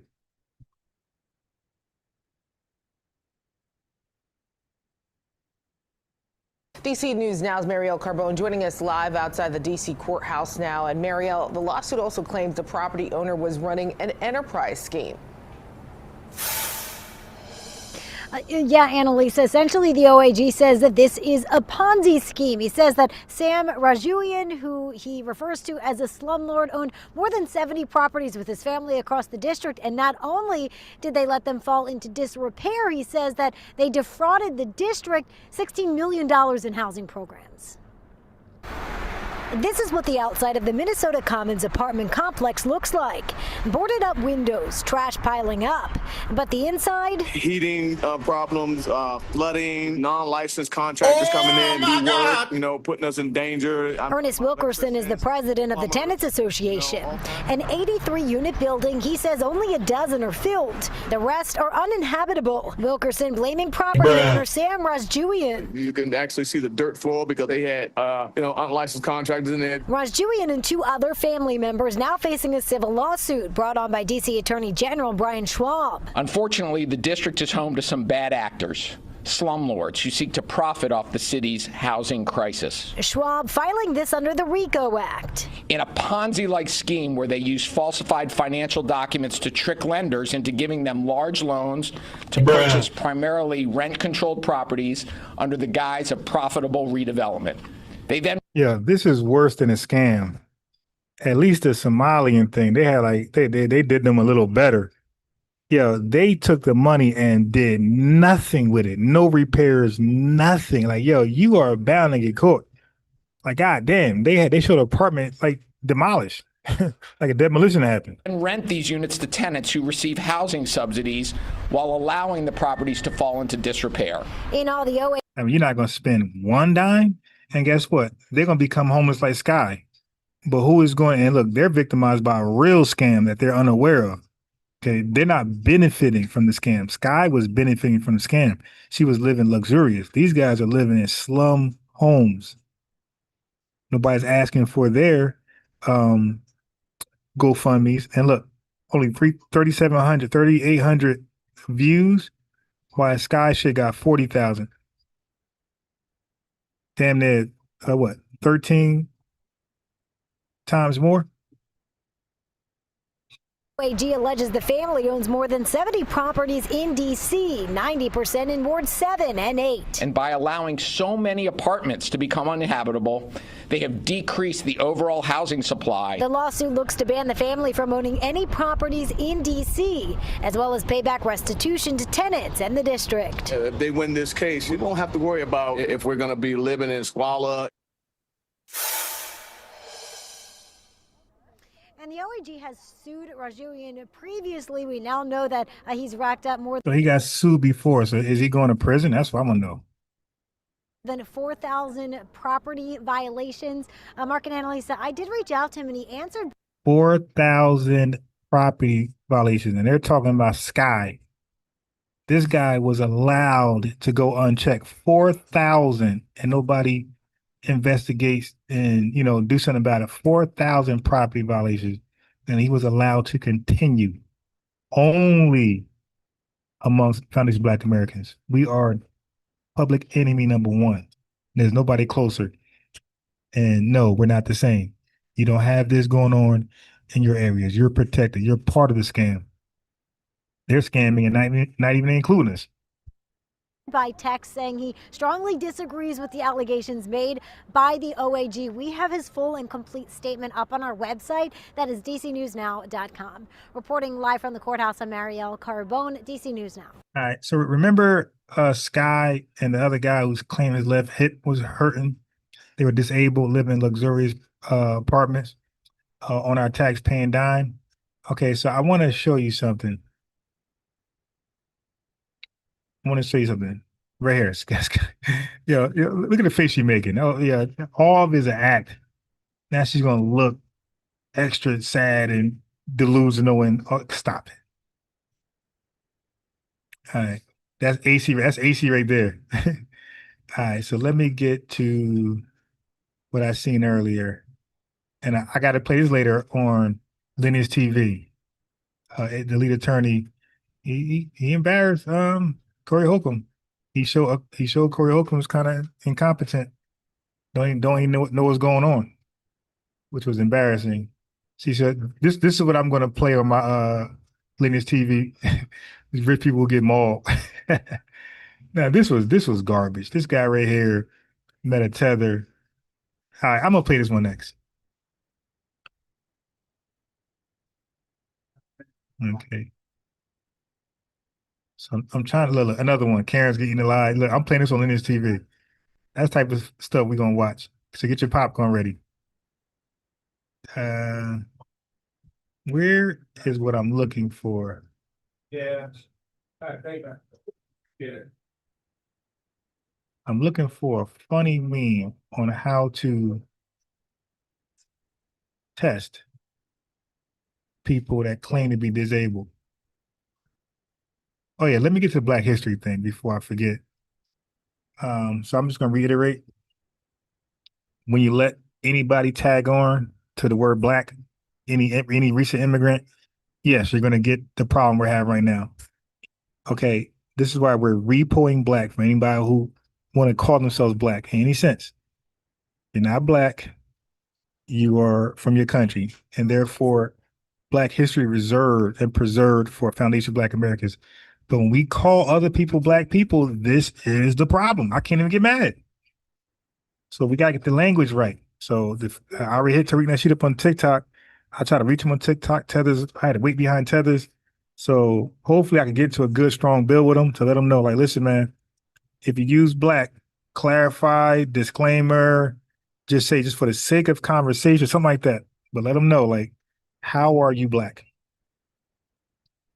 DC News Now's Marielle Carbone joining us live outside the DC courthouse now. And Marielle, the lawsuit also claims the property owner was running an enterprise scheme. Yeah, Annalisa, essentially the OAG says that this is a Ponzi scheme. He says that Sam Rajuian, who he refers to as a slumlord, owned more than 70 properties with his family across the district. And not only did they let them fall into disrepair, he says that they defrauded the district $16 million in housing programs. This is what the outside of the Minnesota Commons apartment complex looks like. Boarded up windows, trash piling up. But the inside? Heating problems, flooding, non-licensed contractors coming in, do work, putting us in danger. Ernest Wilkerson is the president of the Tenants Association. An 83-unit building, he says only a dozen are filled. The rest are uninhabitable. Wilkerson blaming property owner Sam Rajuian. You can actually see the dirt floor because they had, unlicensed contractors in there. Rajuian and two other family members now facing a civil lawsuit brought on by D.C. Attorney General Brian Schwab. Unfortunately, the district is home to some bad actors slumlords who seek to profit off the city's housing crisis. Schwab filing this under the RICO Act. In a Ponzi-like scheme where they use falsified financial documents to trick lenders into giving them large loans to purchase primarily rent-controlled properties under the guise of profitable redevelopment. They then Yeah, this is worse than a scam. At least the Somalian thing, they had like they did them a little better. Yeah, they took the money and did nothing with it. No repairs, nothing. Like, yo, you are bound to get caught. Like, goddamn, they showed an apartment like demolished, like a demolition happened. and rent these units to tenants who receive housing subsidies while allowing the properties to fall into disrepair. In all, the OA. I mean, you're not gonna spend one dime, and guess what? They're gonna become homeless like Sky. But who is going? And look, they're victimized by a real scam that they're unaware of. Okay, they're not benefiting from the scam. Sky was benefiting from the scam. She was living luxurious. These guys are living in slum homes. Nobody's asking for their GoFundMe's. And look, only 3,700, 3,800 views, while Sky shit got 40,000. Damn near, what, 13 times more? OAG alleges the family owns more than 70 properties in D.C., 90% in Wards 7 and 8. And by allowing so many apartments to become uninhabitable, they have decreased the overall housing supply. The lawsuit looks to ban the family from owning any properties in D.C., as well as pay back restitution to tenants and the district. If they win this case, you don't have to worry about if we're going to be living in squalor. And the OAG has sued Rajuian previously. We now know that he's racked up more So he got sued before. So is he going to prison? That's what I want to know. than 4,000 property violations. Mark and Annalisa, I did reach out to him and he answered. 4,000 property violations. And they're talking about Sky. This guy was allowed to go unchecked. 4,000, and nobody investigates and, do something about it. 4,000 property violations. And he was allowed to continue only amongst foundation Black Americans. We are public enemy number one. There's nobody closer. And no, we're not the same. You don't have this going on in your areas. You're protected. You're part of the scam. They're scamming and not even including us. By text saying he strongly disagrees with the allegations made by the OAG. We have his full and complete statement up on our website. That is dcnewsnow.com. Reporting live from the courthouse, I'm Marielle Carbone, DC News Now. All right. So remember Sky and the other guy who's claiming his left hip was hurting. They were disabled, living in luxurious apartments on our tax-paying dime. Okay, so I want to show you something. Right here. Look at the face she's making. Oh, yeah. All of it is an act. Now she's going to look extra sad and delusional and stop it. All right. That's AC. That's AC right there. All right. So let me get to what I seen earlier. And I got to play this later on Lineage TV. The lead attorney, he embarrassed Corey Holcomb. He showed Corey Holcomb was kind of incompetent. Don't even know what's going on, which was embarrassing. She said, "This is what I'm going to play on my Lineage TV. These rich people will get mauled." Now this was garbage. This guy right here met a Tether. All right, I'm gonna play this one next. Okay. So I'm trying to look another one. Karen's getting the lie. Look, I'm playing this on Lineage TV. That's the type of stuff we're gonna watch. So get your popcorn ready. Where is what I'm looking for? Yeah. All right, thank you. Yeah. I'm looking for a funny meme on how to test people that claim to be disabled. Oh yeah, let me get to the Black History thing before I forget. So I'm just gonna reiterate. When you let anybody tag on to the word Black, any recent immigrant, yes, you're gonna get the problem we're having right now. Okay, This is why we're repoing black for anybody who want to call themselves black in any sense. You're not black. You are from your country, and therefore black history reserved and preserved for foundation of black Americans. But when we call other people black people, this is the problem. I can't even get mad. So we got to get the language right. So I already hit Tariq Nasheed up on TikTok. I try to reach him on TikTok. Tethers, I had to wait behind Tethers. So hopefully I can get to a good, strong bill with him to let him know, like, listen, man, if you use black, clarify, disclaimer, just say just for the sake of conversation, something like that. But let them know, like, how are you black?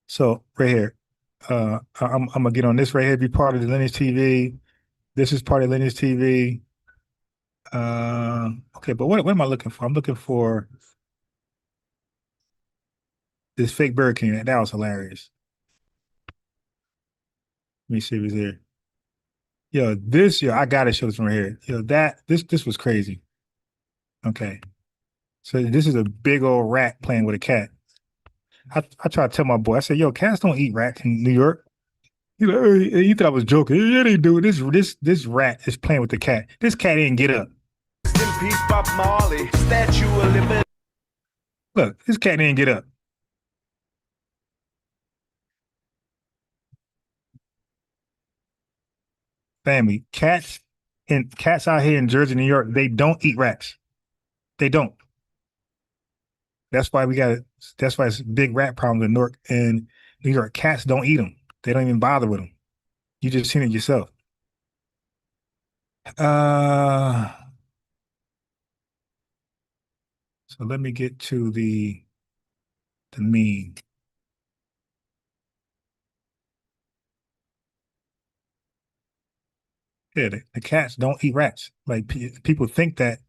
So right here, I'm gonna get on this right here, be part of the Lineage TV. This is part of Lineage TV. Okay, but what am I looking for? I'm looking for this fake Burger King. That was hilarious. Let me see if it's here. I gotta show this one right here. This was crazy. Okay. So this is a big old rat playing with a cat. I try to tell my boy, I said, yo, cats don't eat rats in New York. He thought I was joking. Yeah, they do. This rat is playing with the cat. This cat didn't get up. Look, this cat didn't get up. Family, cats out here in Jersey, New York, they don't eat rats. They don't. That's why it's a big rat problem in Newark and New York. Cats don't eat them. They don't even bother with them. You just seen it yourself. So let me get to the meme. Yeah, the cats don't eat rats. Like people think that,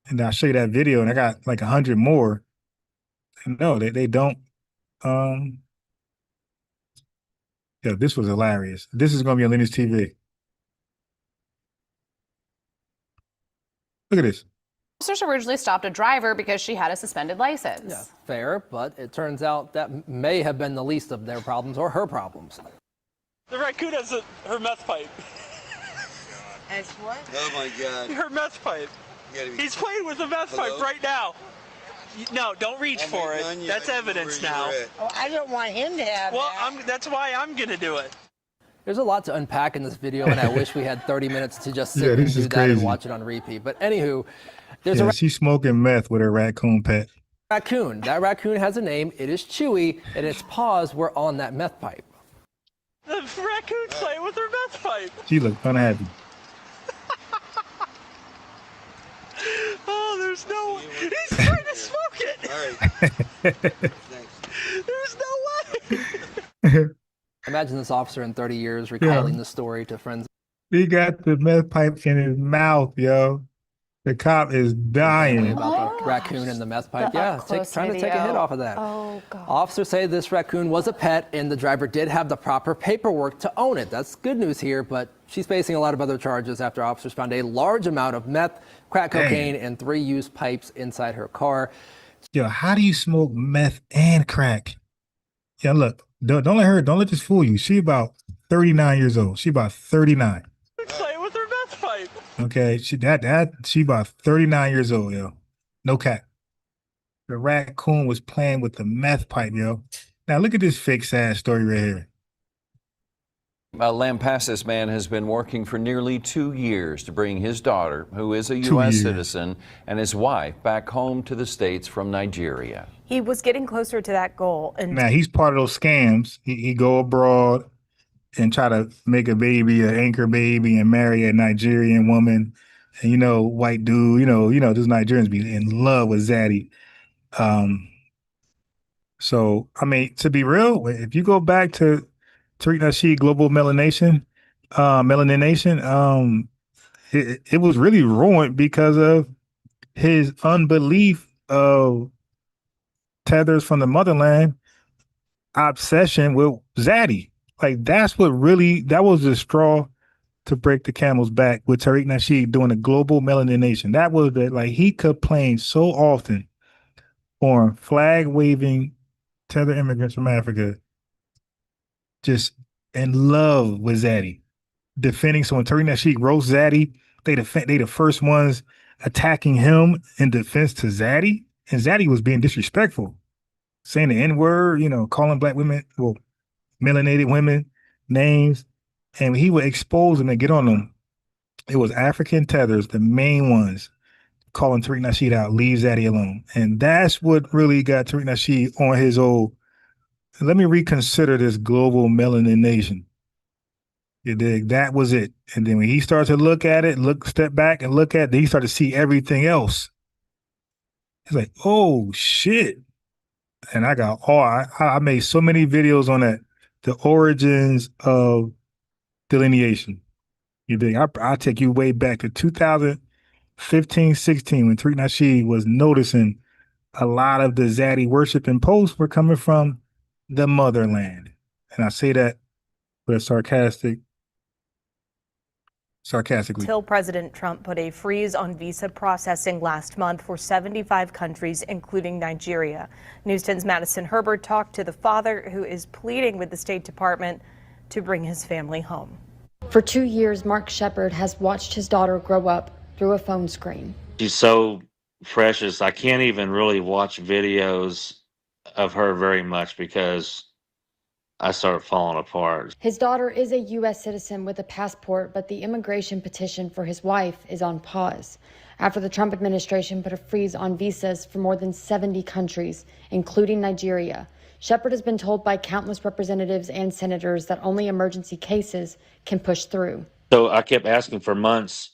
and I'll show you that video, and I got like 100 more. No, they don't. Yeah, this was hilarious. This is gonna be on Lineage TV. Look at this. Officers originally stopped a driver because she had a suspended license. Yeah, fair, but it turns out that may have been the least of their problems or her problems. The raccoon has her meth pipe. As what? Oh my God. Her meth pipe. He's playing with the meth pipe right now. No, don't reach for it. That's evidence now. Oh, I don't want him to have that. That's why I'm going to do it. There's a lot to unpack in this video, and I wish we had 30 minutes to just sit and do that and watch it on repeat. But anywho, she's smoking meth with her raccoon pet. Raccoon. That raccoon has a name. It is Chewy, and its paws were on that meth pipe. The raccoon's playing with her meth pipe. She looked unhappy. Oh, there's no way. He's trying to smoke it. All right. There's no way. Imagine this officer in 30 years recalling the story to friends. He got the meth pipe in his mouth, yo. The cop is dying. About the raccoon and the meth pipe. Trying to take a hit off of that. Oh, God. Officers say this raccoon was a pet and the driver did have the proper paperwork to own it. That's good news here, but she's facing a lot of other charges after officers found a large amount of meth, crack cocaine, and 3 used pipes inside her car. Yo, how do you smoke meth and crack? Yeah, look, don't let this fool you. She about 39 years old. She about 39. Play with her meth pipe. Okay, she about 39 years old, yo. No cap. The raccoon was playing with the meth pipe, yo. Now look at this fake sad story right here. A Lampasas man has been working for nearly 2 years to bring his daughter, who is a U.S. citizen, and his wife back home to the States from Nigeria. He was getting closer to that goal. And now he's part of those scams. He go abroad and try to make a baby, an anchor baby, and marry a Nigerian woman. And white dude, those Nigerians be in love with Zaddy. So I mean, to be real, if you go back to Tariq Nasheed Global Melanination, it was really ruined because of his unbelief of Tethers from the motherland obsession with Zaddy. Like that was the straw to break the camel's back with Tariq Nasheed doing a global melanination. That was he complained so often on flag waving Tether immigrants from Africa, just in love with Zaddy, defending. So when Tariq Nasheed roast Zaddy, they the first ones attacking him in defense to Zaddy, and Zaddy was being disrespectful, saying the N-word, calling black women, well, melanated women names, and he would expose them and get on them. It was African Tethers, the main ones, calling Tariq Nasheed out, leave Zaddy alone. And that's what really got Tariq Nasheed on his old, let me reconsider this global melanin nation. You dig? That was it. And then when he started to look at it, step back and look at it, then he started to see everything else. He's like, oh shit. And I made so many videos on that. The origins of delineation. You dig? I'll take you way back to 2015, 16, when Tariq Nasheed was noticing a lot of the Zaddy worshiping posts were coming from the motherland. And I say that with a sarcastically. Till President Trump put a freeze on visa processing last month for 75 countries, including Nigeria. News 10's Madison Herbert talked to the father who is pleading with the State Department to bring his family home. For 2 years, Mark Shepard has watched his daughter grow up through a phone screen. She's so precious. I can't even really watch videos of her very much because I start falling apart. His daughter is a U.S. citizen with a passport, but the immigration petition for his wife is on pause after the Trump administration put a freeze on visas for more than 70 countries, including Nigeria. Shepard has been told by countless representatives and senators that only emergency cases can push through. So I kept asking for months,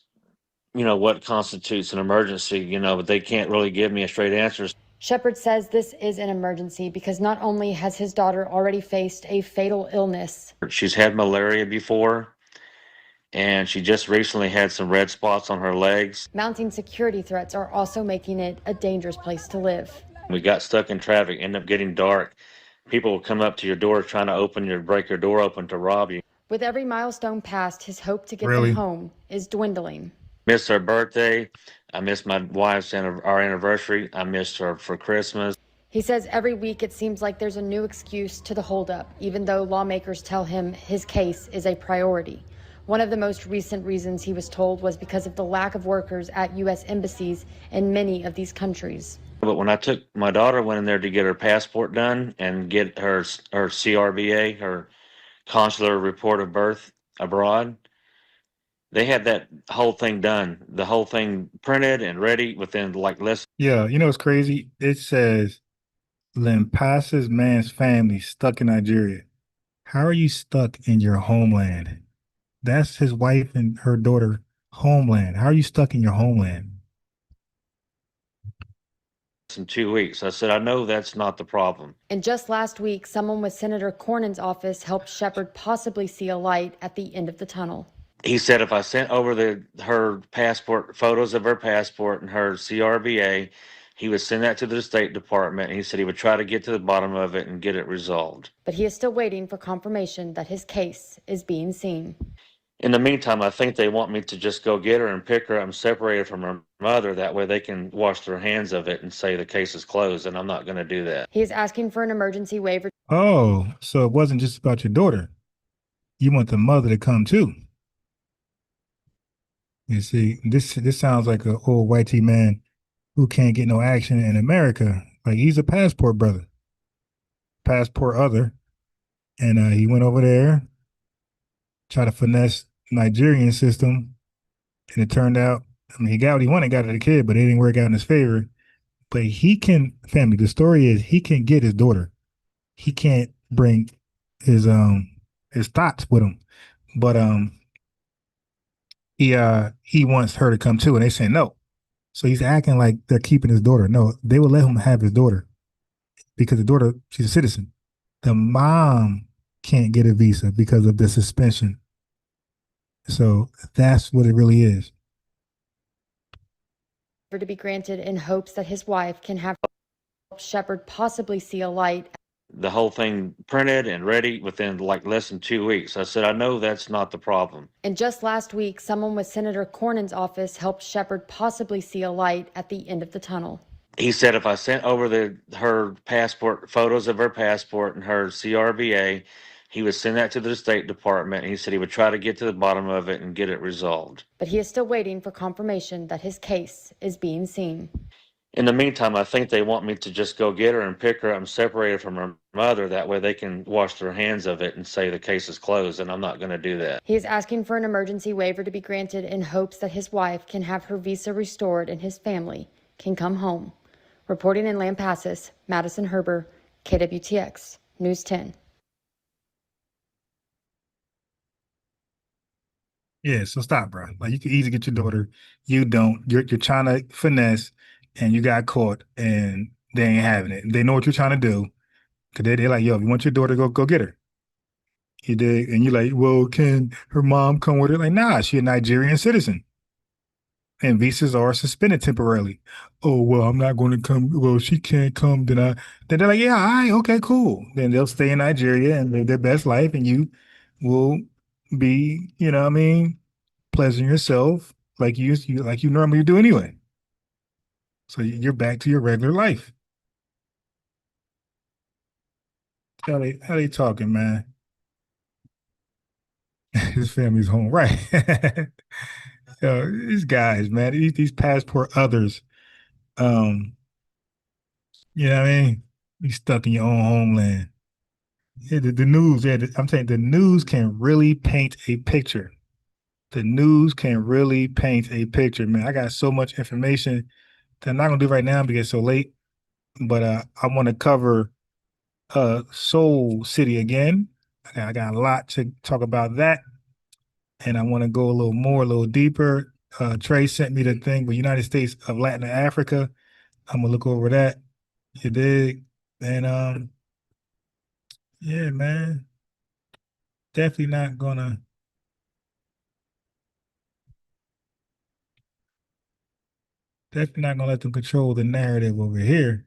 what constitutes an emergency, but they can't really give me a straight answer. Shepard says this is an emergency because not only has his daughter already faced a fatal illness. She's had malaria before, and she just recently had some red spots on her legs. Mounting security threats are also making it a dangerous place to live. We got stuck in traffic, ended up getting dark. People will come up to your door trying to break your door open to rob you. With every milestone passed, his hope to get Really? them home is dwindling. Missed her birthday. I missed my wife's our anniversary. I missed her for Christmas. He says every week it seems like there's a new excuse to the holdup, even though lawmakers tell him his case is a priority. One of the most recent reasons he was told was because of the lack of workers at U.S. embassies in many of these countries. But when I took my daughter, went in there to get her passport done and get her CRBA, her consular report of birth abroad, they had that whole thing done, the whole thing printed and ready within less. Yeah, what's crazy? It says Lampasas man's family stuck in Nigeria. How are you stuck in your homeland? That's his wife and her daughter homeland. How are you stuck in your homeland? In 2 weeks. I said, I know that's not the problem. And just last week, someone with Senator Cornyn's office helped Shepard possibly see a light at the end of the tunnel. He said if I sent over her passport, photos of her passport and her CRBA, he would send that to the State Department. And he said he would try to get to the bottom of it and get it resolved. But he is still waiting for confirmation that his case is being seen. In the meantime, I think they want me to just go get her and pick her up and separate her from her mother. That way they can wash their hands of it and say the case is closed, and I'm not going to do that. He is asking for an emergency waiver. Oh, so it wasn't just about your daughter. You want the mother to come too. You see, this sounds like an old white tea man who can't get no action in America. Like, he's a passport brother, passport other. And he went over there, tried to finesse Nigerian system, and it turned out, he got what he wanted, got to the kid, but it didn't work out in his favor. But he can, family, the story is he can get his daughter. He can't bring his thoughts with him. But he wants her to come too, and they say no. So he's acting like they're keeping his daughter. No, they will let him have his daughter because the daughter, she's a citizen. The mom can't get a visa because of the suspension. So that's what it really is. To be granted in hopes that his wife can have Shepard possibly see a light. The whole thing printed and ready within less than 2 weeks. I said, I know that's not the problem. And just last week, someone with Senator Cornyn's office helped Shepard possibly see a light at the end of the tunnel. He said if I sent over her passport, photos of her passport and her CRBA, He would send that to the State Department, and he said he would try to get to the bottom of it and get it resolved. But he is still waiting for confirmation that his case is being seen. In the meantime, I think they want me to just go get her and pick her up and separate her from her mother. That way they can wash their hands of it and say the case is closed, and I'm not going to do that. He is asking for an emergency waiver to be granted in hopes that his wife can have her visa restored and his family can come home. Reporting in Lampasas, Madison Herber, KWTX, News 10. Yeah, so stop, bro. Like you can easily get your daughter. You don't. You're trying to finesse, and you got caught, and they ain't having it. They know what you're trying to do, cause they're like, yo, if you want your daughter, go get her. You dig? And you're like, well, can her mom come with her? Like, nah, she a Nigerian citizen, and visas are suspended temporarily. Oh well, I'm not going to come. Well, she can't come. Then they're like, yeah, all right, okay, cool. Then they'll stay in Nigeria and live their best life, and you will be, you know what I mean, pleasuring yourself like you normally do anyway. So you're back to your regular life. How they talking, man? His family's home, right? These guys, man, these passport others, um, you know what I mean? You stuck in your own homeland. Yeah, the news, yeah, I'm saying the news can really paint a picture. The news can really paint a picture, man. I got so much information that I'm not gonna do right now because it's so late. But I want to cover Soul City again. I got a lot to talk about that, and I want to go a little deeper. Trey sent me the thing with United States of Latin Africa. I'm gonna look over that. You dig? And yeah, man, definitely not gonna. Definitely not gonna let them control the narrative over here.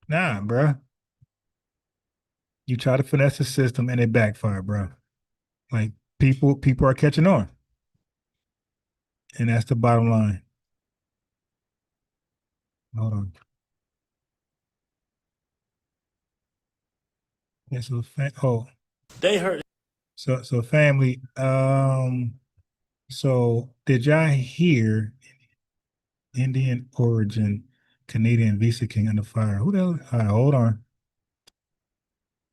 Nah, bruh. You try to finesse the system and it backfired, bro. Like people are catching on. And that's the bottom line. Hold on. Yeah, They heard. So family, so did y'all hear Indian origin Canadian Visa King under fire? Who the hell? All right, hold on.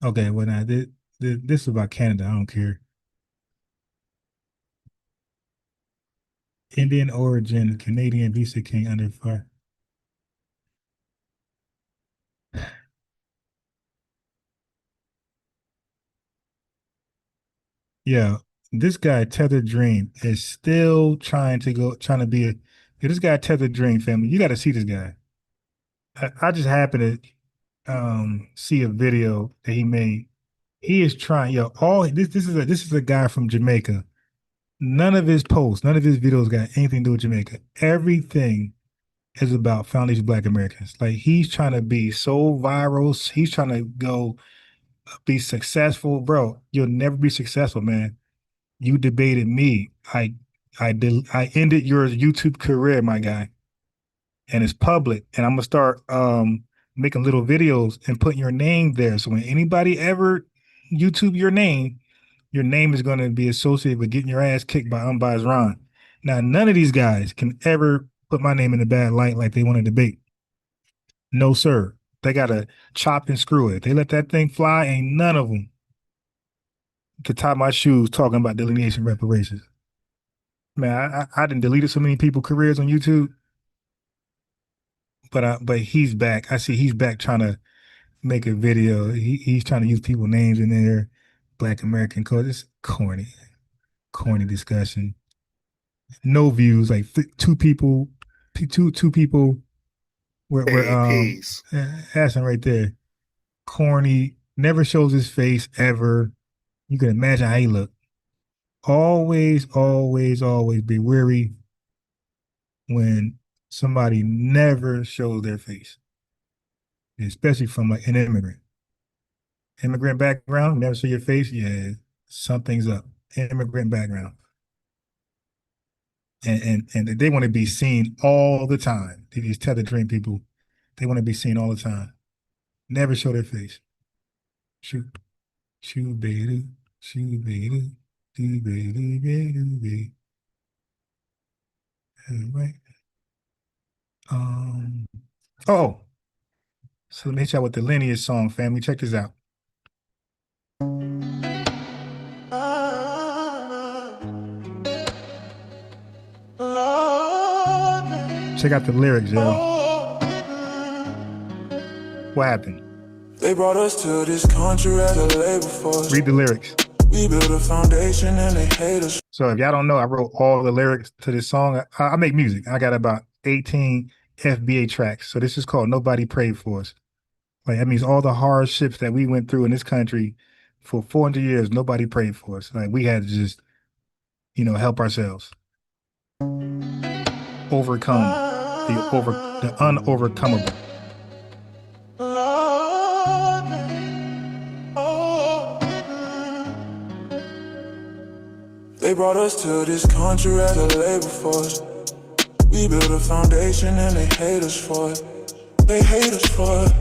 Okay, well now this is about Canada. I don't care. Indian origin Canadian Visa King under fire. Yeah, this guy Tether Dream is still trying to be a. Yeah, this guy Tether Dream family. You got to see this guy. I just happened to see a video that he made. He is trying. Yo, all this is a guy from Jamaica. None of his posts, none of his videos got anything to do with Jamaica. Everything is about foundation Black Americans. Like he's trying to be so viral. He's trying to go be successful, bro. You'll never be successful, man. You debated me. I ended your YouTube career, my guy. And it's public. And I'm gonna start making little videos and putting your name there. So when anybody ever YouTube your name is gonna be associated with getting your ass kicked by Unbiased Ron. Now, none of these guys can ever put my name in a bad light like they want to debate. No, sir. They gotta chop and screw it. They let that thing fly, ain't none of them to tie my shoes talking about delineation reparations. Man, I didn't deleted so many people careers on YouTube, but he's back. I see he's back trying to make a video. He's trying to use people's names in there. Black American code. It's corny discussion. No views. Like two people were Peace. asking right there. Corny. Never shows his face ever. You can imagine how he looked. Always, always, always be wary when somebody never shows their face, especially from like an immigrant. Immigrant background, never show your face. Yeah, something's up. Immigrant background, and they want to be seen all the time. These Tether Dream people, they want to be seen all the time. Never show their face. Shoot, shoot, baby, shoot, baby, do, baby, baby. Right. Oh, so let me hit y'all with the lineage song, family. Check this out. Check out the lyrics, yo. What happened? They brought us to this country as a labor force. Read the lyrics. We built a foundation and they hate us. So if y'all don't know, I wrote all the lyrics to this song. I make music. I got about 18 FBA tracks. So this is called Nobody Prayed For Us. Like, that means all the hardships that we went through in this country for 400 years, nobody prayed for us. Like, we had to just, help ourselves. Overcome the unovercomable. They brought us to this country as a labor force. We built a foundation and they hate us for it. They hate us for it.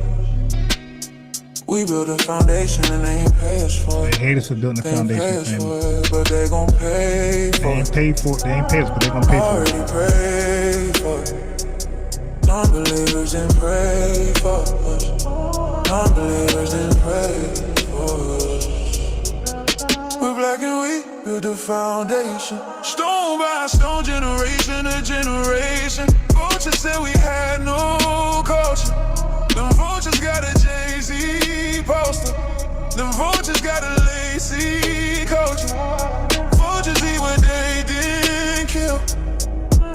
We built a foundation and they ain't pay us for it. They hate us for building the foundation, family. But they gon' pay for it. They ain't paid for it. They ain't paid us, but they gon' pay for it. Already prayed for it. Non-believers didn't pray for us. Non-believers didn't pray for us. We're black and we built the foundation. Stone by stone, generation to generation. Vultures said we had no culture. Them vultures got a Jay-Z poster. Them vultures got a lacy culture. Vultures eat what they didn't kill.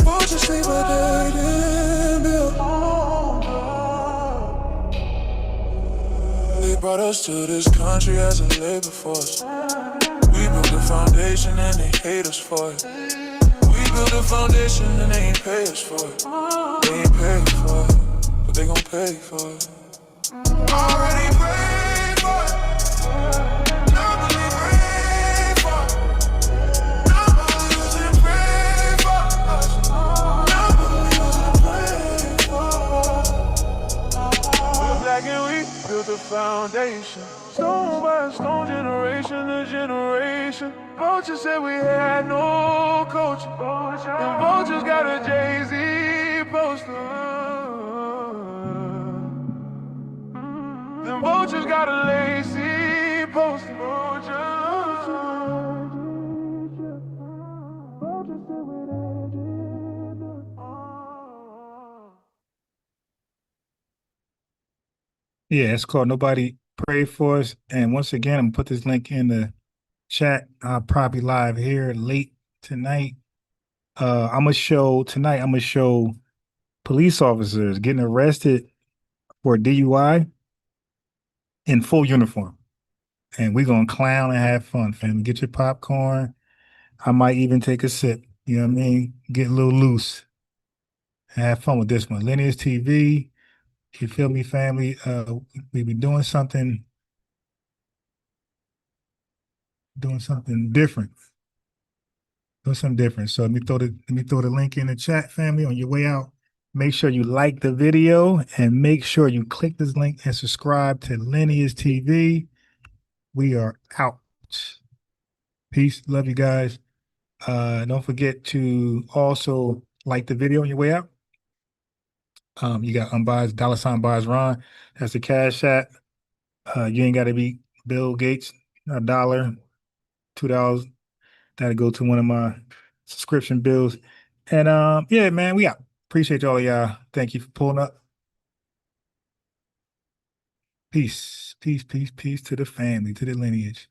Vultures sleep what they didn't build. They brought us to this country as a labor force. We built the foundation and they hate us for it. We built the foundation and they ain't pay us for it. They ain't pay for it, but they gon' pay for it. Already paid for it. Nobody prayed for it. Nobody was in pray for us. Nobody was in pray for us. We're black and we built the foundation. Stone by stone, generation to generation. Vultures said we had no culture. And vultures got a Jay-Z poster. Them vultures got a lacy poster. Yeah, it's called Nobody Prayed For Us. And once again, I'm gonna put this link in the chat. I'll probably live here late tonight. I'm gonna show police officers getting arrested for DUI in full uniform. And we're gonna clown and have fun, family. Get your popcorn. I might even take a sip. You know what I mean? Get a little loose. And have fun with this one. Lineage TV. You feel me, family? We be doing something different. Doing something different. So let me throw the link in the chat, family, on your way out. Make sure you like the video and make sure you click this link and subscribe to Lineage TV. We are out. Peace. Love you guys. Don't forget to also like the video on your way out. You got unbiased, $sign Ron. That's the Cash App. You ain't got to be Bill Gates. $1, $2. That'll go to one of my subscription bills. And yeah, man, we out. Appreciate all of y'all. Thank you for pulling up. Peace, peace, peace, peace to the family, to the lineage.